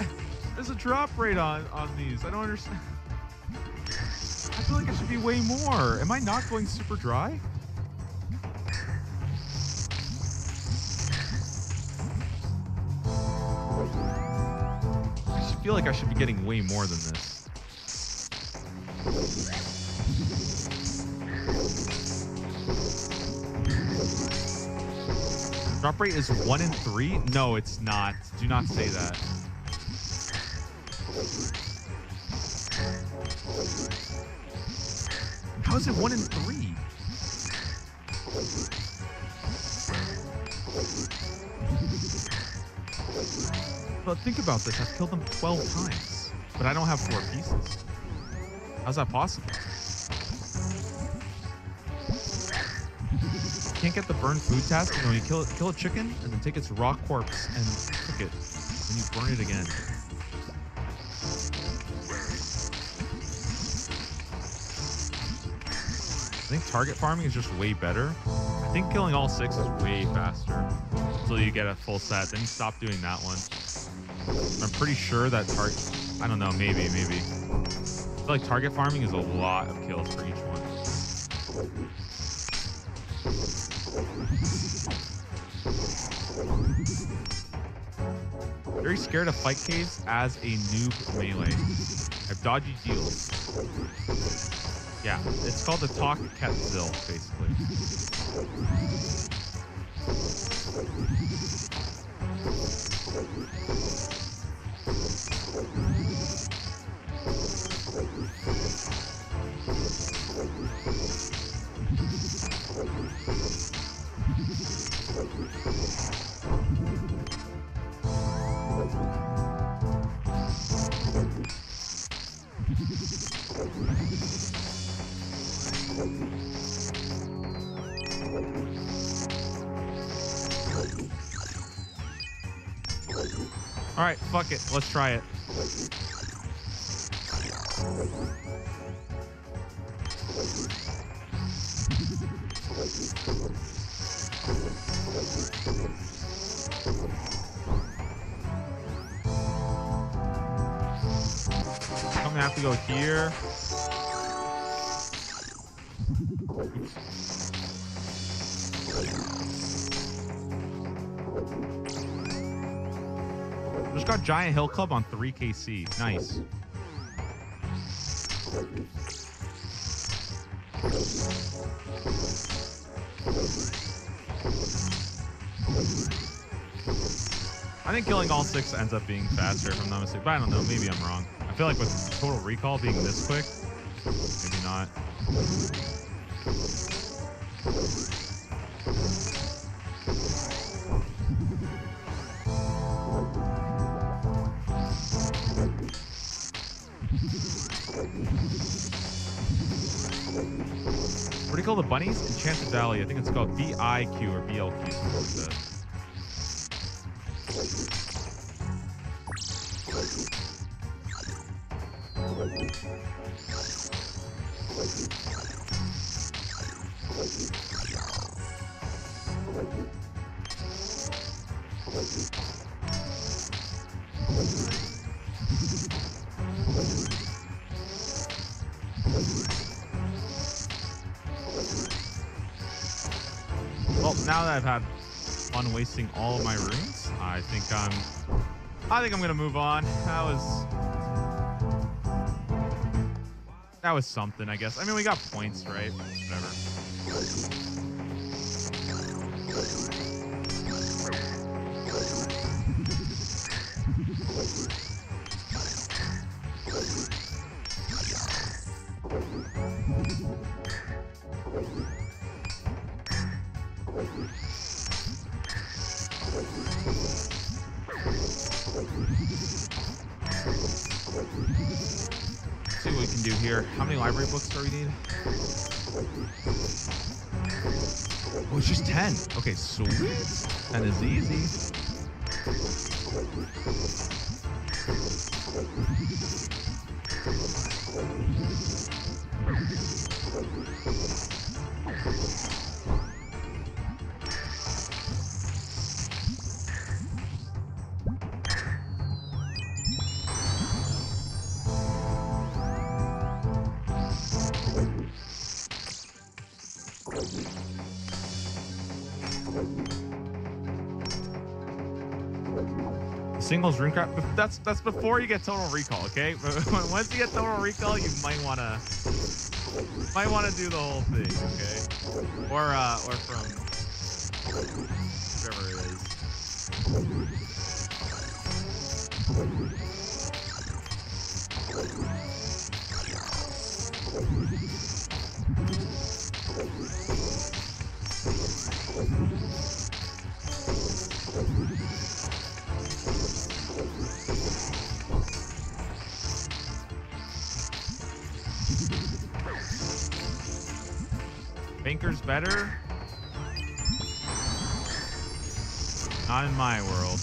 There's a drop rate on these. I don't understand. I feel like it should be way more. Am I not going super dry? I just feel like I should be getting way more than this. Drop rate is 1 in 3? No, it's not. Do not say that. How is it 1 in 3? But think about this. I've killed them 12 times, but I don't have 4 pieces. How's that possible? Can't get the burn food task. You know, you kill a chicken and then take its raw corpse and cook it, and you burn it again. I think target farming is just way better. I think killing all 6 is way faster until you get a full set. Then you stop doing that one. I'm pretty sure that target. I don't know. Maybe. I feel like target farming is a lot of kills for each one. Very scared of fight caves as a noob melee. I have dodgy deals. Yeah, it's called the Talk Ketzil, basically. All right, fuck it. Let's try it. I'm gonna have to go here. Just got Giant Hill Club on 3KC. Nice. I think killing all 6 ends up being faster if I'm not mistaken, but I don't know. Maybe I'm wrong. I feel like with Total Recall being this quick, maybe not. What do you call the bunnies? Enchanted Valley. I think it's called BIQ or BLQ, something like that. Well, now that I've had fun wasting all of my runes, I think I'm gonna move on. That was something, I guess. I mean, we got points, right? Whatever. See what we can do here. How many library books do we need? Oh, it's just 10. Okay, sweet. 10 is easy. Singles rune crap. That's before you get Total Recall, okay? Once you get Total Recall, you might wanna do the whole thing, okay? Or from whatever it is. Banker's better? Not in my world.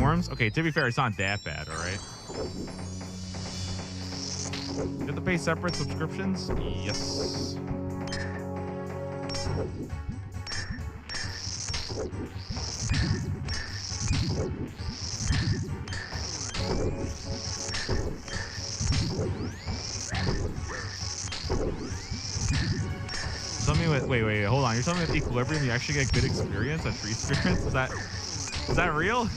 worms? Okay, to be fair, it's not that bad, all right? You have to pay separate subscriptions? Yes. Tell me what, wait, hold on. You're telling me with Equilibrium you actually get good experience, a tree experience? Is that real?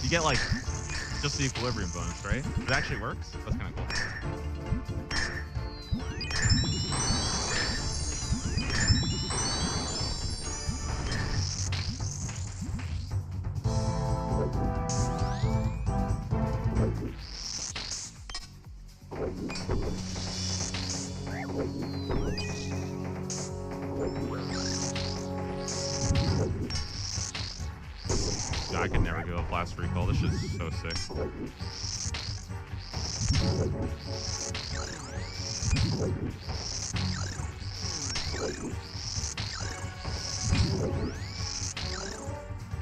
You get like just the Equilibrium bonus, right? It actually works? That's kind of cool. Yeah, I can never give up Blast Recall. This shit's so sick.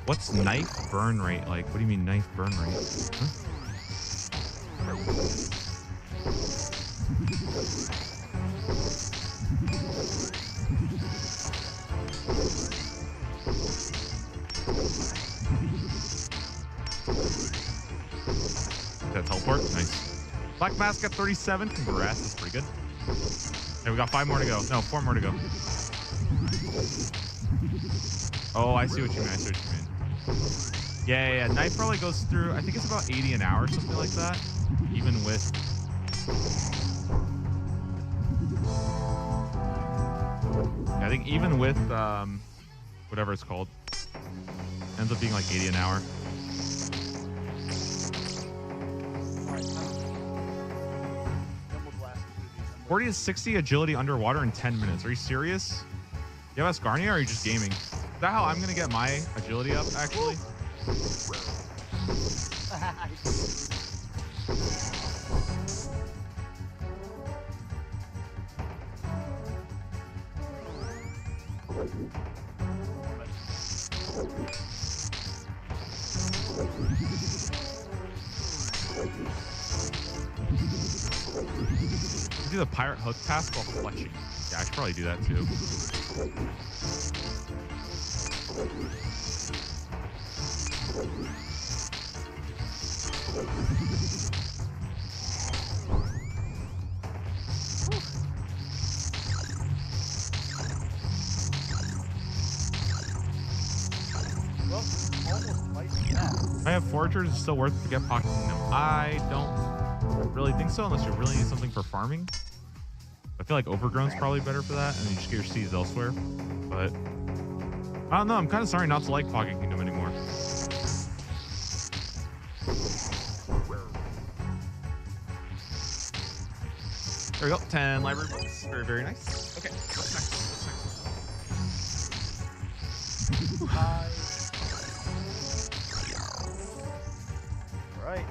What's knife burn rate like? What do you mean knife burn rate? Huh? That teleport? Nice. Black Mask at 37. Congrats. That's pretty good. Okay, we got 5 more to go. No, 4 more to go. Oh, I see what you mean. I see what you mean. Yeah. Knife probably goes through, I think it's about 80 an hour, something like that. Even with... Yeah, I think even with whatever it's called, ends up being like 80 an hour. Alright, 40 to 60 agility underwater in 10 minutes. Are you serious? You have Asgarnia or are you just gaming? Is that how I'm going to get my agility up, actually? Do the pirate hook task while fletching. Yeah, I should probably do that too. well, almost twice that. I have foragers. It's still worth it to get Pocket Kingdom. I don't really think so unless you really need something for farming. I feel like Overgrown's probably better for that, and you just get your seeds elsewhere. But I don't know. I'm kind of sorry not to like Pocket Kingdom anymore. There we go. 10 library books. Very, very nice. Okay. What's next? Right.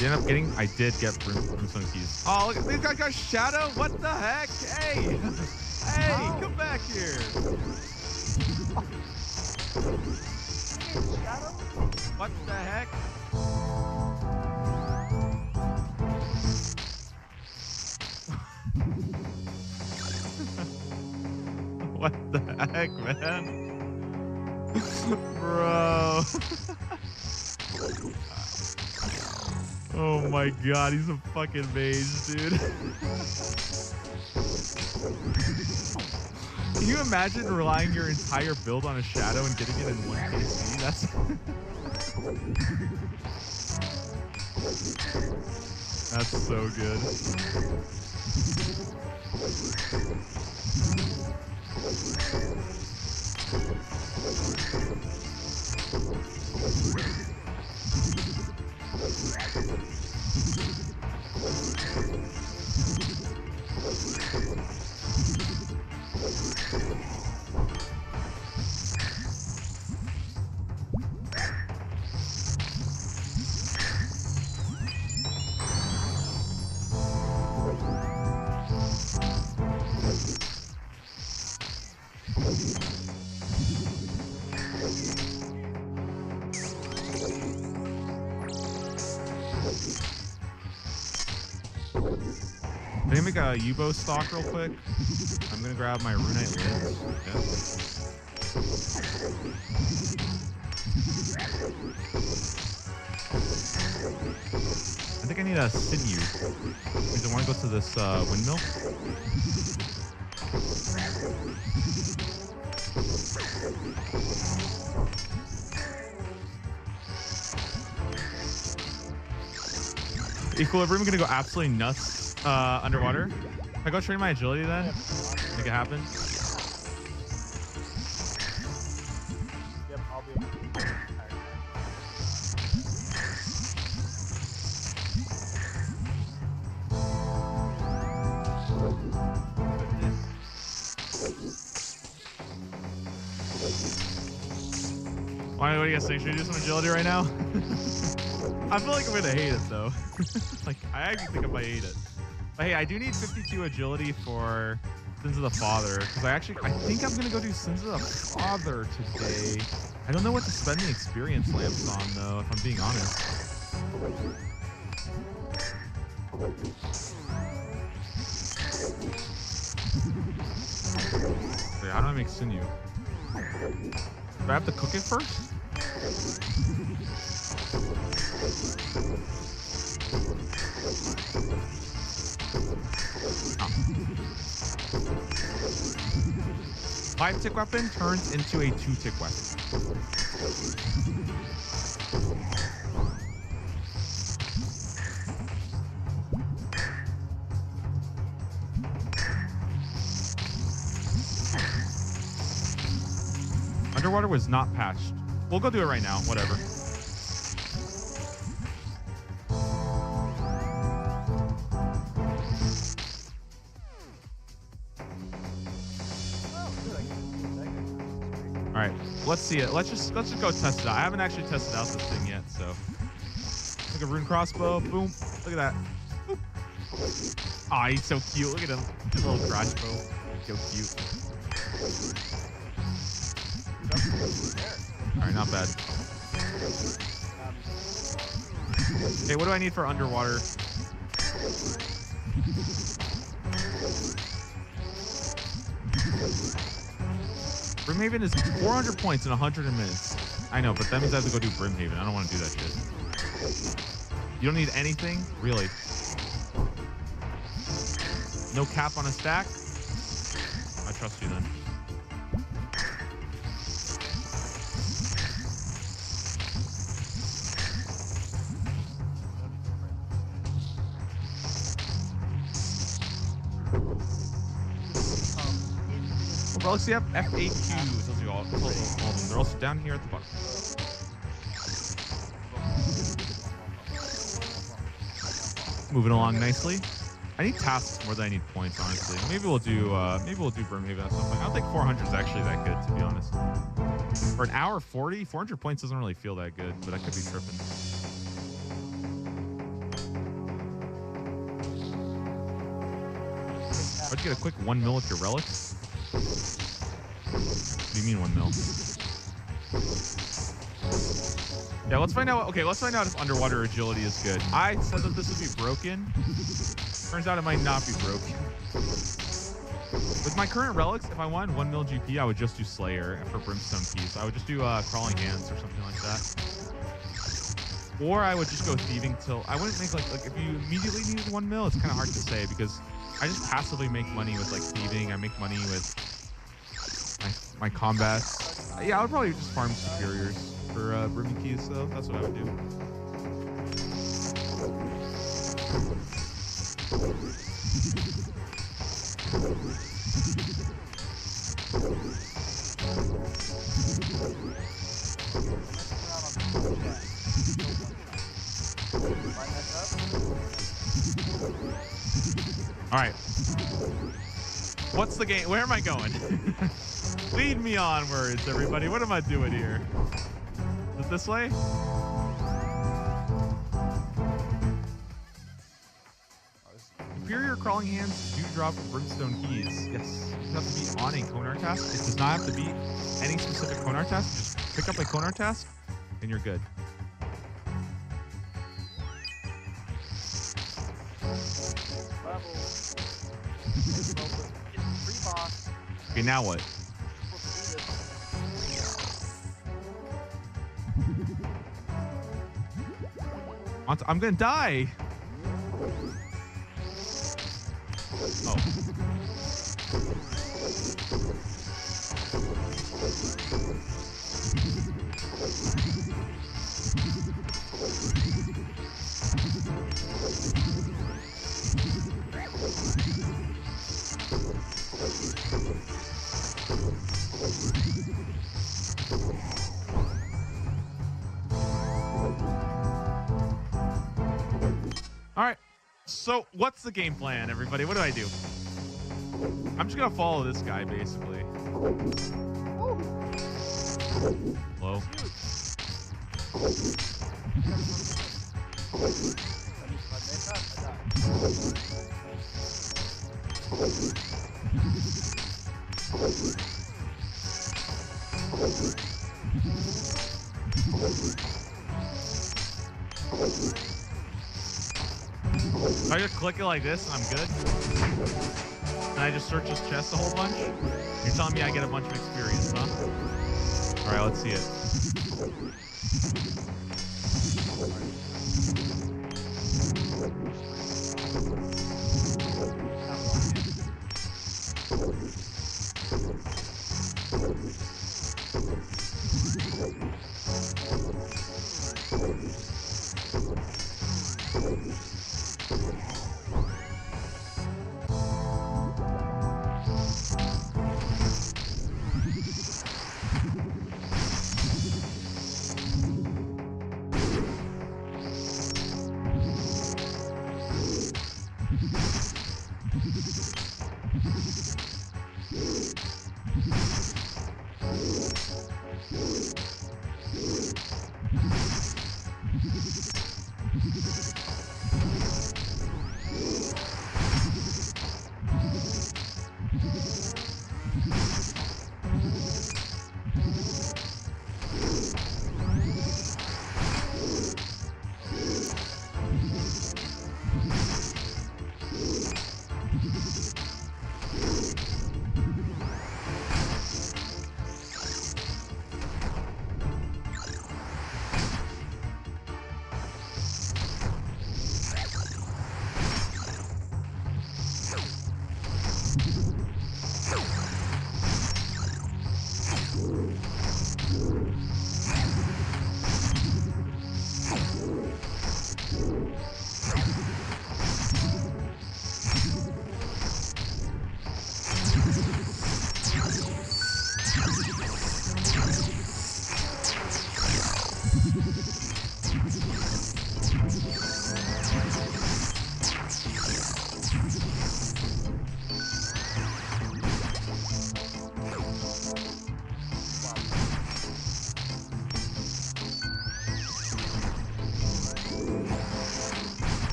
You end up getting? I did get Brimstone Keys. Oh, look at these guys got Shadow. What the heck? Hey, hey, come back here. What the heck? What the heck, man? Bro. Oh my god, he's a fucking mage, dude. Can you imagine relying your entire build on a shadow and getting it in 1 KC? That's so good. Can I make a Yubo stock real quick? I'm gonna grab my Runite Lids. I think I need a sinew. Because I want to go to this windmill. Equilibrium gonna go absolutely nuts underwater. If I go train my agility then, make it happen. Yep, I'll be able to. Why, what do you guys think? Should we do some agility right now? I feel like I'm gonna hate it though. Like, I actually think I might hate it. But hey, I do need 52 agility for Sins of the Father, because I think I'm gonna go do Sins of the Father today. I don't know what to spend the experience lamps on though, if I'm being honest. Wait, how do I make sinew? Do I have to cook it first? Oh. 5-tick weapon turns into a 2-tick weapon. Underwater was not patched. We'll go do it right now, whatever. All right, let's see it. Let's just go test it out. I haven't actually tested out this thing yet, so. Look at rune crossbow. Boom. Look at that. Boop. Aw, he's so cute. Look at him. His little crossbow. So cute. All right, not bad. Okay, what do I need for underwater? Brimhaven is 400 points in 100 minutes. I know, but that means I have to go do Brimhaven. I don't want to do that shit. You don't need anything? Really? No cap on a stack? I trust you then. Relics, you have FAQ. Tells you all of them. They're also down here at the bottom. Moving along nicely. I need tasks more than I need points, honestly. Maybe we'll do Brimhaven at some point. I don't think 400 is actually that good, to be honest. For an hour 40, 400 points doesn't really feel that good, but I could be tripping. How'd you get a quick 1 mil with your relics? What do you mean 1 mil? Yeah, let's find out. Okay, let's find out if underwater agility is good. I said that this would be broken. Turns out it might not be broken. With my current relics, if I wanted 1 mil GP, I would just do Slayer for Brimstone Keys. I would just do Crawling Hands or something like that. Or I would just go Thieving till... I wouldn't make like if you immediately needed 1 mil, it's kind of hard to say because I just passively make money with like Thieving. I make money with my combats. Yeah, I would probably just farm Superiors for Brimmy Keys, so that's what I would do. All right. What's the game? Where am I going? Lead me onwards, everybody. What am I doing here? Is it this way? Superior crawling hands do drop brimstone keys. Yes. It does not have to be on a Konar task. It does not have to be any specific Konar task. Just pick up a Konar task and you're good. Okay, now what? I'm gonna die. Oh. All right. So what's the game plan, everybody? What do I do? I'm just gonna follow this guy, basically. Hello. So I just click it like this and I'm good? And I just search his chest a whole bunch? You're telling me I get a bunch of experience, huh? Alright, let's see it.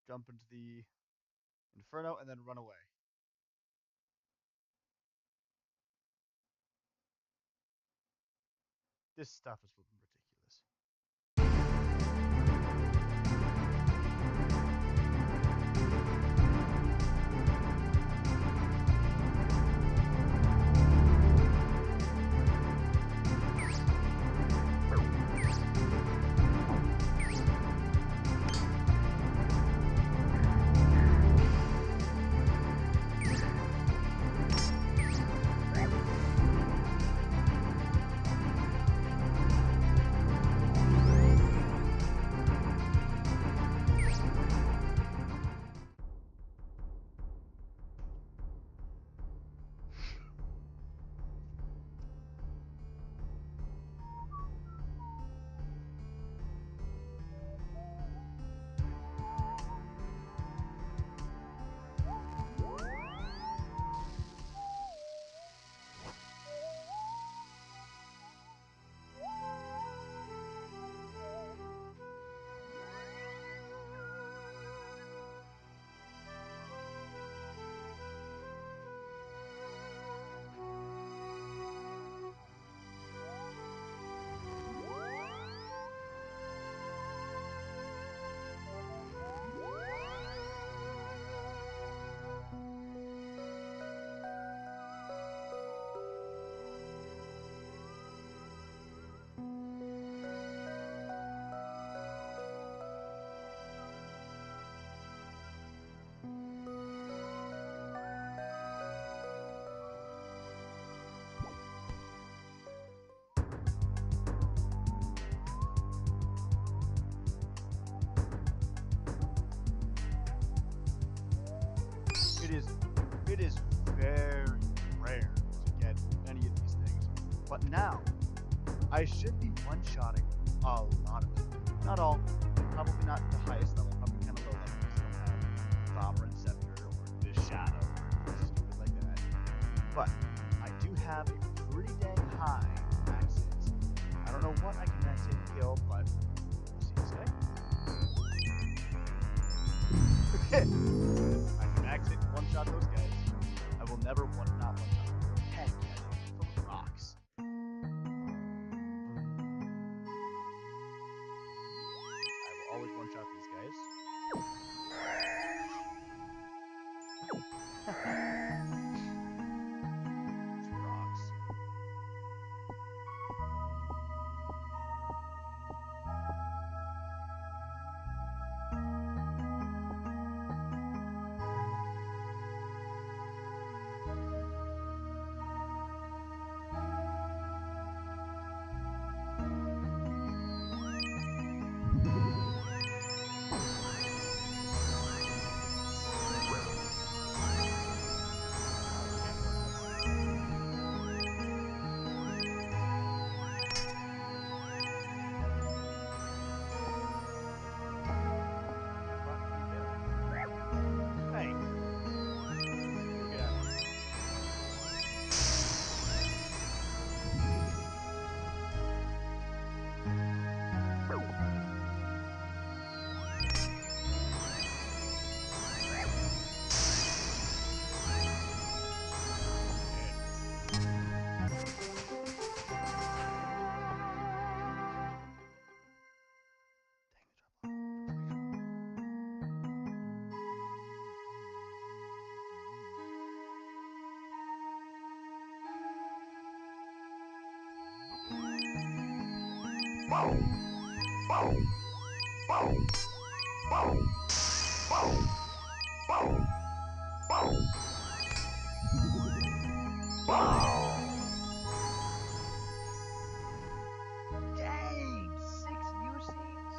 jump into the Inferno, and then run away. This stuff is flipping ridiculous. It is very rare to get any of these things, but now I should be one-shotting a lot of them. Not all, probably not the highest level, probably kind of low level. Still have Sovereign Scepter or the Shadow, stupid like that. But I do have a pretty dang high max hit. I don't know what I can max hit and kill, but we'll see this guy. Okay. I can max hit and one-shot those guys. I will never not one-shot. Heck yeah, full of rocks. I will always one-shot these guys. Rocks. Dang, 6 UCs.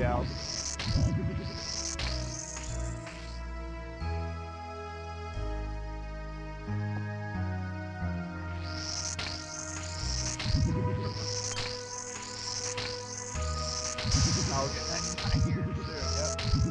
out. I'll get that here soon, yep.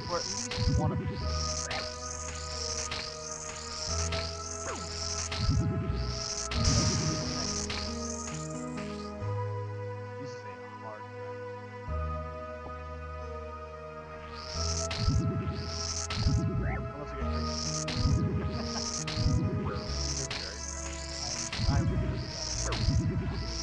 Or at least one of them. This is a hard grind. Unless I get crazy. I'm really good at it.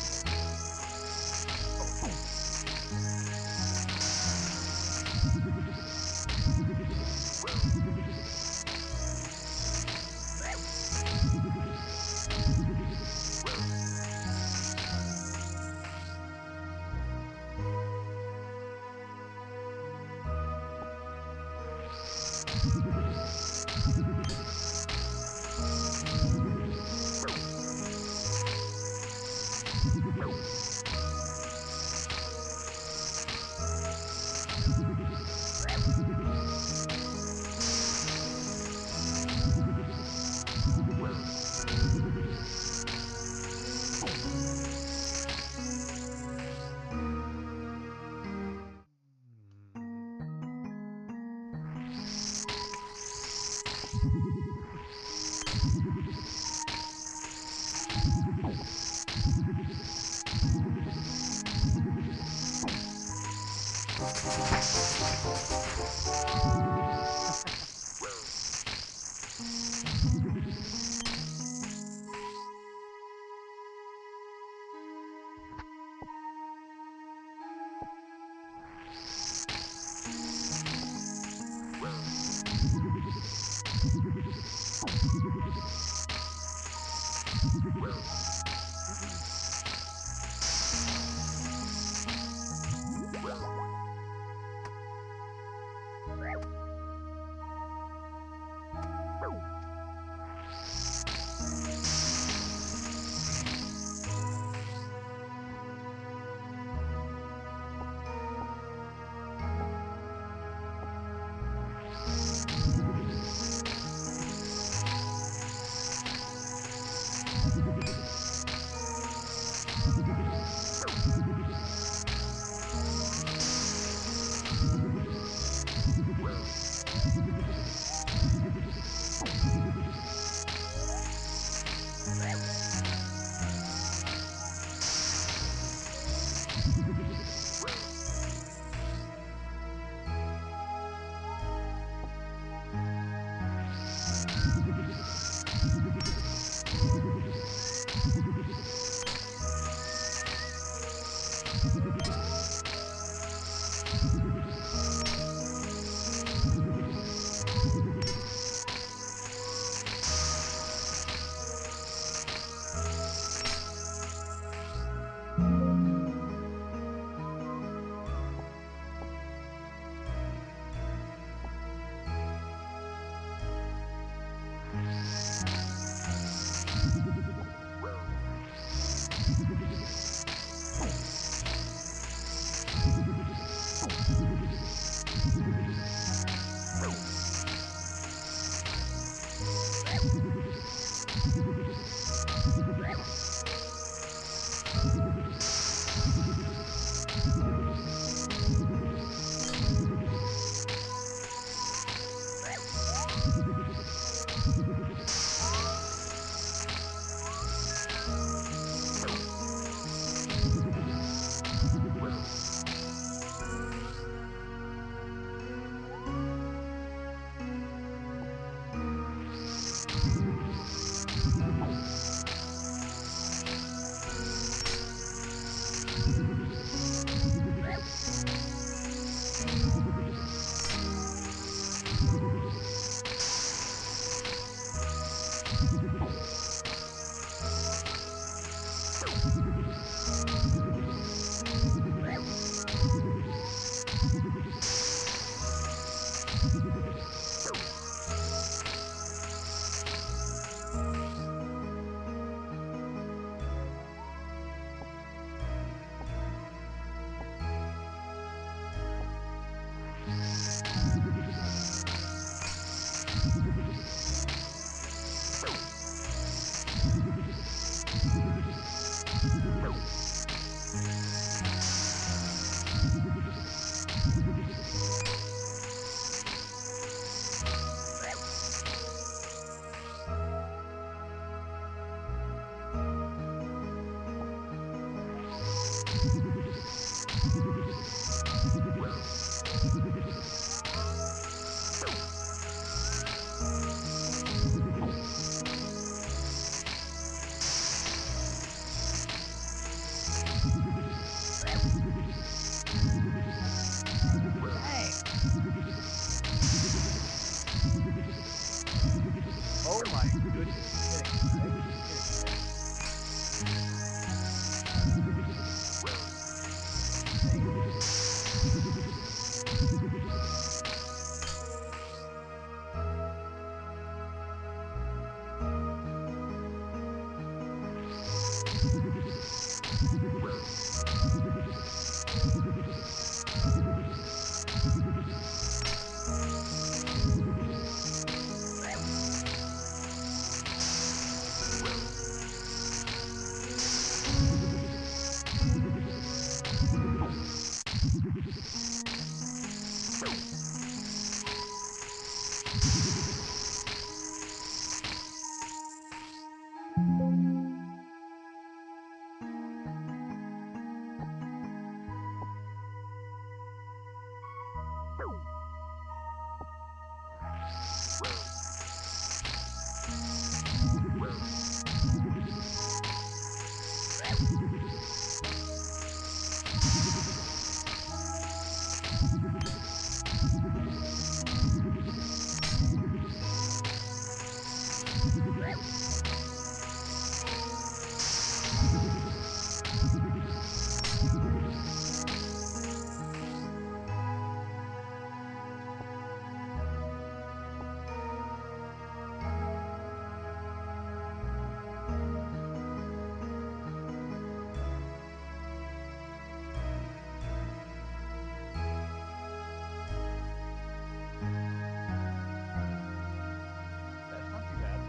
That's not too bad.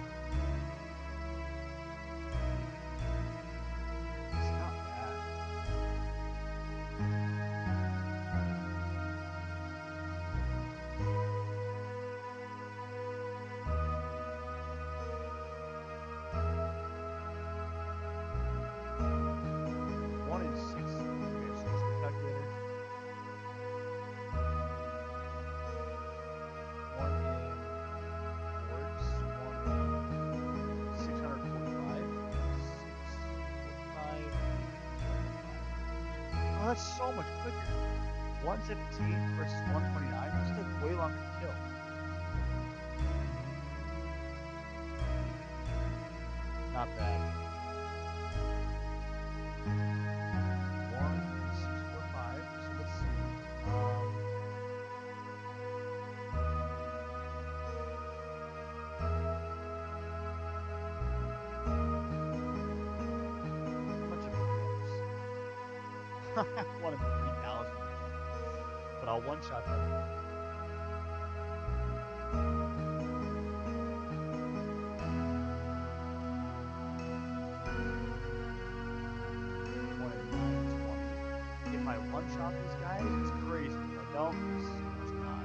It's not bad. One in six. Okay, so let's get calculator. One in works. One in 645. 645. Oh, that's so much quicker. 117 versus 129. This takes way longer to kill. Not bad. 1, 6, 4, 5. So let's see. How much of it is? One in 3,000. But I'll one shot them. If I one shot these guys, it's crazy. If I don't, it's not.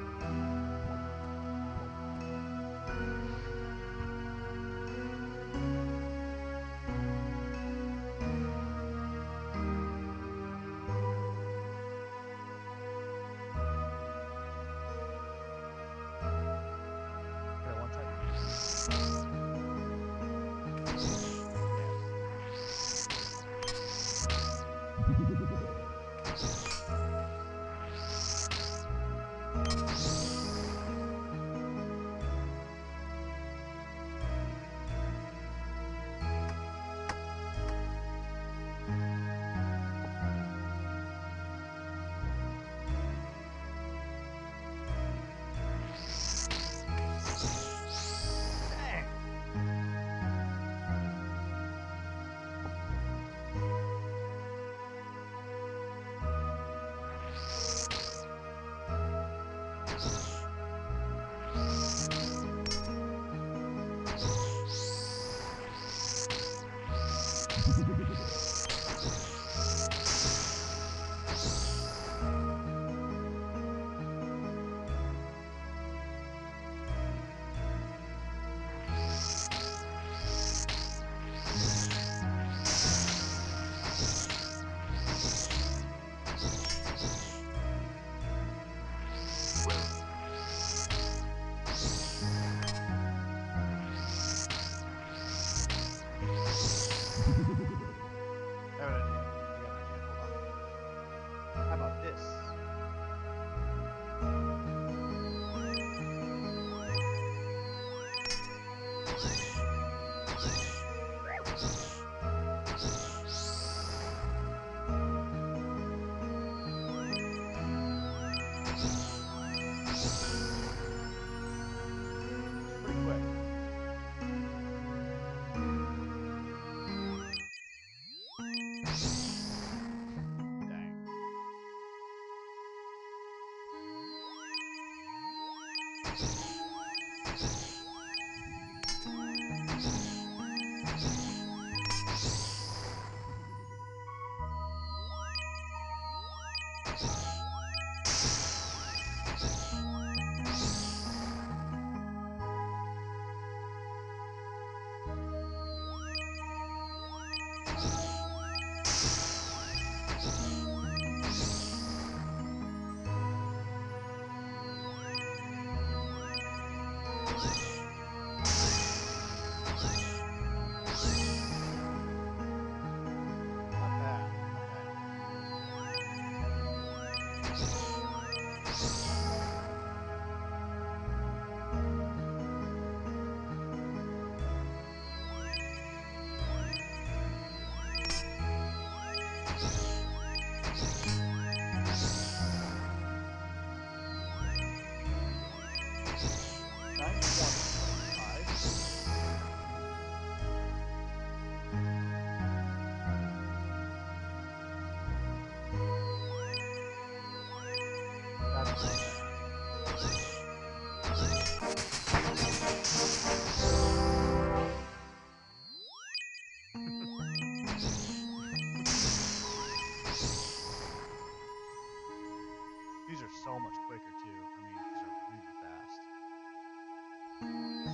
These are so much quicker too. I mean, these are really fast.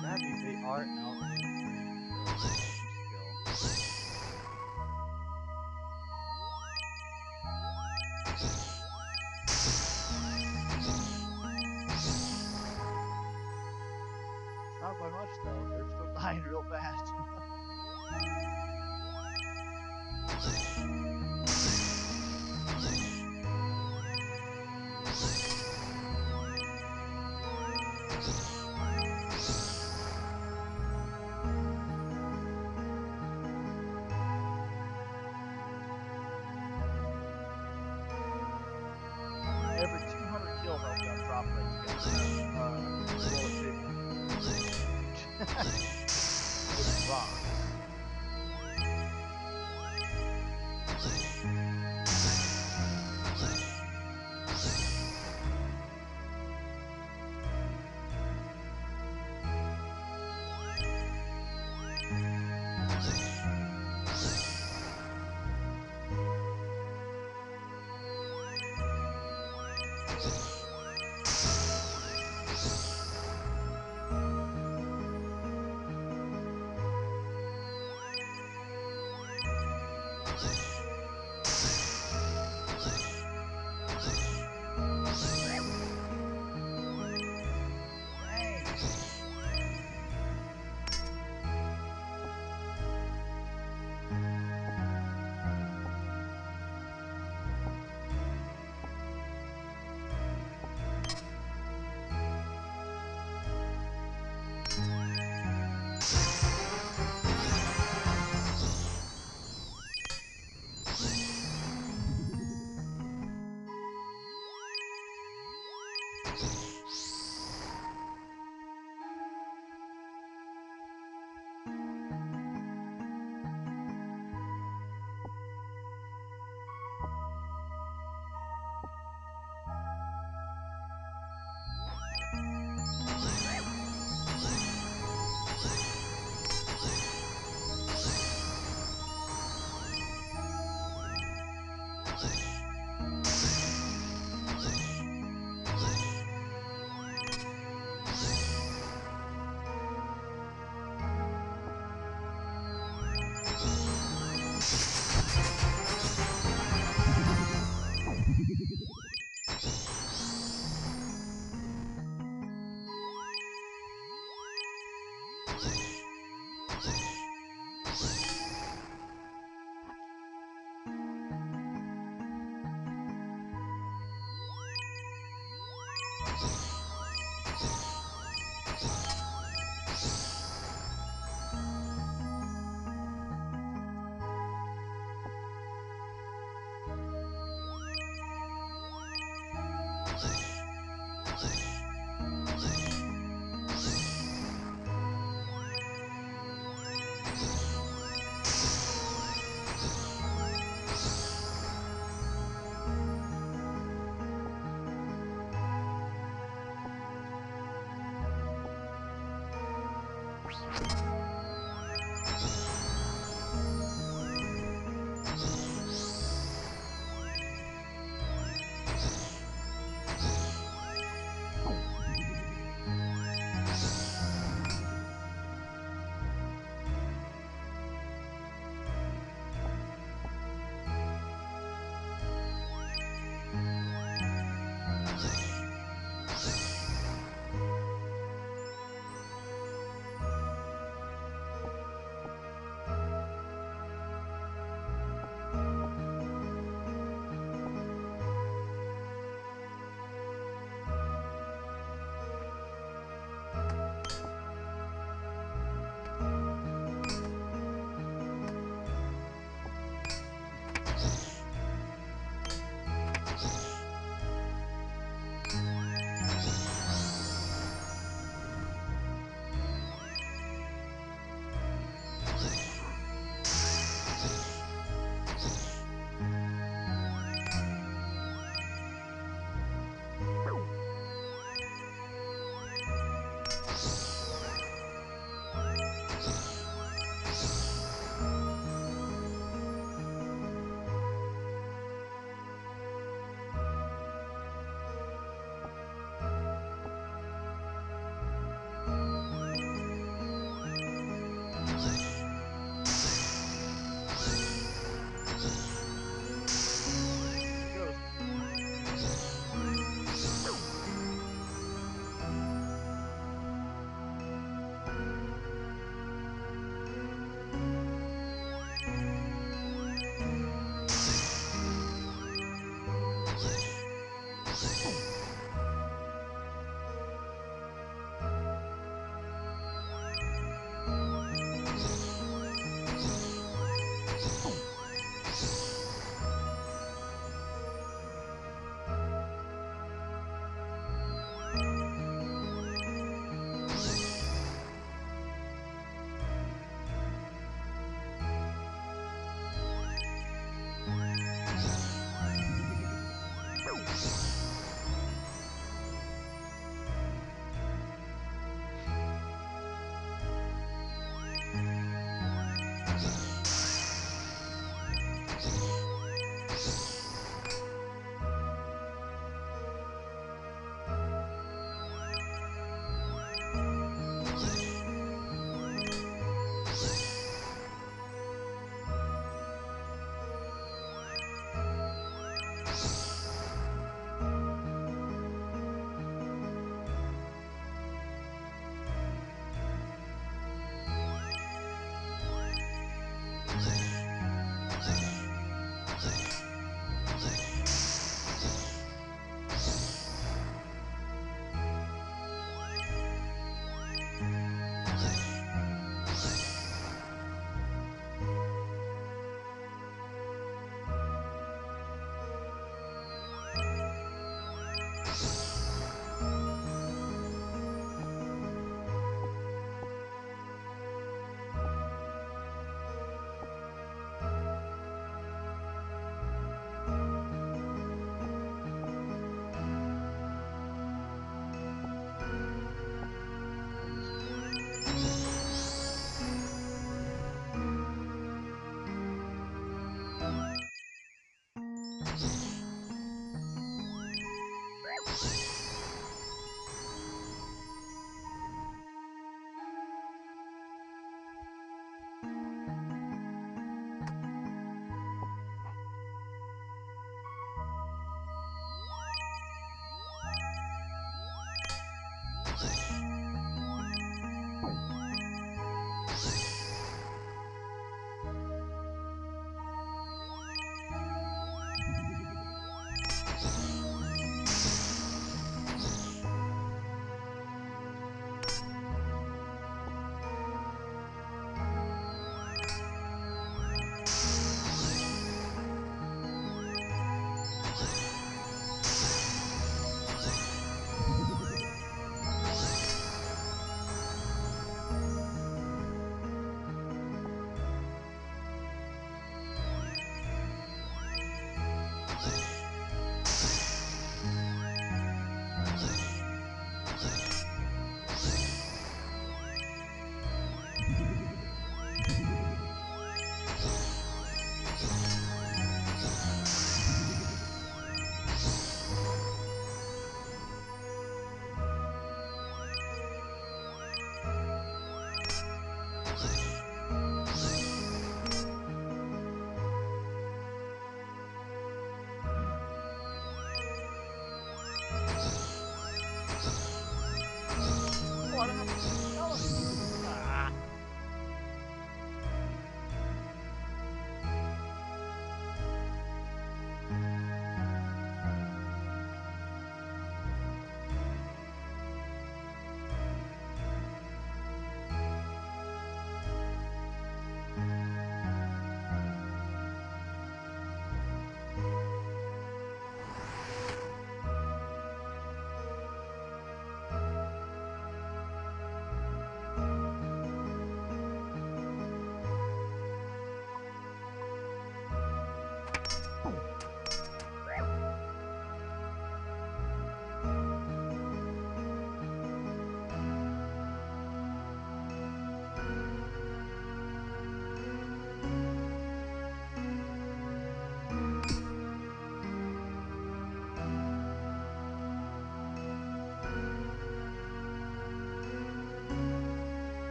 Sadly, they are outdoing the Not by much though. They're still dying real fast. Every 200 kills, I'll be on drop rate to get roll a table. Which rocks.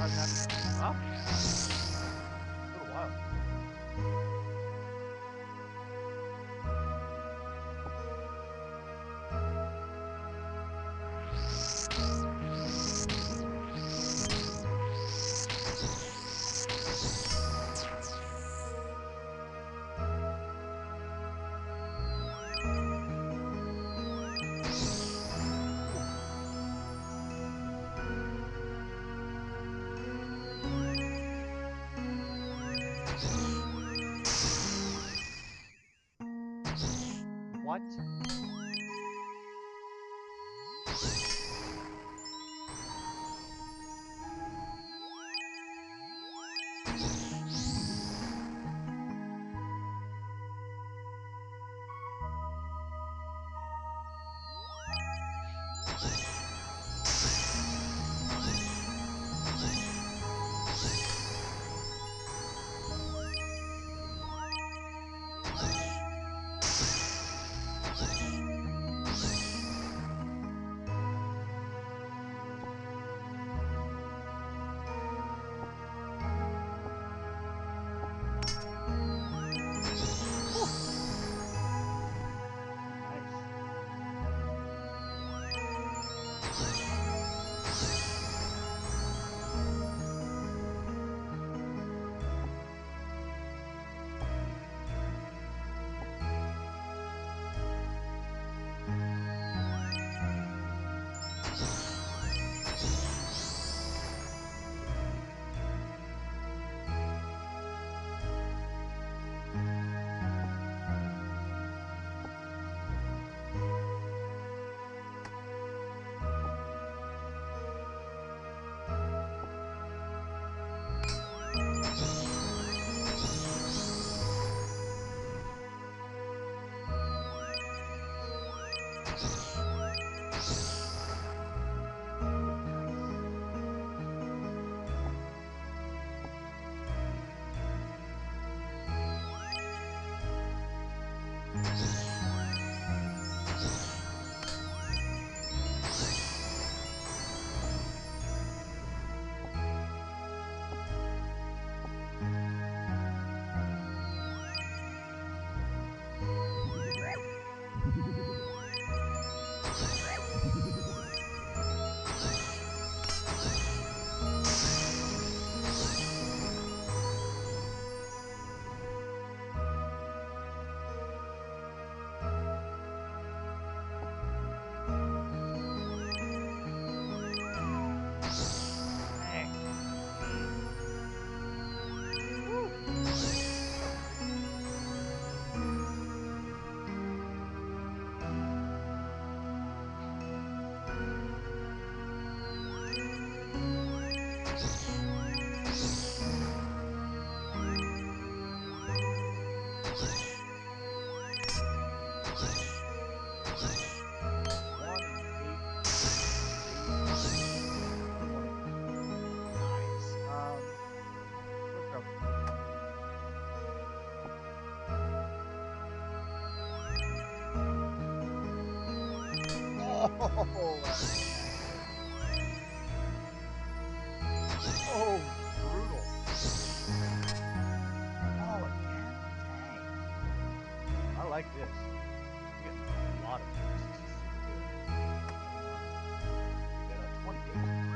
Surprised it hasn't come up yet. A little while. What? Oh, brutal. Oh, again? Dang. I like this. I'm getting a lot of this. This is super good. We got a 20 days.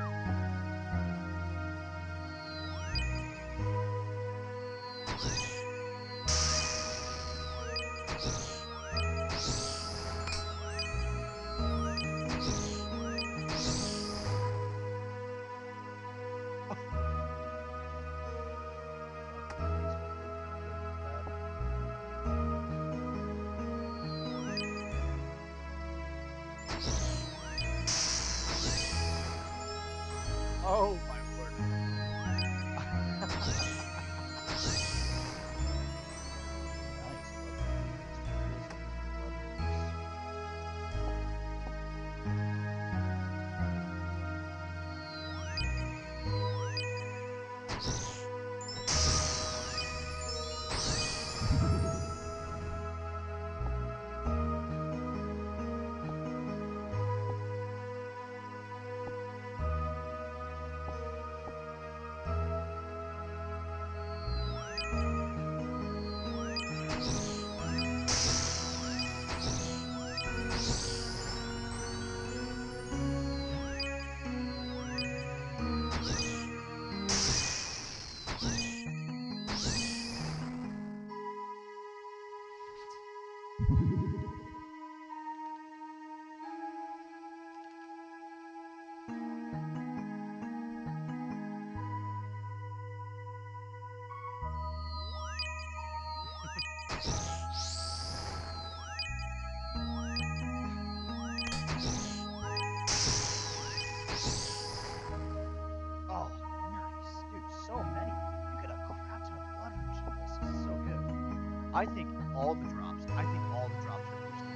I think all the drops. I think all the drops are boosted,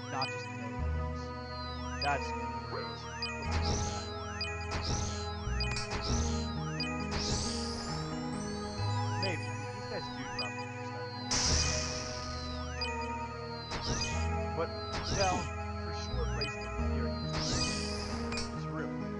not just the negatives. That's great. Maybe. These guys do drop but, well, for short race, the theory is really good.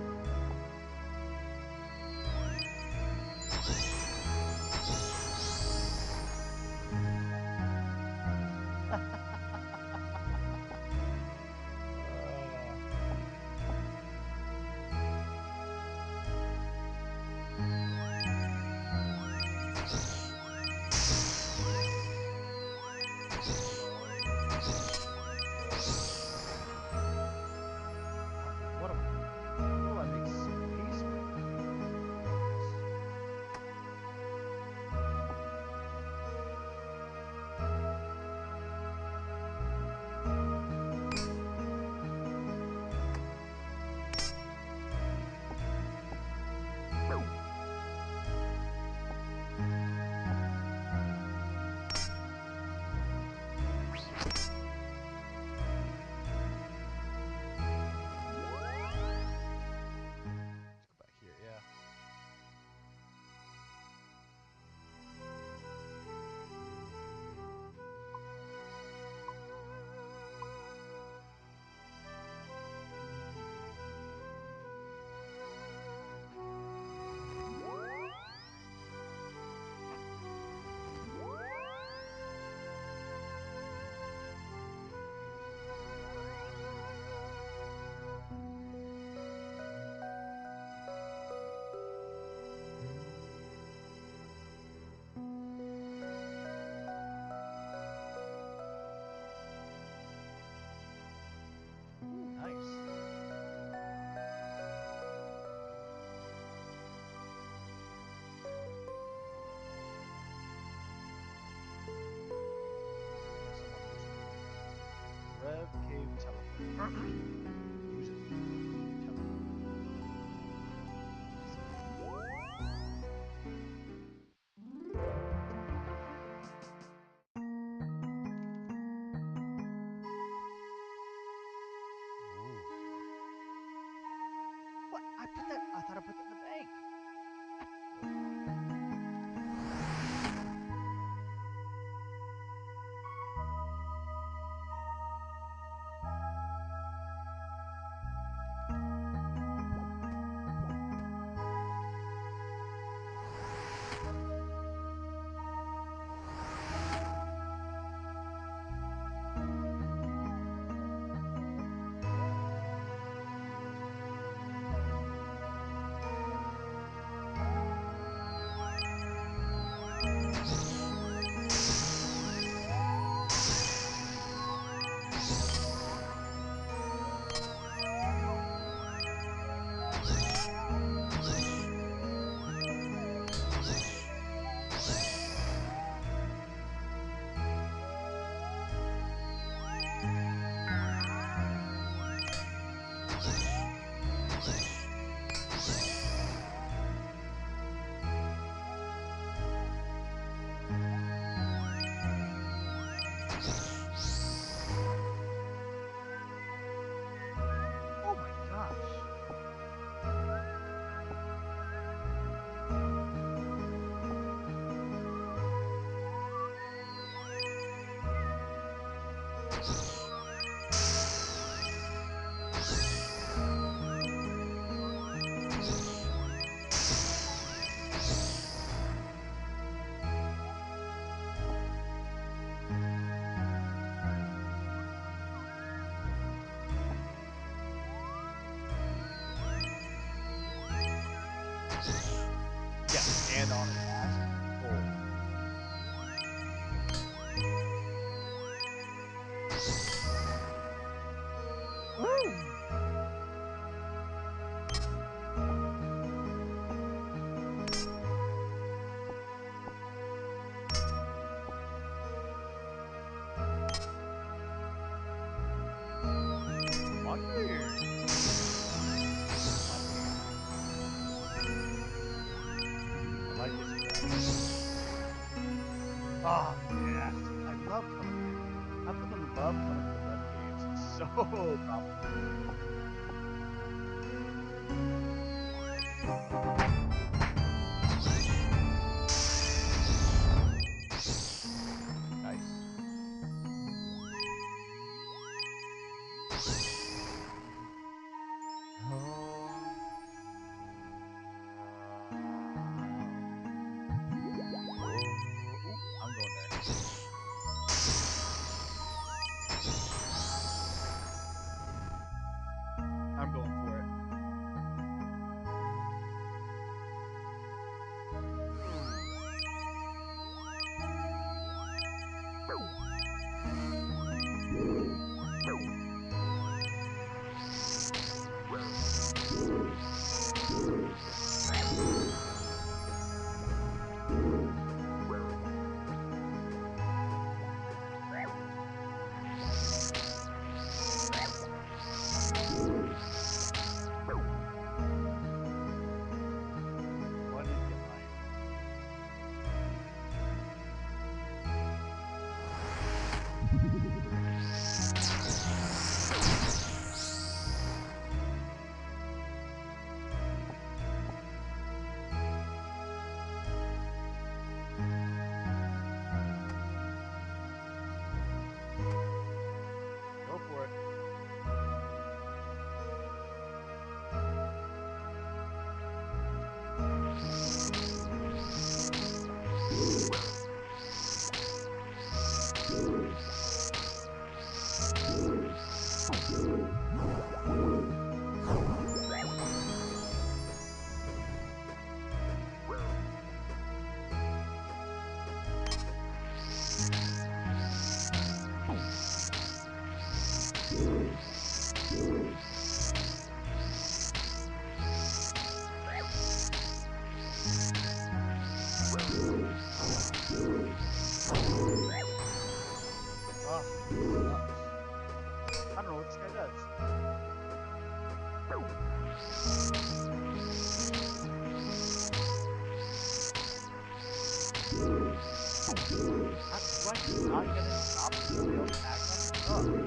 What do I make space for? Back here, yeah. Nice. Rev Cave Teleport. Use it. What? I thought I put that in the bank. Oh my gosh. Yeah, and on the last hole. Woo! Ah, yes. I love coming to the red caves. It's so complicated. Nice. I'm going there. I'm going for it. What did you like? Go for it. Oh, I don't know what this guy does. Why is he not gonna stop the tail attack on the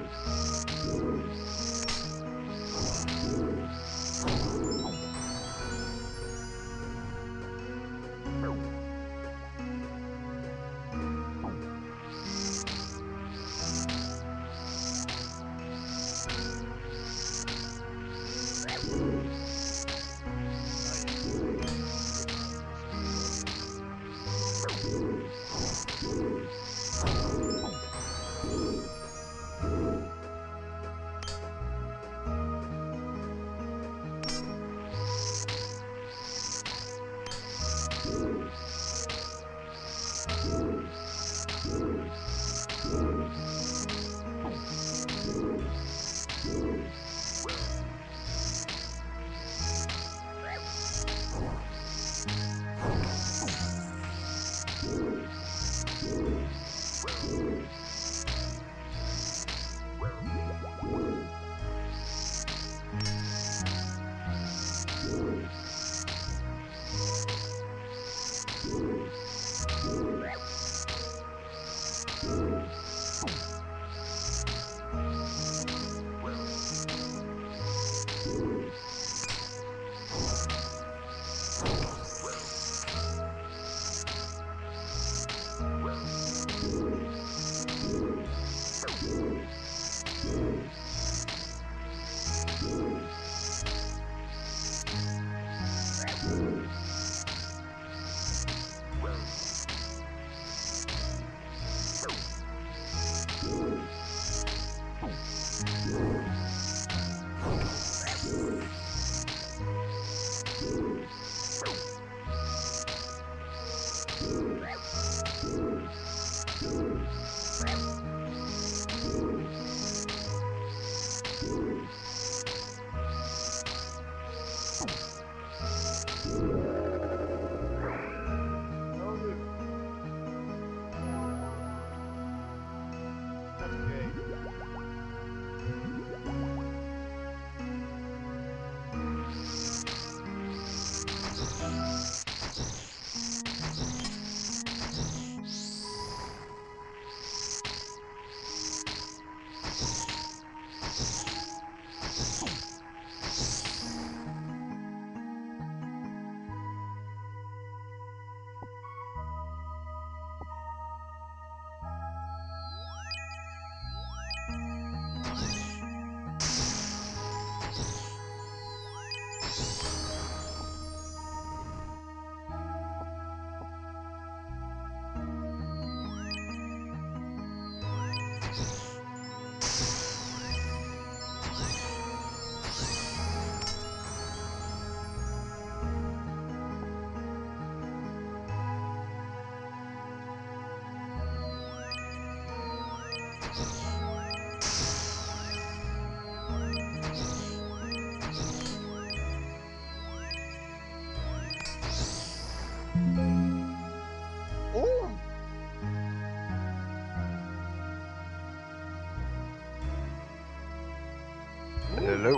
Hello.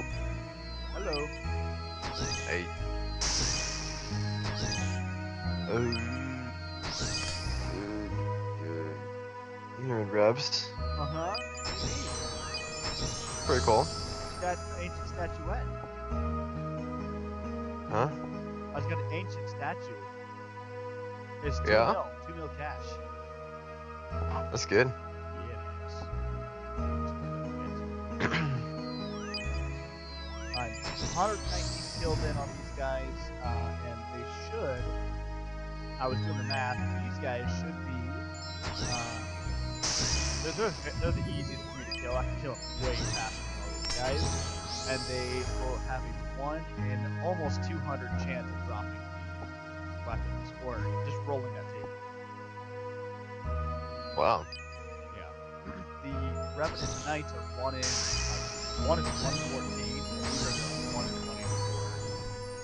Hello. Hey. You're in Rebs. Uh-huh. Pretty cool. Got an ancient statuette. Huh? I was got an ancient statue. It's 2 Yeah? mil. 2 mil cash. That's good. Yeah, it is. I'm 119 killed in on these guys, and they should. I was doing the math. These guys should be. They're the easiest for me to kill. I can kill them way faster than all these guys, and they will have a 1 in almost 200 chance of dropping the weapons or just rolling that table. Wow. Yeah. The Revenant Knights are 1 in 114, and these are 1 in 24.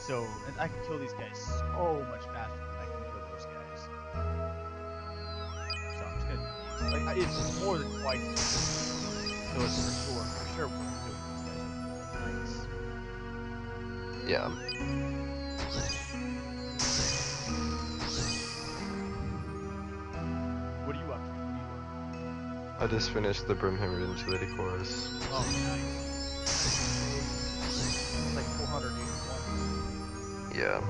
So, and I can kill these guys so much faster than I can kill those guys. So I'm just gonna like it's more than twice. So it's for sure what I'm doing these guys. Yeah. What are you up to? I just finished the Brimhammer Utility Chorus. Oh, nice. It's like 481. Yeah.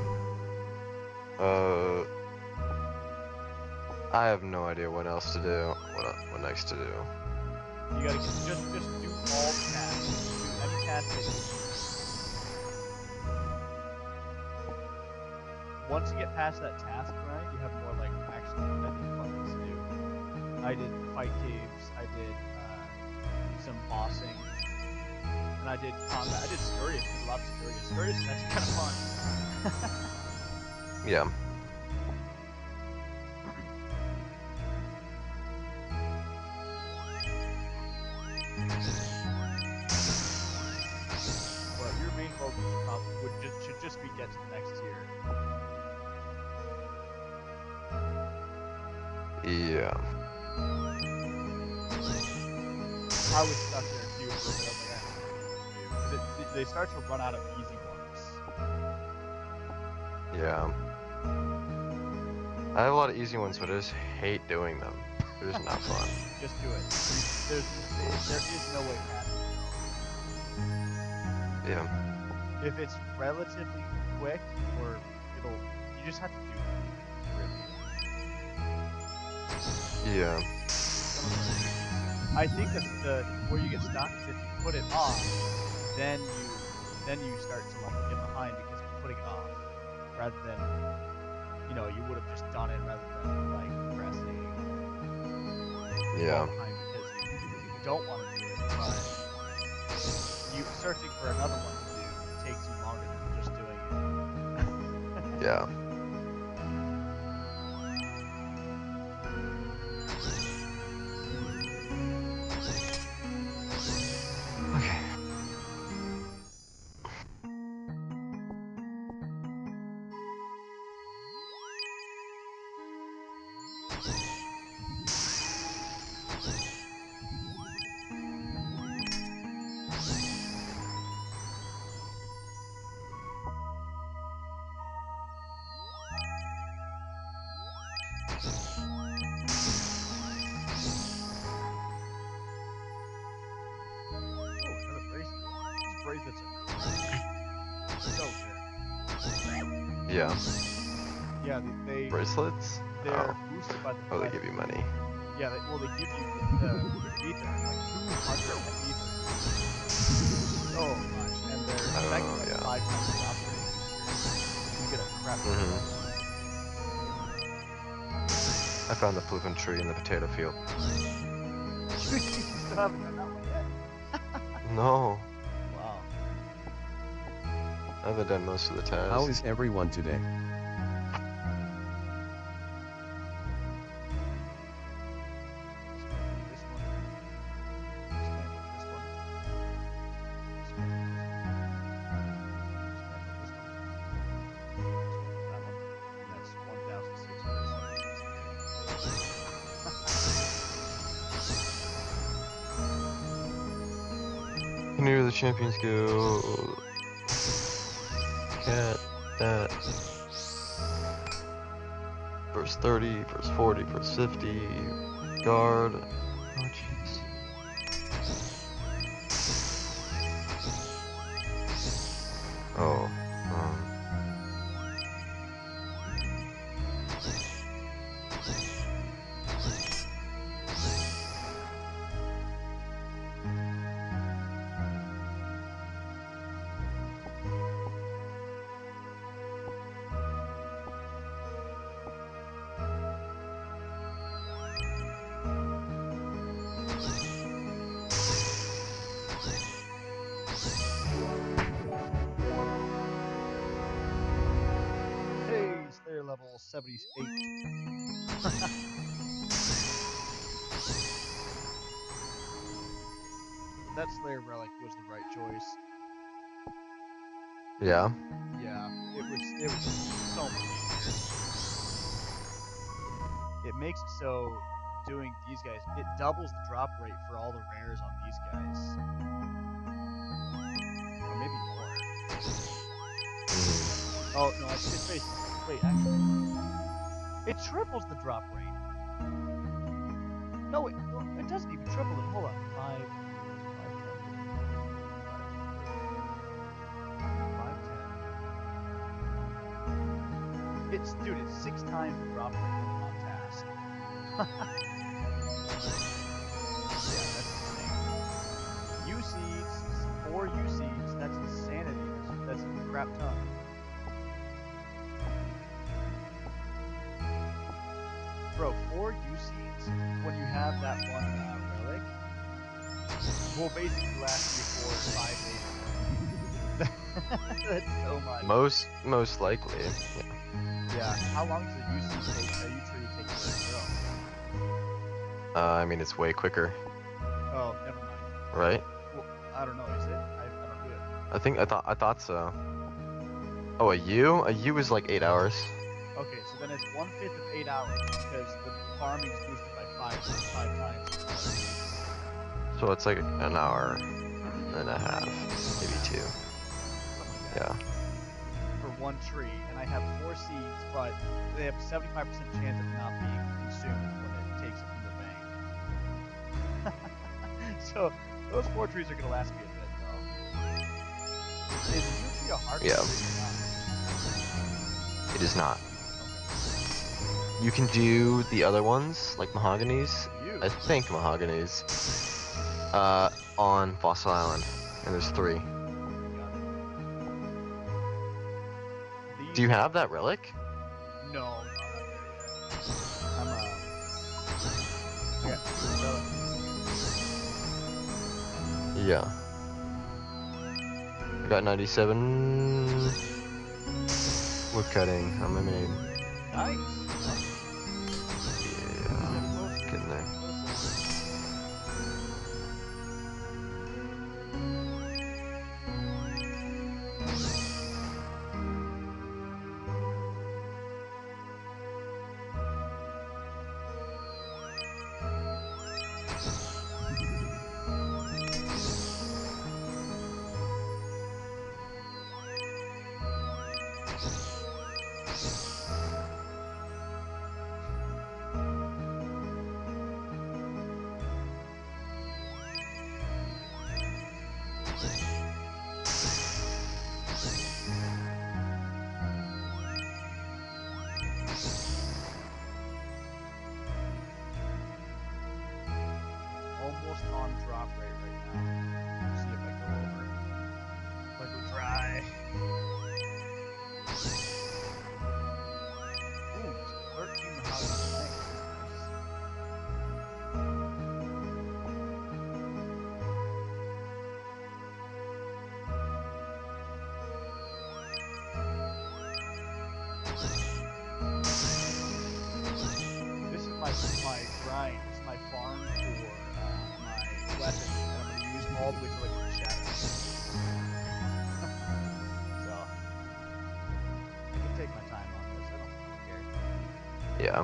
I have no idea what else to do. What next to do? You gotta just do all the tasks. Do any task that you once you get past that task, right, you have more like actually I think fun things to do. I did the fight caves, I did some bossing, and I did combat. I did Scurious, did lots of Scurious. Scurious is actually kind of fun. Yeah. Well, your main focus should just be get to the next tier. Yeah. I was stuck there too for a bit of that. Because they start to run out of easy ones. Yeah. I have a lot of easy ones, but I just hate doing them. They're just not fun. Just do it. There is no way past it. Yeah. If it's relatively quick, or you just have to do it. Really. Yeah. I think that where you get stuck is if you put it off, then you start to like get behind because you're putting it off, rather than you would have just done it rather than like pressing. Yeah. Behind because you don't want to do it, but you searching for another one to do takes you longer than just doing it. Yeah. So good. Yeah. Yeah, they bracelets. They're boosted by the. Oh, they give you money. Yeah, they give you the ether, like 200 ether. So much, and they're effective like 5 times the operating booster. You get a crap. I found the Pluven tree in the potato field. You still haven't done that one yet? No. Wow. I haven't done most of the tasks. How is everyone today? champions go. Cat, that. Verse 30, verse 40, verse 50. Guard. Oh, jeez. Oh. Hey, Slayer level 78. That Slayer relic was the right choice. Yeah. Yeah, it was so much easier. It makes it so doing these guys, it doubles the drop rate for all the rares on these guys. Or maybe more. Oh no, it's basically, wait, actually, it triples the drop rate. No, it doesn't even triple it. Hold on, 5, 10. It's, dude, it's 6 times the drop rate when I'm on task. Yeah, that's insane. U seeds, 4 U seeds, that's insanity. That's a crap ton. Bro, 4 U seeds when you have that one relic will basically last you for 5 days. That's so much. Most likely. Yeah. How long does a U seed take? A U tree take to grow? I mean, it's way quicker, Oh, never mind. right? Well, I don't know. Is it? I don't do it. I thought so. Oh, a U is like 8 hours. Okay, so then it's 1/5 of 8 hours because the farming is boosted by 5 times. So it's like an hour and a half, maybe 2. Yeah. For 1 tree, and I have 4 seeds, but they have a 75% chance of not being consumed when it takes it from the bank. So those 4 trees are gonna last me a bit, though. Is usually a hard Yeah. tree or not? It is not. You can do the other ones, like mahoganies. I think mahoganies. On Fossil Island, and there's 3. Do you have that relic? No, I'm not there yet. Yeah. I got 97 wood cutting on my main. Nice. Yeah, getting there. Almost on drop rate right now. Let's see if I go over. If I go dry. Ooh, 13 mahogany. Nice. This is my grind. This is my farm for my weapon that I'm going to use all the way till I get the shadow. So I can take my time on this. I don't care. Yeah.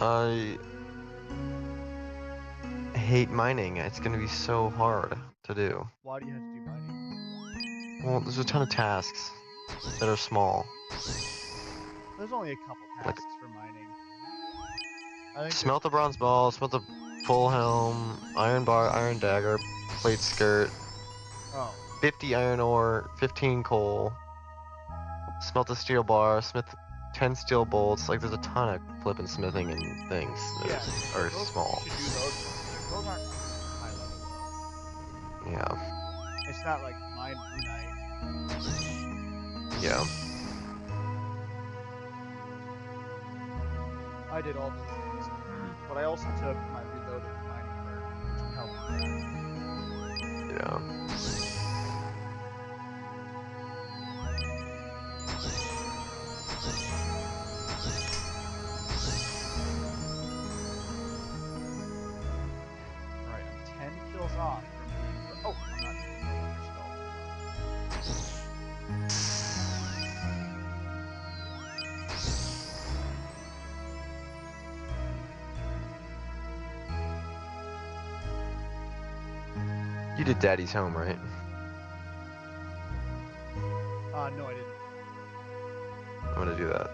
I hate mining. It's gonna be so hard to do. Why do you have to do mining? Well, there's a ton of tasks that are small. There's only a couple tasks for mining. I think Smelt the bronze ball, smelt the full helm, iron bar, iron dagger, plate skirt, Oh. 50 iron ore, 15 coal, smelt the steel bar, smith 10 steel bolts. Like, there's a ton of flipping smithing and things that are those, small. You should do those. Those aren't high level though. Yeah. It's not like mine Runite. Yeah. I did all those things, but I also took my reloaded mining perk, which helped me. Yeah. Alright, I'm 10 kills off from being. Oh, I'm not doing You did Daddy's Home, right? No, I didn't. I'm gonna do that.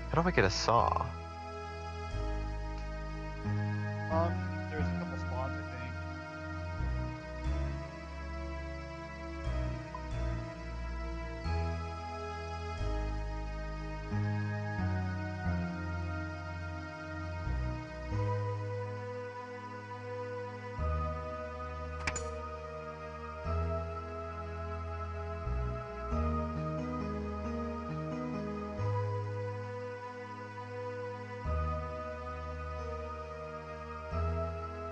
How do I get a saw? There's a couple spawns, I think.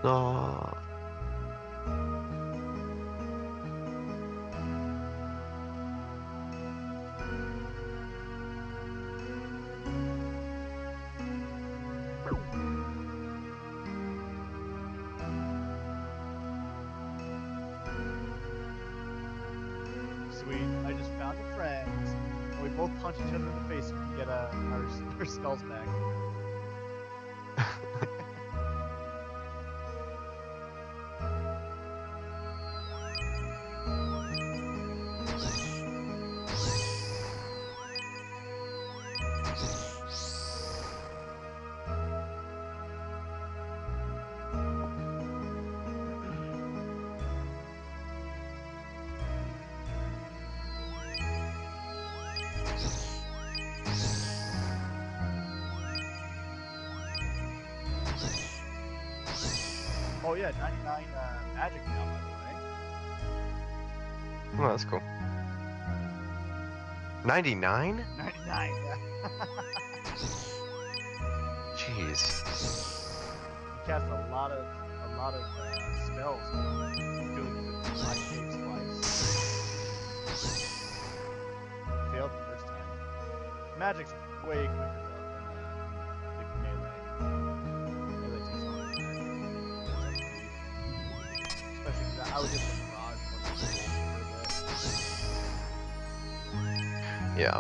No. Sweet. I just found a friend. And we both punch each other in the face and we get our skulls back. Oh yeah, 99 magic now, by the way. Oh, that's cool. 99? 99, yeah. Jeez. You cast a lot of spells doing the 5 caves twice. Failed the first time. Magic's way quicker though than melee. Melee takes longer to especially because I was just a mirage for a bit. Yeah.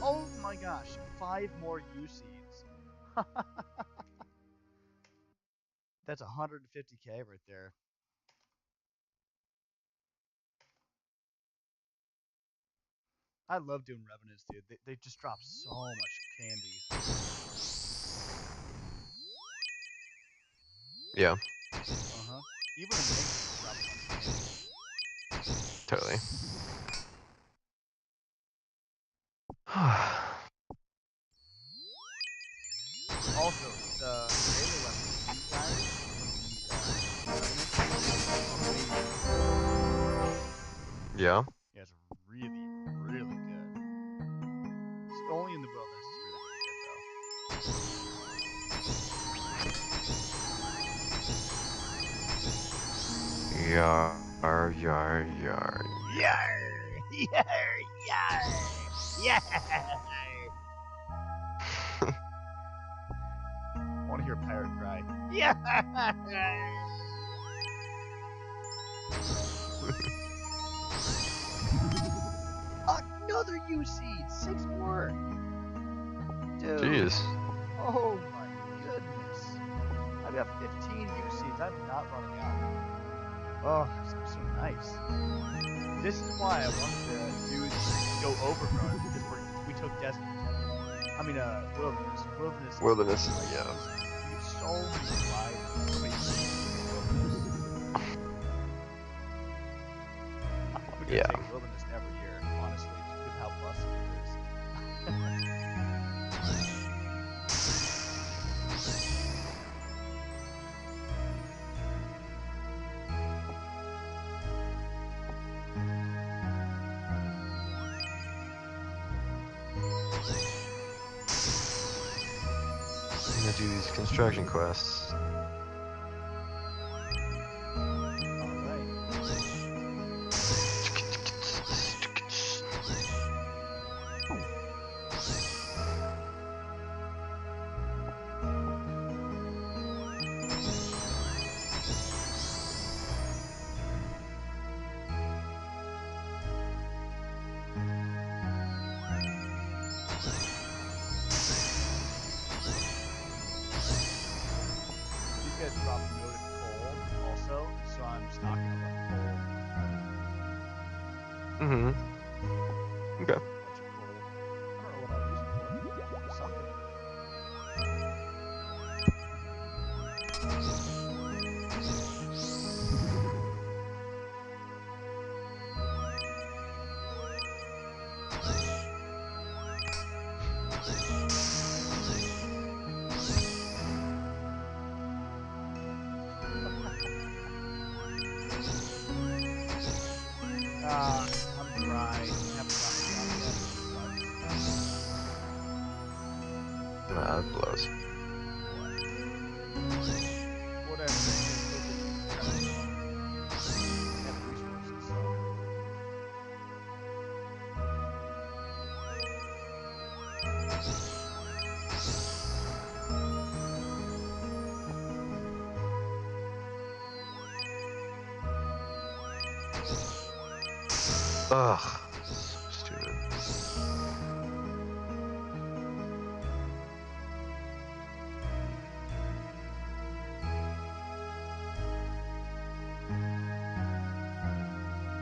Oh my gosh, 5 more U seeds. That's 150k right there. I love doing revenants, dude. They just drop so much candy. Yeah, Uh-huh. Even the Mage drop a bunch of candy. totally. Also, the melee weapons these guys, Yeah. yeah, it's really, really good. It's only in the wilderness it's really, really good, though. Yar, yar, yar. Yar! Yar! Yar! Yar! I want to hear a pirate cry. Yeah! Another U-seed! 6 more! Dude. Jeez. Oh my goodness. I've got 15 U-seeds. I'm not running out. Oh, it's so nice. This is why I wanted to go overgrown, because we took desert. I mean, wilderness. Wilderness, yeah. You get so many supplies. So many I'm gonna take wilderness every year, honestly, just with how busted it is. I'm gonna do these construction quests. These guys drop noted coal also, so I'm stocking up on coal. Mm-hmm. Okay. I'm dry. Nah, that blows. Ugh, so stupid.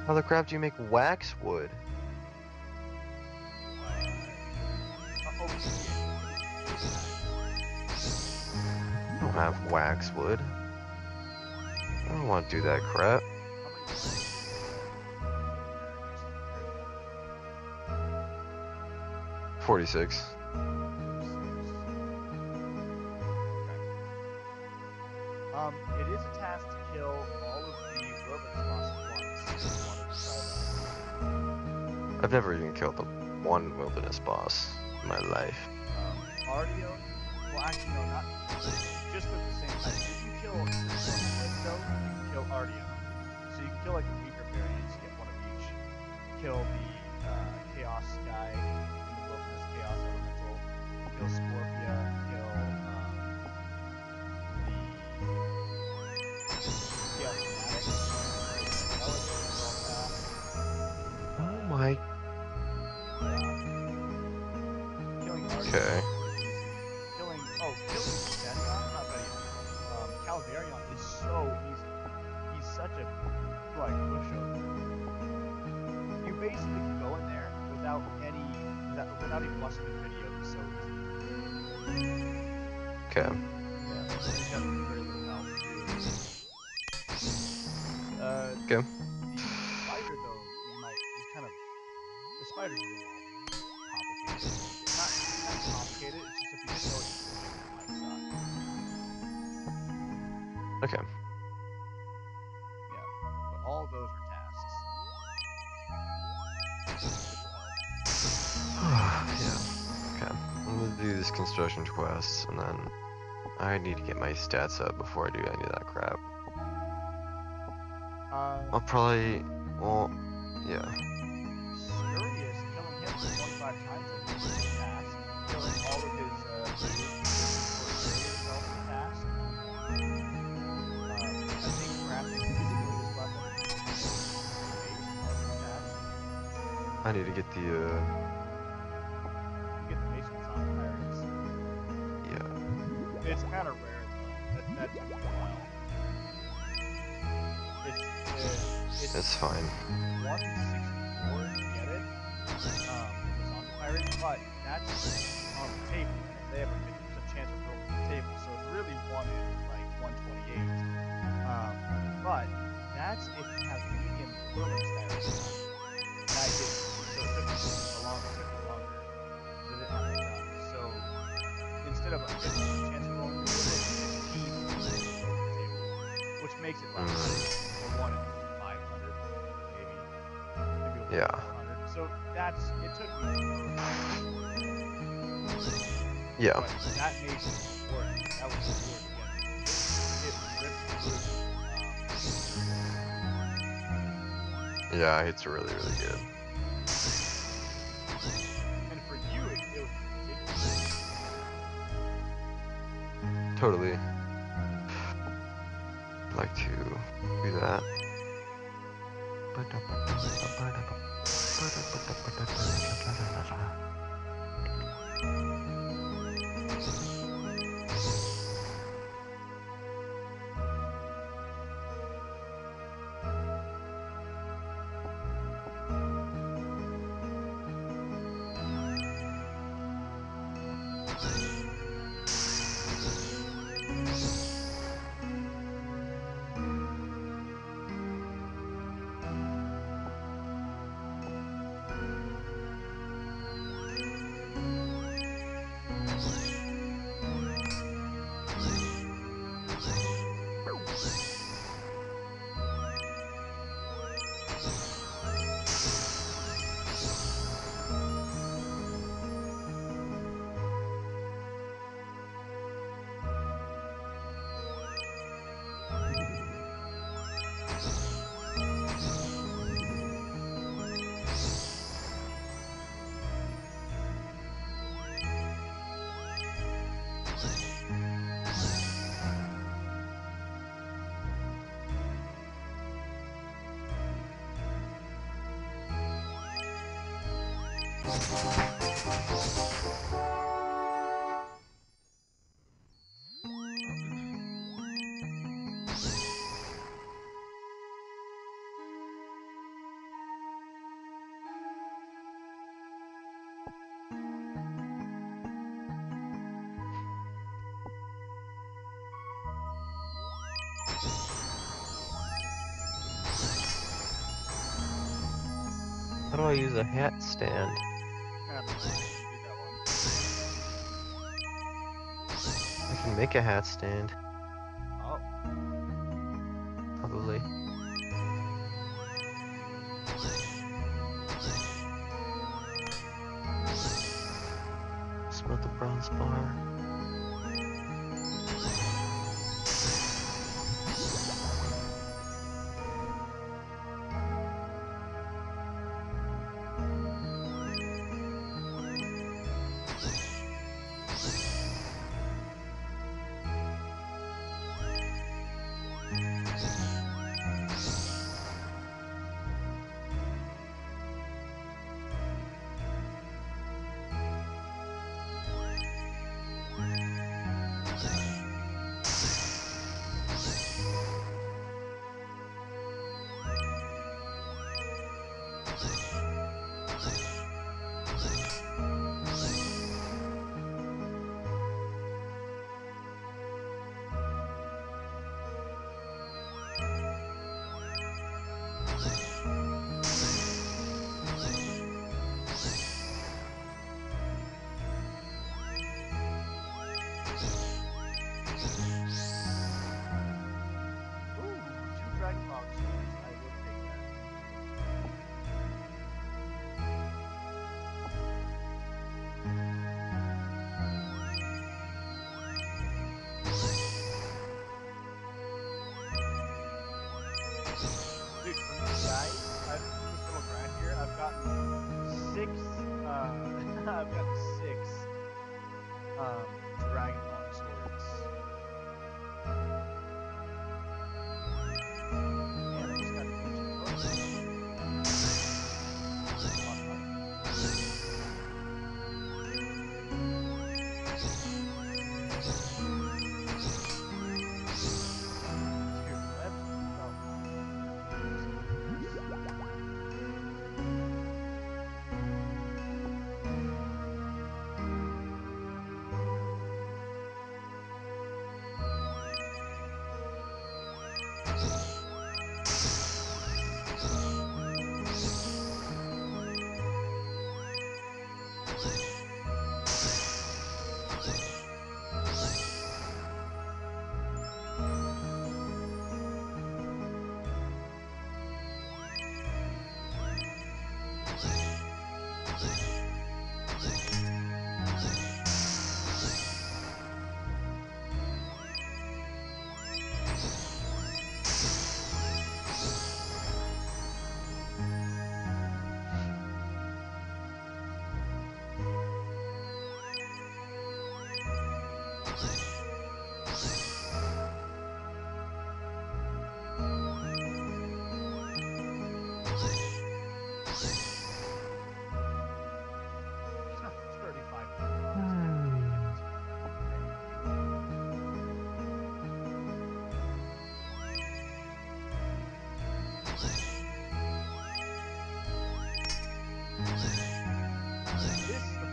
How the crap do you make waxwood? I don't have waxwood. I don't want to do that crap. $46. It is a task to kill all of the wilderness bosses once. I've never even killed the one wilderness boss in my life. Ardio, well actually no, not just with the same type. If you kill one Blitzo, you can kill Ardio. So you can kill like the weaker variants, get one of each. Kill the Chaos guy in the wilderness, Chaos Elemental. Kill Scorpia, kill Oh my. Okay. Killing Zenion, not Zenion. Calvarion is so easy. He's such a pushover. You basically can go in there without without even watching the video, it's so easy. Okay. Yeah, he's got very little health too. Okay. The spider though, he's kind of, the spider's a little complicated. It's not complicated, it's just if you didn't know what you're doing, it might suck. Okay. Yeah, but all those are tasks. Yeah. Okay. I'm gonna do these construction quests, and then I need to get my stats up before I do any of that crap. I'll probably, well, yeah. Serious, killing him 25 times I think is a task. Killing all of his is also a task. I think crafting his greatest weapon is also a task. I need to get the, You get the mace with zombie pirates. yeah. It's kind of rare though. That took me a while. It's fine. 164 to get it. The zombie pirate, but that's on the table, and they have a 50% chance of rolling the table, so it's really 1 in like 128. But that's if you have medium quilling status. And I did, so it took me longer. Because I didn't have it done. So instead of a 50% chance of rolling the table, it's 15% rolling the table, which makes it like a 1 in 500, maybe a 1 in 500. So it took me. Yeah. But that made it work. That was worth getting. It ripped through. Yeah, it's really, really good. And for you, it was ridiculous. Totally. I'd like to do that. How do I use a hat stand? I can make a hat stand. Oh. Probably. Smelt the bronze bar. I've got 6 dragon longswords. And I just got an ancient torch.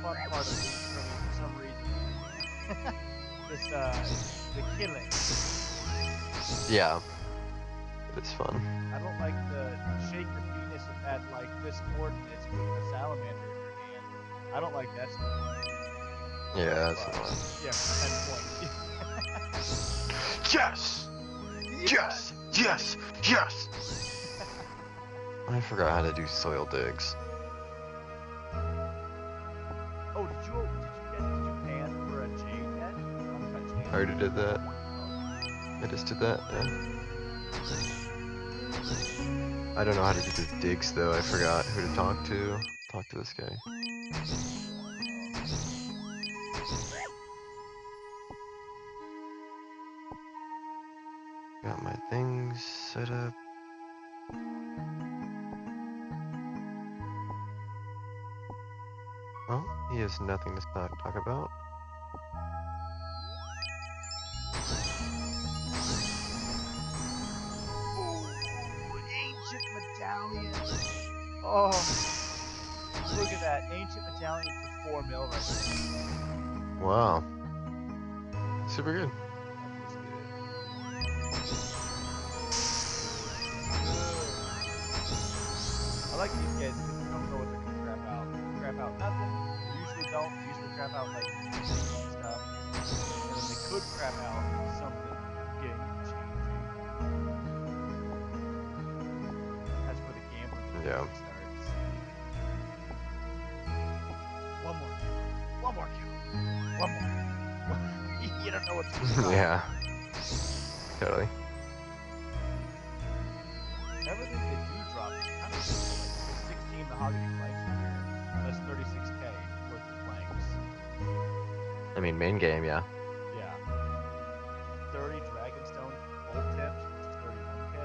Part of it for some reason. The killing. Yeah. It's fun. I don't like the shake your penis at like this coordinates with a salamander in your hand. I don't like that stuff. Yeah, that's fun. Yeah, for 10 points. Yes! Yes! Yes! Yes! I forgot how to do soil digs. Oh, did you pan for a jade yet? Uncut jade? I already did that. I just did that, yeah. I don't know how to do the digs though, I forgot who to talk to. Talk to this guy. Got my things set up. Well, he has nothing to talk about. Ancient medallion. Oh, look at that ancient medallion for 4 mil right now. Wow. Super good. I like these guys because you don't know what they're gonna crap out. They crap out nothing. They usually don't. They usually crap out like stuff. And then they could crap out something game changing. That's where the gambling starts. One more kill. One more kill. One more. You don't know what's going on. Yeah. Totally. Everything they do drop is kind of like 16 mahogany planks from here. That's 36k worth of planks. I mean, main game, yeah. Yeah. 30 dragonstone bolt tips, which is 31k.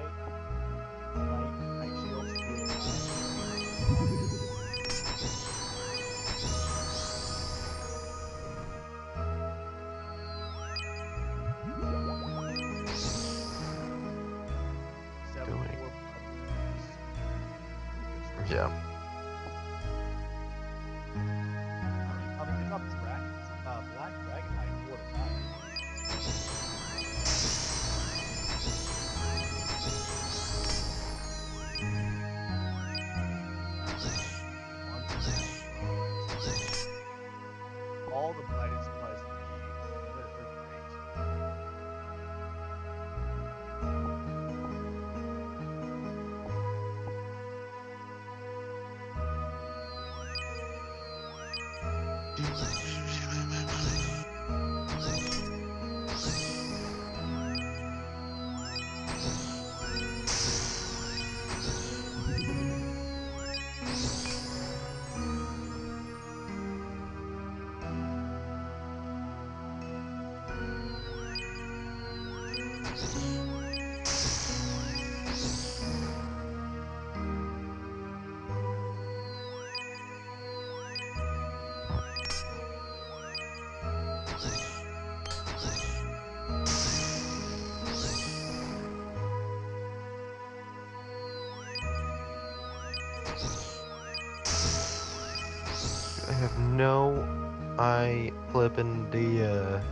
Night shields, Yeah. I mean, they drop dragons. Black dragon hide 4 at a time. All the blighted supplies you need, they're great. I have no flipping idea.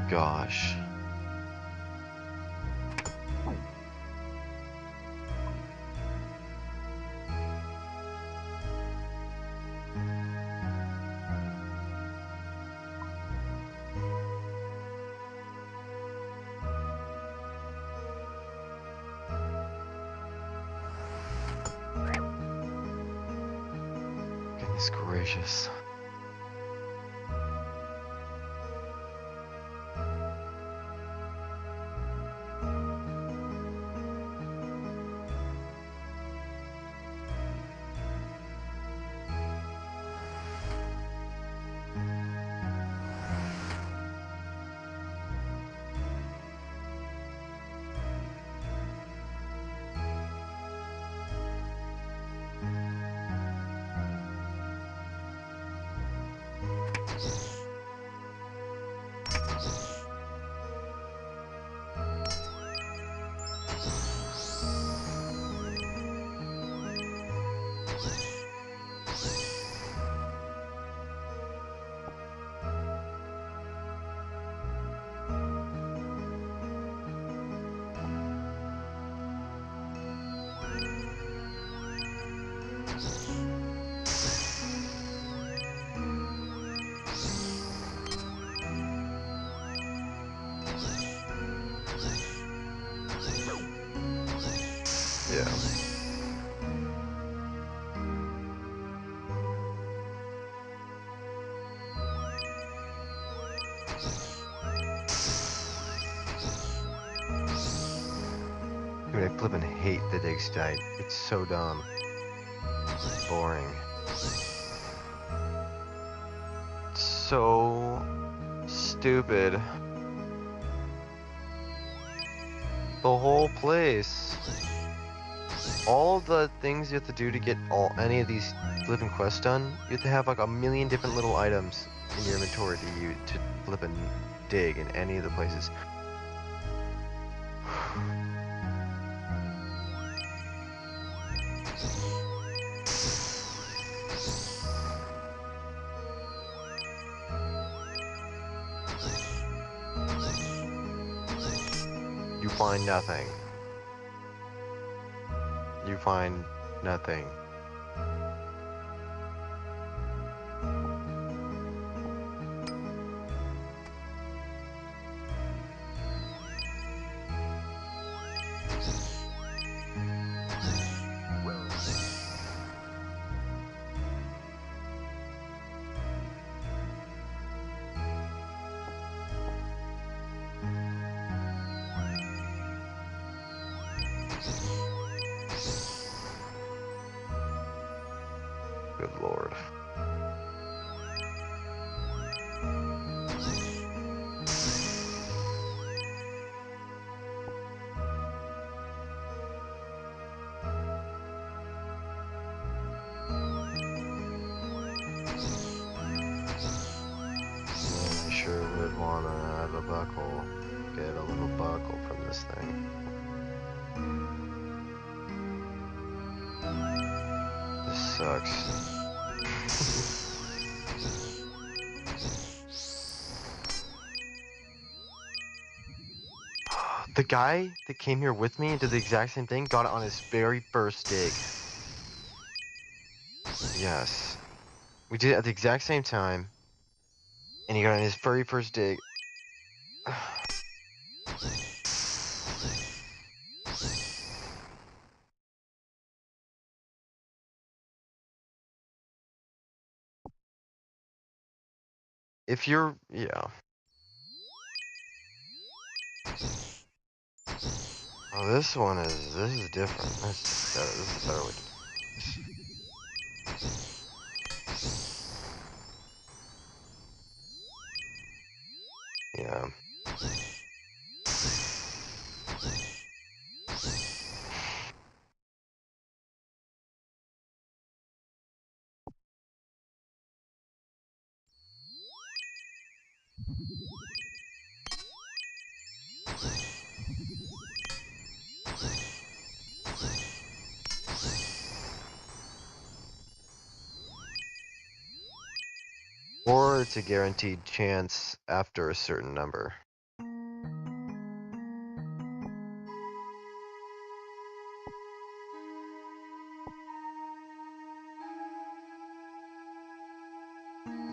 Gosh. Goodness gracious. Yeah. Dude, I flippin' hate the dig state. It's so dumb. Boring. So stupid. The whole place. All the things you have to do to get any of these flipping quests done, you have to have like a million different little items in your inventory to flip and dig in any of the places. You find nothing. You find nothing. Good lord. I sure would wanna have a buckle. Get a little buckle from this thing. This sucks. The guy that came here with me and did the exact same thing got it on his very first dig. Yes. We did it at the exact same time. And he got on his very first dig. If you're, yeah. Oh, this is different. This is a better way to do this. Yeah. Or it's a guaranteed chance after a certain number.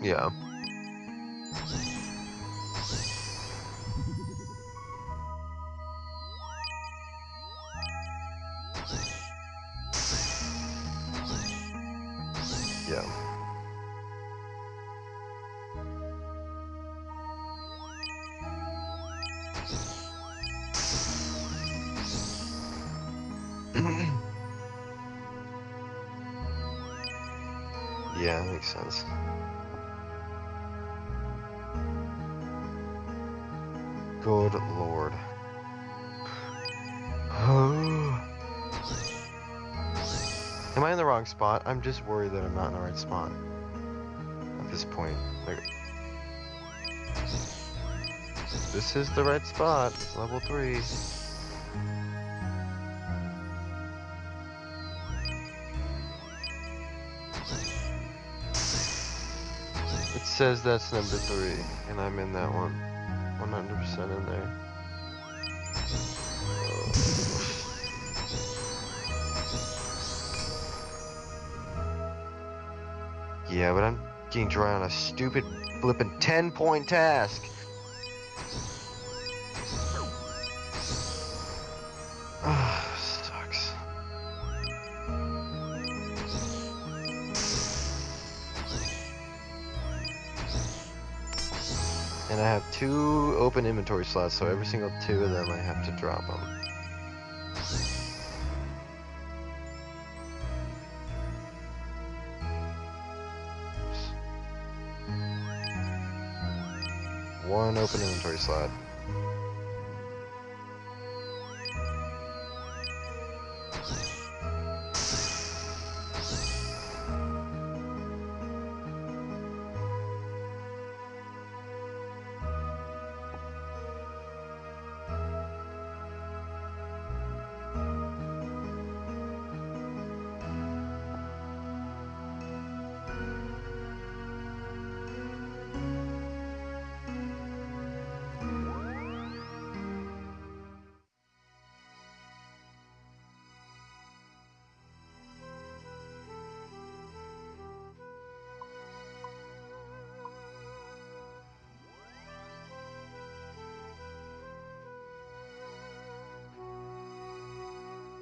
Yeah. Yeah. Yeah, that makes sense. Good lord. Am I in the wrong spot? I'm just worried that I'm not in the right spot at this point. Like, this is the right spot. It's level 3. It says that's number 3, and I'm in that one. 100% in there. Yeah, but I'm getting dry on a stupid flippin' 10-point task. Sucks. And I have 2 open inventory slots, so every single 2 of them I have to drop them. one open inventory slot.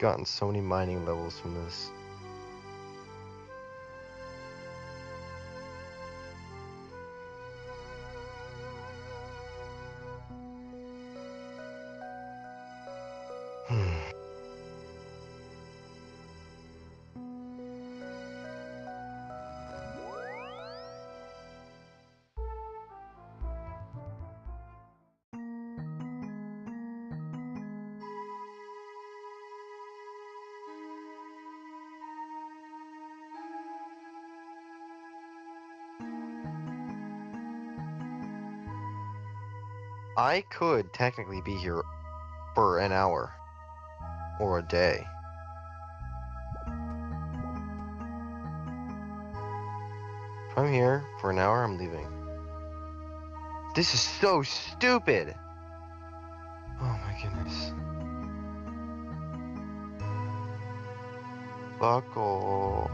Gotten so many mining levels from this. I could technically be here for an hour or a day. If I'm here for an hour, I'm leaving. This is so stupid! Oh my goodness. Buckle.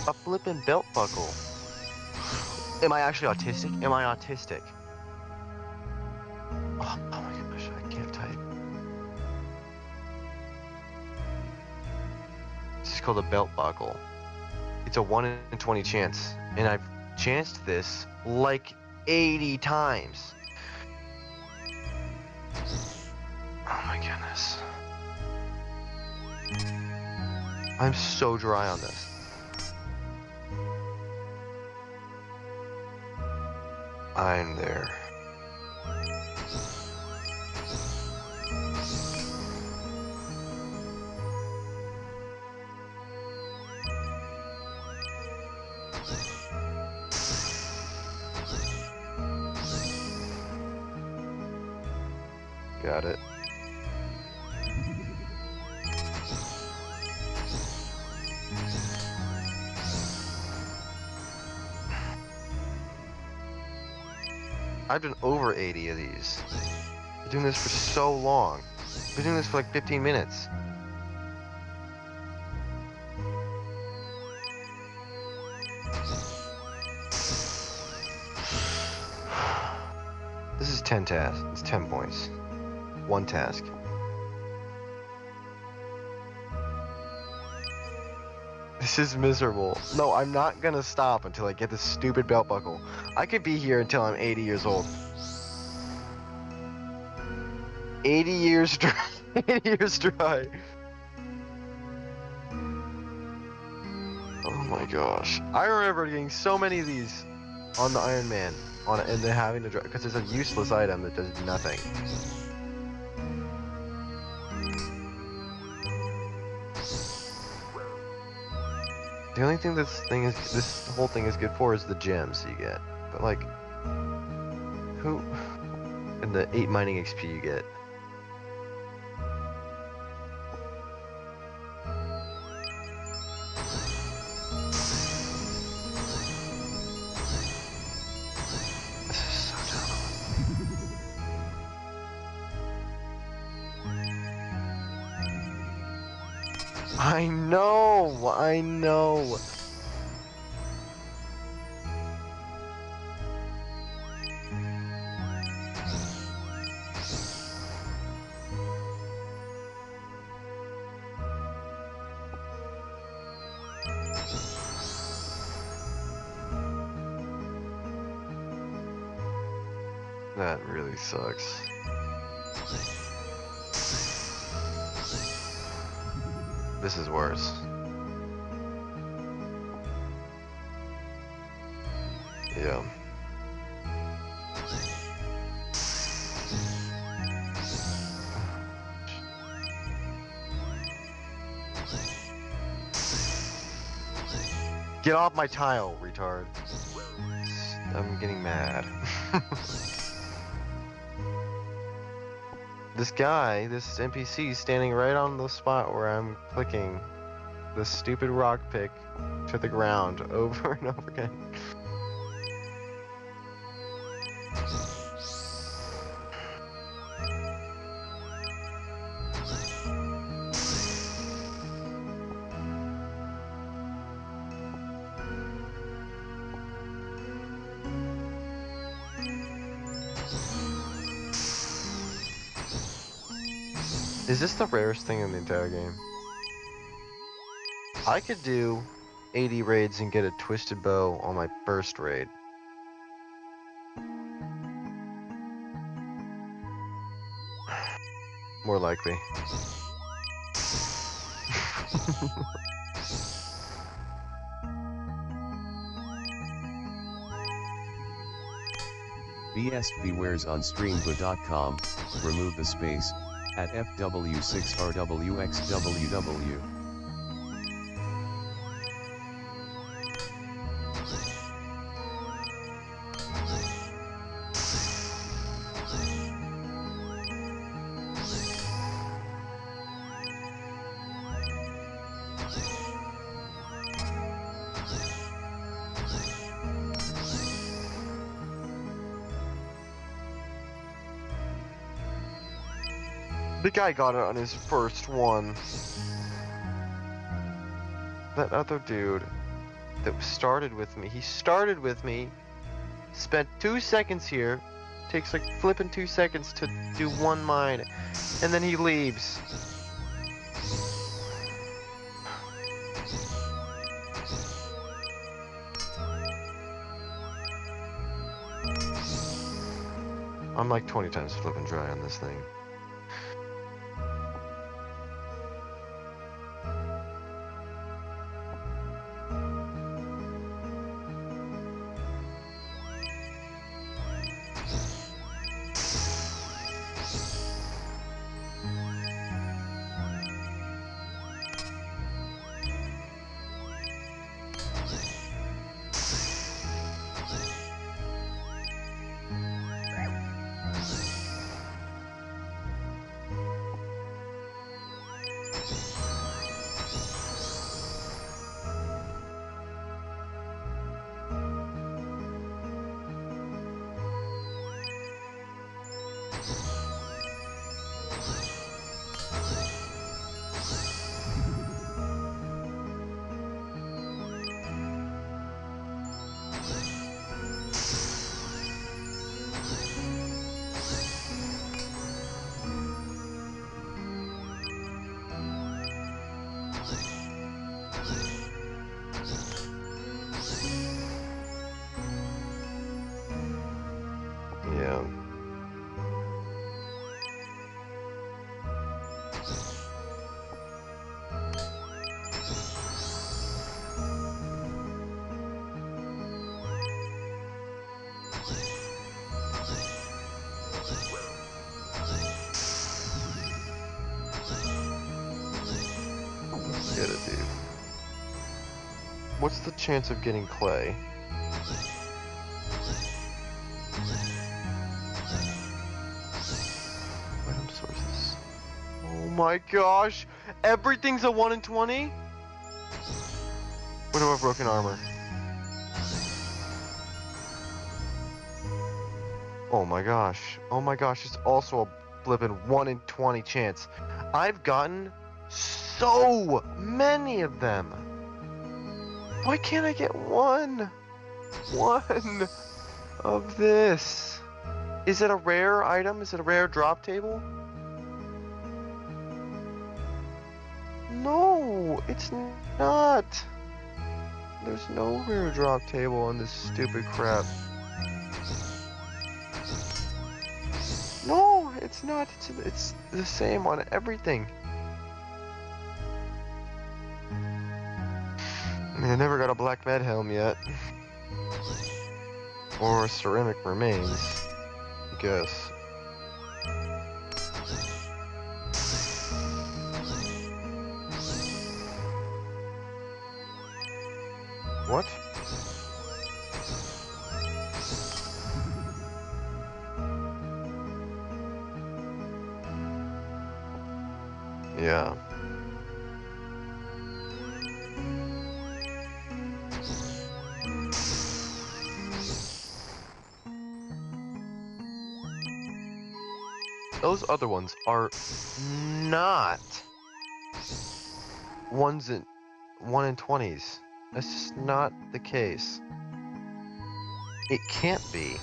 A flippin' belt buckle. Am I actually autistic? Am I autistic? Oh my gosh, I can't type. This is called a belt buckle. It's a 1 in 20 chance, and I've chanced this like 80 times. Oh my goodness. I'm so dry on this. I'm there. Got it. I've done over 80 of these. I've been doing this for so long. I've been doing this for like 15 minutes. This is 10 tasks. It's 10 points. One task. This is miserable. No, I'm not gonna stop until I get this stupid belt buckle. I could be here until I'm 80 years old. 80 years dry. 80 years dry. Oh my gosh. I remember getting so many of these on the Iron Man. And then having to dry, because it's a useless item that does nothing. The only thing this whole thing is good for is the gems you get. But like, who? And the 8 mining XP you get. This is so dumb. I know. That really sucks. this is worse. Yeah. Get off my tile, retard. I'm getting mad. This guy, this NPC, standing right on the spot where I'm clicking this stupid rock pick to the ground over and over again. Is this the rarest thing in the entire game? I could do 80 raids and get a twisted bow on my first raid. More likely. BSVwares on streamba.com, remove the space, at FW6RWXWW. The guy got it on his first one. That other dude that started with me, he started with me, spent 2 seconds here, takes like flipping 2 seconds to do one mine, and then he leaves. I'm like 20 times flipping dry on this thing. Yeah. Get it, dude. What's the chance of getting clay? Item sources. Oh my gosh! Everything's a 1 in 20? What do I have broken armor? Oh my gosh. Oh my gosh, it's also a flippin' 1 in 20 chance. I've gotten so many of them. Why can't I get one of this? Is it a rare item? Is it a rare drop table? No, it's not. There's no rare drop table on this stupid crap. No, it's not. It's the same on everything. I never got a black med helm yet. Or ceramic remains, I guess. What? Yeah. Those other ones are not 1 in 20s. That's just not the case. It can't be.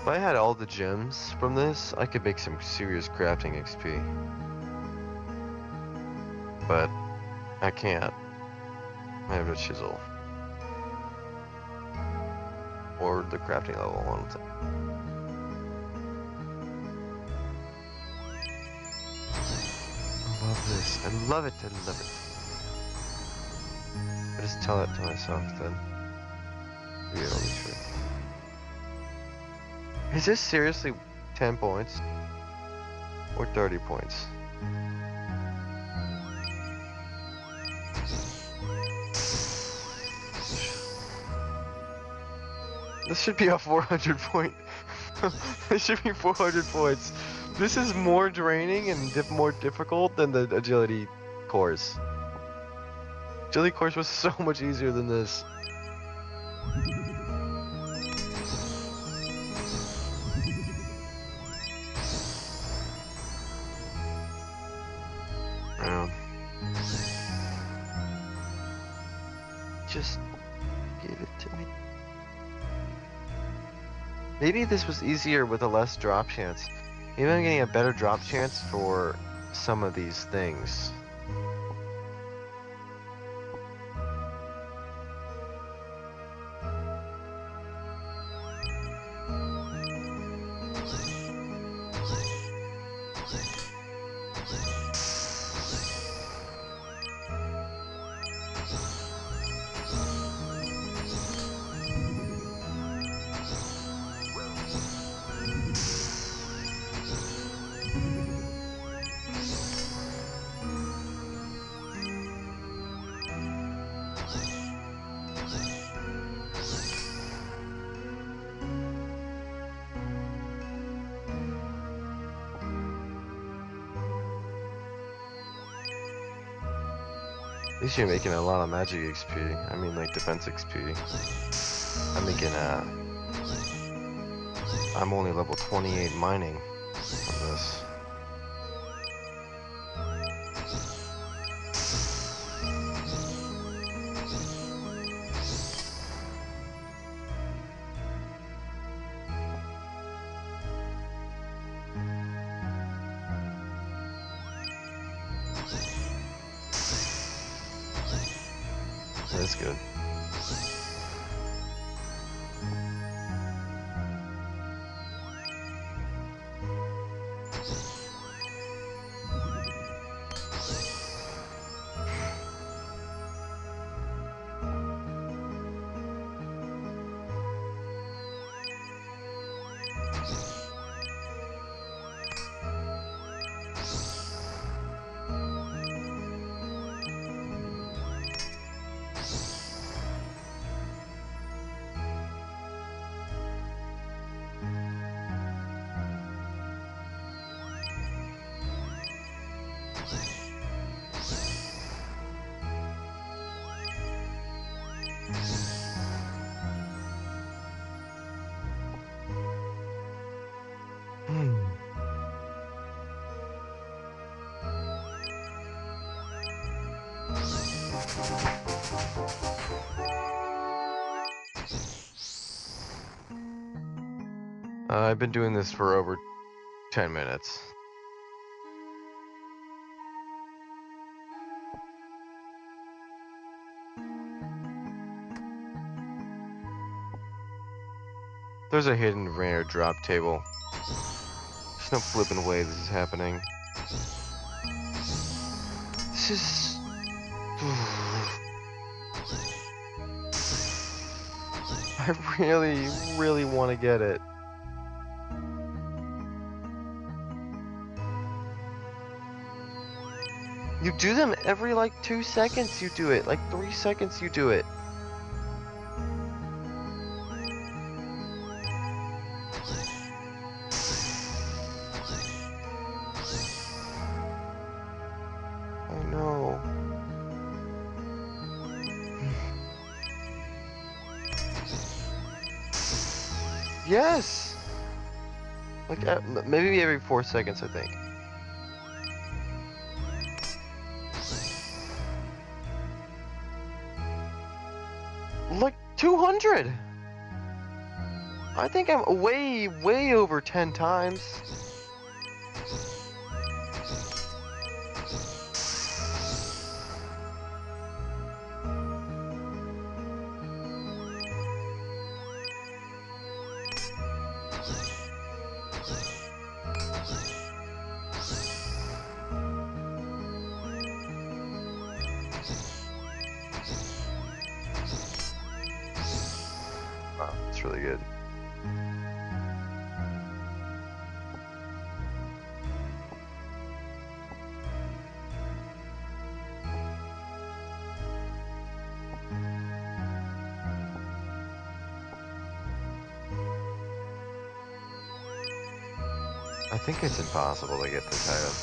If I had all the gems from this, I could make some serious crafting XP. But I can't. I have a chisel. Or the crafting level one. I love this. I love it. I love it. I just tell it to myself then. Yeah, it'll be true. Is this seriously 10 points? Or 30 points? This should be a 400 point. This should be 400 points. This is more draining and more difficult than the agility course. Agility course was so much easier than this. Just give it to me. Maybe this was easier with a less drop chance. Maybe I'm getting a better drop chance for some of these things. At least you're making a lot of magic XP. I mean, like defense XP. I'm making I'm only level 28 mining on this. That's good. I've been doing this for over 10 minutes. There's a hidden rare drop table. There's no flipping way this is happening. This is... I really, really want to get it. You do them every like 2 seconds you do it, like 3 seconds you do it. I know. Yes! Like, maybe every 4 seconds, I think. Like 200! I think I'm way over 10 times. Wow, that's really good. I think it's impossible to get this item.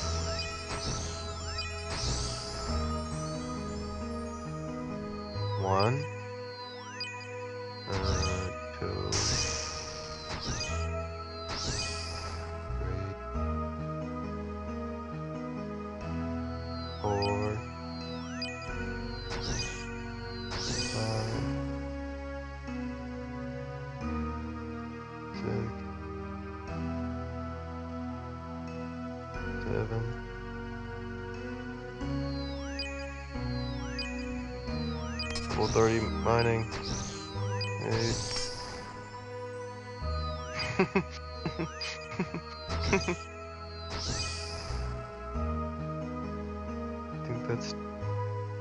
One. Two. Three. 4. 5. 6. 7. 430 mining. 8. I think that's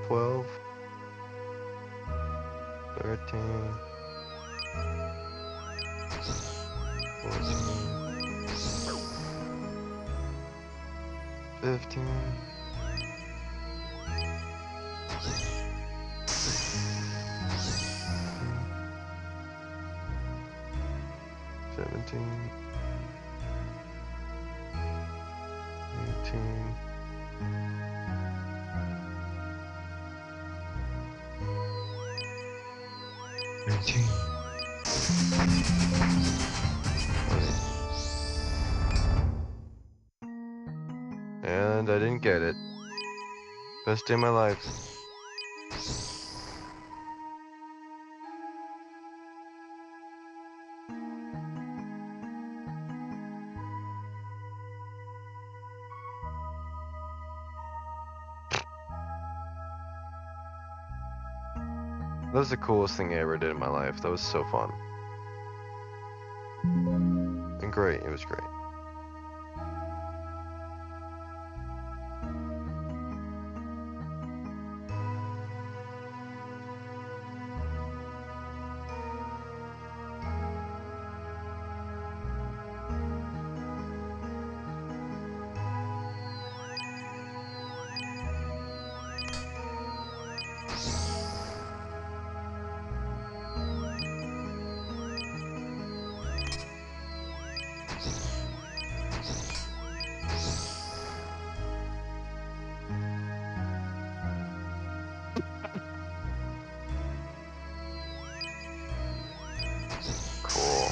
12. 13. 14. 15. 17. 18. 19. 20. And I didn't get it. Best day of my life. That was the coolest thing I ever did in my life. That was so fun. And great. It was great. Cool.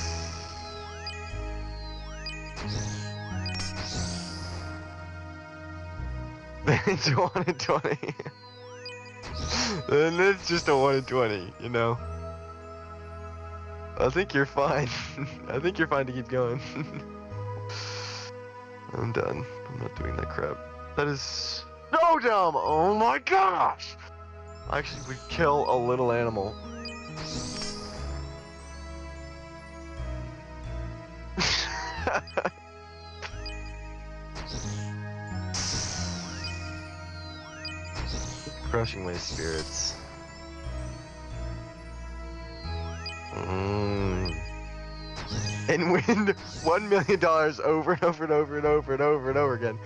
It's a 1 in 20. And it's just a 1 in 20, you know? I think you're fine. I think you're fine to keep going. I'm done. I'm not doing that crap. That is so dumb. Oh my gosh. I actually would kill a little animal. Crushing my spirits. And win $1 million over and over and over and over and over and over again.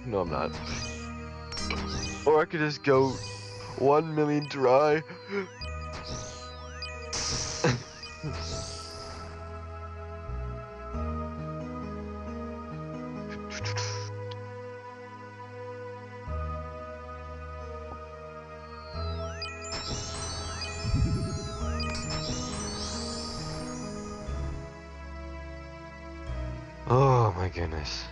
No, I'm not. Or I could just go 1 million dry. Oh my goodness.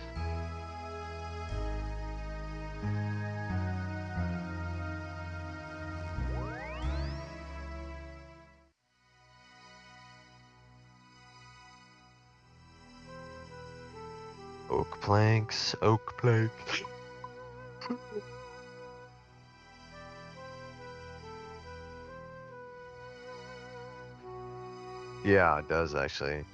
Oak planks, oak planks. Yeah, it does actually.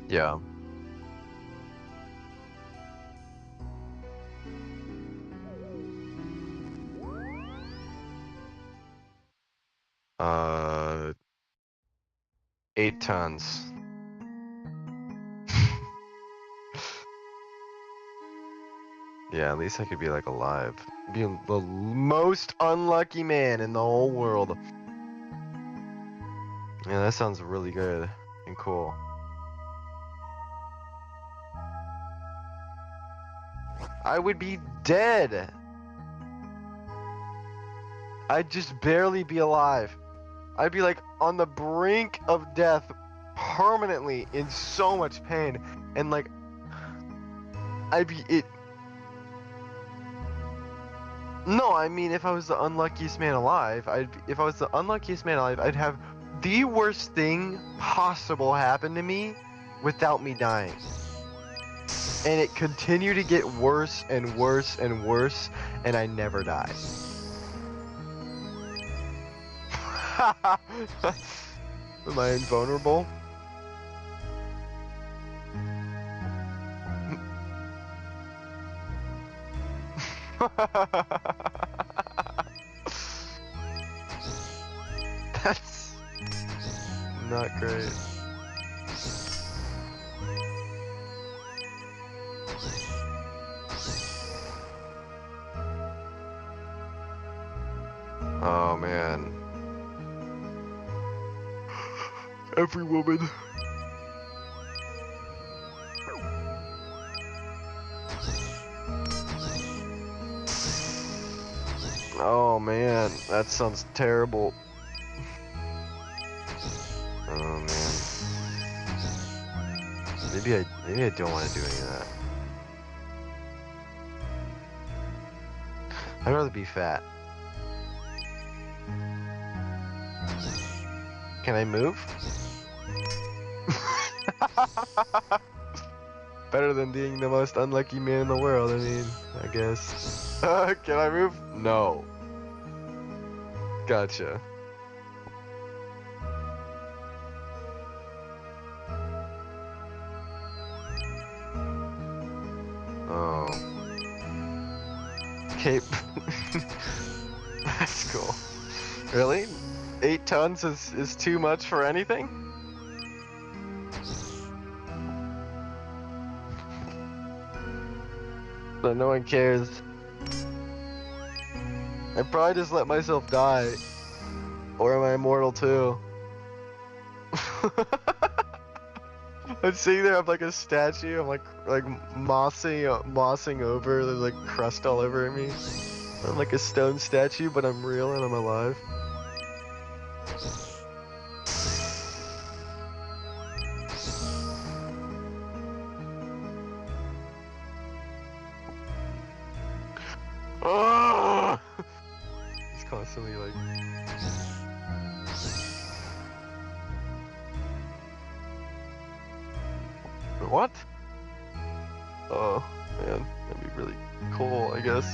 Yeah. Uh, 8 tons. Yeah, at least I could be like alive. Be the most unlucky man in the whole world. Yeah, that sounds really good and cool. I would be dead. I'd just barely be alive. I'd be like on the brink of death permanently in so much pain. And like, I'd be it. No, I mean, if I was the unluckiest man alive, if I was the unluckiest man alive, I'd have the worst thing possible happen to me without me dying. And it continued to get worse and worse and worse, and I never died. Am I invulnerable? That's not great. Oh man. Every woman. Oh man, that sounds terrible. Oh man. Maybe I don't want to do any of that. I'd rather be fat. Can I move? Better than being the most unlucky man in the world, I mean, I guess. Can I move? No. Gotcha. Oh. Cape. That's cool. Really? 8 tons is too much for anything? So no one cares. I probably just let myself die. Or am I immortal too? I'm sitting there, I'm like a statue, I'm like mossing over, there's like crust all over me. I'm like a stone statue, but I'm real and I'm alive. Oh! He's constantly like... What? Oh, man. That'd be really cool, I guess.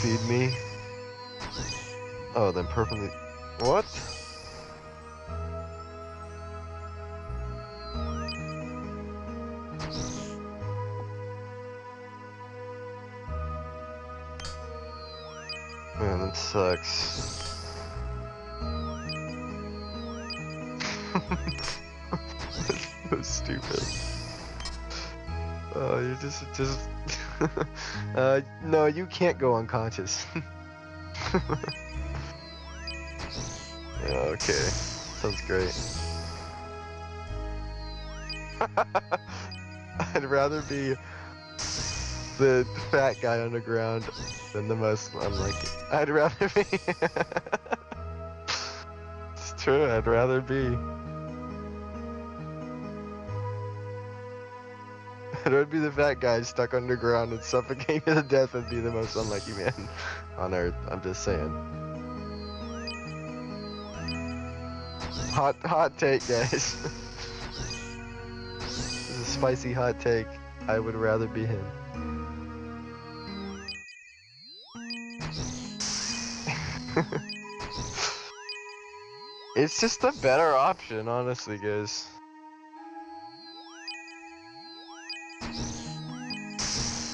Feed me. Oh, then perfectly... What? Man, that sucks. That's so stupid. Oh, you just no, you can't go unconscious. Yeah, okay. Sounds great. I'd rather be the fat guy underground than the most unlucky. I'd rather be... It's true, I'd rather be... I'd rather be the fat guy stuck underground and suffocating to death and be the most unlucky man on Earth. I'm just saying. Hot take, guys. This is a spicy hot take. I would rather be him. It's just a better option, honestly, guys.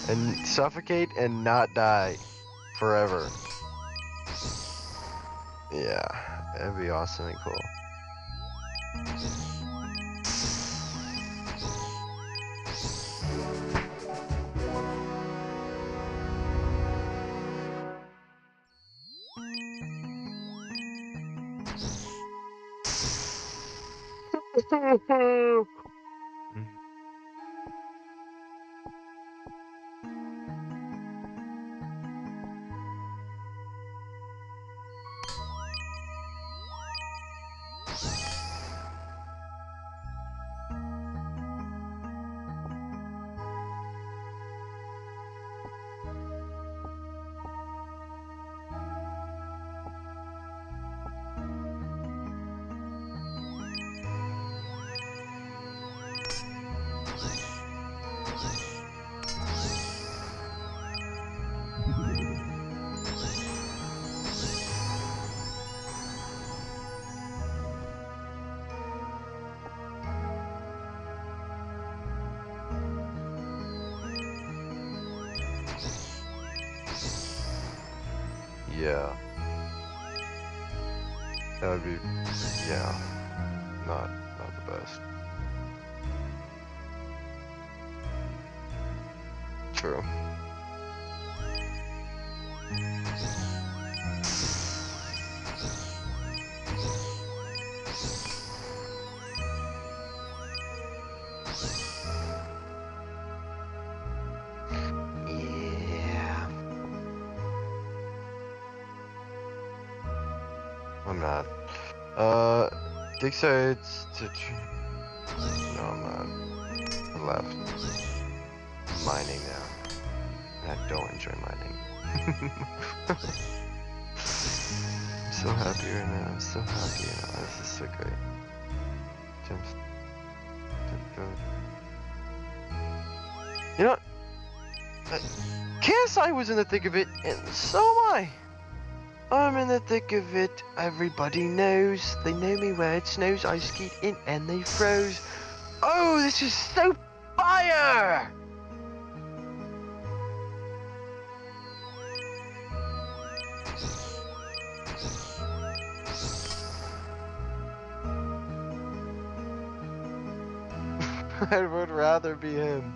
And suffocate and not die forever. Yeah, that'd be awesome and cool. Yeah. That would be, yeah, not the best. True. Yeah. I'm not. Dig sides to... No, I'm not. I left. I'm mining now. I don't enjoy mining. I'm so happy right now. I'm so happy right now. This is so great. Gems. You know what? KSI was in the thick of it, and so am I. I'm in the thick of it. Everybody knows. They know me where it snows. I skate in and they froze. Oh, this is so fire! I would rather be him.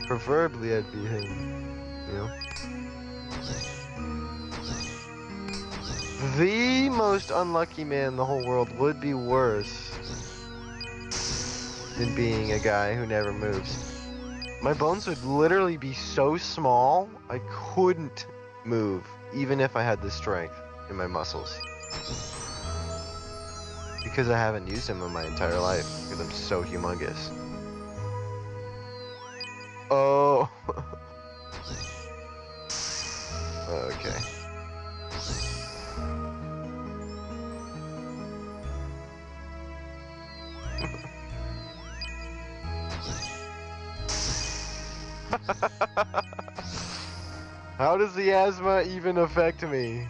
Preferably I'd be him. You know? The most unlucky man in the whole world would be worse than being a guy who never moves. My bones would literally be so small, I couldn't move, even if I had the strength in my muscles. Because I haven't used them in my entire life, because I'm so humongous. Oh. Okay. How does the asthma even affect me?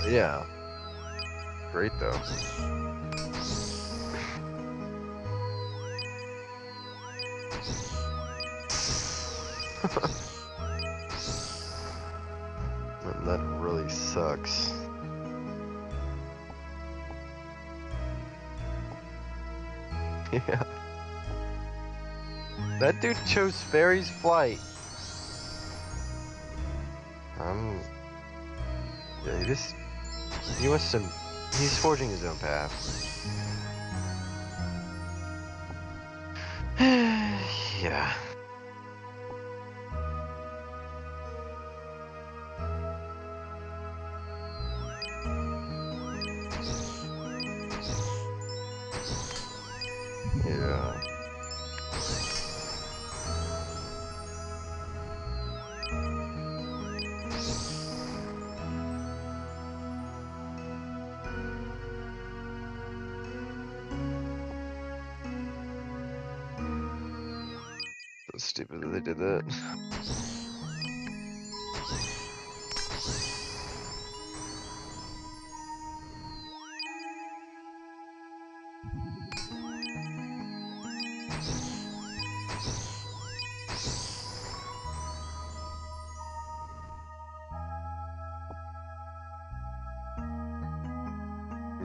Yeah. Great though. That really sucks. Yeah. That dude chose Fairy's Flight. Yeah, he wants some, he's forging his own path. Yeah. Yeah. That's stupid that they did that.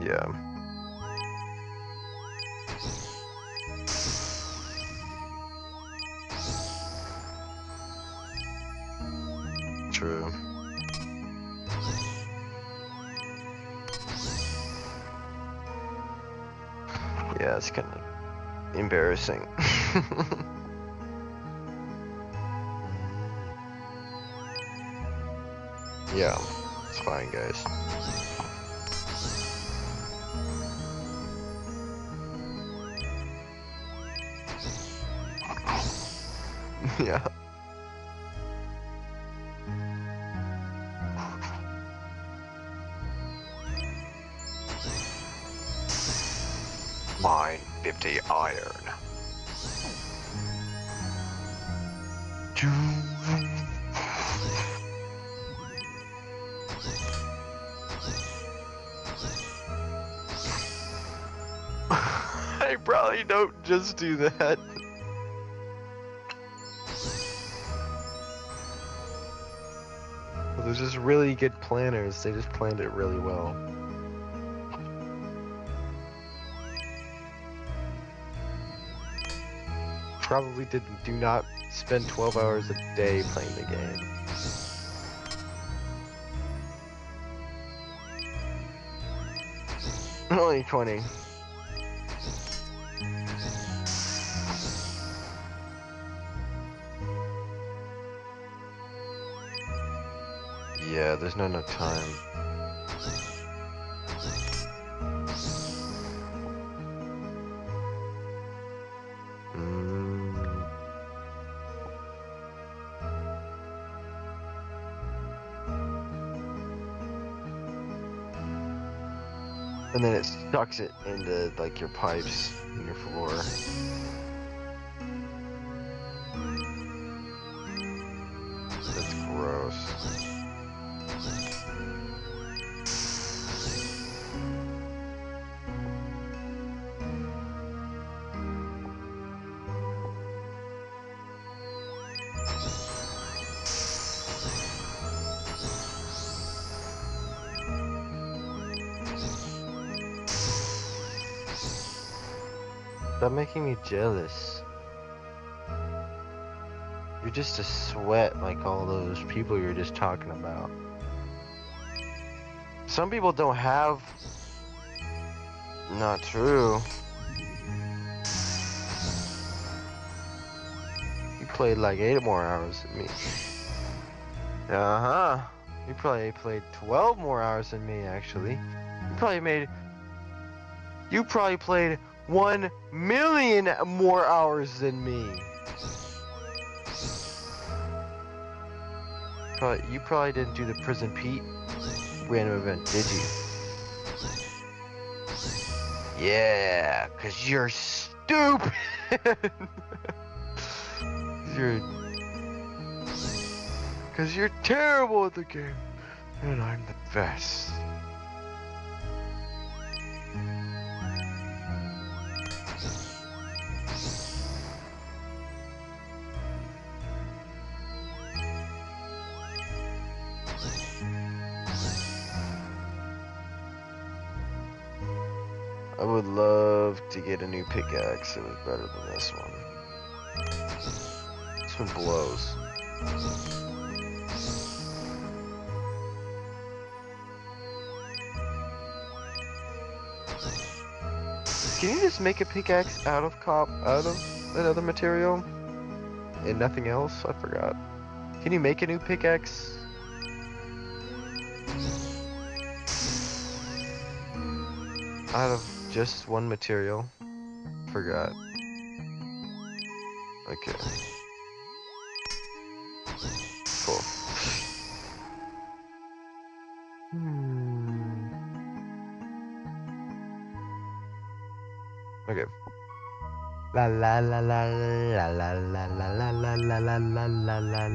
Yeah. True. Yeah, it's kind of embarrassing. Yeah, it's fine, guys. Yeah. Mine 50 iron. I probably don't just do that. Well, they're just really good planners. They just planned it really well. Probably do not spend 12 hours a day playing the game. Only 20. Yeah, there's not enough time. And then it sucks it into like your pipes in your floor. That's gross. Stop making me jealous. You're just a sweat like all those people you're just talking about. Some people don't have... Not true. You played like 8 more hours than me. Uh-huh. You probably played 12 more hours than me, actually. You probably played 1 million more hours than me. You probably didn't do the Prison Pete random event, did you? Yeah, cause you're stupid. Cause you're terrible at the game, and I'm the best. I would love to get a new pickaxe that was better than this one. This one blows. Can you just make a pickaxe out of another material? And nothing else? I forgot. Can you make a new pickaxe? Out of just one material? Forgot. Okay. Cool. Okay. La la la la la la la la la la la la la la la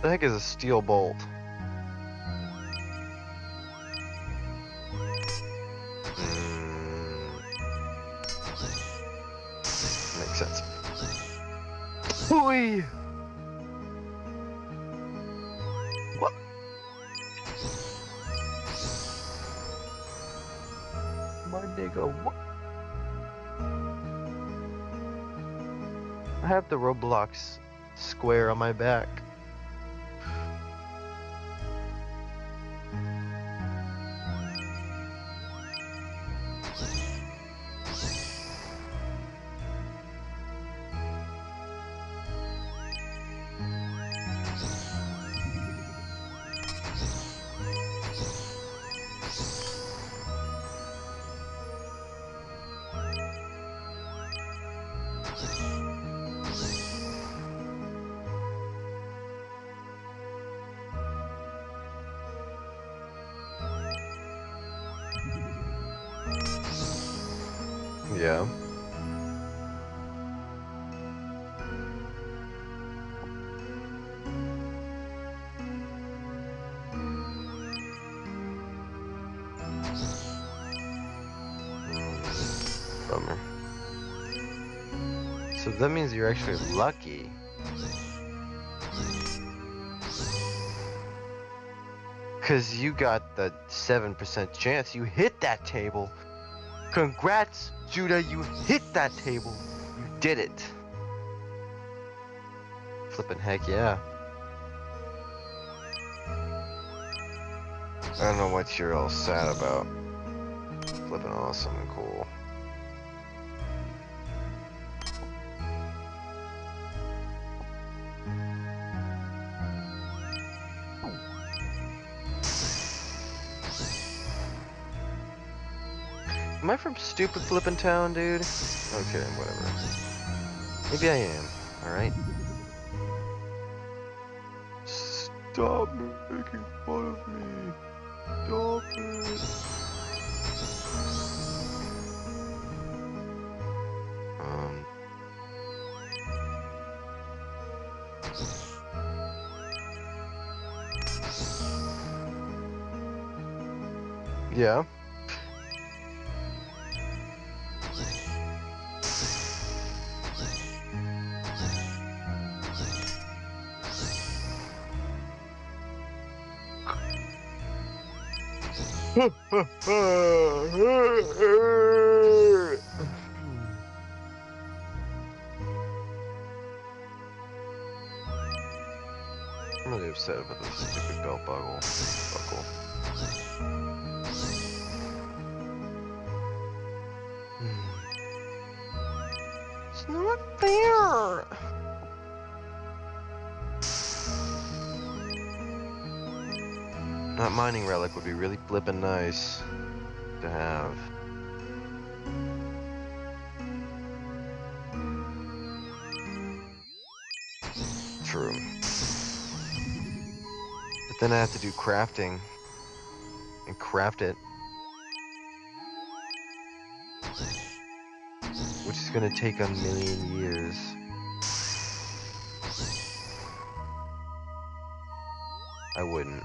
The heck is a steel bolt? Makes sense. Hooey! What? My nigga, what? I have the Roblox square on my back. Yeah. Bummer. So that means you're actually lucky. Because you got the 7% chance. You hit that table. Congrats, Judah. You hit that table. You did it. Flippin' heck yeah. I don't know what you're all sad about. Flippin' awesome and cool. Am I from stupid flippin' town, dude? Okay, whatever. Maybe I am, alright? Stop making fun of me. Stop it. Yeah. I'm really upset about this stupid belt buckle. It's not fair. That mining relic would be really flippin' nice to have. True. But then I have to do crafting and craft it, which is gonna take a million years. I wouldn't.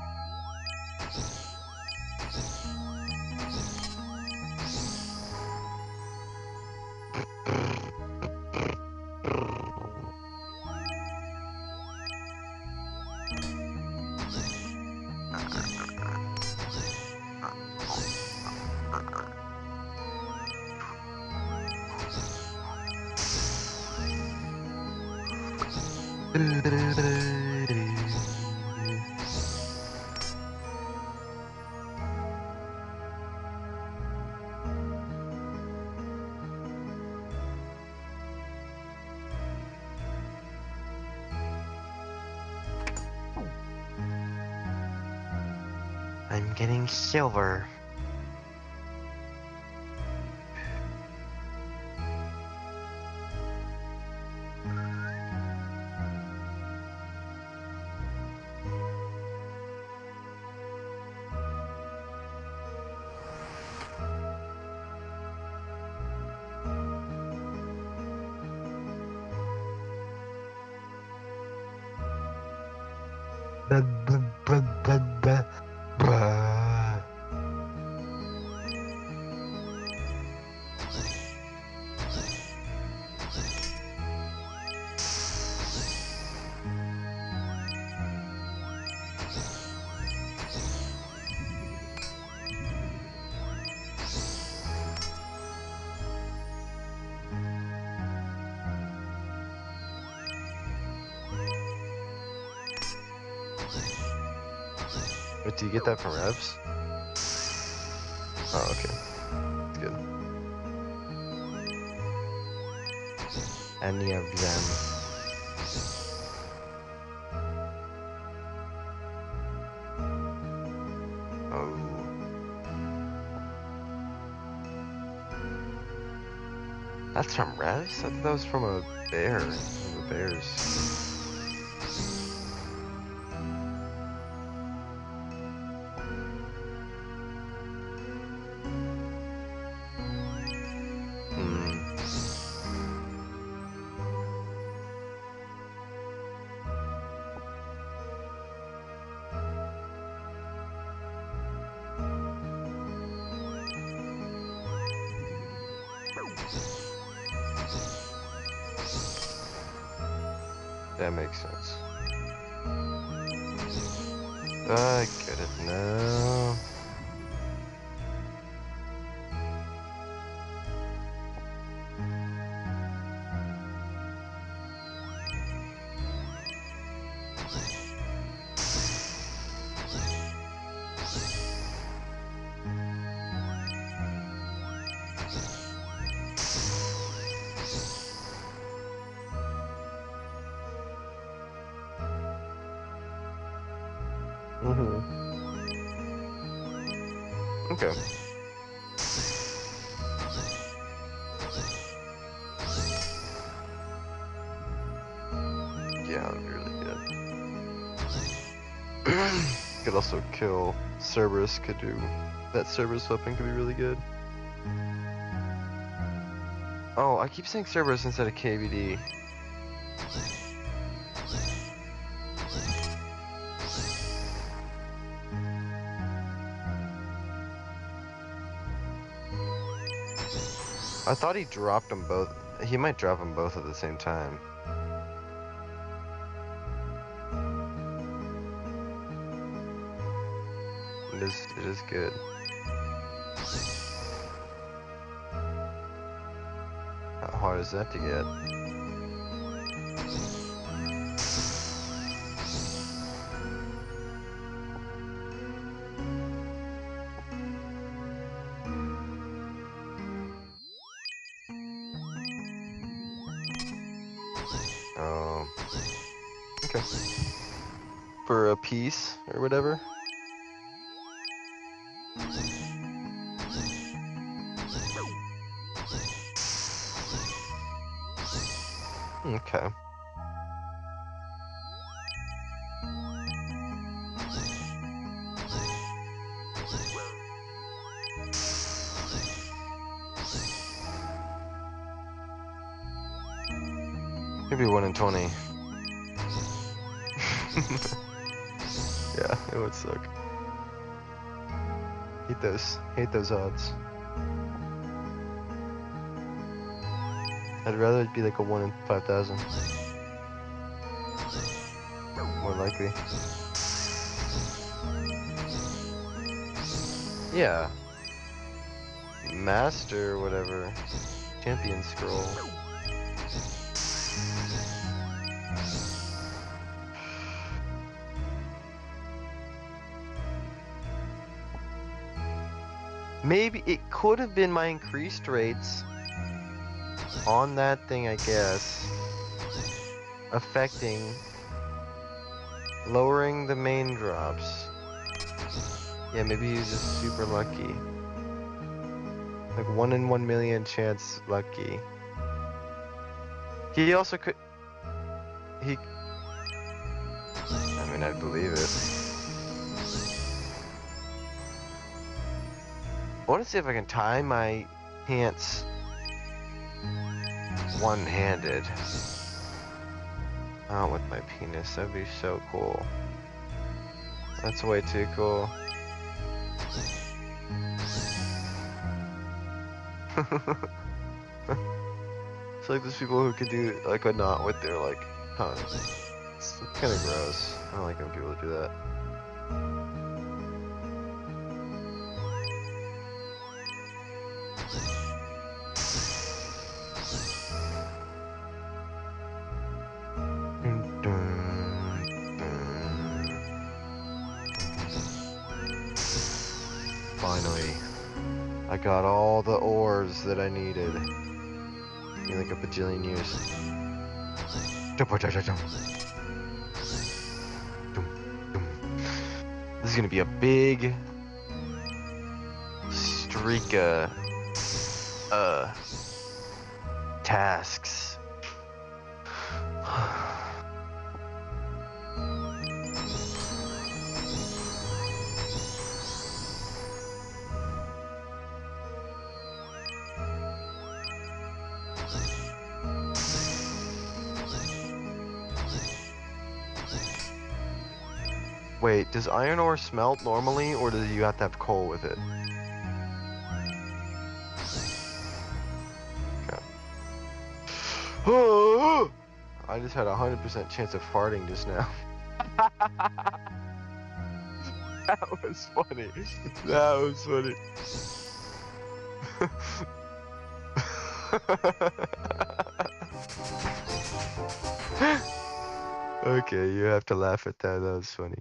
I'm getting silver. Wait, do you get that from Revs? Oh, okay. That's good. Any of them. Oh. That's from Revs? I thought that was from a bear. One of the bears. That makes sense. I get it now. Okay. Yeah, that'd be really good. Could also kill Cerberus. Could do that. Cerberus weapon could be really good. Oh, I keep saying Cerberus instead of KVD. I thought he dropped them both. He might drop them both at the same time. It is good. How hard is that to get? Okay. For a piece or whatever. Okay. Maybe 1 in 20. Yeah, it would suck. Hate those odds. I'd rather it be like a 1 in 5,000. More likely. Yeah. Master, whatever. Champion scroll. Maybe it could have been my increased rates on that thing, I guess, affecting lowering the main drops. Yeah, maybe he's just super lucky. Like 1 in 1 million chance lucky. He also could. I mean, I'd believe it. I want to see if I can tie my pants one-handed. Oh, with my penis. That'd be so cool. That's way too cool. It's like there's people who could do like a knot with their like tongue. It's kind of gross. I don't like when people do that. Finally, I got all the ores that I needed. In like a bajillion years. This is gonna be a big streak of tasks. Wait, does iron ore smelt normally, or do you have to have coal with it? Okay. Oh, I just had a 100% chance of farting just now. That was funny. That was funny. Okay, you have to laugh at that. That was funny.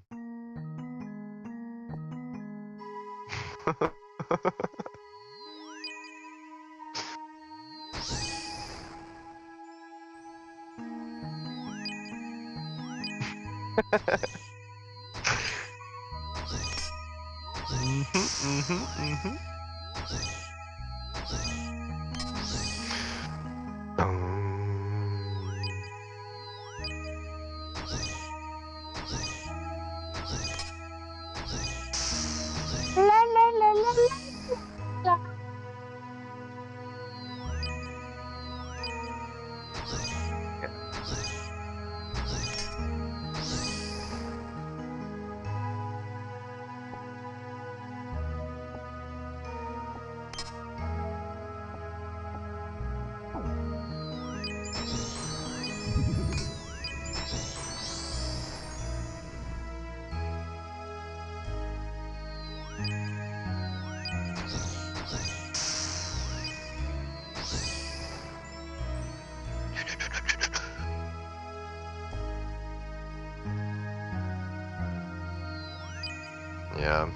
Yeah.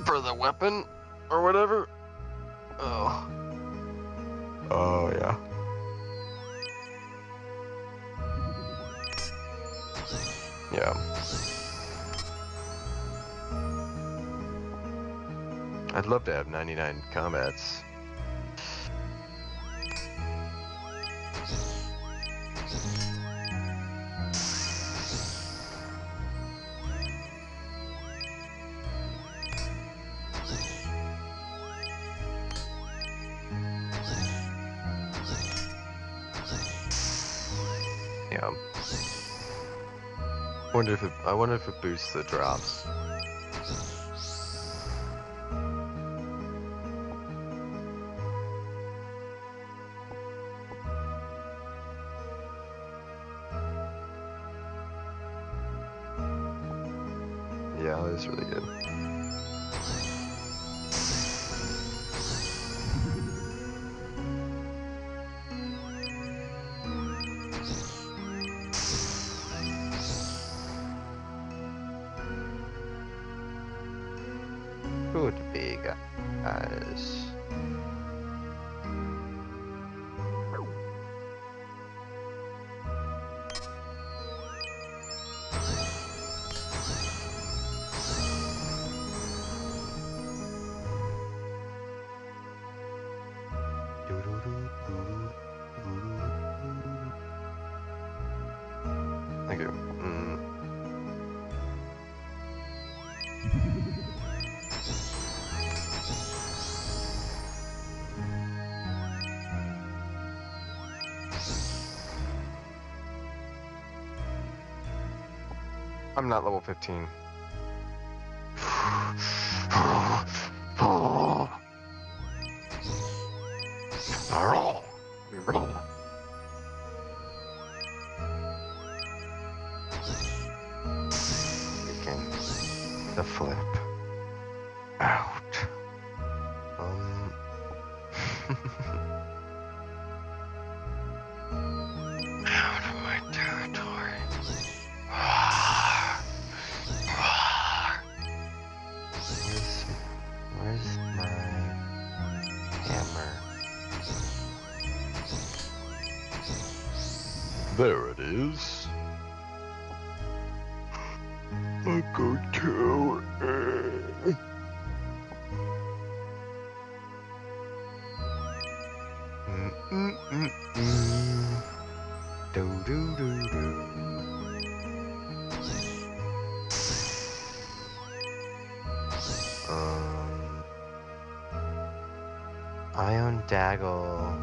For the weapon or whatever. Oh. Oh yeah. Yeah. I'd love to have 99 combats. Yeah. I wonder if it boosts the drops. Yeah, that was really good. Good big guys. Okay. I'm not level 15. Taking the flip out. Out of my territory. Where's my hammer? There it is. A good cow. Do do do do. Ion Daggle.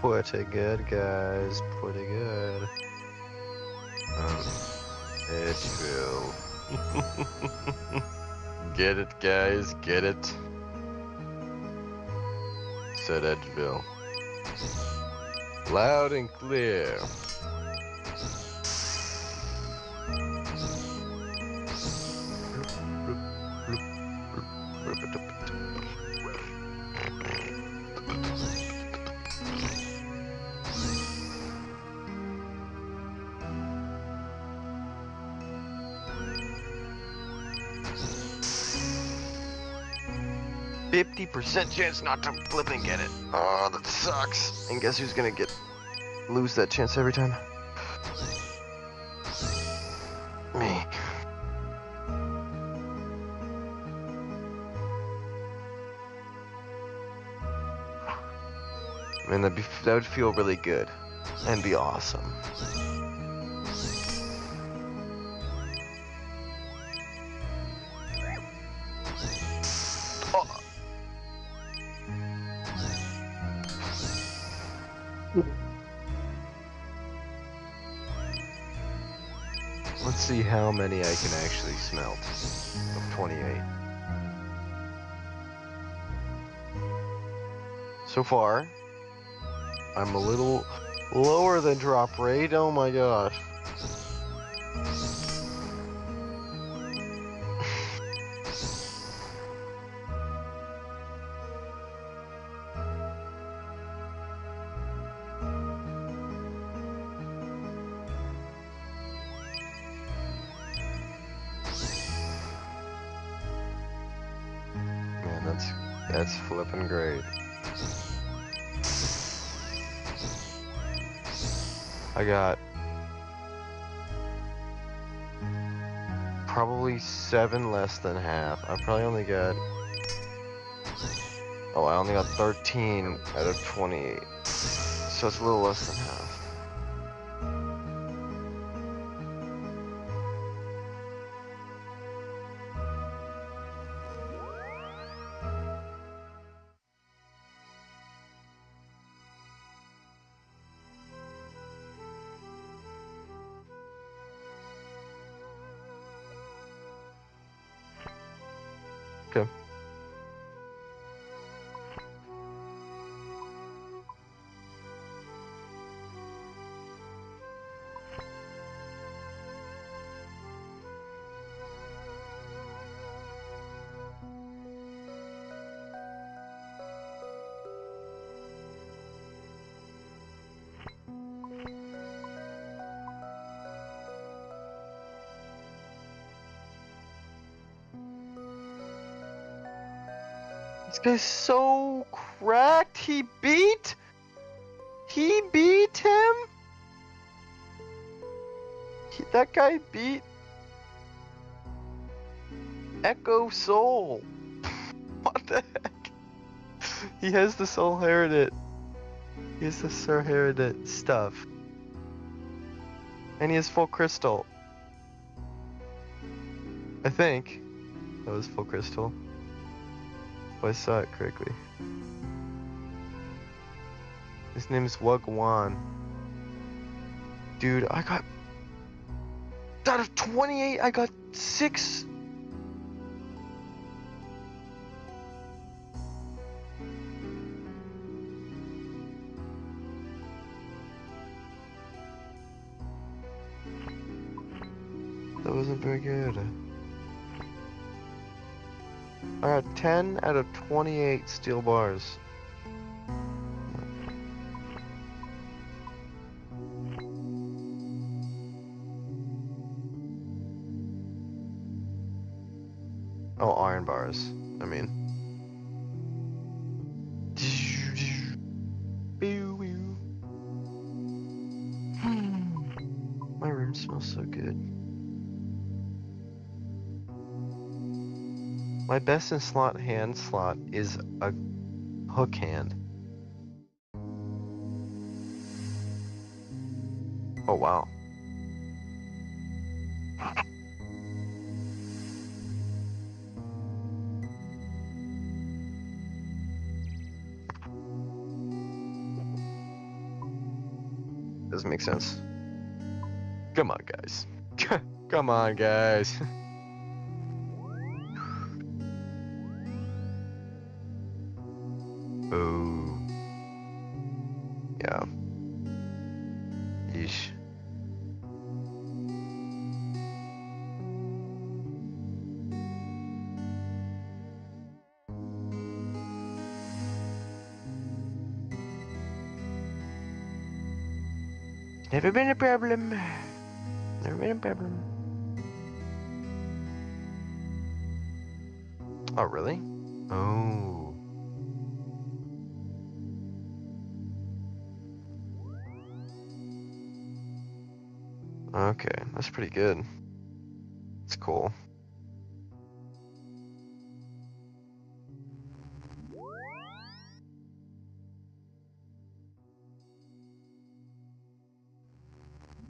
Pretty good, guys. Pretty good. Edgeville. Get it, guys. Get it. Said Edgeville. Loud and clear. %50 chance not to flip and get it. Oh, that sucks. And guess who's gonna lose that chance every time? Me. I mean, that would feel really good and be awesome. Let's see how many I can actually smelt of 28. So far, I'm a little lower than drop rate. Oh my gosh. Man, that's flipping great. I got probably 7 less than half. I probably only got, oh, I only got 13 out of 28. So it's a little less than half. Okay. This guy's so cracked. He beat him. That guy beat Echo Soul. What the heck? He has the Soul Heredit. He has the Soul Heredit stuff. And he has full crystal. I think that was full crystal. If I saw it correctly. His name is Wagwan. Dude, I got... Out of 28, I got 6. That wasn't very good. I got 10 out of 28 steel bars. Oh, iron bars. I mean. My room smells so good. My best in slot hand slot is a hook hand. Oh wow. Doesn't make sense. Come on, guys. Come on, guys. Oh. Yeah. Yeesh. Never been a problem. Never been a problem. Oh, really? Oh. Okay, that's pretty good. It's cool.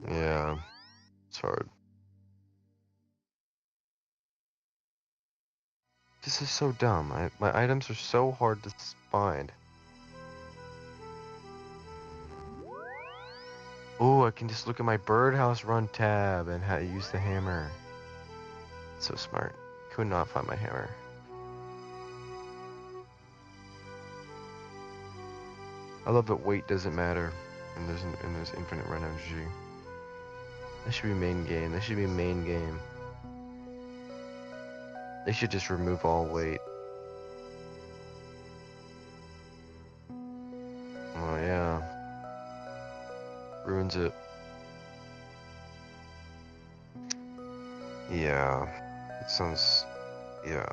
Yeah, it's hard. This is so dumb. My items are so hard to find. Oh, I can just look at my birdhouse run tab and how to use the hammer. So smart. Could not find my hammer. I love that weight doesn't matter, and there's infinite run energy. That should be main game. That should be main game. They should just remove all weight. Oh yeah. Ruins it. Yeah. It sounds... yeah.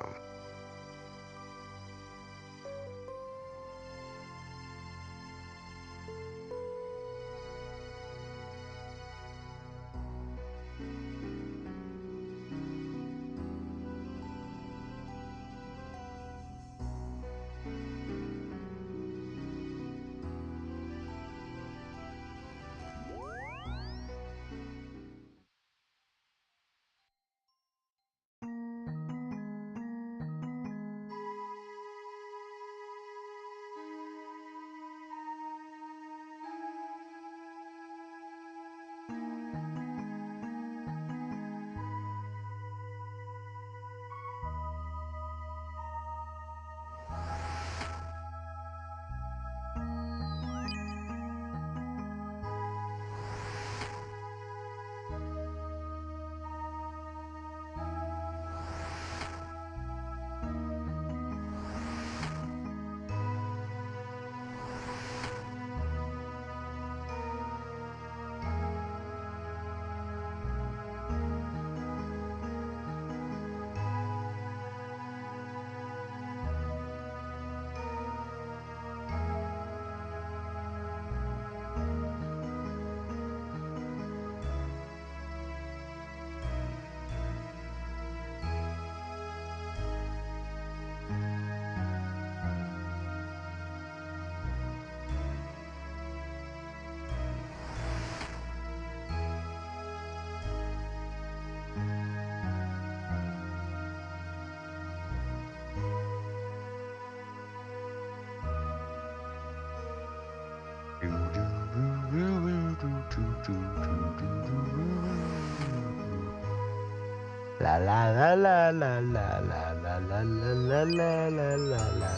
La la la la la la la la la la la la la la.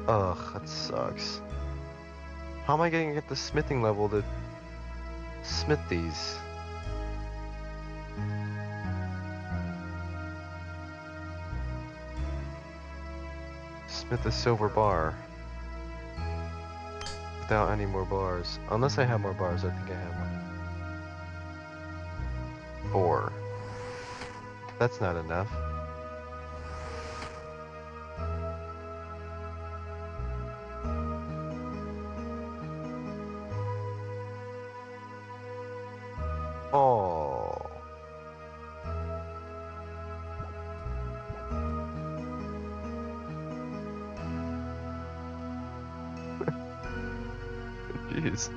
Ugh, that sucks. How am I getting at the smithing level to smith these? Smith a silver bar. Without any more bars. Unless I have more bars, I think I have one. 4. That's not enough. Oh. Jeez.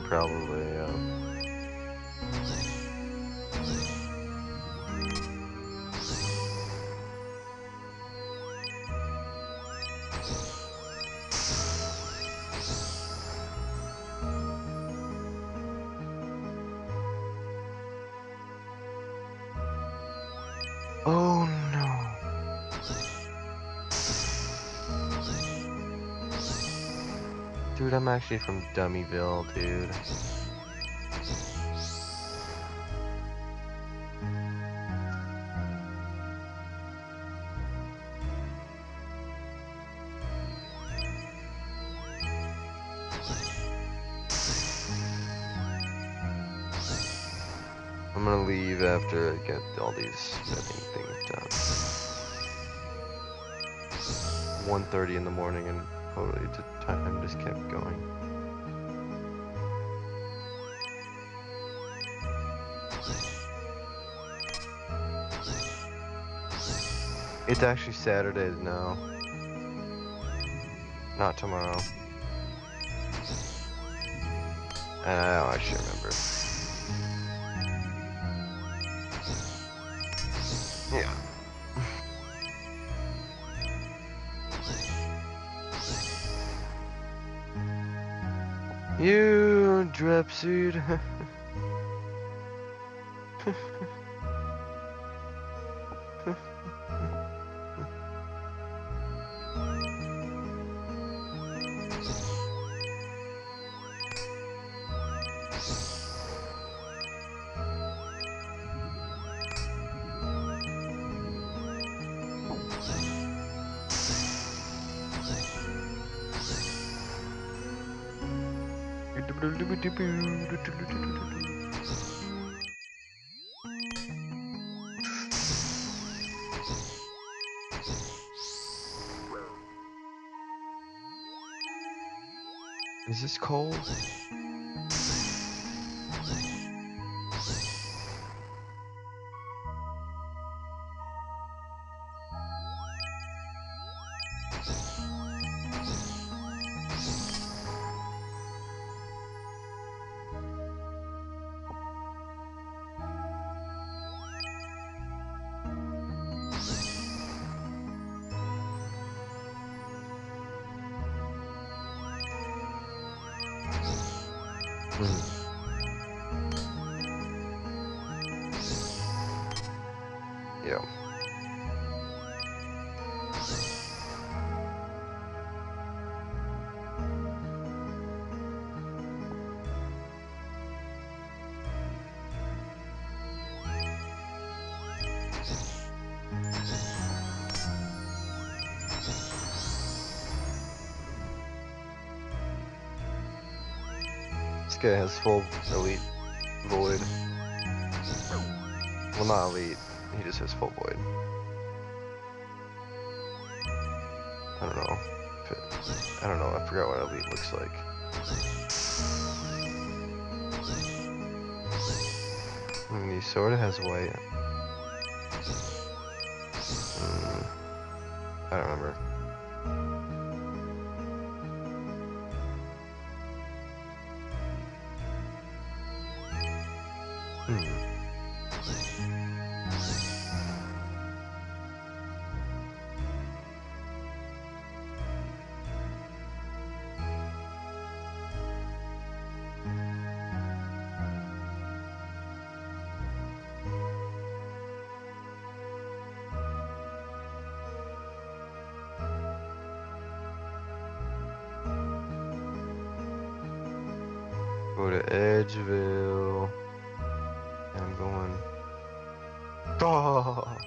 Probably, Oh no. Dude, I'm actually from Dummyville, dude. I'm gonna leave after I get all these smithing things done. 1:30 in the morning and totally time just kept going. It's actually Saturdays now. Not tomorrow. And I don't actually remember. Yeah. You drip seed. Is this cold? Yeah. This guy has full elite void. Well, not elite. He just has full void. I don't know. I don't know. I forgot what elite looks like. I mean, he sort of has white. I don't remember. Go to Edgeville. I'm going. Oh.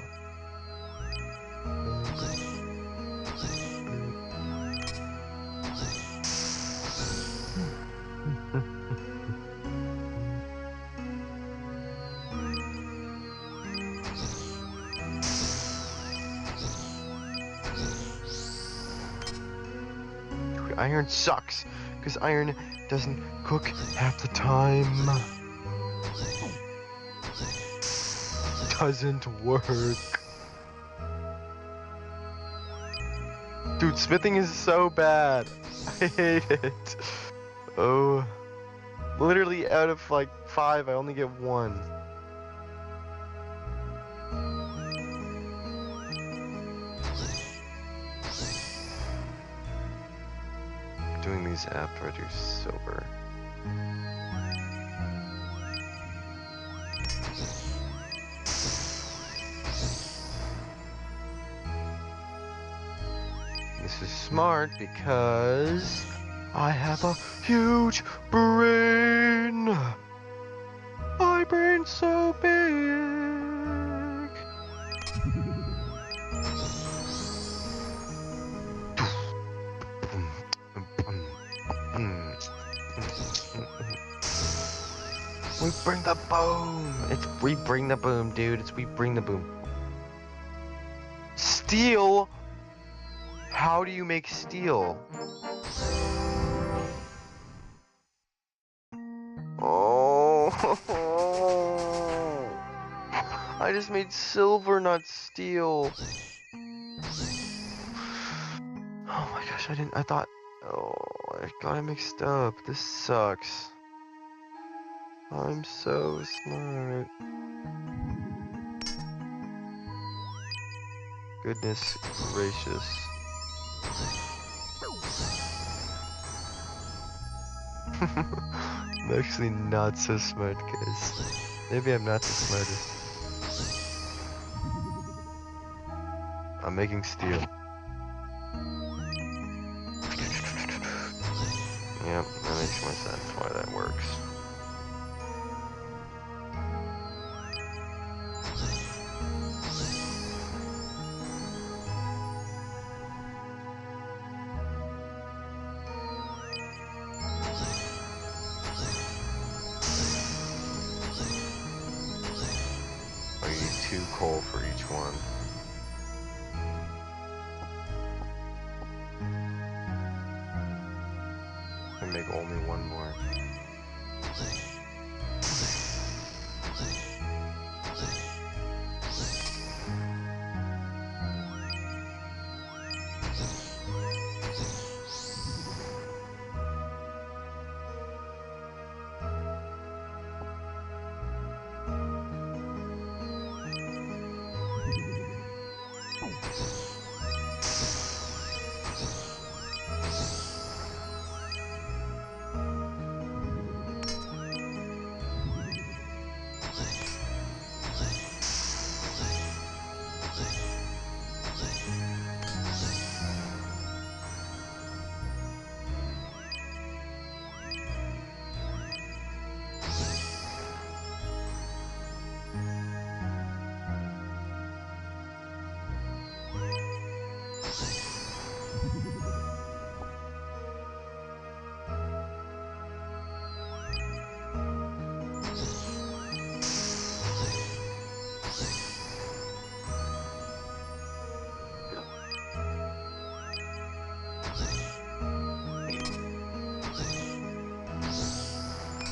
Iron sucks, because iron doesn't cook half the time. Doesn't work. Dude, smithing is so bad. I hate it. Oh. Literally out of like 5, I only get 1. Doing these after I do silver. This is smart because I have a huge brain. My brain's so big. We bring the boom. We bring the boom, dude. We bring the boom. Steel. How do you make steel? Oh. I just made silver, not steel. Oh my gosh, I thought, oh, I got it mixed up. This sucks. I'm so smart. Goodness gracious. I'm actually not so smart, guys. Maybe I'm not the smartest. I'm making steel. Yep, that makes more sense why that works. I need 2 coal for each one. I make only 1 more.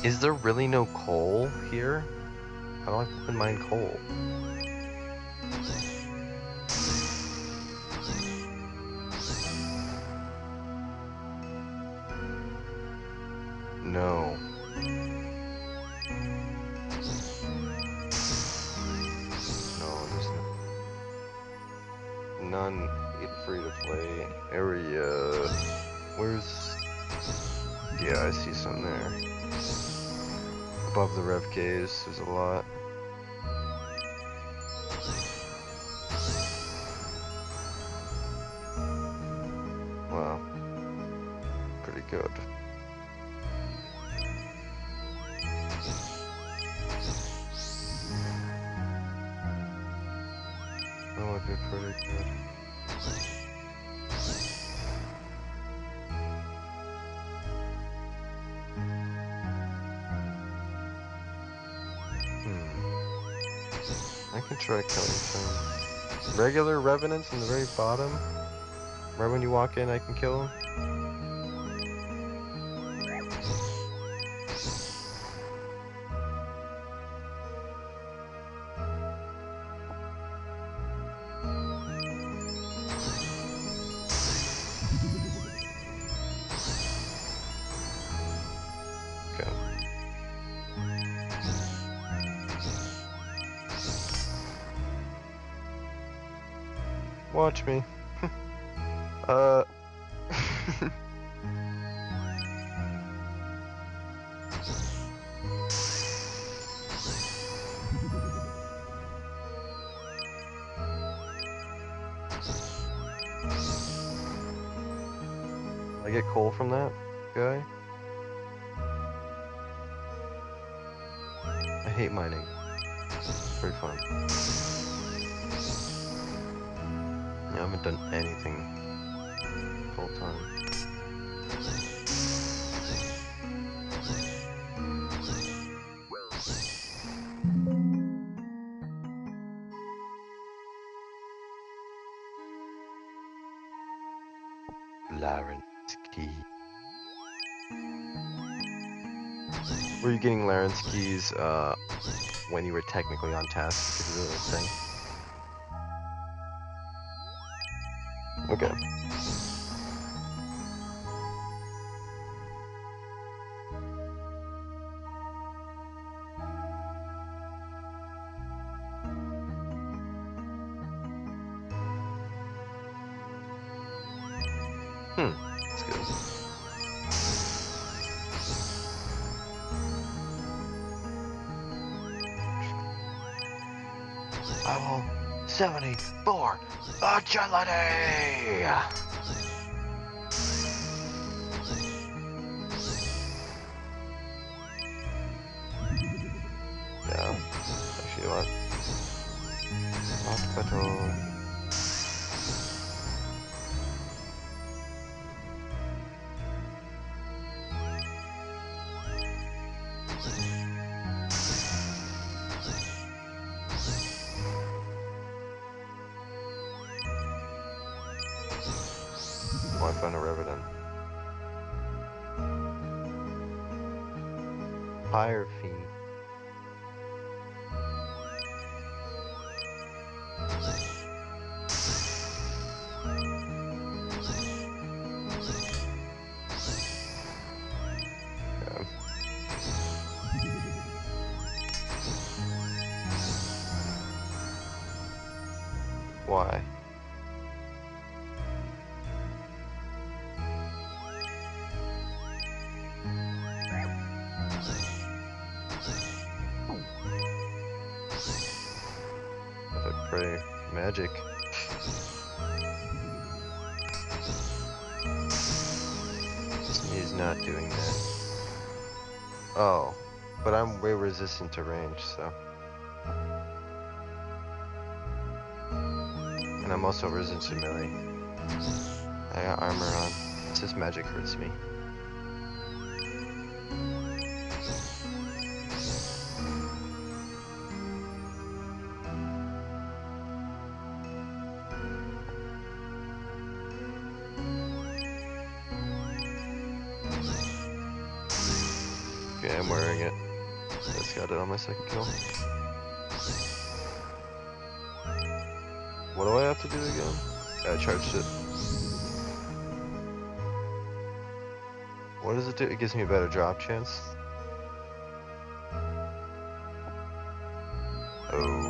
Is there really no coal here? How do I fucking mine coal? No. No, there's none in free to play area. Where's... Yeah, I see some there. Above the rev caves, there's a lot. Wow. Pretty good. pretty good. I can try killing some regular revenants in the very bottom. Right when you walk in, I can kill them. Watch me. I get coal from that guy. I hate mining. It's very fun. Yeah, I haven't done anything full time. Larensky. Were you getting Larensky's when you were technically on task because of this thing? Okay. That's good. Level 74 agility! Yeah, actually a lot. Not better. Oh, I found a Revenant. Fire Fiend. Why? If I pray magic. He's not doing that. Oh, but I'm way resistant to range, so. And I'm also resistant to melee. I got armor on. It's just magic hurts me. Okay, I'm wearing it. Just got it on my second kill. What do I have to do again? I charged it. What does it do? It gives me a better drop chance. Oh.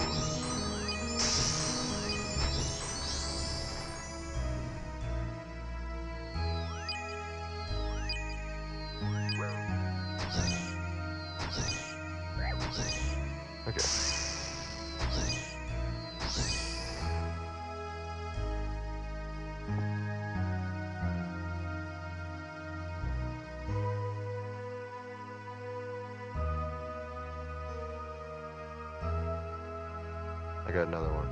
Okay. I got another one.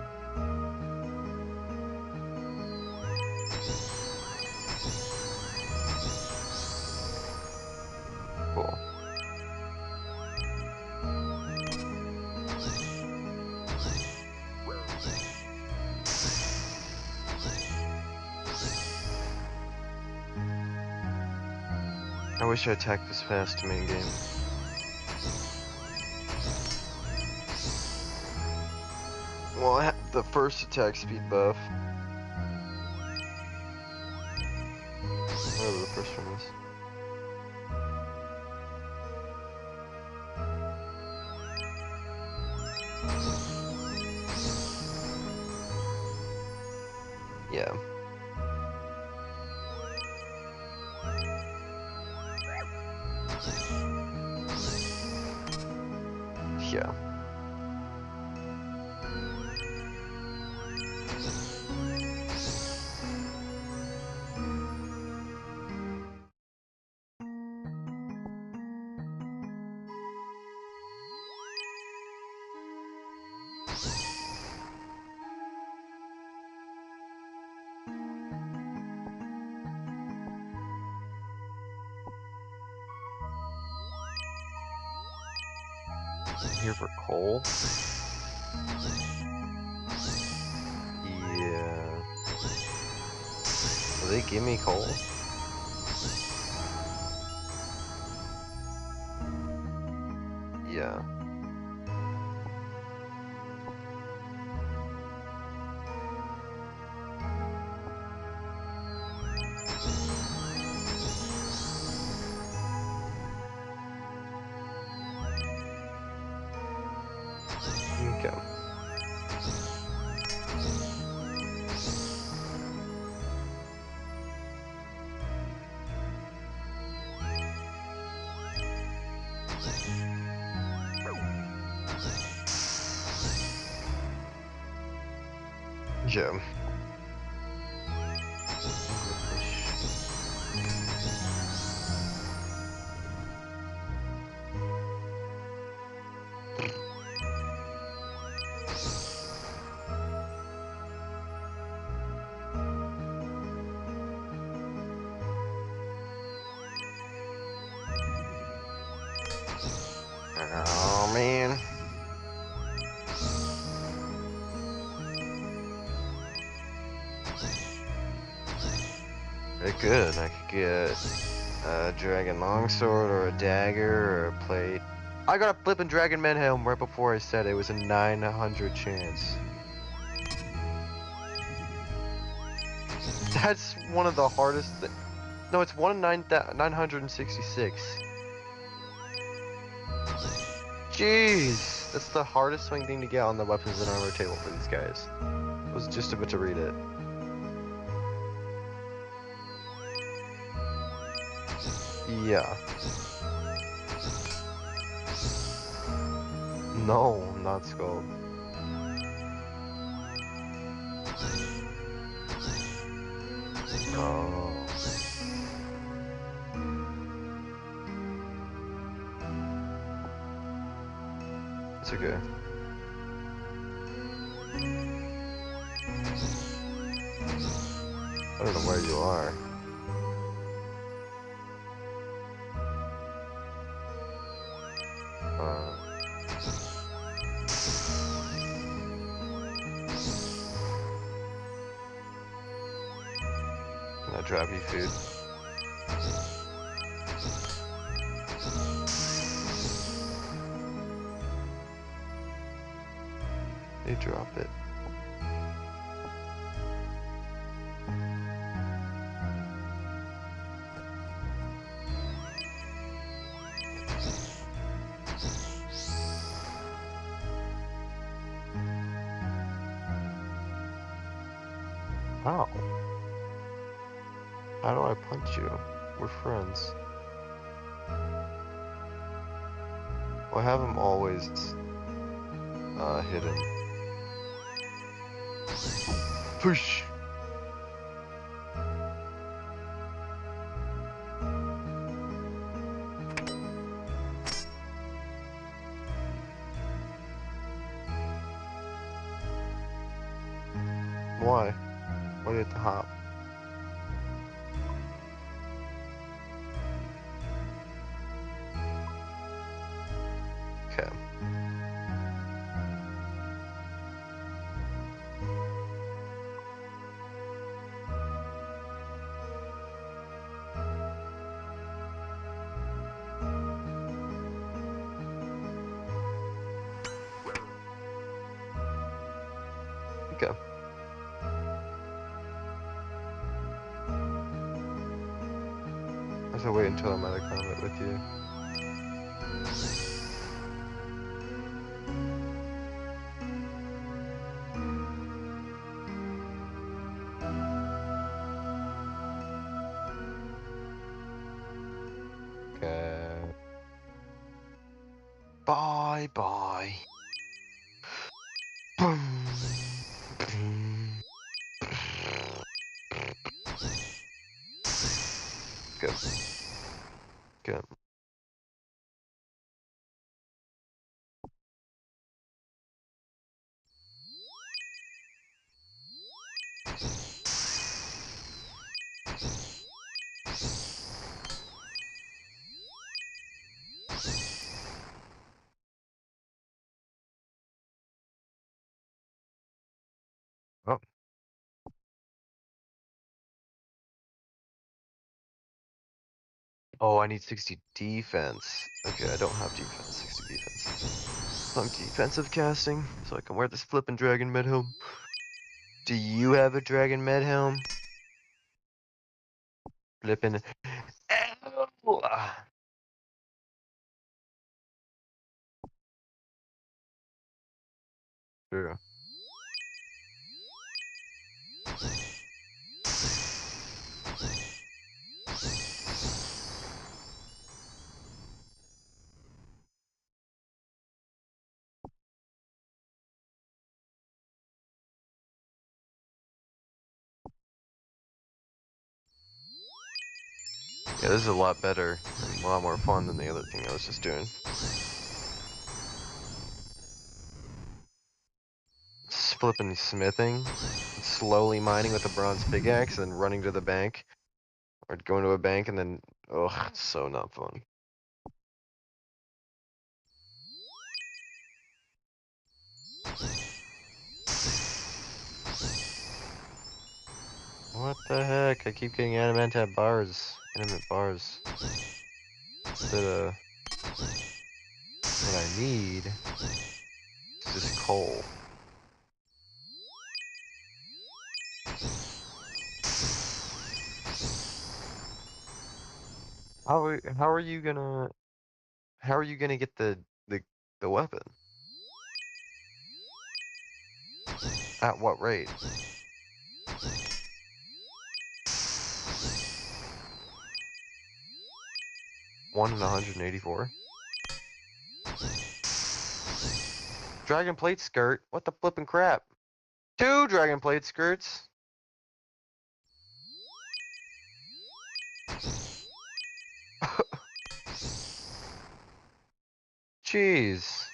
I wish I attacked this fast to main game. Well, I have the first attack speed buff. Whatever the first one is. Yeah. Yeah. Here for coal? Yeah. Will they give me coal? Yeah. Okay. Yeah. Oh man. Very good. I could get a dragon longsword or a dagger or a plate. I got a flippin' dragon manhelm right before I said it was a 900 chance. That's one of the hardest. No, it's 1 in 966. Jeez, that's the hardest swing thing to get on the weapons and armor table for these guys. I was just about to read it. Yeah. No, I'm not Skull. Oh. It's okay. I don't know where you are. Can I drop you food? They drop it. How? How do I punch you? We're friends. Well, I have him always hidden. Push! Why? Why do you have to hop? Okay. Okay. I have to wait until I'm out of combat with you. Okay. Bye bye. Boom. Good. Good. Oh. Oh, I need 60 defense. Okay, I don't have defense. 60 defense. I'm defensive casting, so I can wear this flippin' dragon med helm. Do you have a dragon med helm? Flippin'. Ow! Sure. Yeah, this is a lot better and a lot more fun than the other thing I was just doing. Just flipping smithing, slowly mining with a bronze pickaxe, and then running to the bank, or going to a bank and then, ugh, it's so not fun. What the heck? I keep getting animate bars instead of what I need. It's just coal. How are you gonna get the weapon? At what rate? One in 184. Dragon plate skirt? What the flippin' crap? 2 dragon plate skirts? Jeez.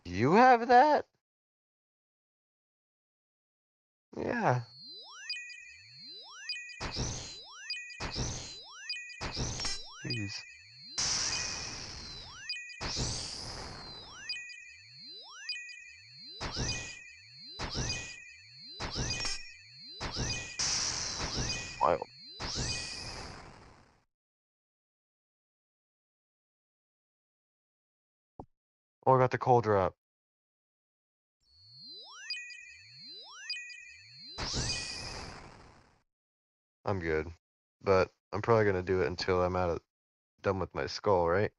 You have that? Yeah. Jeez. Wild. Oh, I got the coal drop. I'm good. But I'm probably gonna do it until I'm done with my skull, right?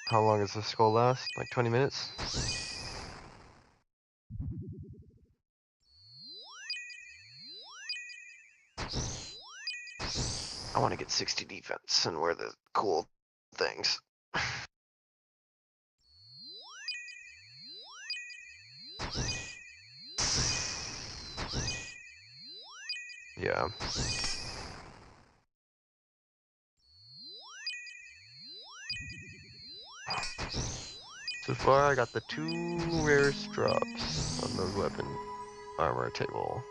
How long does the skull last? Like 20 minutes? I want to get 60 defense and wear the cool things. Yeah. So far, I got the 2 rarest drops on the weapon armor table.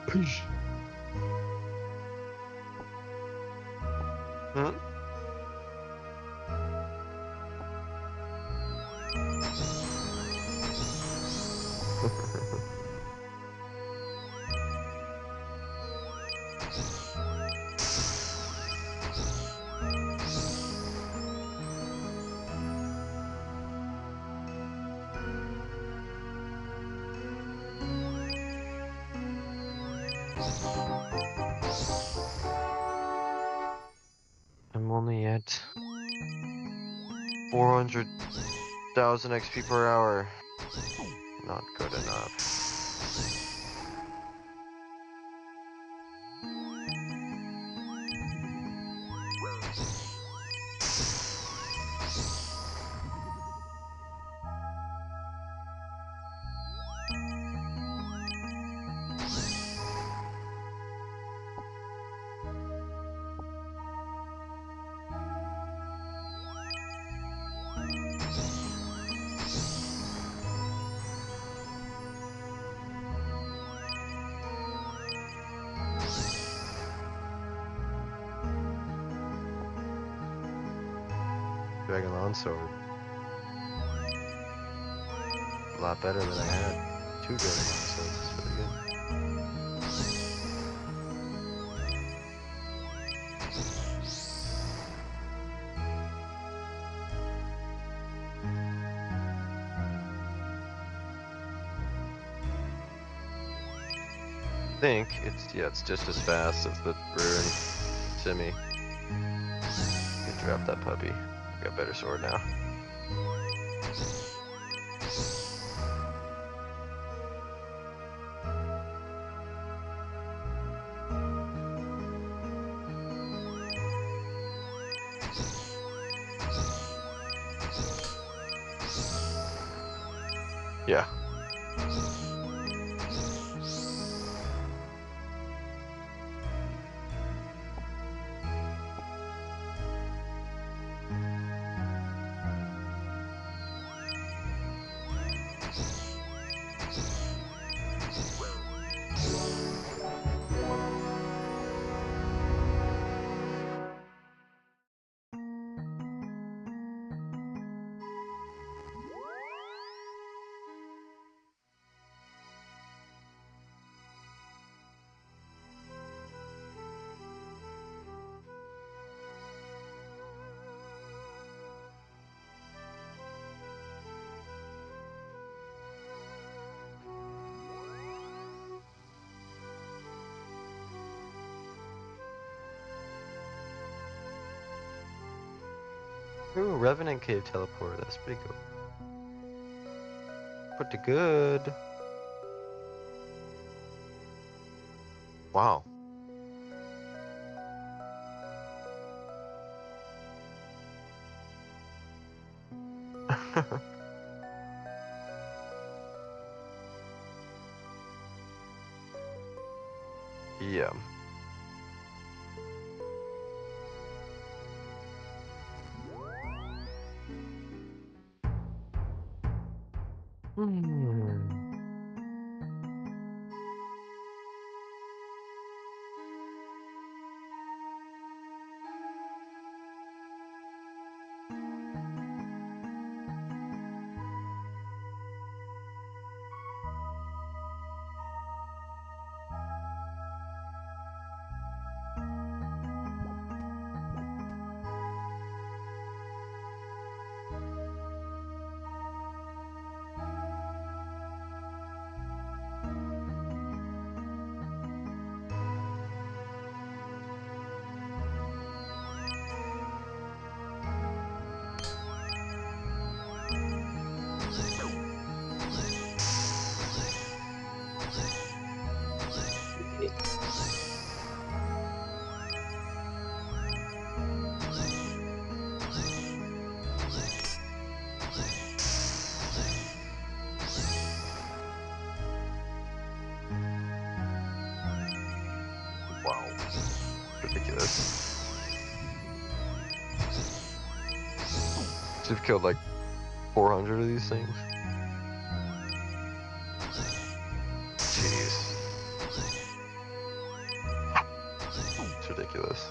Hmm? I'm only at 400,000 XP per hour. Not good enough. Dragon Longsword. A lot better than I had. 2 Dragon Longswords is pretty good. I think it's just as fast as the Ruin Simi. You can drop that puppy. Got a better sword now. Yeah. Ooh, Revenant Cave teleport. That's pretty cool. Pretty good. Wow. Yeah. Wow. Ridiculous. So you've killed like 400 of these things? Jeez. That's ridiculous.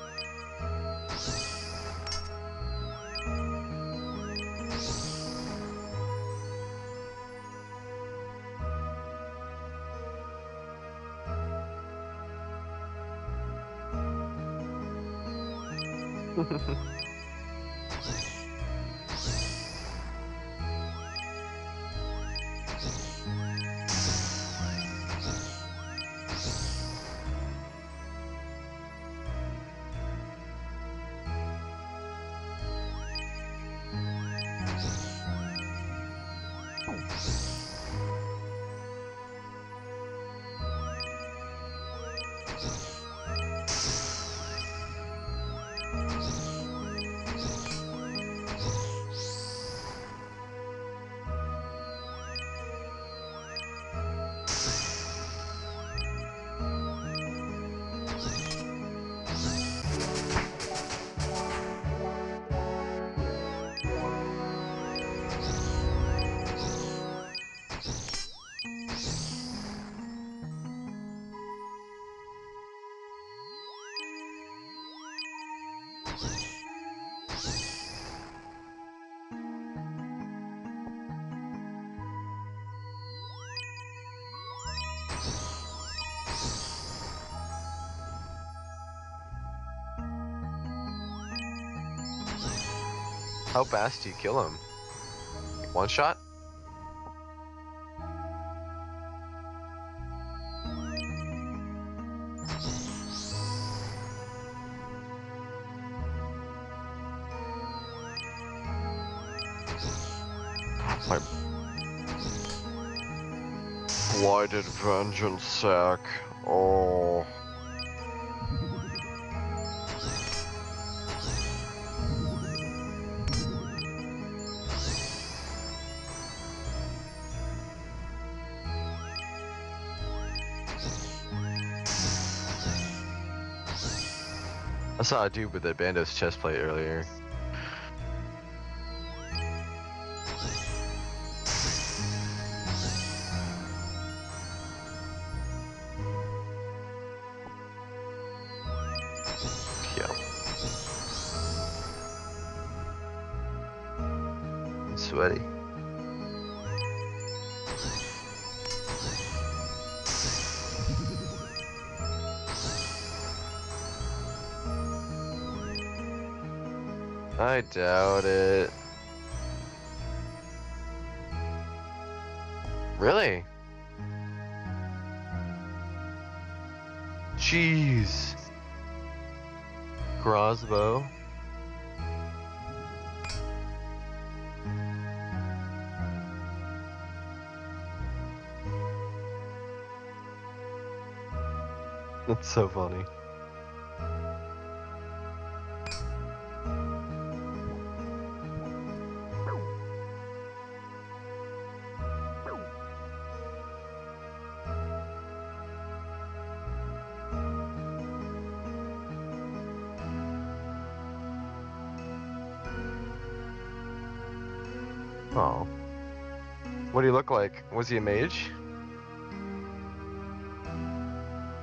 How fast do you kill him? Like one shot? My blighted vengeance sack. Oh. I saw a dude with a Bandos chest plate earlier. Yeah. I'm sweaty. I doubt it. Really? Jeez. Crossbow. That's so funny. Oh. What do you look like? Was he a mage?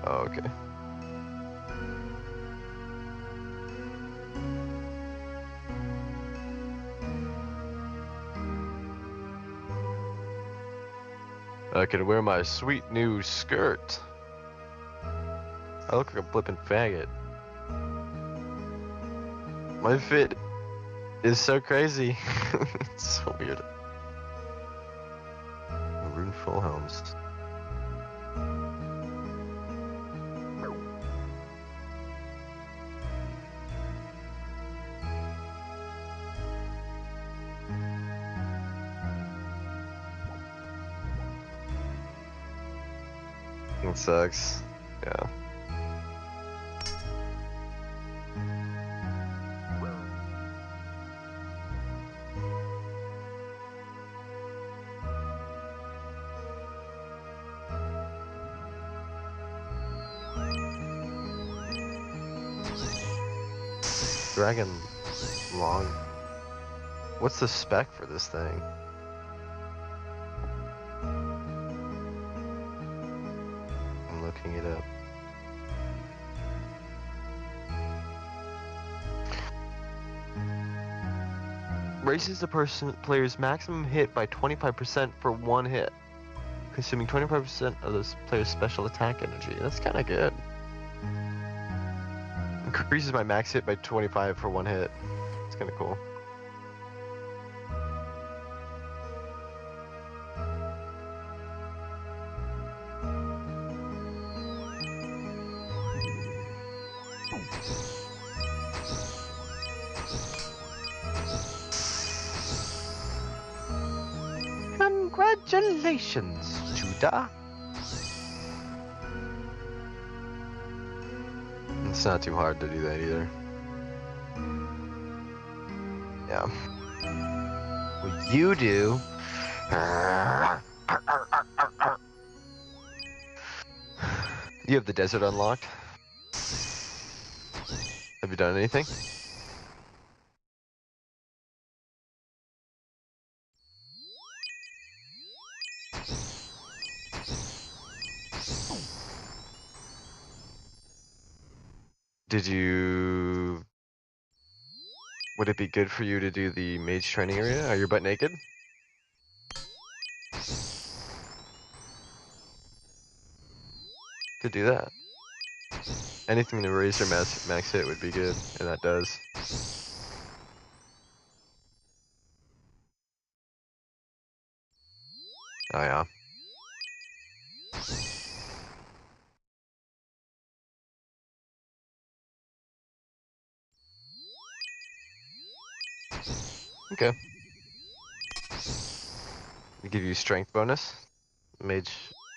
Oh, okay. I could wear my sweet new skirt. I look like a flippin' faggot. My fit is so crazy. It's so weird. Rune full helms. It sucks. Yeah. Dragon long. What's the spec for this thing? I'm looking it up. raises the player's maximum hit by 25% for one hit, consuming 25% of the player's special attack energy. That's kind of good. Increases my max hit by 25 for one hit. It's kind of cool. Congratulations, Judah. It's not too hard to do that either. Yeah. What you do. You have the desert unlocked. Have you done anything? Did you... Would it be good for you to do the mage training area? Are you butt naked? Could do that. Anything to raise your max hit would be good, and that does. Oh yeah. Okay. We give you strength bonus, mage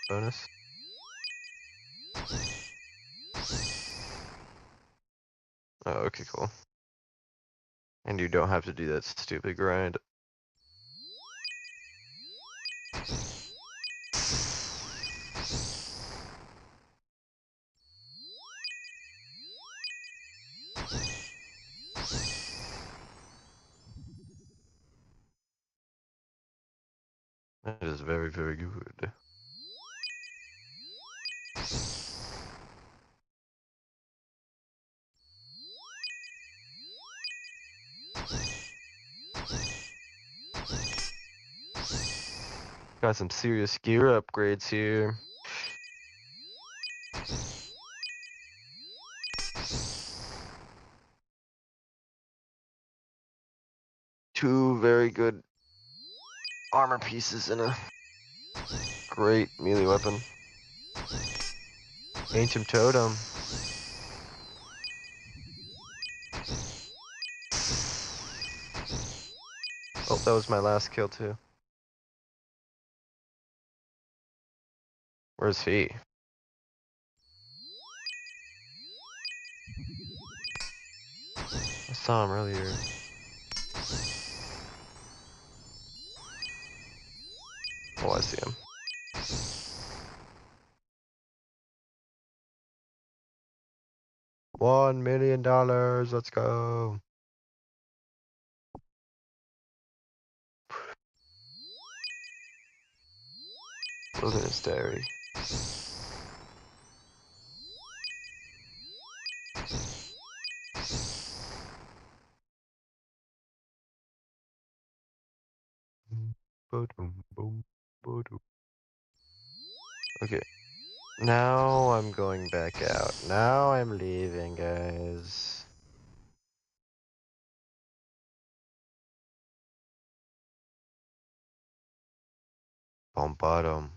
bonus. Oh, okay, cool. And you don't have to do that stupid grind. That is very, very good. Got some serious gear upgrades here. Two very good armor pieces and a great melee weapon. Ancient totem. Oh, that was my last kill too. Where's he? I saw him earlier. Oh, I see him. $1 million, let's go. Wilderness Dairy. Okay. Now I'm going back out. Now I'm leaving, guys. Bottom.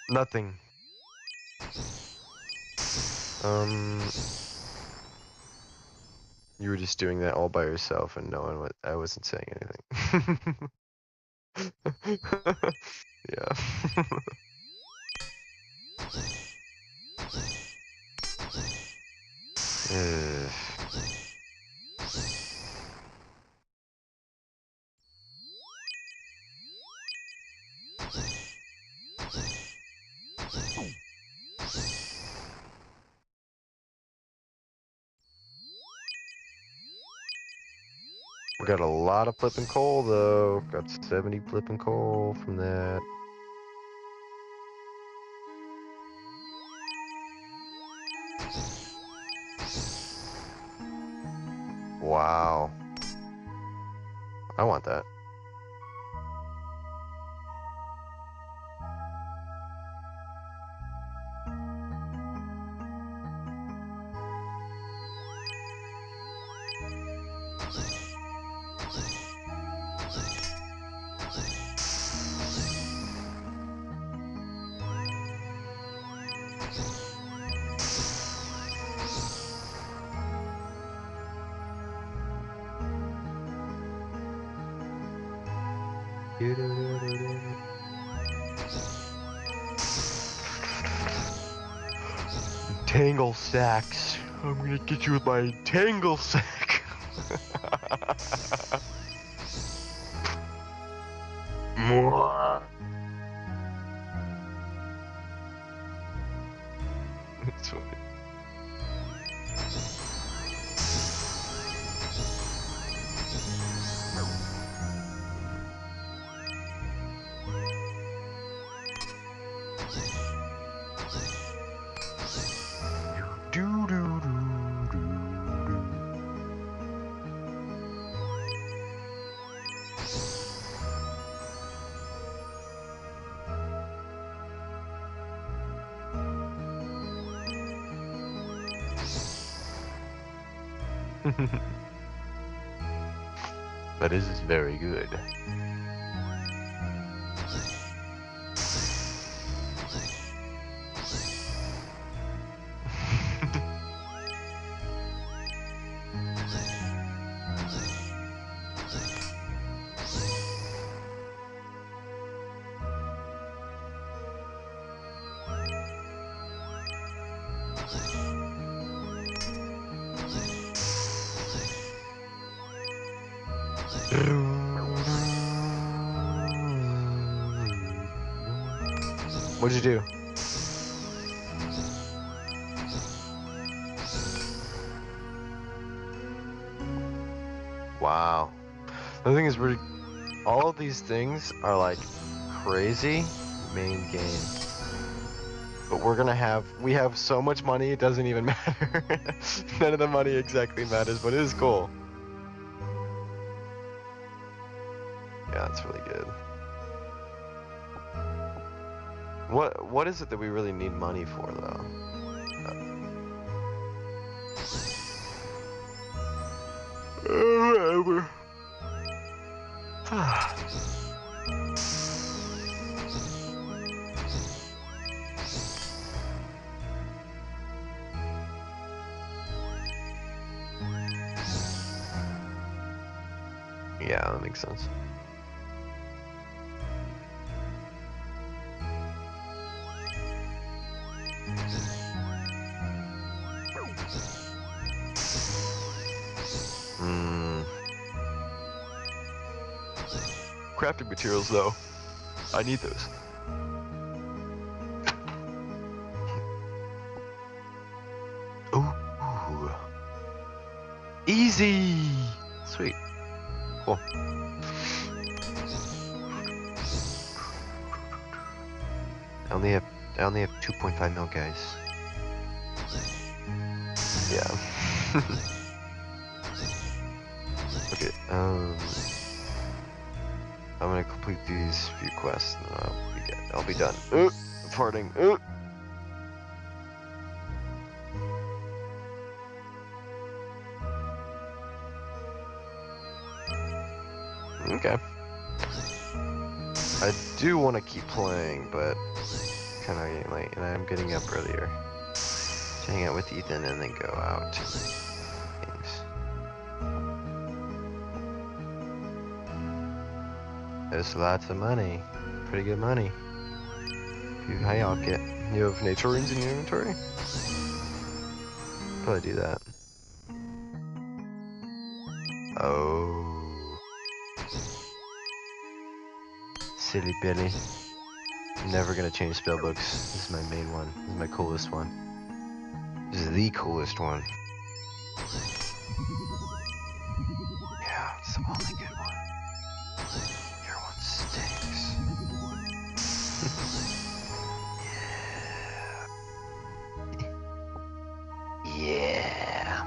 Nothing. You were just doing that all by yourself and no one was, I wasn't saying anything. Yeah. We got a lot of flipping coal though. Got 70 flipping coal from that. Wow. I want that. Tangle sacks. I'm gonna get you with my tangle sack. Mwah. It's funny. That is very good. What'd you do? Wow. The thing is, all of these things are like crazy main game. But we have so much money, it doesn't even matter. None of the money exactly matters, but it is cool. Yeah, that's really good. What is it that we really need money for, though? Whatever. Yeah, that makes sense. Crafting materials, though. I need those. Ooh. Easy! Sweet. Cool. I only have 2.5 mil, guys. Yeah. Okay, I'm gonna complete these few quests and then I'll be done. Farting. Okay. I do want to keep playing, but kind of getting late, and I'm getting up earlier to hang out with Ethan and then go out. There's lots of money. Pretty good money. How y'all get? You have nature runes in your inventory? Probably do that. Oh. Silly Billy. I'm never gonna change spellbooks. This is my main one. This is my coolest one. This is the coolest one. Yeah, That's the only good one. Your one stinks. Yeah.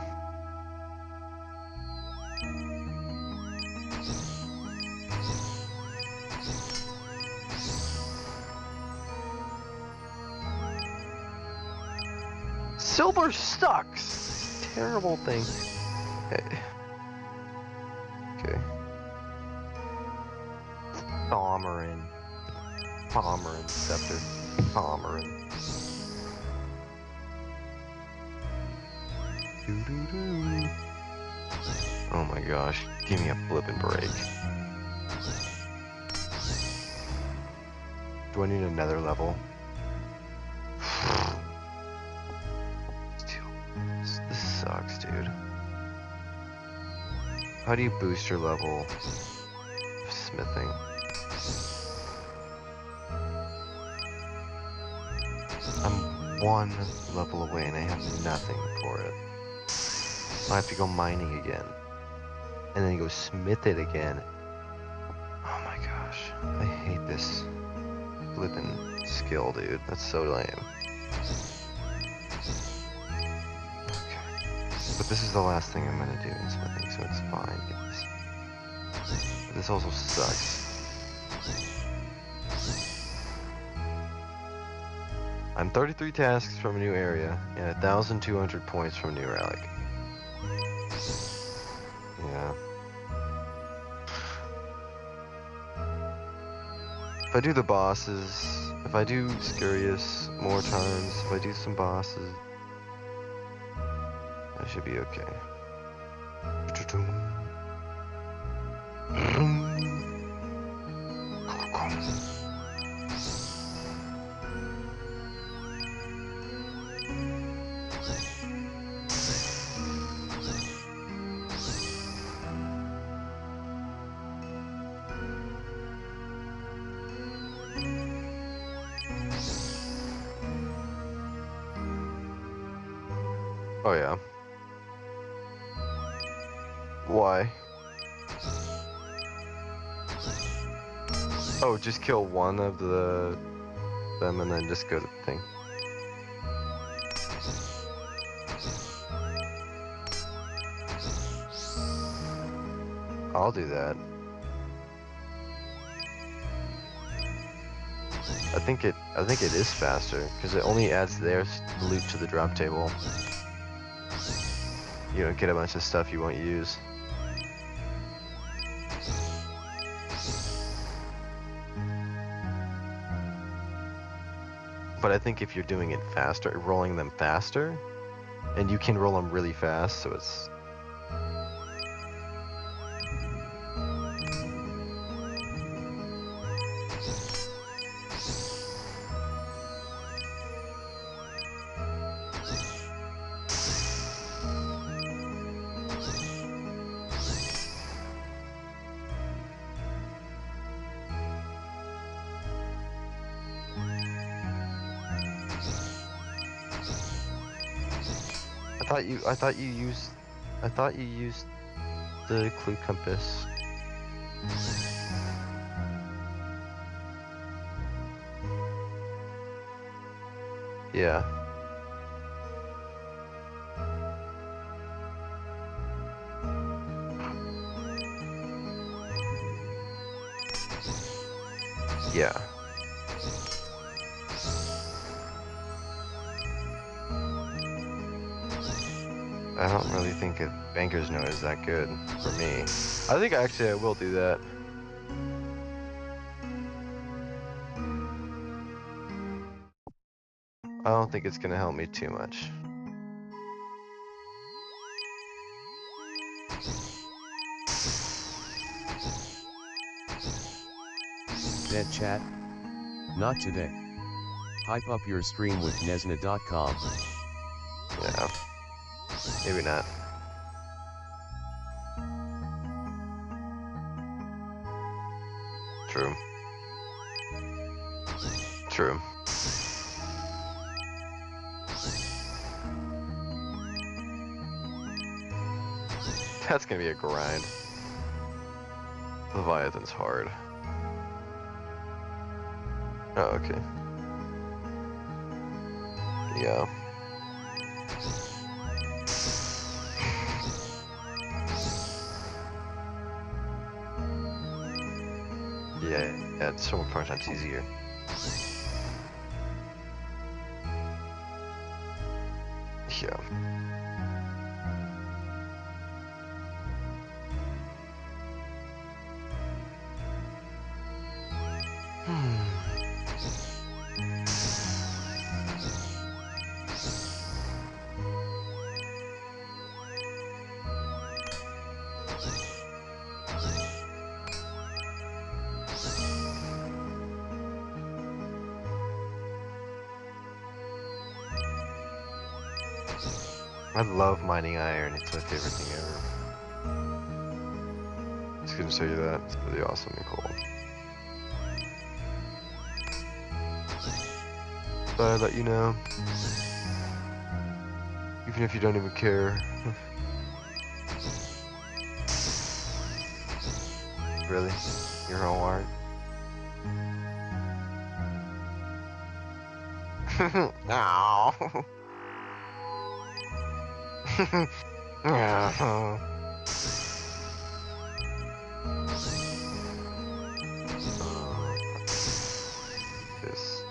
Silver sucks. Terrible thing. Okay. Okay. Pomeran scepter. Pomeran. Doo-doo-doo. Oh my gosh, give me a flippin' break. Do I need another level? This sucks, dude. How do you boost your level of smithing? I'm one level away and I have nothing for it. I have to go mining again. And then go smith it again. Oh my gosh. I hate this flippin' skill, dude. That's so lame. Okay. But this is the last thing I'm gonna do in smithing, so it's fine, guys. But this also sucks. I'm 33 tasks from a new area, and 1,200 points from a new relic. Yeah. If I do the bosses, if I do Scurious more times, if I do some bosses, I should be okay. Oh yeah. Why? Oh, just kill one of them and then just go to the thing. I'll do that. I think it is faster because it only adds their loot to the drop table. You don't get a bunch of stuff you won't use. But I think if you're doing it faster, rolling them faster, and you can roll them really fast, so it's... I thought you used the clue compass. Yeah. Yeah. I don't really think a banker's note is that good for me. I think actually I will do that. I don't think it's gonna help me too much. Dead chat? Not today. Hype up your stream with Nesna.com. Yeah. Maybe not. True. True. That's gonna be a grind. Leviathan's hard. Oh, okay. Yeah. Yeah, it's so much times easier. Yeah. I love mining iron, it's my favorite thing ever. Just gonna show you that, it's really awesome and cool. But I let you know. Even if you don't even care. Really? Your whole art? Ow. This.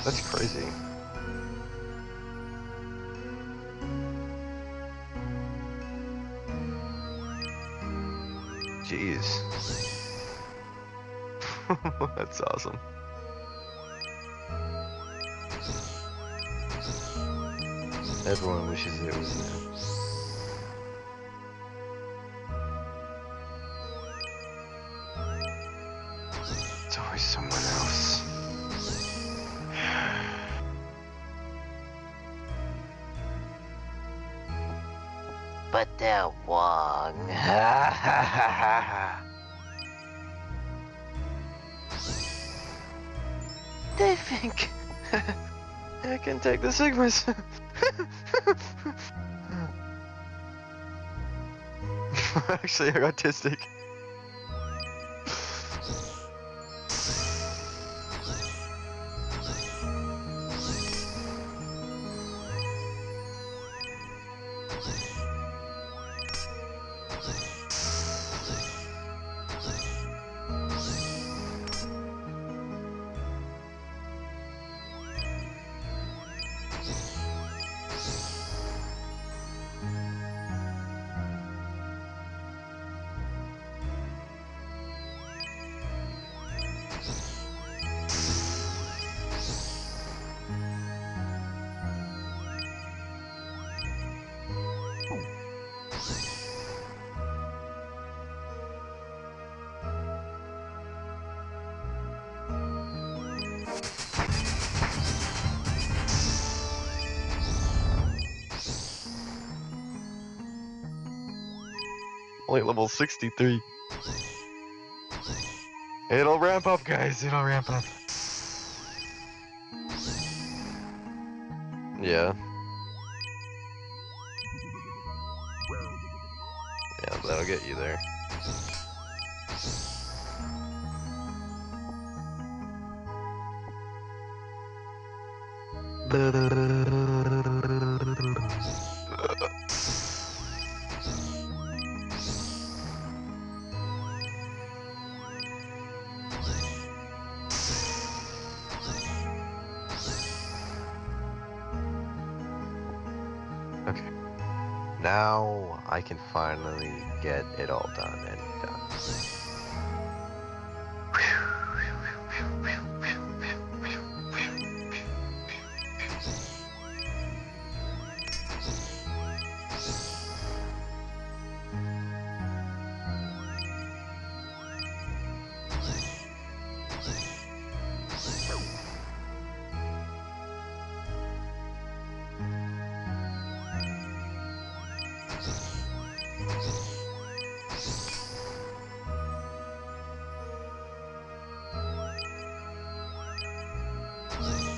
That's crazy. Jeez. That's awesome. Everyone wishes it was there. It's always someone else. But they're wrong. They think I can take the Sigmas. Actually, I'm autistic. Only level 63. It'll ramp up, guys. It'll ramp up. Yeah. Yeah, that'll get you there. Okay. Now I can finally get it all done and done.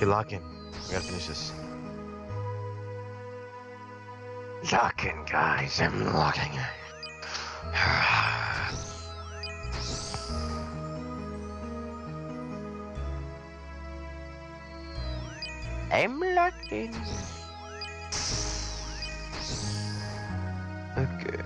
Okay, lock in. We gotta finish this. Lock in, guys. I'm locking. I'm locked in. Okay.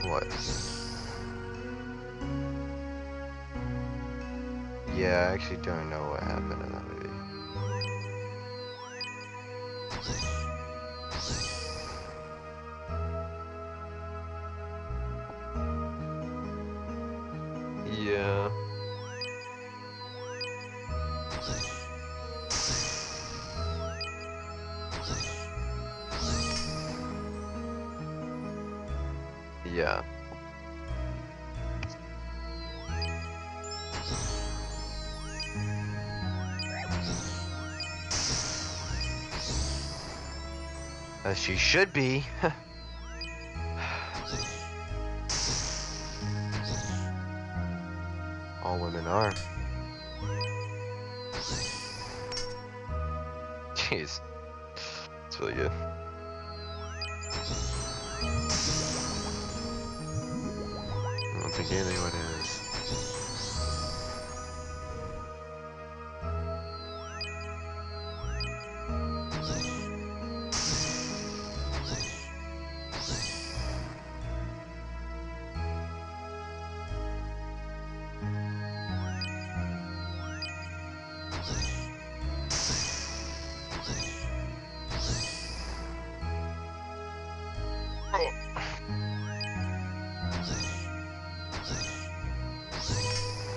What? Yeah, I actually don't know what happened in that movie. Yeah. Yeah. As she should be. All women are. Jeez. It's really good. I don't think anyone is.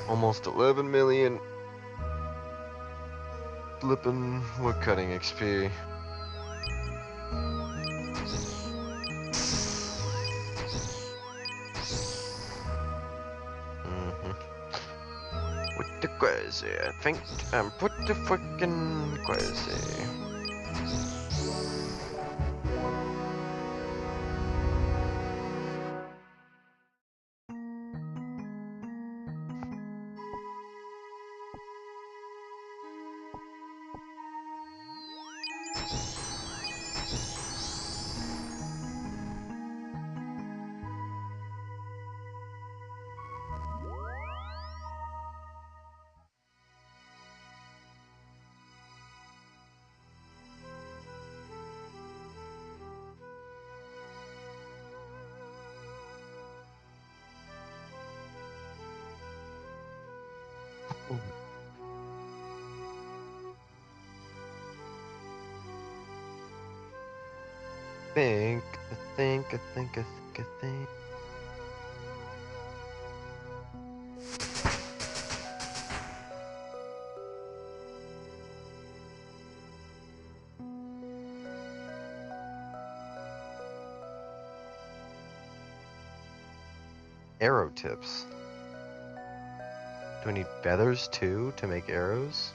Almost 11 million flippin' woodcutting XP. Pretty crazy, I think I'm pretty freaking crazy. I think. Arrow tips. Do I need feathers too to make arrows?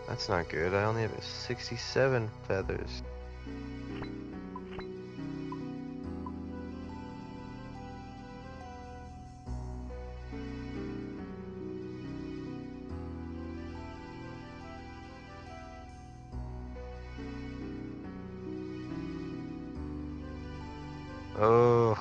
That's not good. I only have 67 feathers. Oh.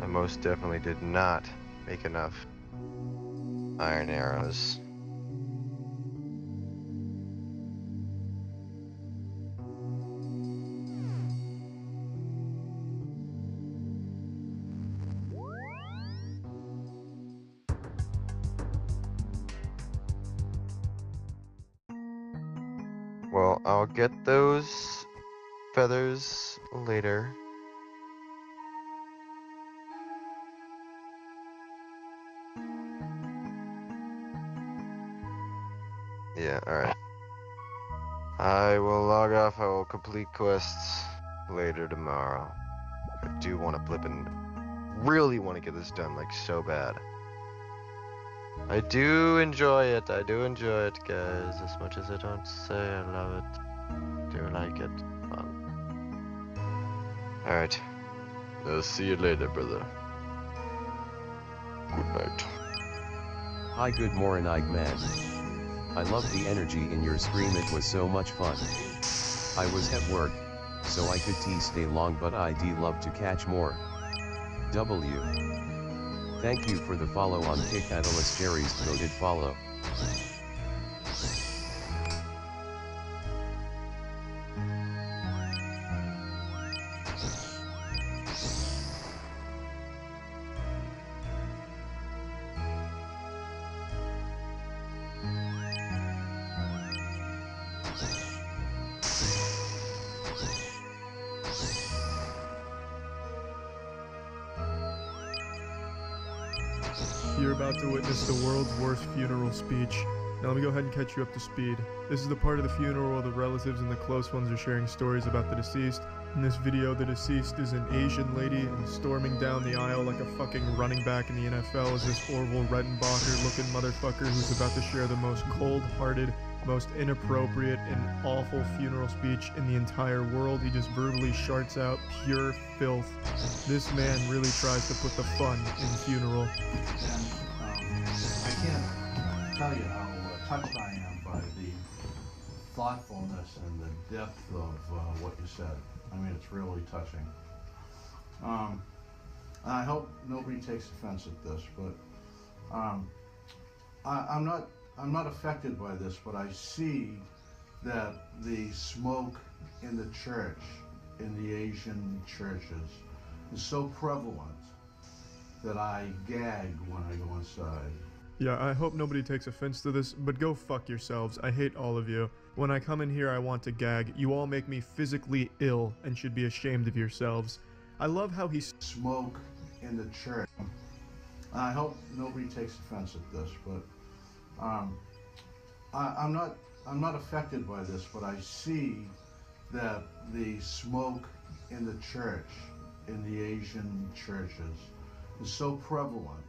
I most definitely did not make enough iron arrows. Well, I'll get those feathers later. Yeah, alright. I will log off. I will complete quests later tomorrow. I do want to really want to get this done, like, so bad. I do enjoy it. I do enjoy it, guys. As much as I don't say I love it. I do like it. Fun. Alright. I'll see you later, brother. Good night. Hi, good morning, man. I love the energy in your stream, it was so much fun. I was at work, so I could stay long, but I love to catch more. W. Thank you for the follow on Kick Catalyst Jerry's coded follow. You're about to witness the world's worst funeral speech. Now let me go ahead and catch you up to speed. This is the part of the funeral where the relatives and the close ones are sharing stories about the deceased. In this video, the deceased is an Asian lady, and storming down the aisle like a fucking running back in the NFL is this Orville Redenbacher-looking motherfucker who's about to share the most cold-hearted, most inappropriate and awful funeral speech in the entire world. He just verbally sharts out pure filth. This man really tries to put the fun in funeral. And I can't tell you how touched I am by the thoughtfulness and the depth of what you said. I mean, it's really touching. I hope nobody takes offense at this, but I'm not affected by this, but I see that the smoke in the church, in the Asian churches, is so prevalent that I gag when I go inside. Yeah, I hope nobody takes offense to this, but go fuck yourselves. I hate all of you. When I come in here, I want to gag. You all make me physically ill and should be ashamed of yourselves. I love how he smoke in the church. I hope nobody takes offense at this, but I'm not affected by this, but I see that the smoke in the church, in the Asian churches, is so prevalent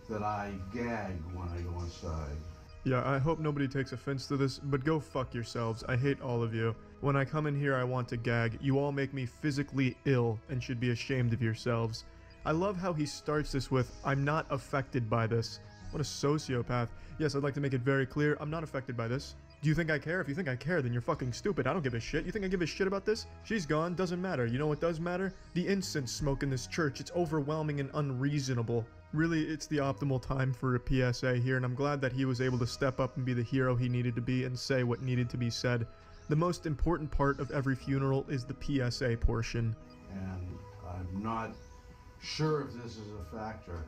that I gag when I go inside. Yeah, I hope nobody takes offense to this, but go fuck yourselves. I hate all of you. When I come in here, I want to gag. You all make me physically ill and should be ashamed of yourselves. I love how he starts this with, I'm not affected by this. What a sociopath. Yes, I'd like to make it very clear, I'm not affected by this. Do you think I care? If you think I care, then you're fucking stupid. I don't give a shit. You think I give a shit about this? She's gone, doesn't matter. You know what does matter? The incense smoke in this church. It's overwhelming and unreasonable. Really, it's the optimal time for a PSA here, and I'm glad that he was able to step up and be the hero he needed to be and say what needed to be said. The most important part of every funeral is the PSA portion. And I'm not sure if this is a factor,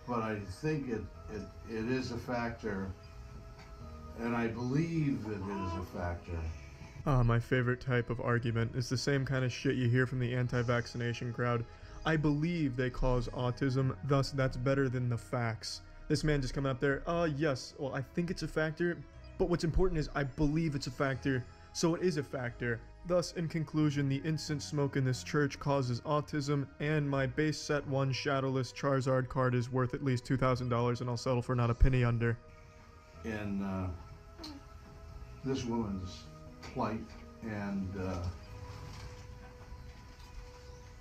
but I think it is a factor, and I believe it is a factor. My favorite type of argument is the same kind of shit you hear from the anti-vaccination crowd. I believe they cause autism, thus that's better than the facts. This man just coming up there, yes, well, I think it's a factor, but what's important is I believe it's a factor, so it is a factor. Thus, in conclusion, the incense smoke in this church causes autism, and my base set 1 Shadowless Charizard card is worth at least $2,000, and I'll settle for not a penny under. In this woman's plight and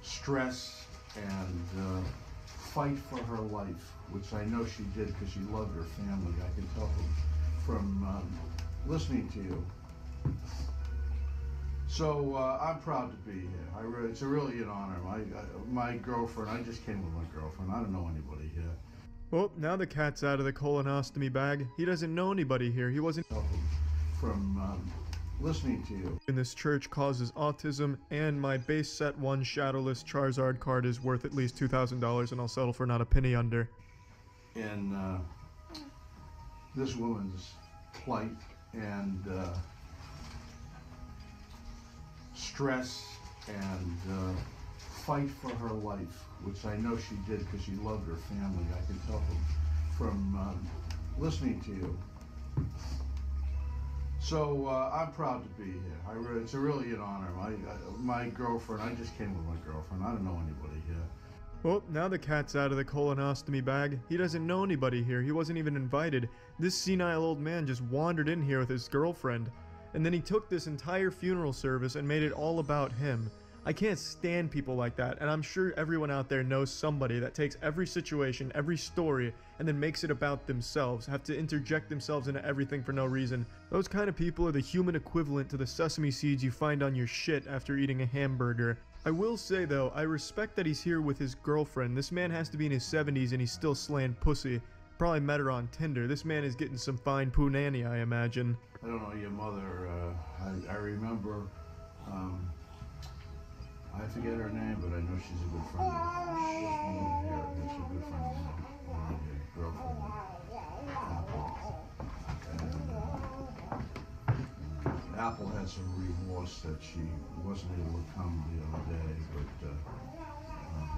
stress and fight for her life, which I know she did because she loved her family. I can tell from listening to you. So I'm proud to be here. It's really an honor. My girlfriend, I just came with my girlfriend. I don't know anybody here. Well, now the cat's out of the colonostomy bag. He doesn't know anybody here. He wasn't From listening to you. in this church causes autism, and my base set 1 Shadowless Charizard card is worth at least $2,000, and I'll settle for not a penny under. In this woman's plight and stress and fight for her life, which I know she did because she loved her family. I can tell from listening to you. So I'm proud to be here. It's really an honor. My girlfriend, I just came with my girlfriend. I don't know anybody here. Well, now the cat's out of the colonostomy bag. He doesn't know anybody here. He wasn't even invited. This senile old man just wandered in here with his girlfriend. And then he took this entire funeral service and made it all about him. I can't stand people like that, and I'm sure everyone out there knows somebody that takes every situation, every story, and then makes it about themselves, have to interject themselves into everything for no reason. Those kind of people are the human equivalent to the sesame seeds you find on your shit after eating a hamburger. I will say though, I respect that he's here with his girlfriend. This man has to be in his 70s and he's still slaying pussy. Probably met her on Tinder. This man is getting some fine punani, I imagine. I don't know your mother. I remember, I forget her name, but I know she's a good friend. This woman here is a good friend of my girlfriend, Apple. And Apple had some remorse that she wasn't able to come the other day, but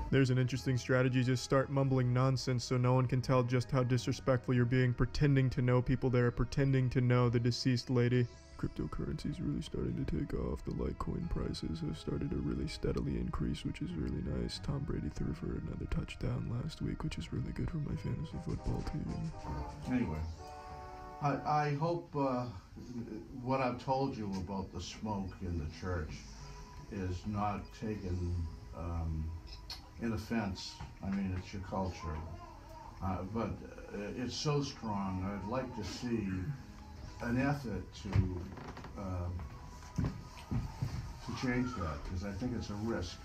There's an interesting strategy. Just start mumbling nonsense so no one can tell just how disrespectful you're being, pretending to know people there, pretending to know the deceased lady. Cryptocurrency is really starting to take off. The Litecoin prices have started to really steadily increase, which is really nice. Tom Brady threw for another touchdown last week, which is really good for my fantasy football team. anyway, I hope what I've told you about the smoke in the church is not taken in offense. I mean, it's your culture. But it's so strong. I'd like to see an effort to change that, because I think it's a risk.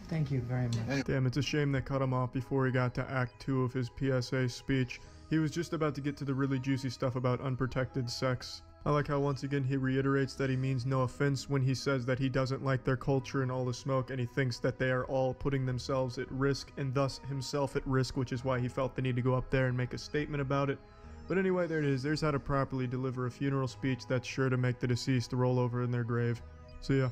Thank you very much. Damn, it's a shame they cut him off before he got to Act 2 of his PSA speech. He was just about to get to the really juicy stuff about unprotected sex. I like how once again he reiterates that he means no offense when he says that he doesn't like their culture and all the smoke, and he thinks that they are all putting themselves at risk and thus himself at risk, which is why he felt the need to go up there and make a statement about it. But anyway, there it is. There's how to properly deliver a funeral speech that's sure to make the deceased roll over in their grave. See ya.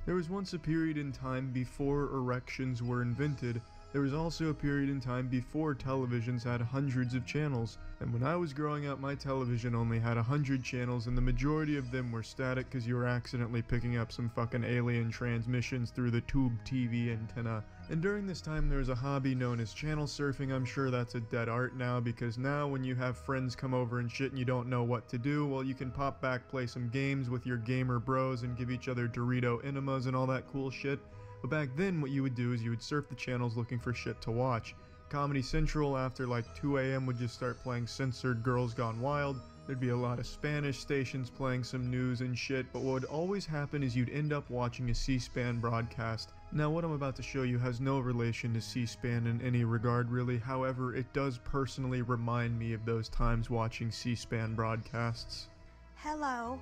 There was once a period in time before erections were invented. There was also a period in time before televisions had hundreds of channels. And when I was growing up, my television only had 100 channels, and the majority of them were static because you were accidentally picking up some fucking alien transmissions through the tube TV antenna. And during this time there was a hobby known as channel surfing. I'm sure that's a dead art now, because now when you have friends come over and shit and you don't know what to do, well, you can pop back, play some games with your gamer bros and give each other Dorito enemas and all that cool shit. But back then what you would do is you would surf the channels looking for shit to watch. Comedy Central after like 2 a.m. would just start playing censored Girls Gone Wild. There'd be a lot of Spanish stations playing some news and shit, but what would always happen is you'd end up watching a C-SPAN broadcast. Now what I'm about to show you has no relation to C-SPAN in any regard really, however it does personally remind me of those times watching C-SPAN broadcasts. Hello,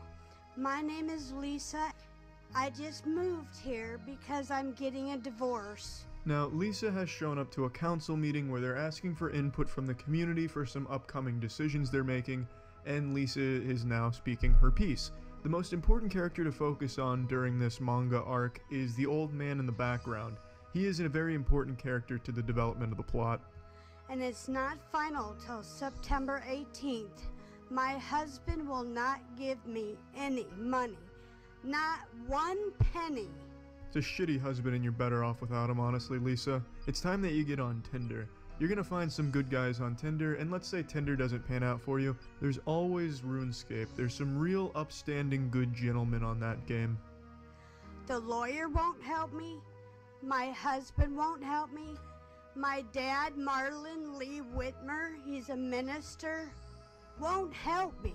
my name is Lisa. I just moved here because I'm getting a divorce. Now, Lisa has shown up to a council meeting where they're asking for input from the community for some upcoming decisions they're making, and Lisa is now speaking her piece. The most important character to focus on during this manga arc is the old man in the background. He is a very important character to the development of the plot. And it's not final till September 18th. My husband will not give me any money. Not 1 penny. It's a shitty husband and you're better off without him, honestly, Lisa. It's time that you get on Tinder. You're gonna find some good guys on Tinder, and let's say Tinder doesn't pan out for you, there's always RuneScape. There's some real upstanding good gentlemen on that game. The lawyer won't help me. My husband won't help me. My dad, Marlon Lee Whitmer, he's a minister, won't help me.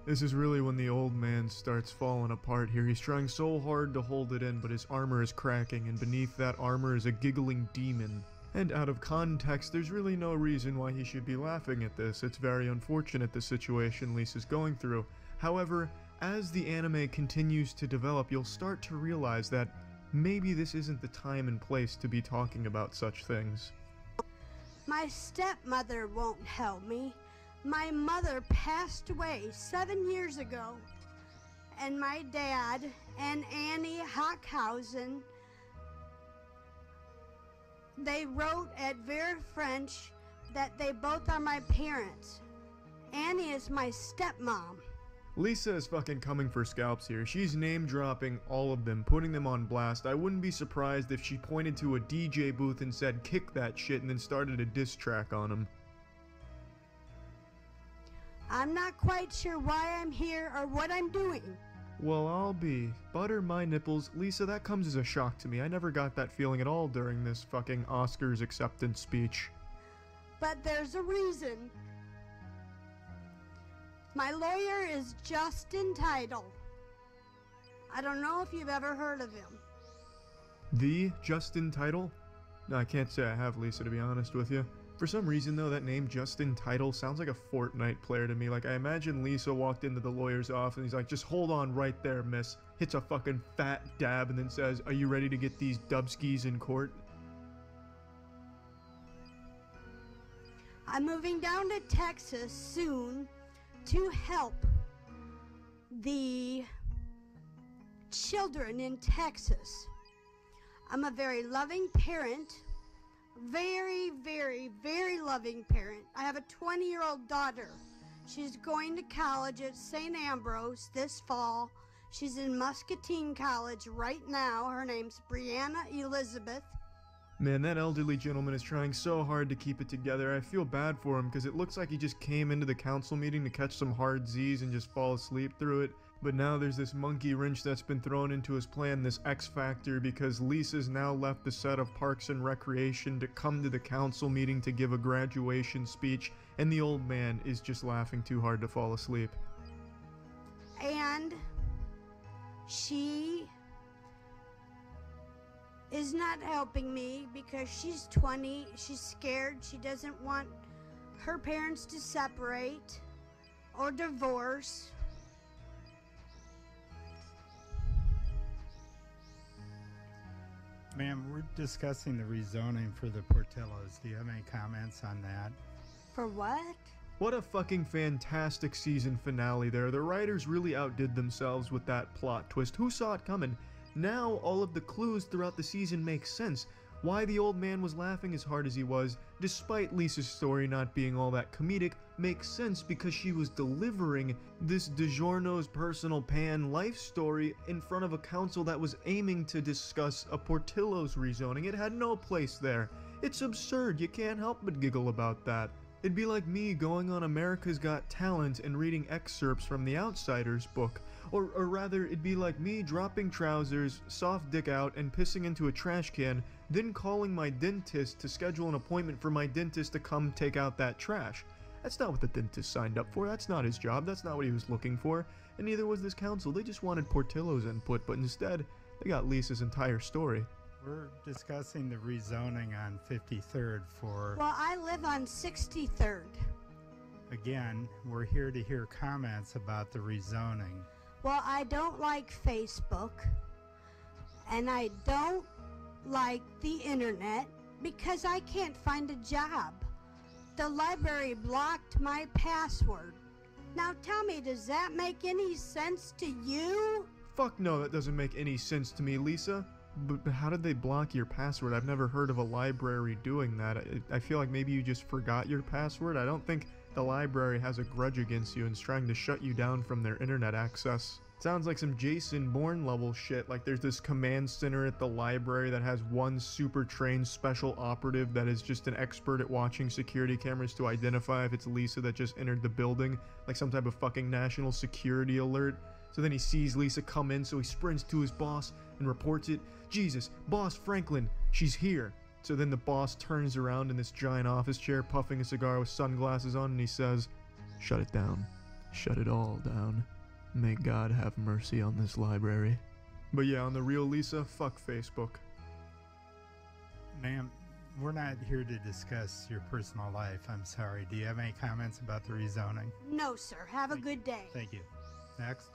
This is really when the old man starts falling apart here. He's trying so hard to hold it in, but his armor is cracking, and beneath that armor is a giggling demon. And out of context, there's really no reason why he should be laughing at this. It's very unfortunate the situation Lisa's going through. However, as the anime continues to develop, you'll start to realize that maybe this isn't the time and place to be talking about such things. My stepmother won't help me. My mother passed away 7 years ago, and my dad and Annie Hockhausen, they wrote at Vera French that they both are my parents. Annie is my stepmom. Lisa is fucking coming for scalps here. She's name-dropping all of them, putting them on blast. I wouldn't be surprised if she pointed to a DJ booth and said, "Kick that shit," and then started a diss track on him. I'm not quite sure why I'm here or what I'm doing. Well, I'll be. Butter my nipples. Lisa, that comes as a shock to me. I never got that feeling at all during this fucking Oscars acceptance speech. But there's a reason. My lawyer is Justin Title. I don't know if you've ever heard of him. The Justin Title? No, I can't say I have, Lisa, to be honest with you. For some reason, though, that name Justin Title sounds like a Fortnite player to me. Like, I imagine Lisa walked into the lawyer's office and he's like, "Just hold on right there, miss." Hits a fucking fat dab and then says, "Are you ready to get these dubskis in court?" I'm moving down to Texas soon to help the children in Texas. I'm a very loving parent. Very, very, very loving parent. I have a 20-year-old daughter. She's going to college at St. Ambrose this fall. She's in Muscatine College right now. Her name's Brianna Elizabeth. Man, that elderly gentleman is trying so hard to keep it together. I feel bad for him because it looks like he just came into the council meeting to catch some hard Z's and just fall asleep through it. But now there's this monkey wrench that's been thrown into his plan, this X Factor, because Lisa's now left the set of Parks and Recreation to come to the council meeting to give a graduation speech, and the old man is just laughing too hard to fall asleep. And she is not helping me because she's 20, she's scared, she doesn't want her parents to separate or divorce. Ma'am, we're discussing the rezoning for the Portillos. Do you have any comments on that? For what? What a fucking fantastic season finale there. The writers really outdid themselves with that plot twist. Who saw it coming? Now all of the clues throughout the season make sense. Why the old man was laughing as hard as he was, despite Lisa's story not being all that comedic, makes sense because she was delivering this DiGiorno's personal pan life story in front of a council that was aiming to discuss a Portillo's rezoning. It had no place there. It's absurd. You can't help but giggle about that. It'd be like me going on America's Got Talent and reading excerpts from The Outsider's book. Or rather, it'd be like me dropping trousers, soft dick out, and pissing into a trash can, then calling my dentist to schedule an appointment for my dentist to come take out that trash. That's not what the dentist signed up for. That's not his job. That's not what he was looking for. And neither was this council. They just wanted Portillo's input, but instead, they got Lisa's entire story. We're discussing the rezoning on 53rd for... Well, I live on 63rd. Again, we're here to hear comments about the rezoning. Well, I don't like Facebook, and I don't like the internet because I can't find a job. The library blocked my password. Now tell me, does that make any sense to you? Fuck no, that doesn't make any sense to me, Lisa. But how did they block your password? I've never heard of a library doing that. I feel like maybe you just forgot your password. I don't think the library has a grudge against you and is trying to shut you down from their internet access. Sounds like some Jason Bourne level shit, like there's this command center at the library that has one super trained special operative that is just an expert at watching security cameras to identify if it's Lisa that just entered the building, like some type of fucking national security alert. So then he sees Lisa come in, so he sprints to his boss and reports it. "Jesus, Boss Franklin, she's here." So then the boss turns around in this giant office chair, puffing a cigar with sunglasses on, and he says, "Shut it down. Shut it all down. May God have mercy on this library." But yeah, on the real Lisa, fuck Facebook. Ma'am, we're not here to discuss your personal life. I'm sorry. Do you have any comments about the rezoning? No, sir. Have a good day. Thank you. Next.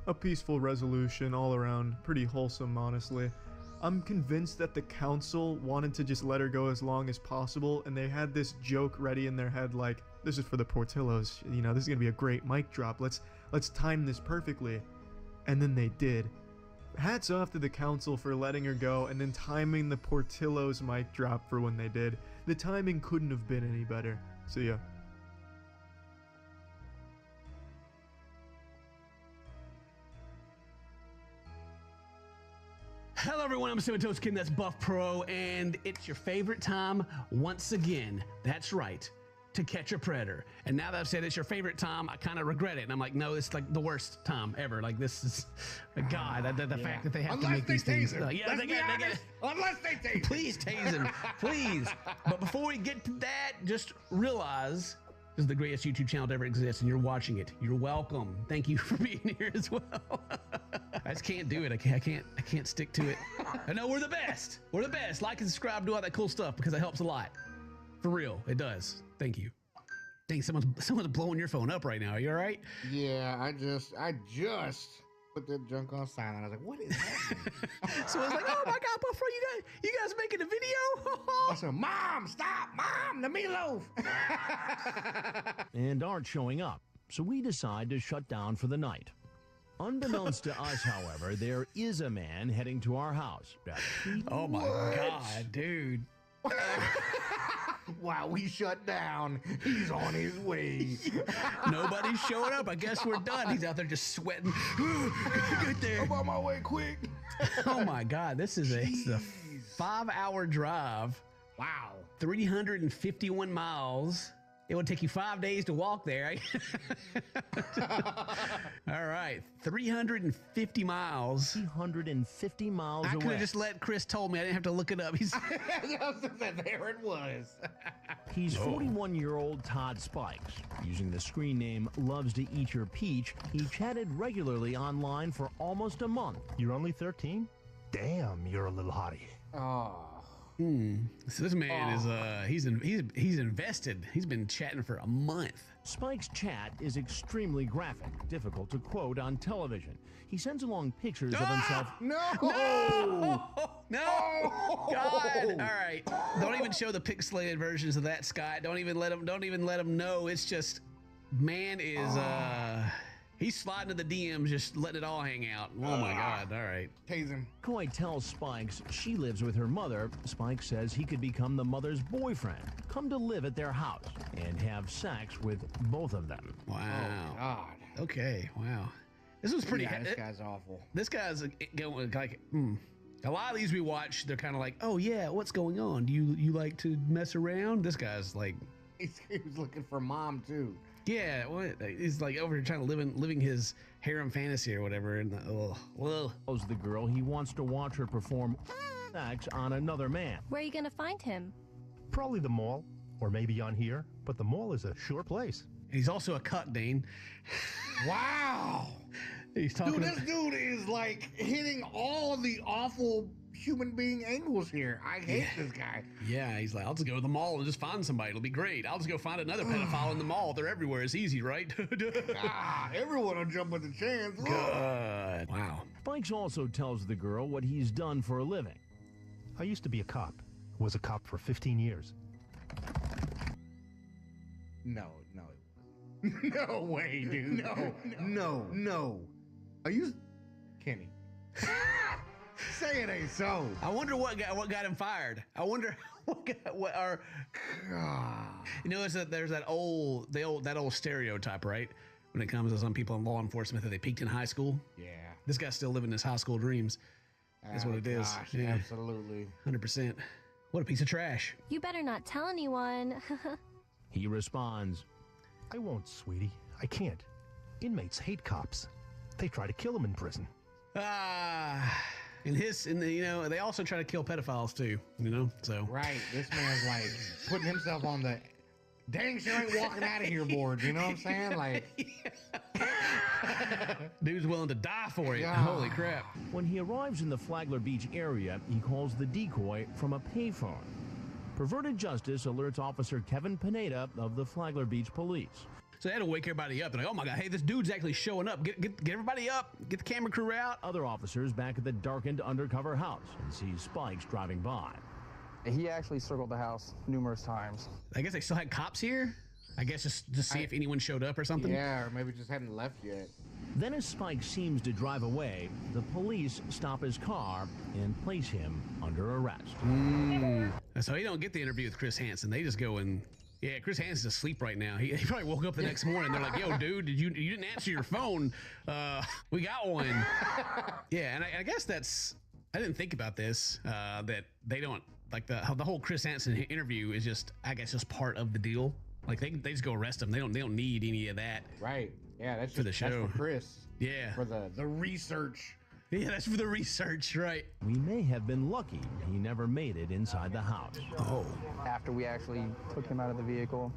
A peaceful resolution all around, pretty wholesome, honestly. I'm convinced that the council wanted to just let her go as long as possible, and they had this joke ready in their head like, this is for the Portillos, you know, this is gonna be a great mic drop, let's time this perfectly. And then they did. Hats off to the council for letting her go and then timing the Portillos mic drop for when they did. The timing couldn't have been any better. So yeah. Hello everyone, I'm Simato's Kid, that's Buff Pro, and it's your favorite time once again. That's right, to catch a predator. And now that I've said it's your favorite time, I kind of regret it. And I'm like, no, it's like the worst time ever. Like this is, God, the fact that they have to make these things. Yeah, they got. Unless they tase him. Please tase him, please. But before we get to that, just realize this is the greatest YouTube channel to ever exist, and you're watching it. You're welcome. Thank you for being here as well. I just can't do it. I can't stick to it. I know we're the best. We're the best. Like and subscribe, do all that cool stuff because it helps a lot. For real, it does. Thank you. Dang, someone's blowing your phone up right now. Are you all right? Yeah, I just put that junk on silent. I was like, what is happening? So it's like, oh my God, Buffalo, you guys making a video? I said, Mom, stop, Mom, the meatloaf. And aren't showing up, so we decide to shut down for the night. Unbeknownst to us, however, there is a man heading to our house. Oh my God, dude. While we shut down, he's on his way. Nobody's showing up. I guess we're done. He's out there just sweating. Get there. I'm on my way quick. Oh my God, this is it's a 5-hour drive. Wow. 351 miles. It would take you 5 days to walk there. All right, 350 miles. 350 miles away. I could have just let Chris told me. I didn't have to look it up. He's there it was. He's 41-year-old Todd Spikes. Using the screen name Loves to Eat Your Peach, he chatted regularly online for almost a month. You're only 13? Damn, you're a little hottie. Oh. So this man is he's invested. He's been chatting for a month. Spike's chat is extremely graphic, difficult to quote on television. He sends along pictures of himself. No! God! All right, don't even show the pixelated versions of that, Scott. Don't even let him know. It's just man is he's sliding to the DMs, just letting it all hang out. Oh my God, all right. Tase him. Koi tells Spikes she lives with her mother. Spike says he could become the mother's boyfriend, come to live at their house, and have sex with both of them. Wow. Oh, God. Okay, wow. This was pretty... Yeah, this guy's awful. This guy's going like... A lot of these we watch, they're kind of like, oh yeah, what's going on? Do you like to mess around? This guy's like... He was looking for mom, too. Yeah, what? He's like over here trying to living his harem fantasy or whatever. And Tells the girl he wants to watch her perform sex on another man. Where are you gonna find him? Probably the mall, or maybe on here, but the mall is a sure place. And he's also a cuck, Dane. Wow. He's talking. Dude, this dude is like hitting all the awful human being angles here. I hate this guy. Yeah, he's like, I'll just go to the mall and just find somebody. It'll be great. I'll just go find another pedophile in the mall. They're everywhere. It's easy, right? Everyone will jump at the chance. God. Wow. Spikes also tells the girl what he's done for a living. I used to be a cop. Was a cop for 15 years. No. No way, dude. No. Are you... Kenny. Say it ain't so. I wonder what got him fired. I wonder what our... You know, there's that old stereotype, right? When it comes to some people in law enforcement that they peaked in high school. Yeah. This guy's still living his high school dreams. That's what it is. Gosh, yeah. Absolutely. 100%. What a piece of trash. You better not tell anyone. He responds, I won't, sweetie. I can't. Inmates hate cops. They try to kill them in prison. And you know, they also try to kill pedophiles too, you know, so. Right. This man's like putting himself on the dang sure ain't walking out of here board. You know what I'm saying? Like, dude's willing to die for it. Yeah. Holy crap. When he arrives in the Flagler Beach area, he calls the decoy from a payphone. Perverted Justice alerts Officer Kevin Pineda of the Flagler Beach Police. So they had to wake everybody up. They're like, oh my God, hey, this dude's actually showing up. Get everybody up. Get the camera crew out. Other officers back at the darkened undercover house and see Spikes driving by. He actually circled the house numerous times. I guess they still had cops here. I guess just to see if anyone showed up or something. yeah, or maybe just hadn't left yet. Then as Spike seems to drive away, the police stop his car and place him under arrest. So he don't get the interview with Chris Hansen. They just go and, yeah, Chris Hansen's asleep right now. He probably woke up the next morning. They're like, yo, dude, you didn't answer your phone. We got one. Yeah, and I guess I didn't think about this, that they don't, like the whole Chris Hansen interview is just, I guess, just part of the deal. Like they just go arrest him. They don't need any of that. Right. Yeah, that's for just, the show. That's for Chris. Yeah. For the research. Yeah, that's for the research, right? We may have been lucky he never made it inside the house. Oh. After we actually took him out of the vehicle,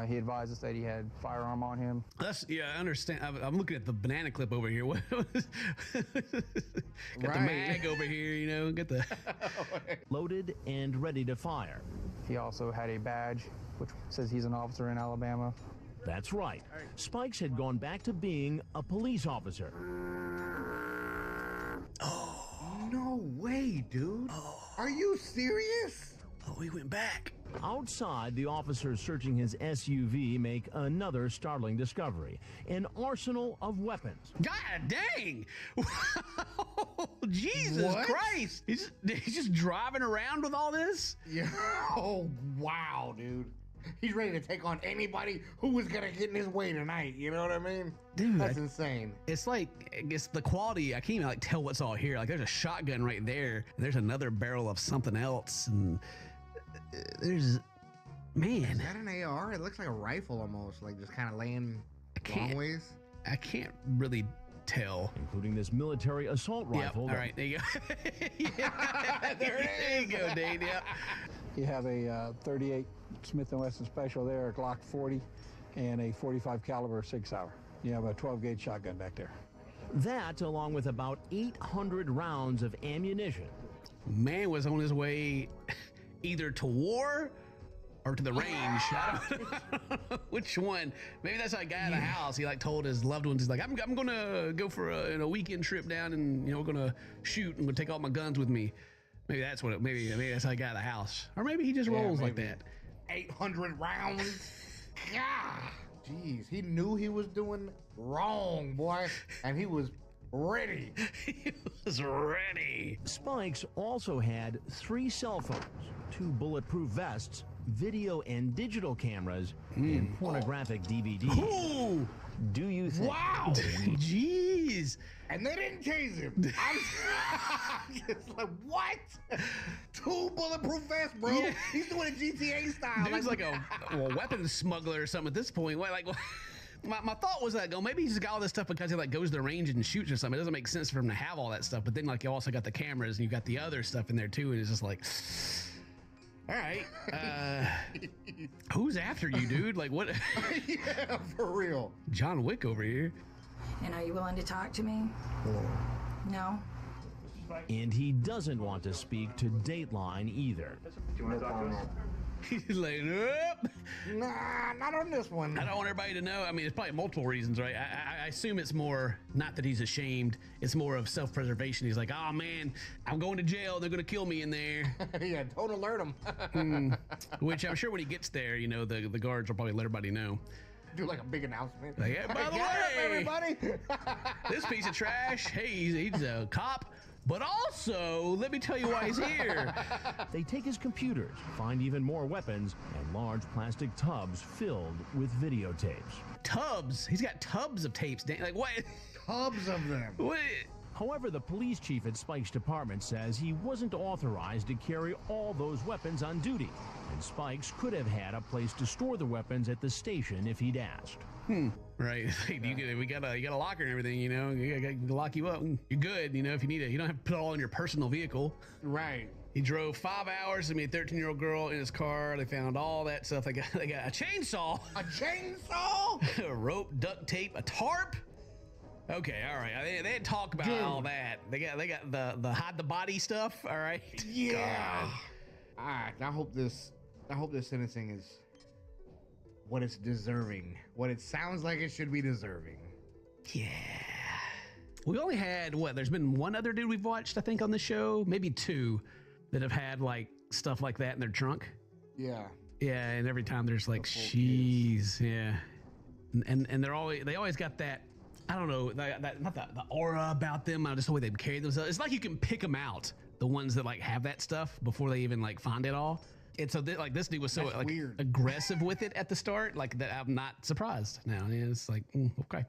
he advised us that he had firearm on him. Yeah, I understand. I'm looking at the banana clip over here. Got the mag over here, you know. Got the loaded and ready to fire. He also had a badge which says he's an officer in Alabama. That's right. Spikes had gone back to being a police officer. Oh, no way, dude. Are you serious? Oh, he went back. Outside, the officers searching his SUV make another startling discovery: an arsenal of weapons. God dang! Jesus What? Christ! He's just driving around with all this? Yeah. Oh, wow, dude. He's ready to take on anybody who was gonna get in his way tonight. You know what I mean? Dude, that's insane. It's like, I guess the quality, I can't even like tell what's all here. Like there's a shotgun right there, and there's another barrel of something else, and there's, man. Is that an AR? It looks like a rifle almost, like just kind of laying long ways. I can't really tell. Including this military assault rifle. All right, there you go. There you go, Dane. Yeah. You have a 38 Smith & Wesson Special there, a Glock 40, and a 45 caliber 6-hour. You have a 12-gauge shotgun back there. That, along with about 800 rounds of ammunition. Man was on his way either to war or to the range. I don't know which one. Maybe that's like a guy at the house. He like told his loved ones, he's like, I'm gonna go for a weekend trip down, and we're gonna shoot and we'll take all my guns with me. Maybe that's what maybe that's how he got out of the house. Or maybe he just rolls like that. 800 rounds. God. Jeez, he knew he was doing wrong, boy, and he was ready. He was ready. Spikes also had 3 cell phones, 2 bulletproof vests, video and digital cameras, and pornographic DVDs. Ooh. Do you think? Wow. Jeez. And they didn't chase him. I'm just like, what? 2 bulletproof vests, bro. Yeah. He's doing it GTA style. Dude's like a weapons smuggler or something at this point. Like, my thought was like, oh, maybe he just got all this stuff because he like goes to the range and shoots or something. It doesn't make sense for him to have all that stuff. But then like you also got the cameras and you got the other stuff in there too. And it's just like, all right, who's after you, dude? Like what? Yeah, for real. John Wick over here. And are you willing to talk to me? No? And he doesn't want to speak to Dateline either. Do you want to talk to us? He's like, nope. Nah, not on this one. I don't want everybody to know. I mean, it's probably multiple reasons, right? I assume it's more, not that he's ashamed, it's more of self-preservation. He's like, oh man, I'm going to jail. They're going to kill me in there. Yeah, don't alert him. Which I'm sure when he gets there, the guards will probably let everybody know. Do like a big announcement. Like, hey, by the Get up, way, everybody. This piece of trash, hey, he's a cop. But also, let me tell you why he's here. They take his computers, find even more weapons, and large plastic tubs filled with videotapes. Tubs? He's got tubs of tapes. Like what? Tubs of them. What? However, the police chief at Spike's department says he wasn't authorized to carry all those weapons on duty, and Spikes could have had a place to store the weapons at the station if he'd asked. Right. We got a locker and everything, you know. You got lock you up. You're good, you know, if you need it. You don't have to put it all in your personal vehicle. Right. He drove 5 hours to meet a 13-year-old girl in his car. They found all that stuff. They got a chainsaw. A chainsaw? A rope, duct tape, a tarp. Okay, all right. They didn't talk about all that. They got the hide the body stuff. All right. Yeah. All right. I hope this sentencing is what it's deserving. What it sounds like it should be deserving. Yeah. We only had there's been one other dude we've watched, I think, on the show, maybe two, that have had like stuff like that in their trunk. Yeah. Yeah, and every time there's like, jeez, yeah. And they always got that, I don't know, not the aura about them, just the way they carry themselves. It's like you can pick them out, the ones that like have that stuff before they even like find it all. And so this dude was so like weird, aggressive with it at the start, like that I'm not surprised now. Yeah, it's like, okay.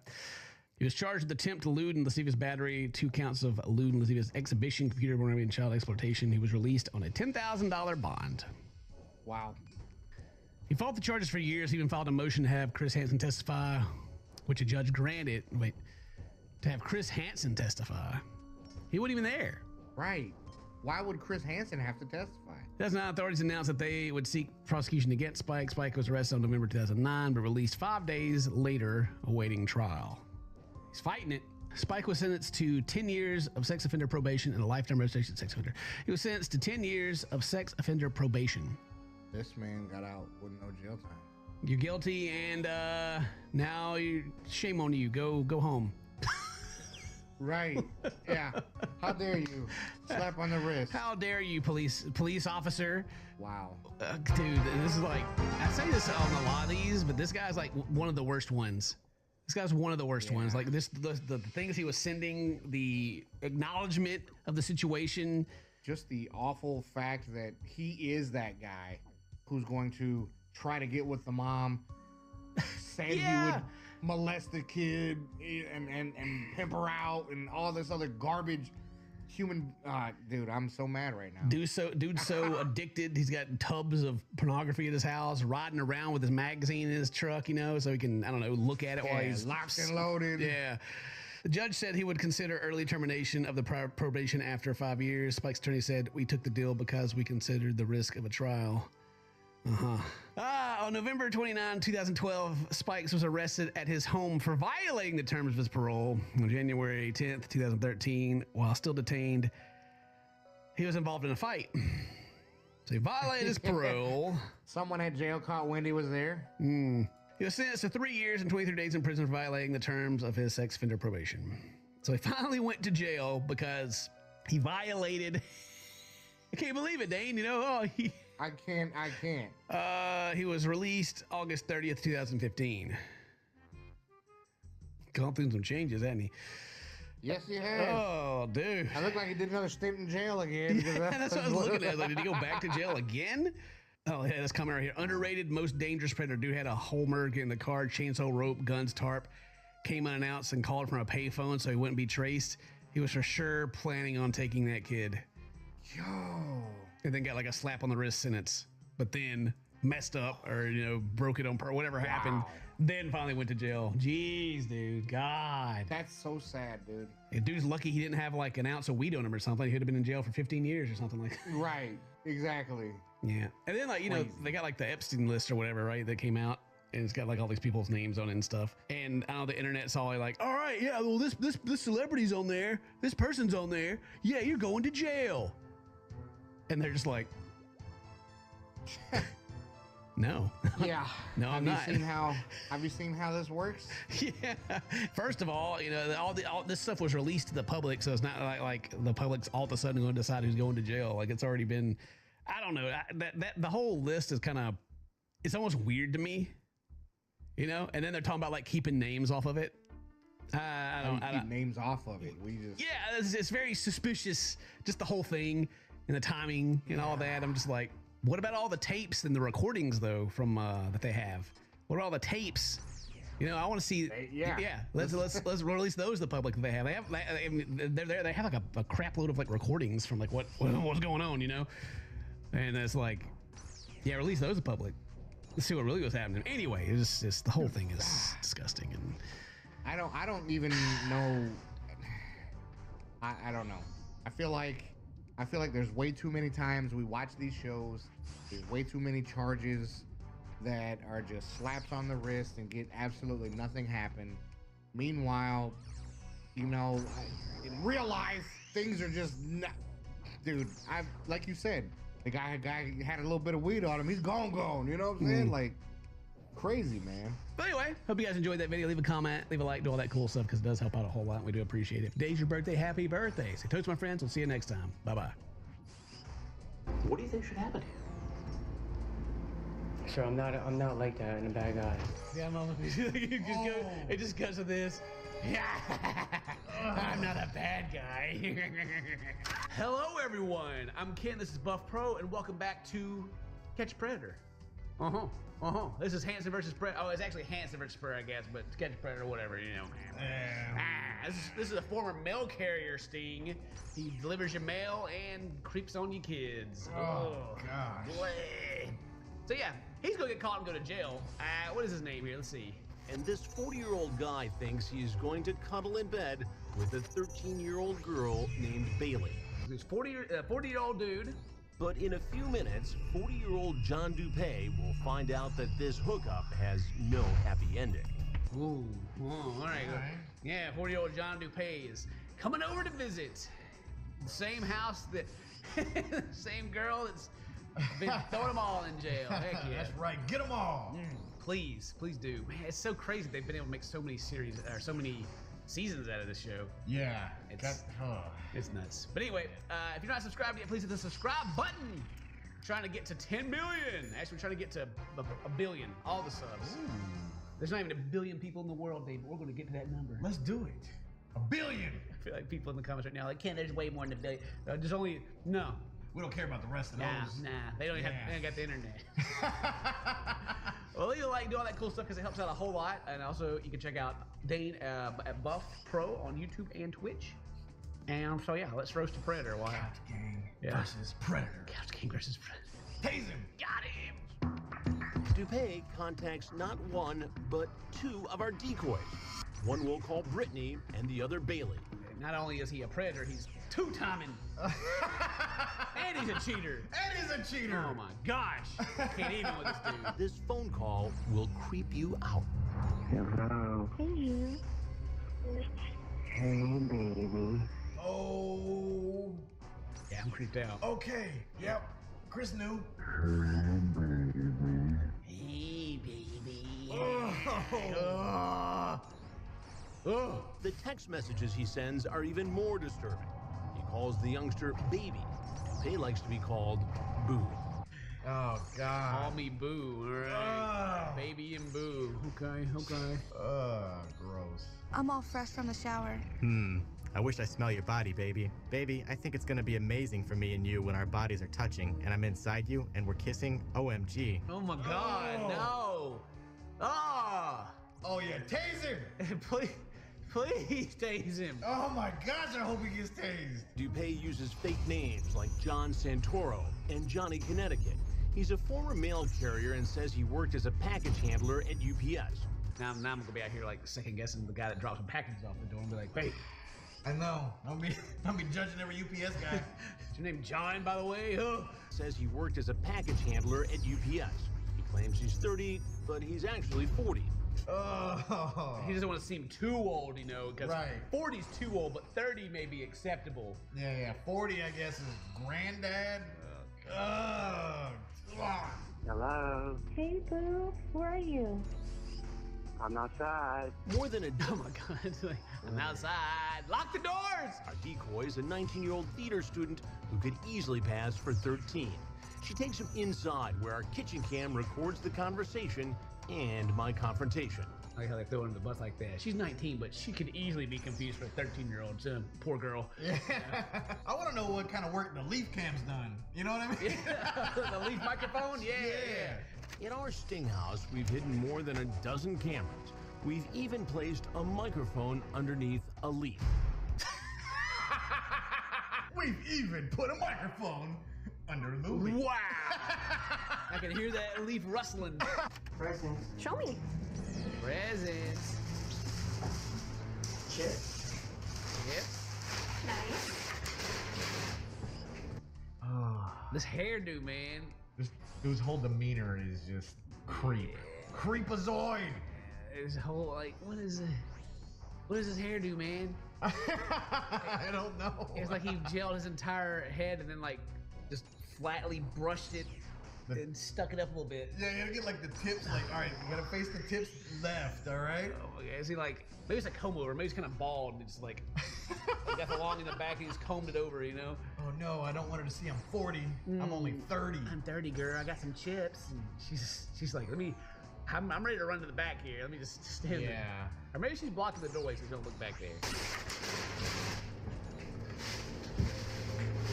He was charged with attempt to lewd and lascivious battery, 2 counts of lewd and lascivious exhibition, computer pornography, and child exploitation. He was released on a $10,000 bond. Wow. He fought the charges for years. He even filed a motion to have Chris Hansen testify, which a judge granted. To have Chris Hansen testify. He wasn't even there. Right. Why would Chris Hansen have to testify? That's not authorities announced that they would seek prosecution against Spike. Spike was arrested on November 2009, but released 5 days later, awaiting trial. He's fighting it. Spike was sentenced to 10 years of sex offender probation and a lifetime registration sex offender. He was sentenced to 10 years of sex offender probation. This man got out with no jail time. You're guilty, and now shame on you. Go home. Right. Yeah. How dare you? Slap on the wrist. How dare you, police officer? Wow. Dude, this is like, I say this on a lot of these, but this guy's like one of the worst ones. This guy's one of the worst ones. Like the things he was sending, the acknowledgement of the situation. Just the awful fact that he is that guy who's going to try to get with the mom, say he would molest the kid and pimp her out and all this other garbage. Dude, I'm so mad right now. Dude's so addicted. He's got tubs of pornography at his house, riding around with his magazine in his truck, you know, so he can, I don't know, look at it while he's locked and loaded. Yeah. The judge said he would consider early termination of the probation after 5 years. Spike's attorney said, "We took the deal because we considered the risk of a trial." On November 29, 2012, Spikes was arrested at his home for violating the terms of his parole. On January 10th, 2013, while still detained, he was involved in a fight. So he violated his parole. Someone at jail caught Wendy was there. He was sentenced to 3 years and 23 days in prison for violating the terms of his sex offender probation. So he finally went to jail because he violated. I can't believe it, Dane. You know, I can't. He was released August 30th, 2015. Gone through some changes, hasn't he? Yes, he has. Oh, dude. I look like he did another stint in jail again. That's what I was looking at. Like, did he go back to jail again? Oh, yeah, that's coming right here. Underrated, most dangerous predator. Dude had a Holmerg in the car, chainsaw, rope, guns, tarp. Came unannounced and called from a payphone so he wouldn't be traced. He was for sure planning on taking that kid. Yo. And then got like a slap on the wrist sentence, but then messed up or, you know, broke it on purpose, whatever happened. Then finally went to jail. Jeez, dude. God. That's so sad, dude. The dude's lucky he didn't have like an ounce of weed on him or something. He would have been in jail for 15 years or something like that. Right. Exactly. Yeah. And then, like, you know, they got like the Epstein list or whatever, right? That came out. And it's got like all these people's names on it and stuff. And I know the internet's all like, all right, yeah, well, this celebrity's on there. This person's on there. Yeah, you're going to jail. And they're just like, no. Yeah. No, I'm not. Have you seen how this works? Yeah. First of all, you know, all this stuff was released to the public, so it's not like the public's all of a sudden going to decide who's going to jail. Like, it's already been, I don't know. That the whole list is kind of, it's almost weird to me, you know. And then they're talking about like keeping names off of it. I don't keep names off of it. Yeah, it's very suspicious. Just the whole thing. And the timing and all that. I'm just like, what about all the tapes and the recordings though from that they have? What about all the tapes? You know, I want to see. Let's release those to the public. They have they have like a crap load of like recordings from like what's going on, you know, and it's like, yeah, release those to the public. Let's see what really was happening. Anyway, it's just the whole thing is disgusting, and I don't even know. I don't know. I feel like there's way too many times we watch these shows. There's way too many charges that are just slaps on the wrist and get absolutely nothing happen. Meanwhile, you know, in real life, things are just not. Dude, like you said, the guy had a little bit of weed on him. He's gone. You know what I'm saying? Like, crazy, man. But anyway, hope you guys enjoyed that video. Leave a comment, leave a like, do all that cool stuff because it does help out a whole lot. We do appreciate it. If today's your birthday, happy birthday. Say toast, my friends. We'll see you next time. Bye-bye. What do you think should happen here? Sure, I'm not like that and a bad guy. Yeah, Mama. It just goes to this. Yeah, I'm not a bad guy. Hello, everyone. I'm Ken. This is Buff Pro, and welcome back to Catch Predator. This is Hanson versus Predator. Oh, it's actually Hanson versus Predator, I guess, but Catch Predator, whatever, you know. This is a former mail carrier sting. He delivers your mail and creeps on you kids. Oh gosh. Boy. So yeah, he's gonna get caught and go to jail. What is his name here? Let's see. And this 40-year-old guy thinks he's going to cuddle in bed with a 13-year-old girl named Bailey. This 40-year-old dude. But in a few minutes, 40-year-old John DuPay will find out that this hookup has no happy ending. Ooh, all right. Yeah, 40-year-old John DuPay is coming over to visit the same house that, the same girl that's been throwing them all in jail. Heck yeah. That's right. Get them all. Please do. Man, it's so crazy they've been able to make so many series or so many seasons out of this show. Yeah. It's nuts. But anyway, if you're not subscribed yet, please hit the subscribe button. We're trying to get to 10 million. Actually, we're trying to get to a billion. All the subs. Ooh. There's not even a billion people in the world, Dave. But we're going to get to that number. Let's do it. A billion. I feel like people in the comments right now are like, Ken, there's way more than a billion. There's only, no. We don't care about the rest of those. Nah. They don't even they ain't got the internet. Well, leave a like, do all that cool stuff because it helps out a whole lot. And also, you can check out Dane at Buff Pro on YouTube and Twitch. And so, yeah, let's roast a Predator. Couch Gang versus Predator. Couch Gang versus Predator. Tase him. Got him. DuPay contacts not one, but two of our decoys. One we'll call Brittany and the other Bailey. Not only is he a predator, he's two-timing. And he's a cheater. Oh my gosh. Can't even with this dude. This phone call will creep you out. Hello. Hey. Hey, baby. Oh. Yeah, I'm creeped out. Okay. Yep. Chris knew. Hey, baby. The text messages he sends are even more disturbing. He calls the youngster Baby. DuPay likes to be called Boo. Oh, God. Call me Boo, all right? Baby and Boo. Okay. Gross. I'm all fresh from the shower. I wish I smell your body, baby. Baby, I think it's gonna be amazing for me and you when our bodies are touching and I'm inside you and we're kissing. OMG. Oh my God, no. Oh yeah, tase him. Please tase him. Oh my gosh, I hope he gets tased. DuPay uses fake names like John Santoro and Johnny Connecticut. He's a former mail carrier and says he worked as a package handler at UPS. Now I'm gonna be out here like second guessing the guy that drops some packages off the door and be like, hey. I know. I'll be judging every UPS guy. Is your name John, by the way? Says he worked as a package handler at UPS. He claims he's 30, but he's actually 40. He doesn't want to seem too old, you know, because 40's too old, but 30 may be acceptable. Yeah. 40, I guess, is granddad. Hello. Hey, Boo. Where are you? I'm outside. More than a oh my God, I'm outside. Lock the doors. Our decoy is a 19-year-old theater student who could easily pass for 13. She takes him inside where our kitchen cam records the conversation and my confrontation. I like how they throw her in the bus like that. She's 19, but she could easily be confused for a 13-year-old. Poor girl. Yeah. I want to know what kind of work the Leaf cam's done. You know what I mean? The Leaf microphone? Yeah. In our sting house, we've hidden more than a dozen cameras. We've even placed a microphone underneath a leaf. We've even put a microphone under the leaf. Wow! I can hear that leaf rustling. Presents. Show me. Presents. Chips. Yep. Nice. This hairdo, man. This dude's whole demeanor is just creep. Creepazoid. His whole, like, what is it? What does his hairdo, man? I don't know. It's like he gelled his entire head and then, like, just flatly brushed it and stuck it up a little bit. Yeah, you gotta get like the tips, like, all right, you gotta face the tips left, all right? Oh my God, is he like, maybe it's a comb over, maybe he's kind of bald and it's like, he got the long in the back and he's combed it over, you know? Oh no, I don't want her to see I'm 40. I'm only 30. I'm 30, girl, I got some chips. And she's like, I'm ready to run to the back here. Let me just stand there. Or maybe she's blocking the doorway so she don't look back there.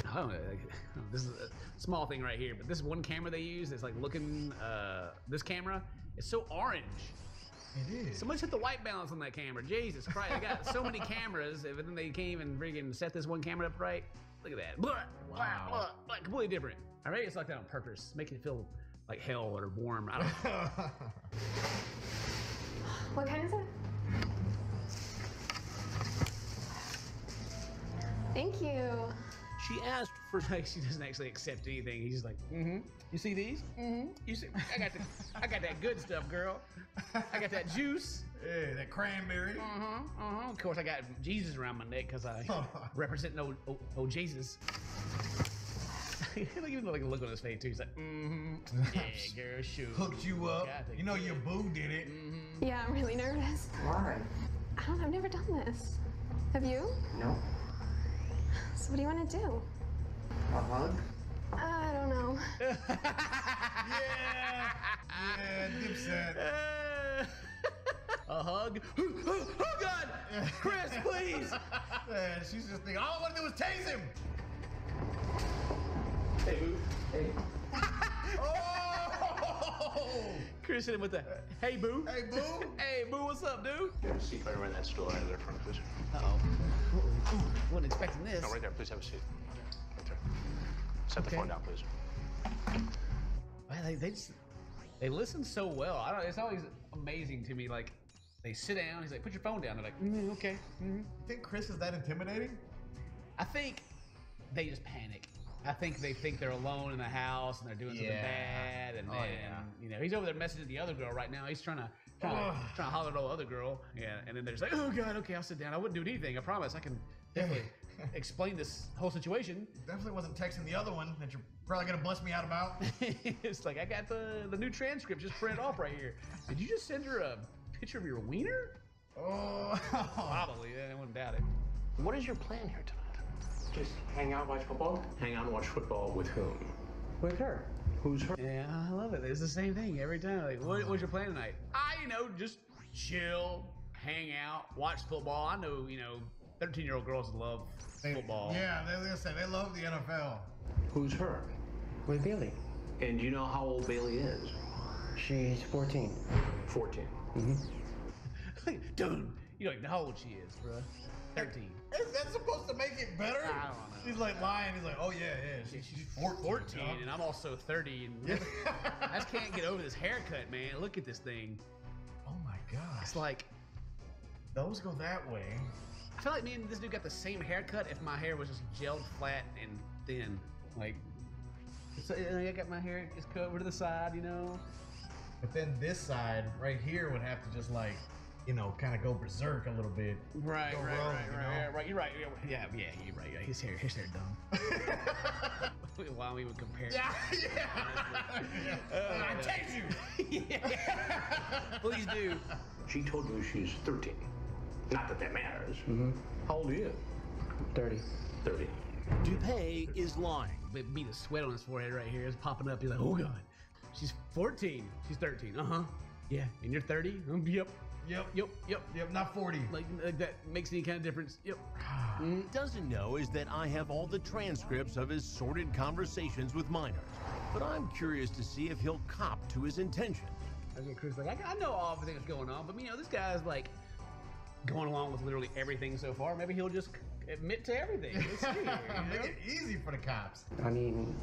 I don't know, this is a small thing right here, but this one camera they use is like looking, this camera is so orange. It is. Somebody's hit the white balance on that camera. Jesus Christ, they got so many cameras, and then they can't even freaking set this one camera up right. Look at that. Blah, blah, blah, blah, completely different. All right, it's like that on purpose, making it feel like hell or warm. I don't know. What kind is it? Thank you. She asked for like she doesn't actually accept anything. He's just like, You see these? You see? I got that good stuff, girl. I got that juice. Yeah, that cranberry. Of course, I got Jesus around my neck because I represent no Jesus. Like, even like a look on his face too. He's like, yeah, girl, shoot. Hooked you up. You know your boo did it. Yeah, I'm really nervous. Why? I don't know, I've never done this. Have you? No. So what do you want to do? A hug? I don't know. Yeah, Dipset. A hug? Oh, God! Chris, please! Yeah, she's just thinking, all I want to do is tase him. Hey, boo. Hey. Oh! Chris hit him with the, hey, boo. Hey, boo. Hey, boo, what's up, dude? You have a seat right around that stool right there in front, please. Uh-oh. Wasn't expecting this. No, right there. Please have a seat. Right there. Set the phone down, please. Man, they listen so well. I don't. It's always amazing to me. Like, they sit down. He's like, "Put your phone down." They're like, "Okay." You think Chris is that intimidating? I think they just panic. I think they think they're alone in the house and they're doing something bad, and then you know he's over there messaging the other girl right now. He's trying to holler at the other girl, and then they're just like, "Oh God, okay, I'll sit down. I wouldn't do anything. I promise. I can definitely explain this whole situation." Definitely wasn't texting the other one that you're probably gonna bust me out about. It's like, I got the new transcript just printed off right here. Did you just send her a picture of your wiener? Oh, probably. I wouldn't doubt it. What is your plan here tonight? Just hang out, watch football? Hang out and watch football with whom? With her. Who's her? Yeah, I love it. It's the same thing every time. Like, what's your plan tonight? Just chill, hang out, watch football. I know, 13-year-old girls love football. Yeah, they're gonna say they love the NFL. Who's her? With Bailey. And do you know how old Bailey is? She's 14. 14. Dude, you don't even know how old she is, bro. 13. Is that supposed to make it better? I don't know. She's like lying. He's like, oh yeah, she's 14, and I'm also 30, and I just can't get over this haircut, man. Look at this thing. Oh my god. It's like, those go that way. I feel like me and this dude got the same haircut if my hair was just gelled flat and thin. Like, so I got my hair just cut over to the side, But then this side right here would have to just like, kind of go berserk a little bit. Right. You're right. Yeah, you're right. Yeah, his hair dumb. Why don't we even compare? Yeah. I take you. Please do. She told you she's 13. Not that matters. How old are you? 30. 30. Dupay is lying. But beat a sweat on his forehead right here. It's popping up. He's like, oh God. She's 14. She's 13. Yeah. And you're 30? Yep. Not 40. Like that makes any kind of difference. Yep. Doesn't know is that I have all the transcripts of his sordid conversations with minors, but I'm curious to see if he'll cop to his intentions. I get Chris like, I know all everything that's going on, but you know, this guy's like going along with literally everything so far. Maybe he'll just admit to everything. Let's see here, you know? Make it easy for the cops. I mean,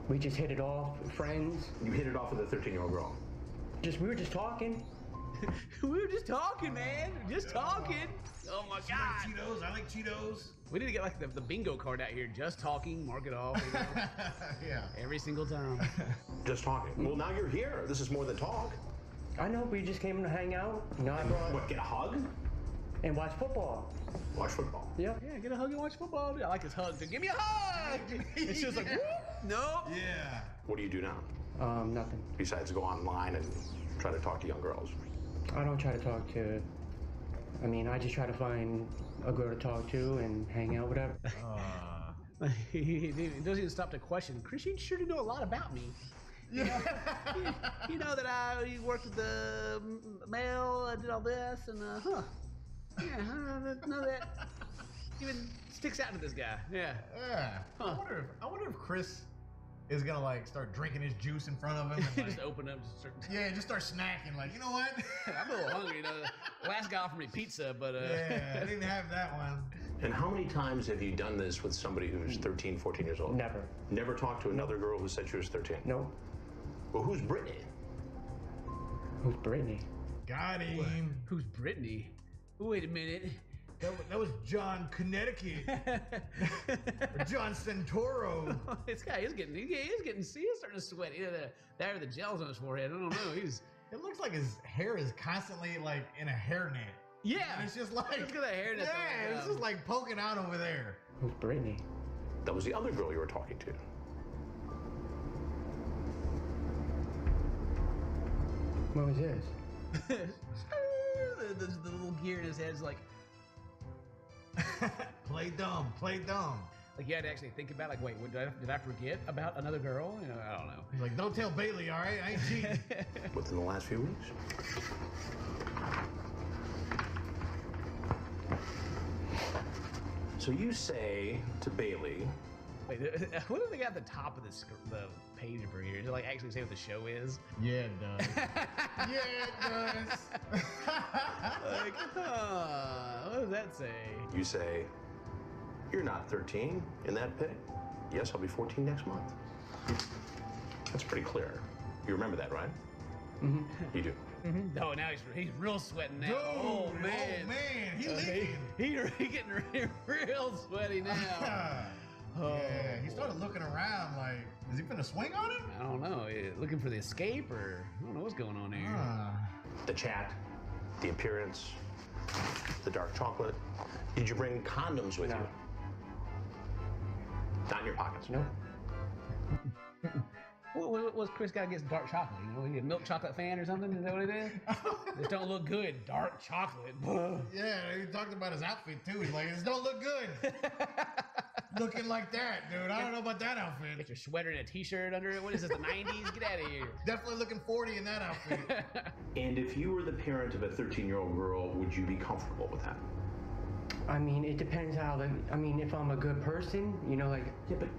we just hit it off, friends. You hit it off with a 13-year-old girl. We were just talking. We were just talking, man. Just talking. Oh my God. Cheetos. I like Cheetos. We need to get like the bingo card out here. Just talking, mark it off. You know? Yeah. Every single time. Just talking. Well, now you're here. This is more than talk. I know, we just came to hang out. You know, I brought... What, get a hug? And watch football. Watch football. Yeah. Yeah, get a hug and watch football. I like his hug. Give me a hug. And she was like, nope. Yeah. What do you do now? Nothing. Besides go online and try to talk to young girls. I don't try to talk to... I mean, I just try to find a girl to talk to and hang out, whatever. He doesn't even stop to question. Chris, you sure do know a lot about me. You know, you know that I worked with the mail, I did all this, and yeah, I know that even sticks out to this guy. Yeah. Yeah. Huh. I wonder if Chris is gonna like start drinking his juice in front of him. And, like, Just open up, just start. Yeah, just start snacking. Like, you know what? I'm a little hungry. You know, the last guy offered me pizza, but yeah, I didn't have that one. And how many times have you done this with somebody who's 13, 14 years old? Never. Never talked to another girl who said she was 13? No. Well, who's Brittany? Who's Brittany? Got him. Who's Brittany? Wait a minute. That was John Connecticut. Or John Santoro. This guy is getting, he's starting to sweat. Either that or the gels on his forehead. I don't know. It looks like his hair is constantly like in a hairnet. Yeah. And it's just like. Look at that hairnet. Yeah, it's just like poking out over there. Who's Brittany? That was the other girl you were talking to. What was this? the little gear in his head is like. Play dumb, play dumb. Like you had to actually think about like, wait, did I forget about another girl? You know, I don't know. He's like, don't tell Bailey, all right? I ain't cheating. Within the last few weeks? So you say to Bailey... Wait, what do they got at the top of the page over here? Does it like actually say what the show is? Yeah, it does. Yeah, it does. Like, what does that say? You say, you're not 13 in that pic. Yes, I'll be 14 next month. That's pretty clear. You remember that, right? Mm-hmm. You do. Mm-hmm. Oh, now he's real sweating now. Dude, oh man, he leaking. He getting real sweaty now. Oh. Yeah, he started looking around like, is he finna swing on him? I don't know. Looking for the escape, or I don't know what's going on here. The chat, the appearance, the dark chocolate. Did you bring condoms with you? Not in your pockets? No. What's Chris got against dark chocolate? You know, he a milk chocolate fan or something? Is that what it is? This don't look good. Dark chocolate. Yeah, he talked about his outfit too. He's like, this don't look good. Looking like that, dude. I don't know about that outfit. Get your sweater and a t-shirt under it. What is this, the 90s? Get out of here. Definitely looking 40 in that outfit. And if you were the parent of a 13-year-old girl, would you be comfortable with that? I mean, it depends how I mean, if I'm a good person, you know, like... Yeah, but...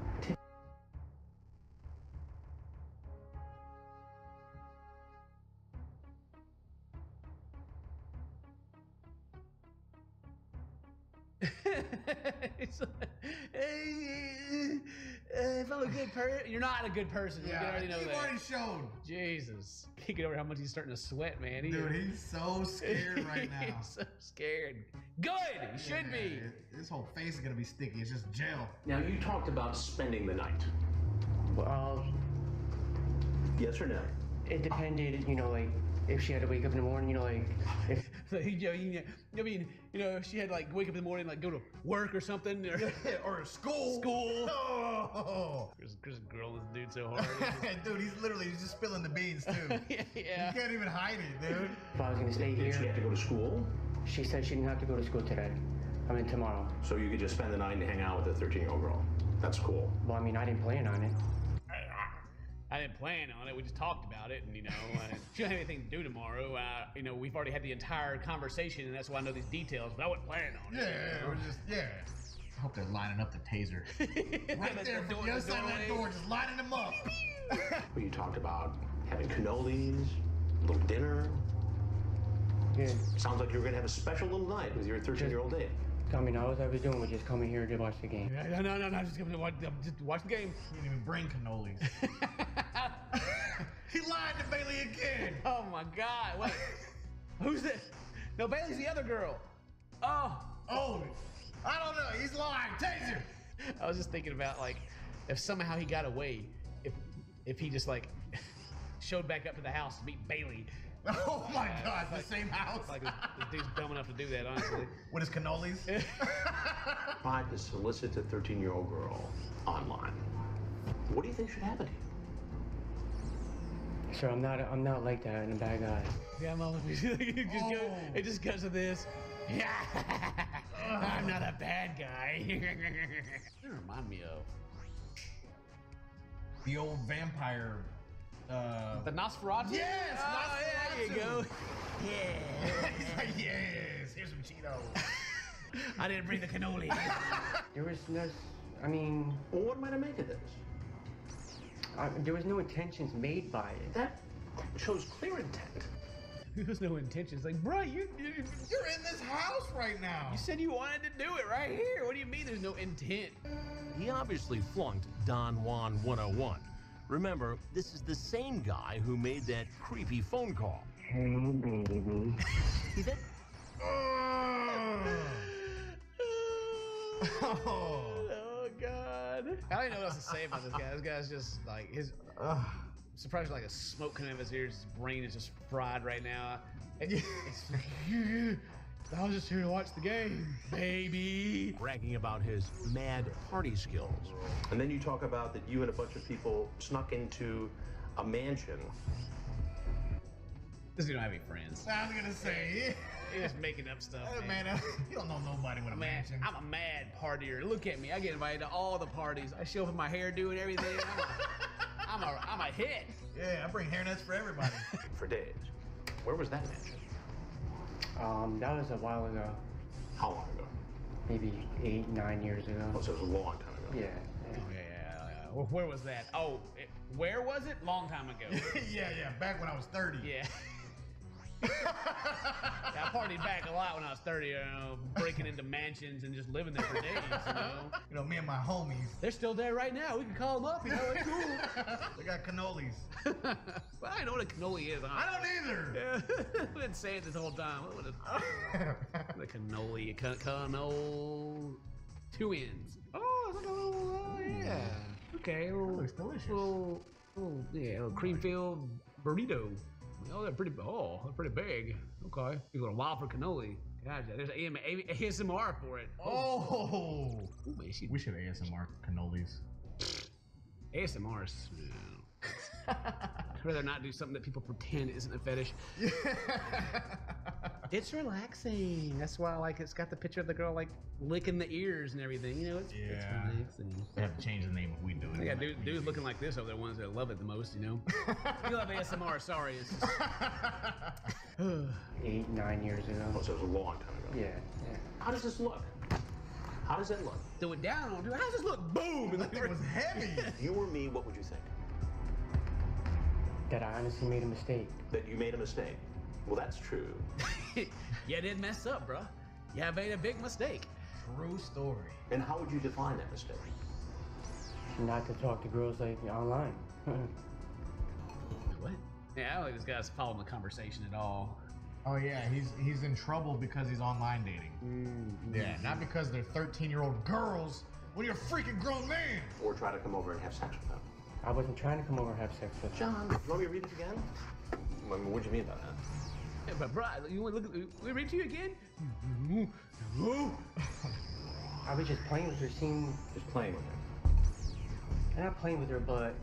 If I'm a good person, you're not a good person. Yeah, you already know you've that. already shown. Jesus, can't get over how much he's starting to sweat, man. Dude, he's so scared right now. He's so scared. Good, he should be. His whole face is gonna be sticky. It's just gel. Now, you talked about spending the night. Well, yes or no? It depended, you know, like, if she had to wake up in the morning, you know, like, if... if she had to, like, wake up in the morning, like, go to work or something. Or school. Oh. Chris is grilling this dude so hard. Dude, he's just spilling the beans, too. Yeah. You can't even hide it, dude. If I was gonna stay here... Did she have to go to school? She said she didn't have to go to school today. I mean, tomorrow. So you could just spend the night and hang out with a 13-year-old girl. That's cool. Well, I mean, I didn't plan on it. I didn't plan on it. We just talked about it, and she don't have anything to do tomorrow. We've already had the entire conversation, and that's why I know these details. But I wasn't planning on it. Yeah, we're just I hope they're lining up the taser. Right there, from the other side of that door, just lining them up. Well, you talked about having cannolis, A little dinner? Yeah. Sounds like you were gonna have a special little night with your 13-year-old date. I mean, all I was doing was just coming here to watch the game. No, just coming to watch the game. He didn't even bring cannolis. He lied to Bailey again. Oh my God! Wait, who's this? No, Bailey's the other girl. Oh, I don't know. He's lying. Taser. I was just thinking about like if somehow he got away, if he just like showed back up to the house to meet Bailey. Oh my God, the same house. Like this dude's dumb enough to do that, honestly. With his cannolis? Tried to solicit a 13-year-old girl online. What do you think should happen to you? Sir, I'm not like that and a bad guy. Yeah, Mom. It just goes to this. Yeah, I'm not a bad guy. You remind me of the old vampire. The Nosferatu? Yes! Oh, yeah, there you go. Yeah. He's like, yes, here's some Cheetos. I didn't bring the cannoli. There was no, I mean... Well, what am I to make of this? There was no intentions made by it. That shows clear intent. There's no intentions. Like, bro, you're in this house right now. You said you wanted to do it right here. What do you mean there's no intent? He obviously flunked Don Juan 101. Remember, this is the same guy who made that creepy phone call. Hey, baby. He then... Oh, God. I don't even know what else to say about this guy. This guy's just like, I'm surprised like a smoke coming out of his ears. His brain is just fried right now. I was just here to watch the game, baby. Bragging about his mad party skills. And then you talk about that you and a bunch of people snuck into a mansion. This dude don't have any friends. I was gonna say, He's just making up stuff. Man, you don't know nobody with a mansion. I'm a mad partier. Look at me. I get invited to all the parties. I show up with my hairdo and everything. I'm a hit. Yeah, I bring hairnets for everybody. For days. Where was that mansion? That was a while ago. How long ago? Maybe 8, 9 years ago. Oh, so it was a long time ago. Yeah. Well, where was that? Oh, where was it? Long time ago. yeah, back when I was 30. Yeah. I partied back a lot when I was 30, you know, breaking into mansions and just living there for days, you know. You know, me and my homies. They're still there right now. We can call them up, you know, it's cool. They got cannolis. Well, I don't know what a cannoli is, huh? I don't either. Yeah. We've been saying this whole time. What is the cannoli? Cannoli. 2 ends. Oh, it's like a little, yeah. Okay. Looks delicious. Little, yeah, a little cream-filled burrito. Oh, they're pretty big. Okay. You got a while for cannoli. God, there's ASMR for it. Oh. Ooh, man, We should ASMR cannolis. ASMR is... I'd rather not do something that people pretend isn't a fetish. It's relaxing. That's why, like, it's got the picture of the girl, like, licking the ears and everything. You know, it's relaxing. They have to change the name if we do it. Yeah, dudes looking like this are the ones that love it the most, you know? You love ASMR, sorry. It's just... 8, 9 years ago. Oh, so it was a long time ago. Yeah. How does this look? How does it look? Do it down on, dude. How does this look? Boom! That thing was heavy. If you were me, what would you think? That I honestly made a mistake. That you made a mistake. Well, that's true. You did mess up, bro. You made a big mistake. True story. And how would you define that mistake? Not to talk to girls like online. What? Yeah, I don't think this guy's following the conversation at all. Oh yeah, he's in trouble because he's online dating. Yeah, not because they're 13-year-old girls when you're a freaking grown man. Or try to come over and have sex with them. I wasn't trying to come over and have sex with John, you want me to read it again? I mean, what do you mean by that? Yeah, but bro, you want to look at, we read to you again? I was just playing with her, Just playing with her. And not playing with her, but,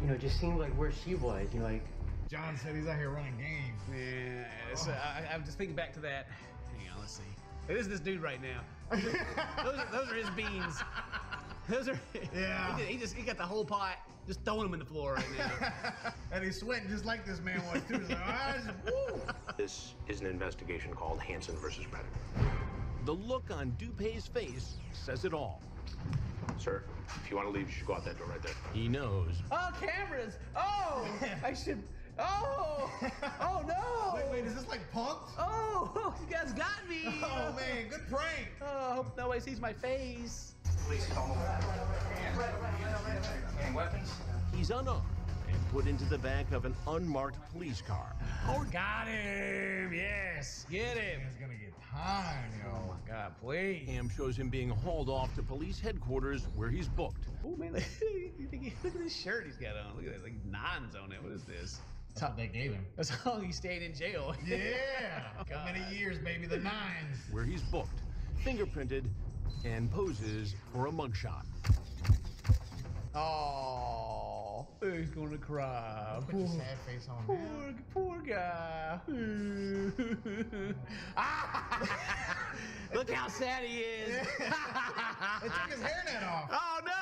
you know, just seeing like where she was, you know, like. John said he's out here running games. Yeah, so I'm just thinking back to that. Hang on, let's see. It is this dude right now. Those are his beans. Those are. Yeah. He got the whole pot, just throwing them in the floor right now. And he's sweating just like this man was too. He's like, woo. This is an investigation called Hansen versus Predator. The look on Dupé's face says it all. Sir, if you want to leave, you should go out that door right there. He knows. Oh, cameras! Oh, I should. Oh! Oh no! Wait, is this like punked? Oh, you guys got me! Oh man, good prank! Oh, I hope nobody sees my face. Police call. Any weapons? He's unarmed and put into the back of an unmarked police car. Oh, got him! Yes, get him! It's gonna get time, yo. Oh my God, please! Cam shows him being hauled off to police headquarters where he's booked. Oh man, look at this shirt he's got on. Look at that, like nines on it. What is this? That's what they gave him. That's how long he stayed in jail. Yeah! How many years, baby? The 9s. Where he's booked, fingerprinted, and poses for a mugshot. Oh, he's gonna cry. Put your sad face on Poor guy. Look how sad he is. They took his hairnet off. Oh no!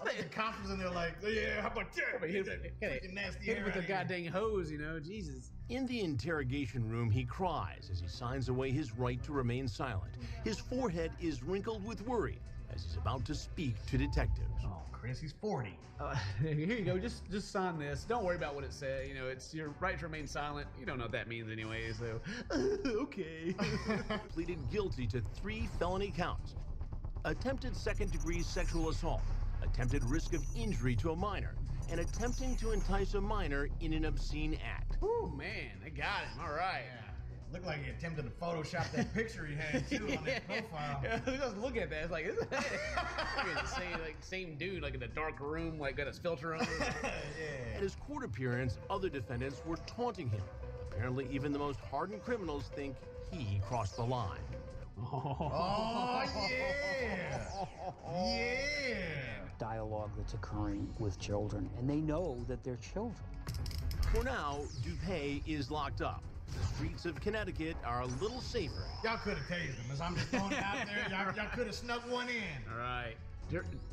I think the cops was in there like, yeah, how about that? Hit Freaking nasty him hair with out the of here. goddamn hose, you know, Jesus. In the interrogation room, he cries as he signs away his right to remain silent. His forehead is wrinkled with worry as he's about to speak to detectives. Oh, Chris, he's 40. Here you go. Just sign this. Don't worry about what it says. You know, it's your right to remain silent. You don't know what that means anyway, so okay. Pleaded guilty to 3 felony counts: attempted second-degree sexual assault, attempted risk of injury to a minor, and attempting to entice a minor in an obscene act. Oh man, they got him. All right. Yeah. Looked like he attempted to Photoshop that picture he had too on his profile. Yeah, just look at that. It's like, isn't that the same dude, like in a dark room, like got his filter on. Yeah. At his court appearance, other defendants were taunting him. Apparently, even the most hardened criminals think he crossed the line. Oh, yeah. Yeah. Dialogue that's occurring with children, and they know that they're children. For now, Dupay is locked up. The streets of Connecticut are a little safer. Y'all could have tased him. As I'm just throwing it out there, y'all could have snuck one in. All right.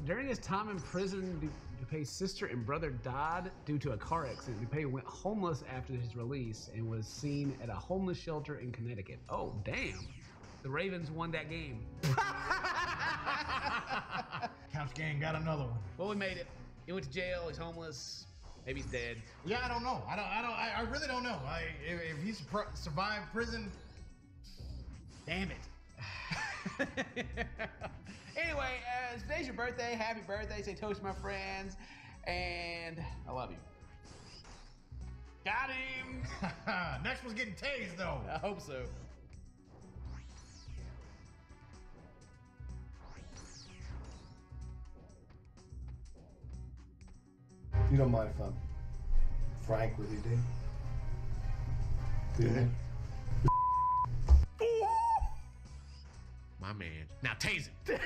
During his time in prison, Dupay's sister and brother died due to a car accident. Dupay went homeless after his release and was seen at a homeless shelter in Connecticut. Oh, damn. The Ravens won that game. Couch Gang got another one. Well, we made it. He went to jail. He's homeless. Maybe he's dead. Yeah, I don't know. I really don't know. If he survived prison, damn it. Anyway, today's your birthday. Happy birthday. Say toast, my friends. And I love you. Got him. Next one's getting tased, though. I hope so. You don't mind if I'm frank with you, do you? My man. Now tase him.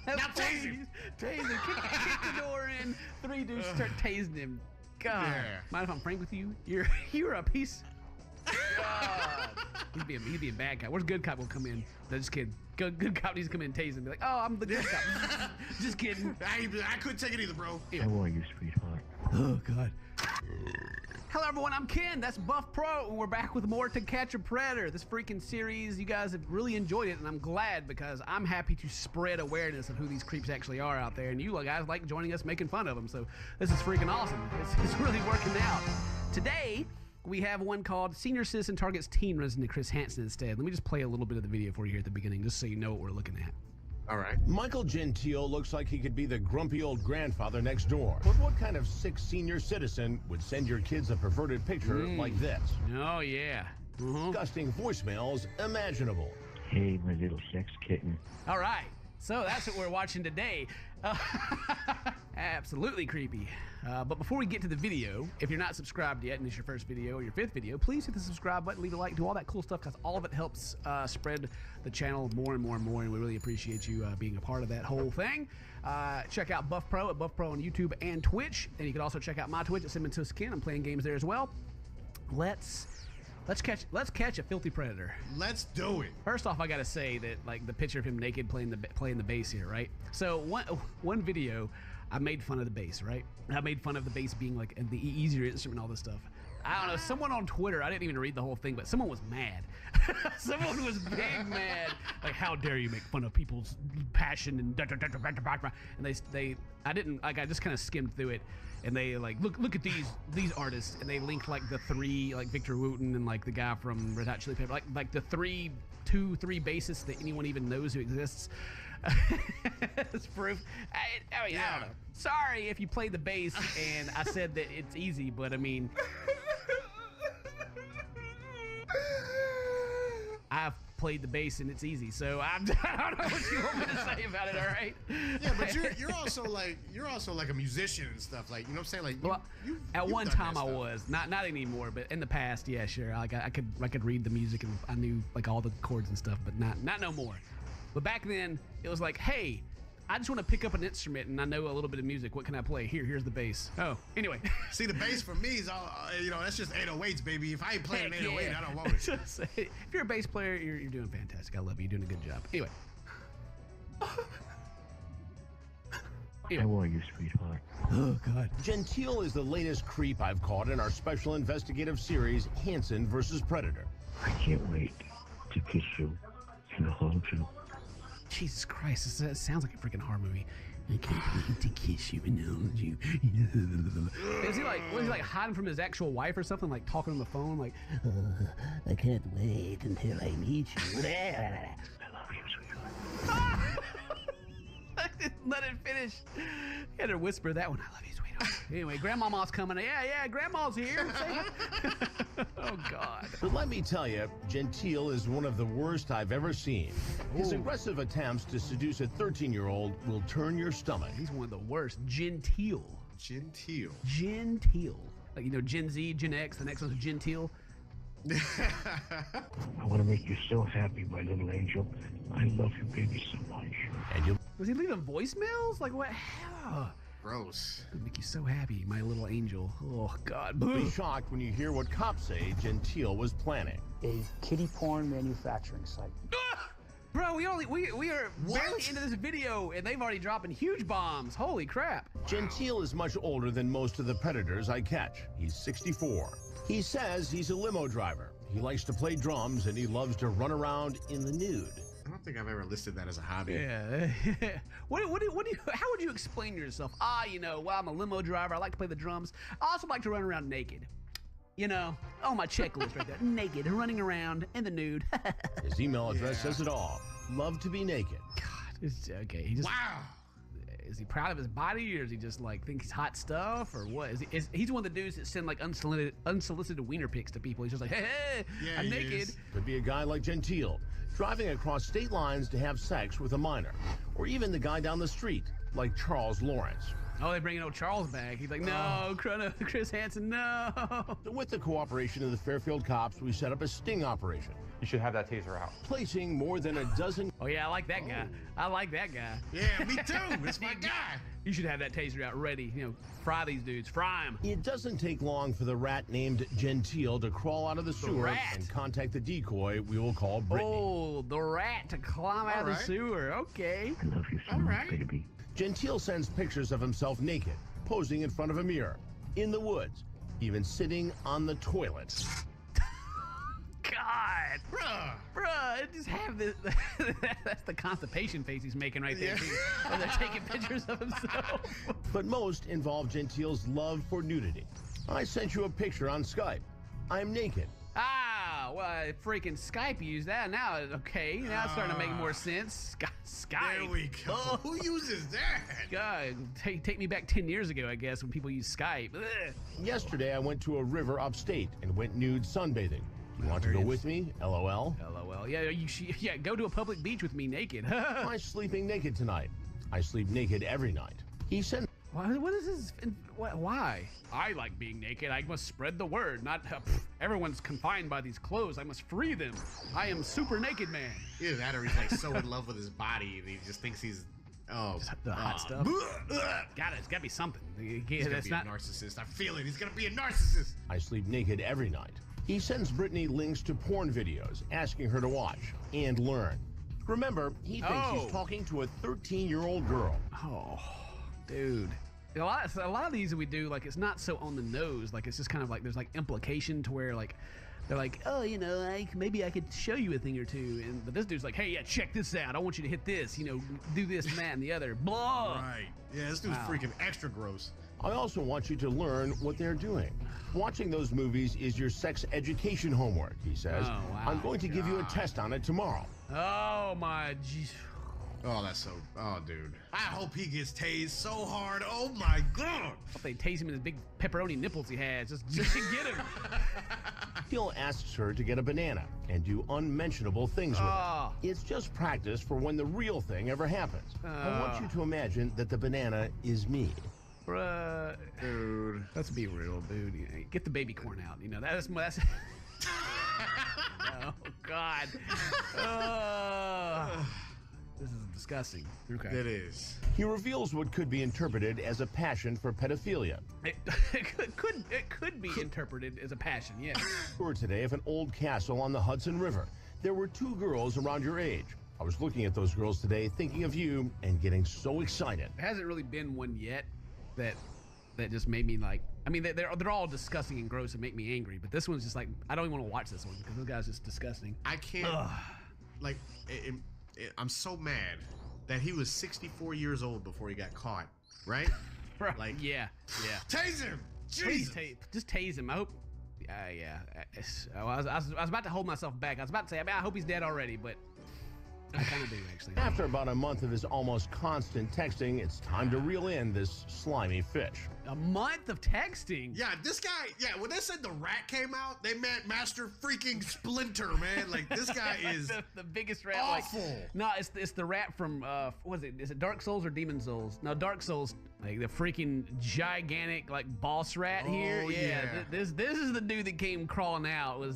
Now tase him. Tase him. Kick the door in. 3 dudes start tasing him. God. Yeah. Mind if I'm frank with you? You're a piece. God. He'd be a bad guy. Where's good cop will come in? No, just kidding. Good cop needs to come in and tase him and be like, oh, I'm the good cop. Just kidding. I couldn't take it either, bro. Yeah. How are you, sweetheart? Oh, God. Hello, everyone. I'm Ken. That's Buff Pro, and we're back with more To Catch a Predator. This freaking series, you guys have really enjoyed it, and I'm glad because I'm happy to spread awareness of who these creeps actually are out there, and you guys like joining us making fun of them, so this is freaking awesome. It's really working out. Today, we have one called Senior Citizen Targets Teen Resident Chris Hansen instead. Let me just play a little bit of the video for you here at the beginning, just so you know what we're looking at. All right. Michael Gentile looks like he could be the grumpy old grandfather next door. But what kind of sick senior citizen would send your kids a perverted picture like this? Oh, yeah. Disgusting voicemails imaginable. Hey, my little sex kitten. All right. So that's what we're watching today. Absolutely creepy. But before we get to the video, if you're not subscribed yet and it's your first video or your 5th video, please hit the subscribe button, leave a like, do all that cool stuff because all of it helps spread the channel more and more and more, and we really appreciate you being a part of that whole thing. Check out Buff Pro at Buff Pro on YouTube and Twitch, and you can also check out my Twitch at Cinnamon Toast Ken. I'm playing games there as well. Let's catch a filthy predator. Let's do it. First off, I gotta say that like the picture of him naked playing the bass here, right? So one video, I made fun of the bass, right? I made fun of the bass being like the easier instrument and all this stuff. I don't know, someone on Twitter, I didn't even read the whole thing, but someone was mad. Someone was big mad. Like, how dare you make fun of people's passion and I just kind of skimmed through it, and they like, look at these artists, and they linked like the three, like Victor Wooten and like the guy from Red Hot Chili Peppers, like the three bassists that anyone even knows who exists. It's proof. I mean, I don't know. Sorry if you played the bass and I said that it's easy, but I mean, I've played the bass and it's easy, so I don't know what you want me to say about it. All right. Yeah, but you're also like a musician and stuff. Like, you know what I'm saying? Like, at one time I was not anymore, but in the past, yeah, sure. Like I could read the music and I knew like all the chords and stuff, but not no more. But back then, it was like, hey, I just want to pick up an instrument and I know a little bit of music. What can I play? Here's the bass. Oh, anyway. See, the bass for me is all, that's just 808s, baby. If I ain't playing an 808, I don't want it. If you're a bass player, you're doing fantastic. I love you. You're doing a good job. Anyway. How are you, sweetheart? Oh, God. Gentile is the latest creep I've caught in our special investigative series, Hansen vs. Predator. I can't wait to kiss you and hold you. Jesus Christ, this sounds like a freaking horror movie. I can't wait to kiss you and hold you. Was he like hiding from his actual wife or something? Like talking on the phone, like, I can't wait until I meet you. I love you, sweetheart. I didn't let it finish. He had to whisper that one. I love you, sweetheart. Anyway, Grandmama's coming. Yeah, Grandma's here. Oh, God. But let me tell you, Gentile is one of the worst I've ever seen. His aggressive attempts to seduce a 13-year-old will turn your stomach. He's one of the worst. Gentile. Like, you know, Gen Z, Gen X, the next one's Gentile. I want to make you so happy, my little angel. I love you, baby, so much. And was he leaving voicemails? Like, what? Gross. It'll make you so happy, my little angel. Oh, God. Be shocked when you hear what cops say Gentile was planning. A kiddie porn manufacturing site. Bro, we are barely into this video, and they've already dropping huge bombs. Holy crap. Gentile is much older than most of the predators I catch. He's 64. He says he's a limo driver. He likes to play drums, and he loves to run around in the nude. I don't think I've ever listed that as a hobby. Yeah. How would you explain yourself? Well, I'm a limo driver. I like to play the drums. I also like to run around naked. You know, my checklist right there. Naked, running around in the nude. His email address says it all. Love to be naked. God, it's okay. He just, wow. Is he proud of his body, or is he just like think he's hot stuff, or what? He's one of the dudes that send like unsolicited wiener pics to people. He's just like, hey, I'm naked. Could be a guy like Gentile, driving across state lines to have sex with a minor, or even the guy down the street, like Charles Lawrence. Oh, they bring old Charles back. He's like, no, Chris Hansen, no. With the cooperation of the Fairfield cops, we set up a sting operation. You should have that taser out. Placing more than a dozen. Oh, yeah, I like that guy. I like that guy. Yeah, me too. That's my guy. You should have that taser out ready. You know, fry these dudes. Fry them. It doesn't take long for the rat named Gentile to crawl out of the sewer and contact the decoy we will call Brittany. Oh, the rat to climb out of the sewer. Okay. I love you so much, baby. Gentile sends pictures of himself naked, posing in front of a mirror, in the woods, even sitting on the toilet. God, bruh, just have this. That's the constipation face he's making right there. When they're taking pictures of himself. But most involve Gentile's love for nudity. I sent you a picture on Skype. I'm naked. Well, freaking Skype used that. Now, okay, now it's starting to make more sense. Skype. There we go. Who uses that? God, take me back 10 years ago, I guess, when people used Skype. Ugh. Yesterday, I went to a river upstate and went nude sunbathing. You want to go with me? LOL. LOL. Yeah, go to a public beach with me naked. I'm sleeping naked tonight. I sleep naked every night. He sent. What is this? Why? I like being naked. I must spread the word. Not everyone's confined by these clothes. I must free them. I am super naked man. Either that, or he's like so in love with his body and he just thinks he's the hot stuff. It's gotta be something. He's gonna be a narcissist. I feel it. He's gonna be a narcissist. I sleep naked every night. He sends Brittany links to porn videos, asking her to watch and learn. Remember, he thinks he's talking to a 13-year-old girl. Oh, dude. a lot of these that we do, like, it's not so on the nose. Like, it's just kind of like there's like implication to where like they're like, oh, you know, like maybe I could show you a thing or two. But this dude's like, hey, yeah, check this out. I want you to hit this. You know, do this and that and the other. Blah. Right. Yeah, this dude's freaking extra gross. I also want you to learn what they're doing. Watching those movies is your sex education homework, he says. Oh, wow. I'm going to give you a test on it tomorrow. Oh, my jeez. Oh, that's so... Oh, dude. I hope he gets tased so hard. Oh, my God. Hope they tase him in his big pepperoni nipples he has. Just get him. Phil asks her to get a banana and do unmentionable things with it. It's just practice for when the real thing ever happens. I want you to imagine that the banana is me. Bruh. Dude. Let's be real, dude. Get the baby corn out. You know, that's oh, God. This is disgusting. Okay. It is. He reveals what could be interpreted as a passion for pedophilia. It could be interpreted as a passion, yeah. Tour today of an old castle on the Hudson River. There were 2 girls around your age. I was looking at those girls today, thinking of you, and getting so excited. There hasn't really been one yet that just made me like. I mean, they're all disgusting and gross and make me angry. But this one's just like, I don't even want to watch this one because this guy's just disgusting. I can't. Like, I'm so mad that he was 64 years old before he got caught, right? Right. Like, yeah. Tase him! Jesus! Just tase him. I hope. Yeah. I was about to hold myself back. I was about to say, I hope he's dead already, but I kind of do, actually. After about a month of his almost constant texting, it's time to reel in this slimy fish. A month of texting? Yeah, this guy, when they said the rat came out, they meant Master freaking Splinter, man. Like, this guy is the biggest rat. Awful. Like, no, it's the rat from, what is it? Is it Dark Souls or Demon Souls? No, Dark Souls. Like, the freaking gigantic, like, boss rat here. Yeah. This is the dude that came crawling out, was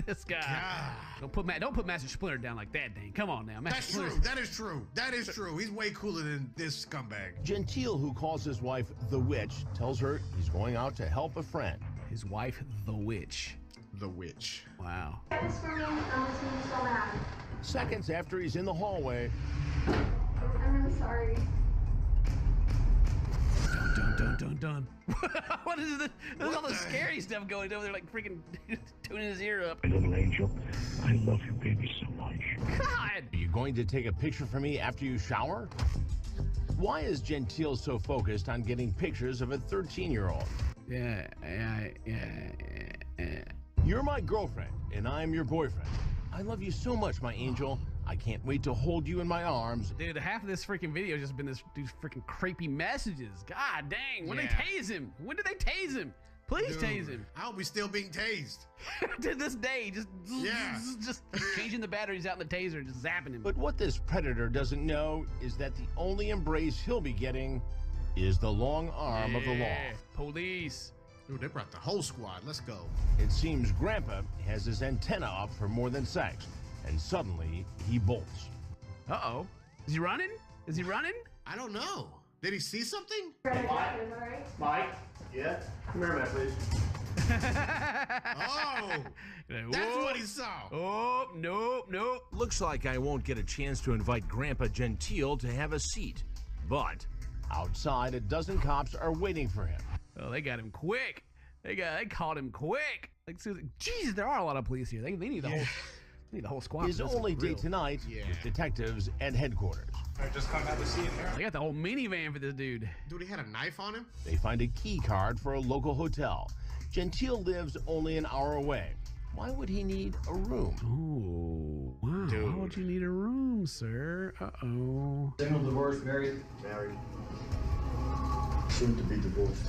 this guy. God. Don't put Master Splinter down like that, Dane. Come on now, That's true. That is true. That is true. He's way cooler than this scumbag. Gentile, who calls his wife the witch, tells her he's going out to help a friend. His wife, the witch. The witch. Wow. Seconds after he's in the hallway. I'm really sorry. Dun. What is this? There's all the scary stuff going over there, like freaking tuning his ear up. My little angel, I love you, baby, so much. God! Are you going to take a picture for me after you shower? Why is Gentile so focused on getting pictures of a 13-year-old? Yeah. You're my girlfriend, and I'm your boyfriend. I love you so much, my angel. I can't wait to hold you in my arms. Dude, half of this freaking video has just been this dude's freaking creepy messages. God dang, when they tase him? When did they tase him? Please tase him. I hope he's still being tased. To this day, just changing the batteries out in the taser, just zapping him. But what this predator doesn't know is that the only embrace he'll be getting is the long arm of the law. Police. Dude, they brought the whole squad. Let's go. It seems Grandpa has his antenna up for more than sex. And suddenly, he bolts. Uh-oh. Is he running? I don't know. Did he see something? Mike? Yeah? Come here a minute, please. Oh! That's what he saw. Oh, nope. Looks like I won't get a chance to invite Grandpa Gentile to have a seat. But outside, a dozen cops are waiting for him. Oh, they got him quick. They caught him quick. Like, Jesus, there are a lot of police here. They need the whole... Need the whole squad. His only date tonight is detectives at headquarters. I just come out to see it there. They got the whole minivan for this dude. Dude, he had a knife on him? They find a key card for a local hotel. Gentile lives only an hour away. Why would he need a room? Oh, wow. Dude. Why would you need a room, sir? Uh-oh. Single, divorced, married? Married. Soon to be divorced.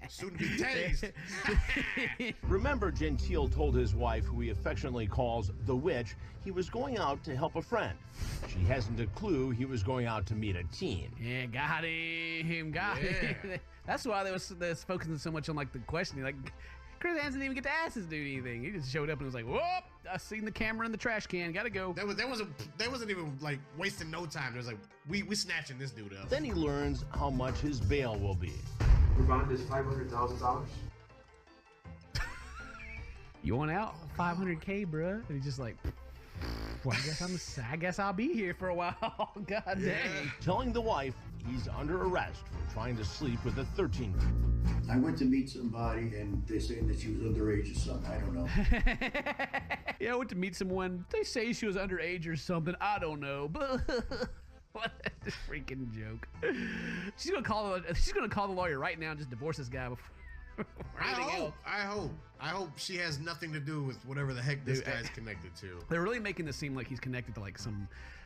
Soon to be tased. Remember, Gentile told his wife, who he affectionately calls the witch, he was going out to help a friend. She hasn't a clue he was going out to meet a teen. Yeah, got him. That's why they was focusing so much on like the questioning. Like, Chris Hansen didn't even get to ask this dude anything. He just showed up and was like, "Whoop! I seen the camera in the trash can. Gotta go." They wasn't even like wasting no time. It was like we snatching this dude up. Then he learns how much his bail will be. Your bond is $500,000. You want out? $500K, bruh. And he's just like, Well, I guess I'll be here for a while. God dang. Telling the wife he's under arrest for trying to sleep with a 13. I went to meet somebody and they're saying that she was underage or something. I don't know. Yeah, I went to meet someone. They say she was underage or something. I don't know, but what a freaking joke. She's gonna call the lawyer right now and just divorce this guy before. I hope she has nothing to do with whatever the heck this guy's connected to. They're really making this seem like he's connected to like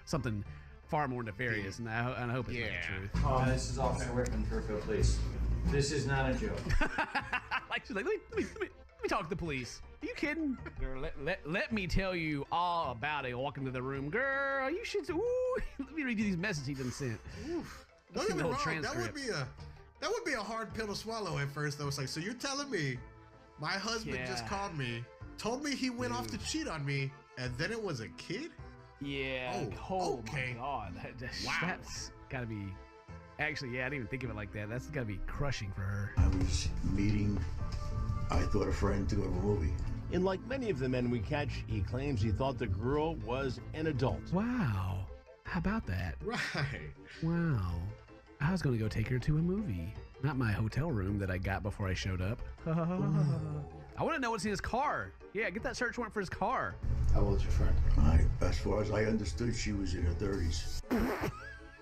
something far more nefarious, and I hope it's not the truth. This is Officer Whitman, Fairfield Police. This is not a joke. She's like, let me talk to the police. Are you kidding? Girl, let me tell you all about it. Walk into the room, girl. You should. Ooh, let me read you these messages he done sent. Don't get me wrong. That would be a hard pill to swallow at first, though. It's like, so you're telling me my husband just called me, told me he went off to cheat on me, and then it was a kid? Yeah. Oh okay. My God. That's gotta be. Actually, yeah, I didn't even think of it like that. That's gotta be crushing for her. I was meeting, I thought, a friend to go to a movie. And like many of the men we catch, he claims he thought the girl was an adult. Wow. How about that? Right. Wow. I was going to go take her to a movie. Not my hotel room that I got before I showed up. I want to know what's in his car. Yeah, get that search warrant for his car. How old's your friend? As far as I understood, she was in her 30s.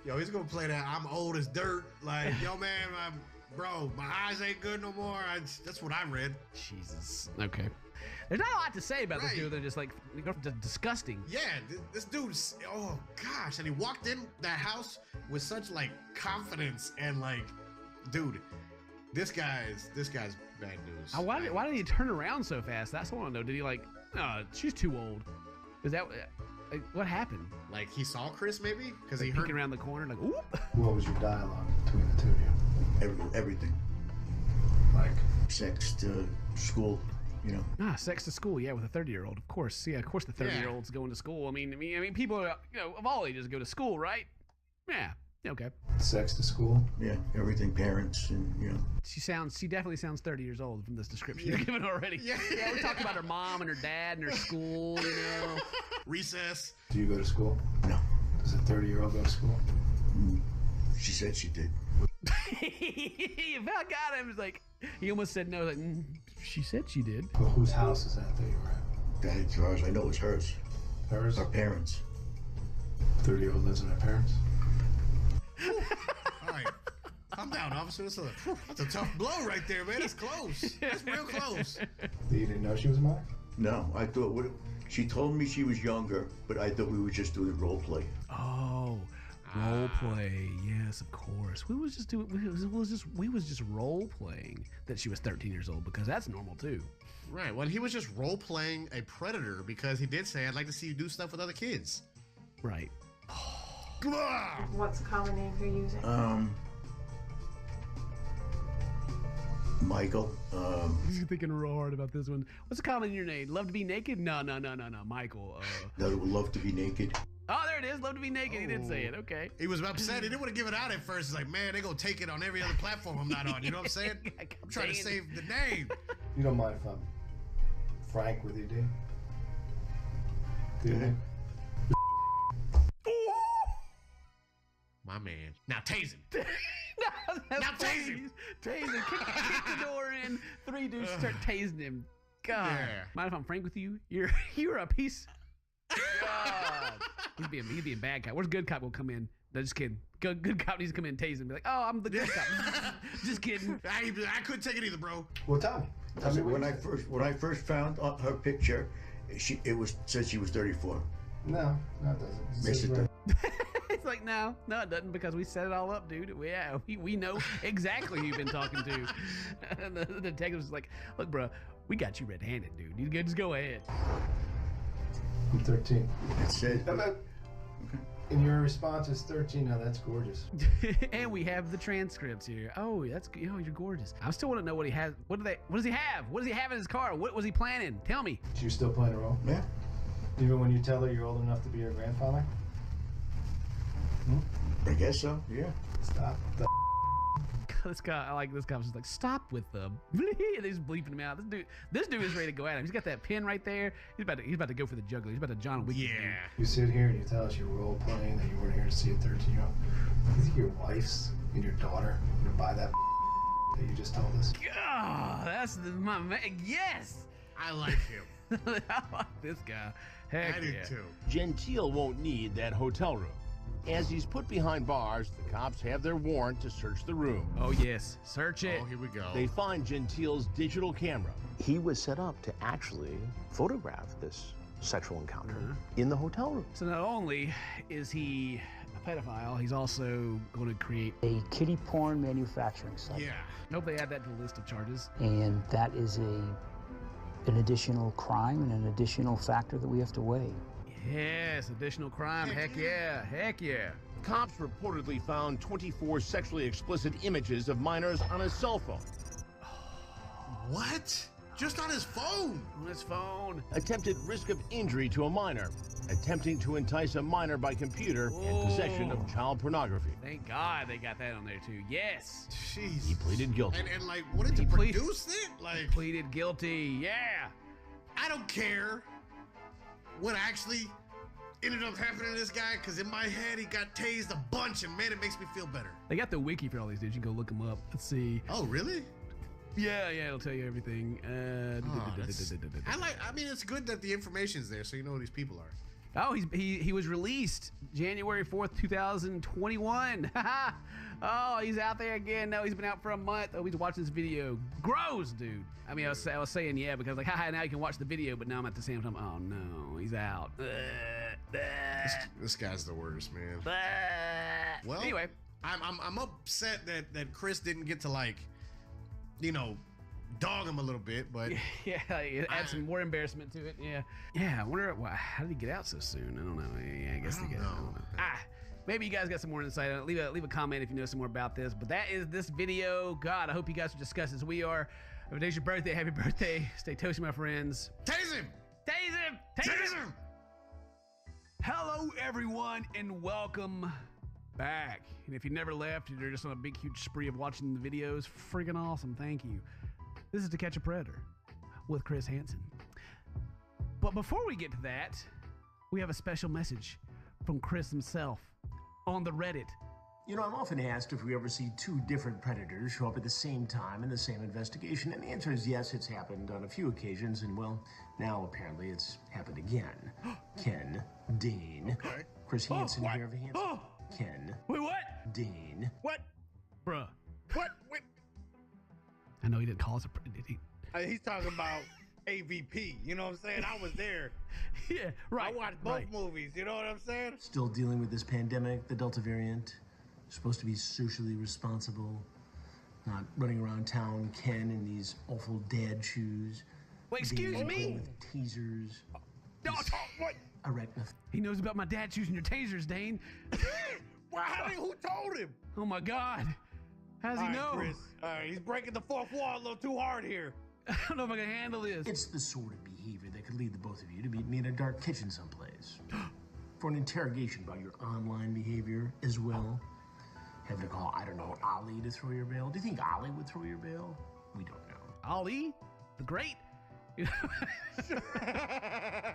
Yo, he's going to play that I'm old as dirt. Like, yo, man, bro, my eyes ain't good no more. That's what I read. Jesus. Okay. There's not a lot to say about this dude. They're just like disgusting. Yeah, this dude's, oh gosh. And he walked in that house with such like confidence and like, dude, this guy's bad news. Why did he turn around so fast? That's what I want to know. Did he like, she's too old? Is that, what happened? Like he saw Chris maybe? Because he peeking around the corner like, whoop. What was your dialogue between the two of you? Everything. Like sex to school. You know, sex to school, yeah, with a 30-year-old, of course. Yeah, of course the 30-year-old's going to school. I mean, people are, of all ages go to school, right? Yeah, okay. Sex to school? Yeah, everything, parents, and, She definitely sounds 30 years old from this description you're giving already. Yeah, we talked about her mom and her dad and her school, Recess. Do you go to school? No. Does a 30-year-old go to school? She said she did. If I got him, it's like, he almost said no, like, she said she did. Well, whose house is that you were at? That, as far as I know, is hers. Hers? Our parents. 30-year-old lives with her parents? All right. Calm down, officer. That's a tough blow right there, man. That's close. That's real close. You didn't know she was a minor? No, I thought, she told me she was younger, but I thought we were just doing role play. Oh. Role play, yes, of course. We was just role playing that she was 13 years old because that's normal too. Right. Well, he was just role playing a predator because he did say, "I'd like to see you do stuff with other kids." Right. What's the common name you're using? Michael. He's thinking real hard about this one. What's the common in your name? Love to be naked? No. Michael. No, would love to be naked. Oh, there it is. Love to be naked. He did say it. Okay. He was upset. He didn't want to give it out at first. He's like, man, they're going to take it on every other platform I'm not on. You know what I'm saying? I'm trying to save the name. You don't mind if I'm frank with you, D? Do you? My man. Now tase him. Now tase him. Tase him. Kick the door in. 3 dudes start tasing him. God. Yeah. Mind if I'm frank with you? You're a piece. God. He'd be a bad cop. Where's good cop will come in? No, just kidding. Good cop needs to come in and tase him and be like, oh, I'm the good cop. Just kidding. I couldn't take it either, bro. Well, tell me. When I first found her picture, said she was 34. No, it doesn't. Yes, it does. It's like, no, it doesn't, because we set it all up, dude. We know exactly who you've been talking to. And the detective's like, look, bro, we got you red-handed, dude. You just go ahead. I'm 13. That's it. And your response is 13. Now that's gorgeous. And we have the transcripts here. Oh, you're gorgeous. I still want to know what he has. What does he have? What does he have in his car? What was he planning? Tell me. She was still playing a role? Yeah. Even when you tell her you're old enough to be her grandfather? I guess so, yeah. Stop the This guy, I like this guy was just like, stop with them. He's bleeping him out. This dude is ready to go at him. He's got that pin right there. He's about to go for the juggler. He's about to John Wick. Yeah. You sit here and you tell us you're role playing that you weren't here to see a 13-year-old. You think your wife's and your daughter gonna buy that that you just told us? God, that's my man. Yes. I like him. I like this guy. Heck I do yeah. too. Gentile won't need that hotel room. As he's put behind bars, the cops have their warrant to search the room. Oh, yes. Search it. Oh, here we go. They find Gentile's digital camera. He was set up to actually photograph this sexual encounter in the hotel room. So not only is he a pedophile, he's also going to create A kiddie porn manufacturing site. Yeah. Hope they add that to the list of charges. And that is an additional crime and an additional factor that we have to weigh. Yes, additional crime. Heck yeah. Heck yeah. Cops reportedly found 24 sexually explicit images of minors on his cell phone. What? Just on his phone? On his phone. Attempted risk of injury to a minor. Attempting to entice a minor by computer and possession of child pornography. Thank God they got that on there too. Yes. Jeez. He pleaded guilty. And like, wanted to produce it? Like, pleaded guilty. Yeah. I don't care what actually ended up happening to this guy, because in my head he got tased a bunch, and man, it makes me feel better. They got the wiki for all these dudes. You can go look them up. Let's see. Oh, really? Yeah, it'll tell you everything. I mean, it's good that the information's there, so you know who these people are. Oh, he was released January 4th, 2021. Oh, he's out there again. No, he's been out for a month. Oh, he's watching this video. Gross, dude. I mean, I was saying yeah because like, haha, now you can watch the video, but now I'm at the same time. Oh no, he's out. This guy's the worst, man. Well, anyway, I'm upset that Chris didn't get to, like, you know, dog him a little bit, but yeah, add some more embarrassment to it. Yeah. I wonder how did he get out so soon? I don't know. Yeah, I guess they get. I don't know. Maybe you guys got some more insight on it. Leave a comment if you know some more about this. But that is this video. God, I hope you guys are discussing as we are. If today's your birthday, happy birthday. Stay toasty, my friends. Tase him! Tase him! Tase him! Hello, everyone, and welcome back. And if you never left, you're just on a big, huge spree of watching the videos. Freaking awesome. Thank you. This is To Catch a Predator with Chris Hansen. But before we get to that, we have a special message from Chris himself on the Reddit. You know, I'm often asked if we ever see two different predators show up at the same time in the same investigation, and the answer is yes, it's happened on a few occasions, and well, now apparently it's happened again. Ken, Dean, Chris Hansen here of Hansen. Ken. Wait, what? Dean. What? Bruh. What? Wait. I know he didn't call us a predator. He's talking about AVP. You know what I'm saying? I was there. Yeah, right. I watched both movies. You know what I'm saying? Still dealing with this pandemic, the Delta variant. Supposed to be socially responsible. Not running around town, Ken, in these awful dad shoes. Wait, excuse me? With tasers. What? Arachnoph. He knows about my dad choosing your tasers, Dane. Who told him? Oh my God. How does he know? Chris. He's breaking the fourth wall a little too hard here. I don't know if I can handle this. It's the sort of behavior that could lead the both of you to meet me in a dark kitchen someplace. For an interrogation about your online behavior as well. Have to call, I don't know, Ali to throw your bail. Do you think Ali would throw your bail? We don't know. Ali? The Great?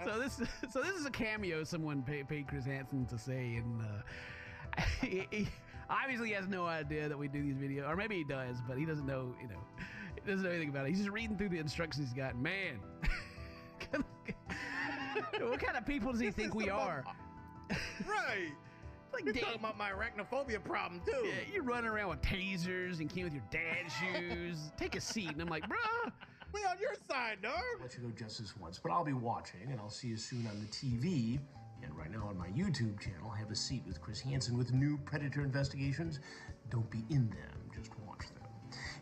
So this is a cameo someone paid Chris Hansen to say, and he obviously has no idea that we do these videos, or maybe he does, but he doesn't know, he doesn't know anything about it. He's just reading through the instructions he's got. Man, what kind of people does he think we are? Right. Like you're talking about my arachnophobia problem too. Yeah, you're running around with tasers and came with your dad's shoes. Take a seat, and I'm like, bruh. We on your side, dog. I'll let you go just this once, but I'll be watching, and I'll see you soon on the TV. And right now on my YouTube channel, have a seat with Chris Hansen with new Predator investigations. Don't be in them, just watch them.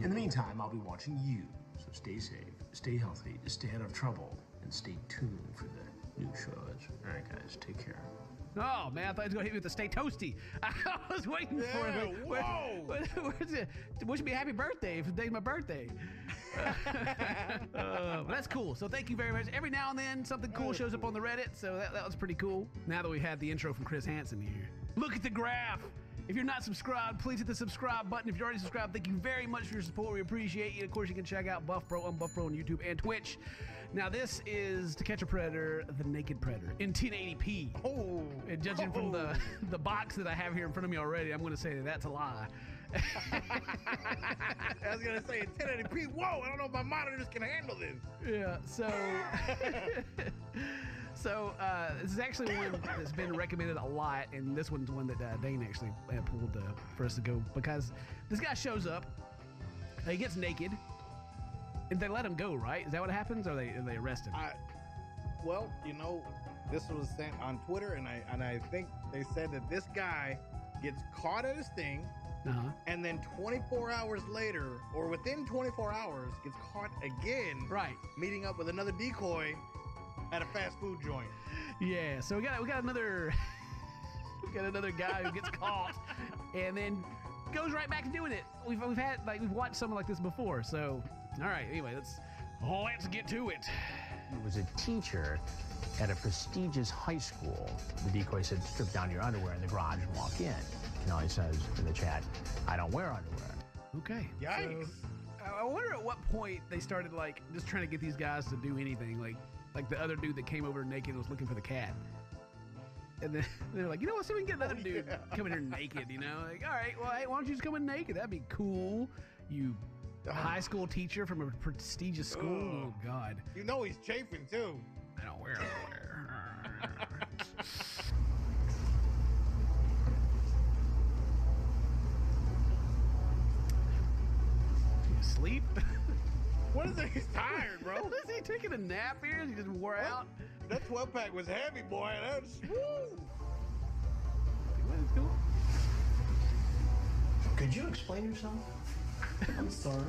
In the meantime, I'll be watching you. So stay safe, stay healthy, stay out of trouble, and stay tuned for the new shows. All right, guys, take care. Oh, man, I thought he was going to hit me with the Stay Toasty. I was waiting for it. Where's it? Wish me a happy birthday if today's my birthday. But that's cool. So thank you very much. Every now and then, something cool shows up on the Reddit, so that was pretty cool. Now that we had the intro from Chris Hansen here. Look at the graph. If you're not subscribed, please hit the subscribe button. If you're already subscribed, thank you very much for your support. We appreciate you. Of course, you can check out Buff Pro on YouTube and Twitch. Now, this is To Catch a Predator, The Naked Predator in 1080p. Oh. And judging from the box that I have here in front of me already, I'm going to say that that's a lie. I was going to say 1080p. Whoa, I don't know if my monitors can handle this. Yeah, so... So this is actually one that's been recommended a lot, and this one's one that Dane actually pulled for us to go, because this guy shows up, he gets naked, and they let him go, right? Is that what happens, or they arrest him? Well, you know, this was sent on Twitter, and I think they said that this guy gets caught at his thing, and then 24 hours later, or within 24 hours, gets caught again, right? Meeting up with another decoy at a fast food joint. Yeah, so we got another guy who gets caught and then goes right back to doing it. We've watched something like this before. So, all right, anyway, let's get to it. He was a teacher at a prestigious high school. The decoy said, strip down your underwear in the garage and walk in. Kenali says in the chat, I don't wear underwear. Okay. Yikes. So, I wonder at what point they started just trying to get these guys to do anything, like the other dude that came over naked and was looking for the cat. And then they're like, you know what, so we can get another dude coming here naked, you know? Like, all right, well, hey, why don't you just come in naked? That'd be cool. You high school teacher from a prestigious school. Oh, God. You know he's chafing, too. I don't wear underwear. You asleep? What is it? He's tired, bro. Is he taking a nap here? Is he just wore out? That 12-pack was heavy, boy. That's woo. Could you explain yourself? I'm sorry.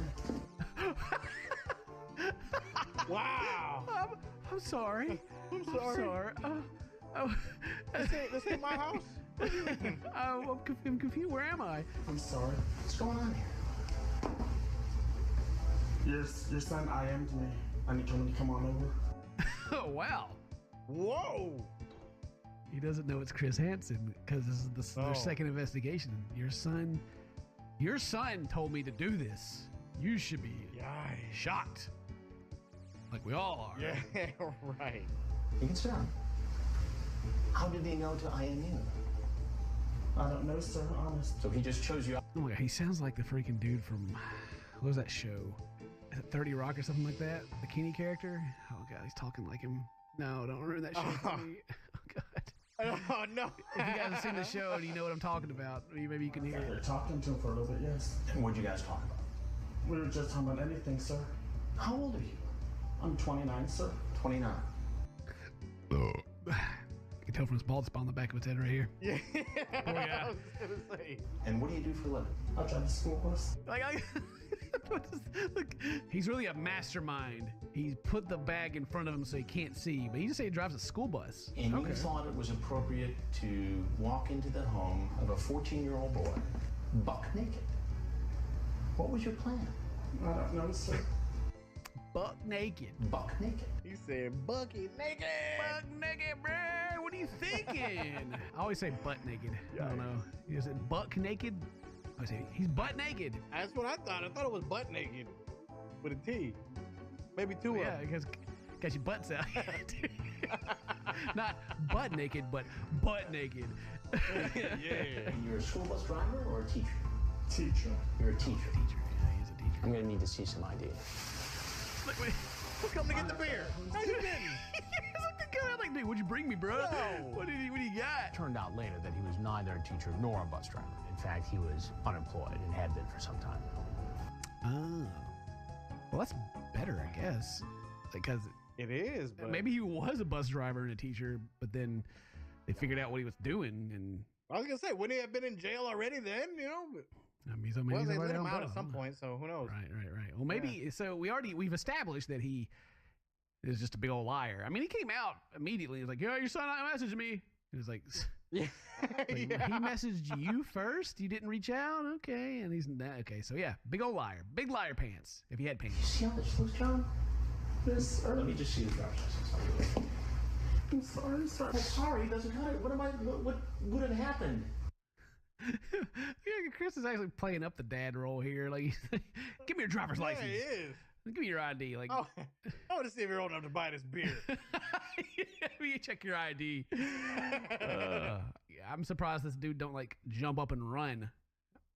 Wow. I'm sorry. I'm sorry. This ain't my house. What do you mean? I'm confused. Where am I? I'm sorry. What's going on here? Your son IM'd me. I need him to come on over. Oh, wow. Whoa. He doesn't know it's Chris Hansen because this is their second investigation. Your son told me to do this. You should be shocked. Like we all are. Yeah, right. You can sit down. How did he know to IM you? I don't know, sir, honest. So he just chose you out. Oh my God, he sounds like the freaking dude from, what was that show? 30 Rock or something like that? The Kenny character? Oh God, he's talking like him. No, don't ruin that show for me. Oh God. Oh no. If you guys have seen the show and you know what I'm talking about, maybe you can hear You're it. talking to him for a little bit, yes. And what'd you guys talk about? We were just talking about anything, sir. How old are you? I'm 29, sir. 29. You can tell from his bald spot on the back of his head right here. Yeah. Oh, yeah. I was gonna say. And what do you do for a living? I drive a school bus. Look, he's really a mastermind. He's put the bag in front of him so he can't see, but he just said he drives a school bus. And you thought it was appropriate to walk into the home of a 14-year-old boy, buck naked. What was your plan? I don't know, sir. Buck naked. Buck naked. He said, Bucky naked. Buck naked, bro. What are you thinking? I always say butt naked. I don't know. You said buck naked? I say he's butt naked. That's what I thought. I thought it was butt naked with a T. Maybe two of Yeah, them. because got your butts out. Not butt naked, but butt naked. Yeah. You're a school bus driver or a teacher? Teacher. You're a teacher. Teacher, yeah, he's a teacher. I'm gonna need to see some ID. Look, wait. Who come to get the beer? No, you didn't. Like, dude, what'd you bring me, bro? No. What do you got? Turned out later that he was neither a teacher nor a bus driver. In fact, he was unemployed and had been for some time. Oh. Well, that's better, I guess. Because it is, but maybe he was a bus driver and a teacher, but then they figured out what he was doing, and I was gonna say, wouldn't he have been in jail already then? You know. But... I mean, so well, maybe they let let him out at some point, so who knows? Right. Well, maybe so. We've established that he is just a big old liar. I mean, he came out immediately. He's like, "Yeah, your son messaged me." He was like, "Yeah, he messaged you first. You didn't reach out, okay?" And he's okay. So yeah, big old liar, big liar pants. If he had pants. See how this looks, John? Yes, sir. Let me just see the driver's license. I'm sorry, sir. I'm sorry, it doesn't matter. What would have happened? Yeah, Chris is actually playing up the dad role here. Like, give me your driver's license. Yeah, he is. Give me your ID. Like, oh, I want to see if you're old enough to buy this beer. You check your ID. Yeah, I'm surprised this dude don't like jump up and run.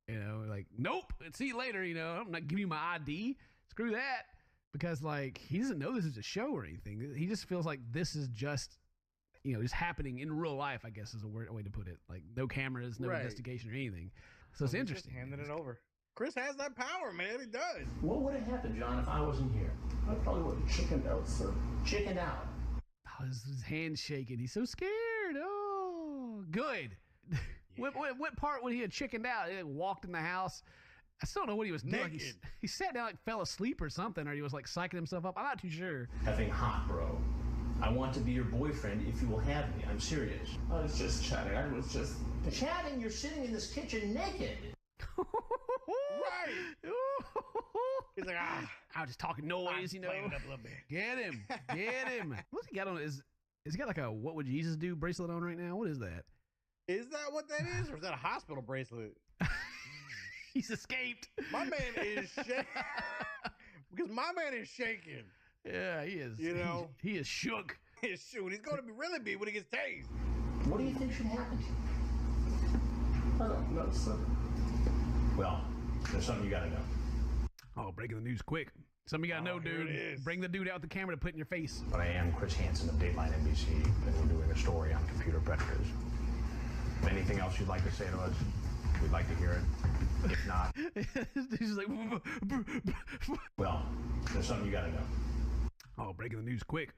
You know, like, nope. See you later. You know, I'm not giving you my ID. Screw that. Because like he doesn't know this is a show or anything. He just feels like this is just, you know, just happening in real life. I guess is a way to put it. Like no cameras, no investigation or anything. So it's interesting. Just handing it over. Chris has that power, man. He does. What would have happened, John, if I wasn't here? I probably would have chickened out, sir. Chickened out. Oh, his hand's shaking. He's so scared. Oh, good. Yeah. What part when he had chickened out? He walked in the house. I still don't know what he was doing. Naked. He sat down, like fell asleep or something, or he was like psyching himself up. I'm not too sure. Effing hot, bro. I want to be your boyfriend if you will have me. I'm serious. I was just chatting. I was just chatting. You're sitting in this kitchen naked. Right. He's like, I was just talking noise, you know. Playing it up a little bit. Get him. Get him. What's he got on? Is he got like a What Would Jesus Do bracelet on right now? What is that? Is that what that is? Or is that a hospital bracelet? He's escaped. My man is shaking. Because my man is shaking. Yeah, he is. You know? He is shook. He is shook. He's going to really be when he gets tased. What do you think should happen to you? I don't know, sir. Well, there's something you gotta know. Oh, breaking the news quick. Something you gotta know, dude. Bring the dude out the camera to put in your face. But I am Chris Hansen of Dateline NBC, and we're doing a story on computer predators. Anything else you'd like to say to us? We'd like to hear it. If not, he's like, well, there's something you gotta know. Oh, breaking the news quick.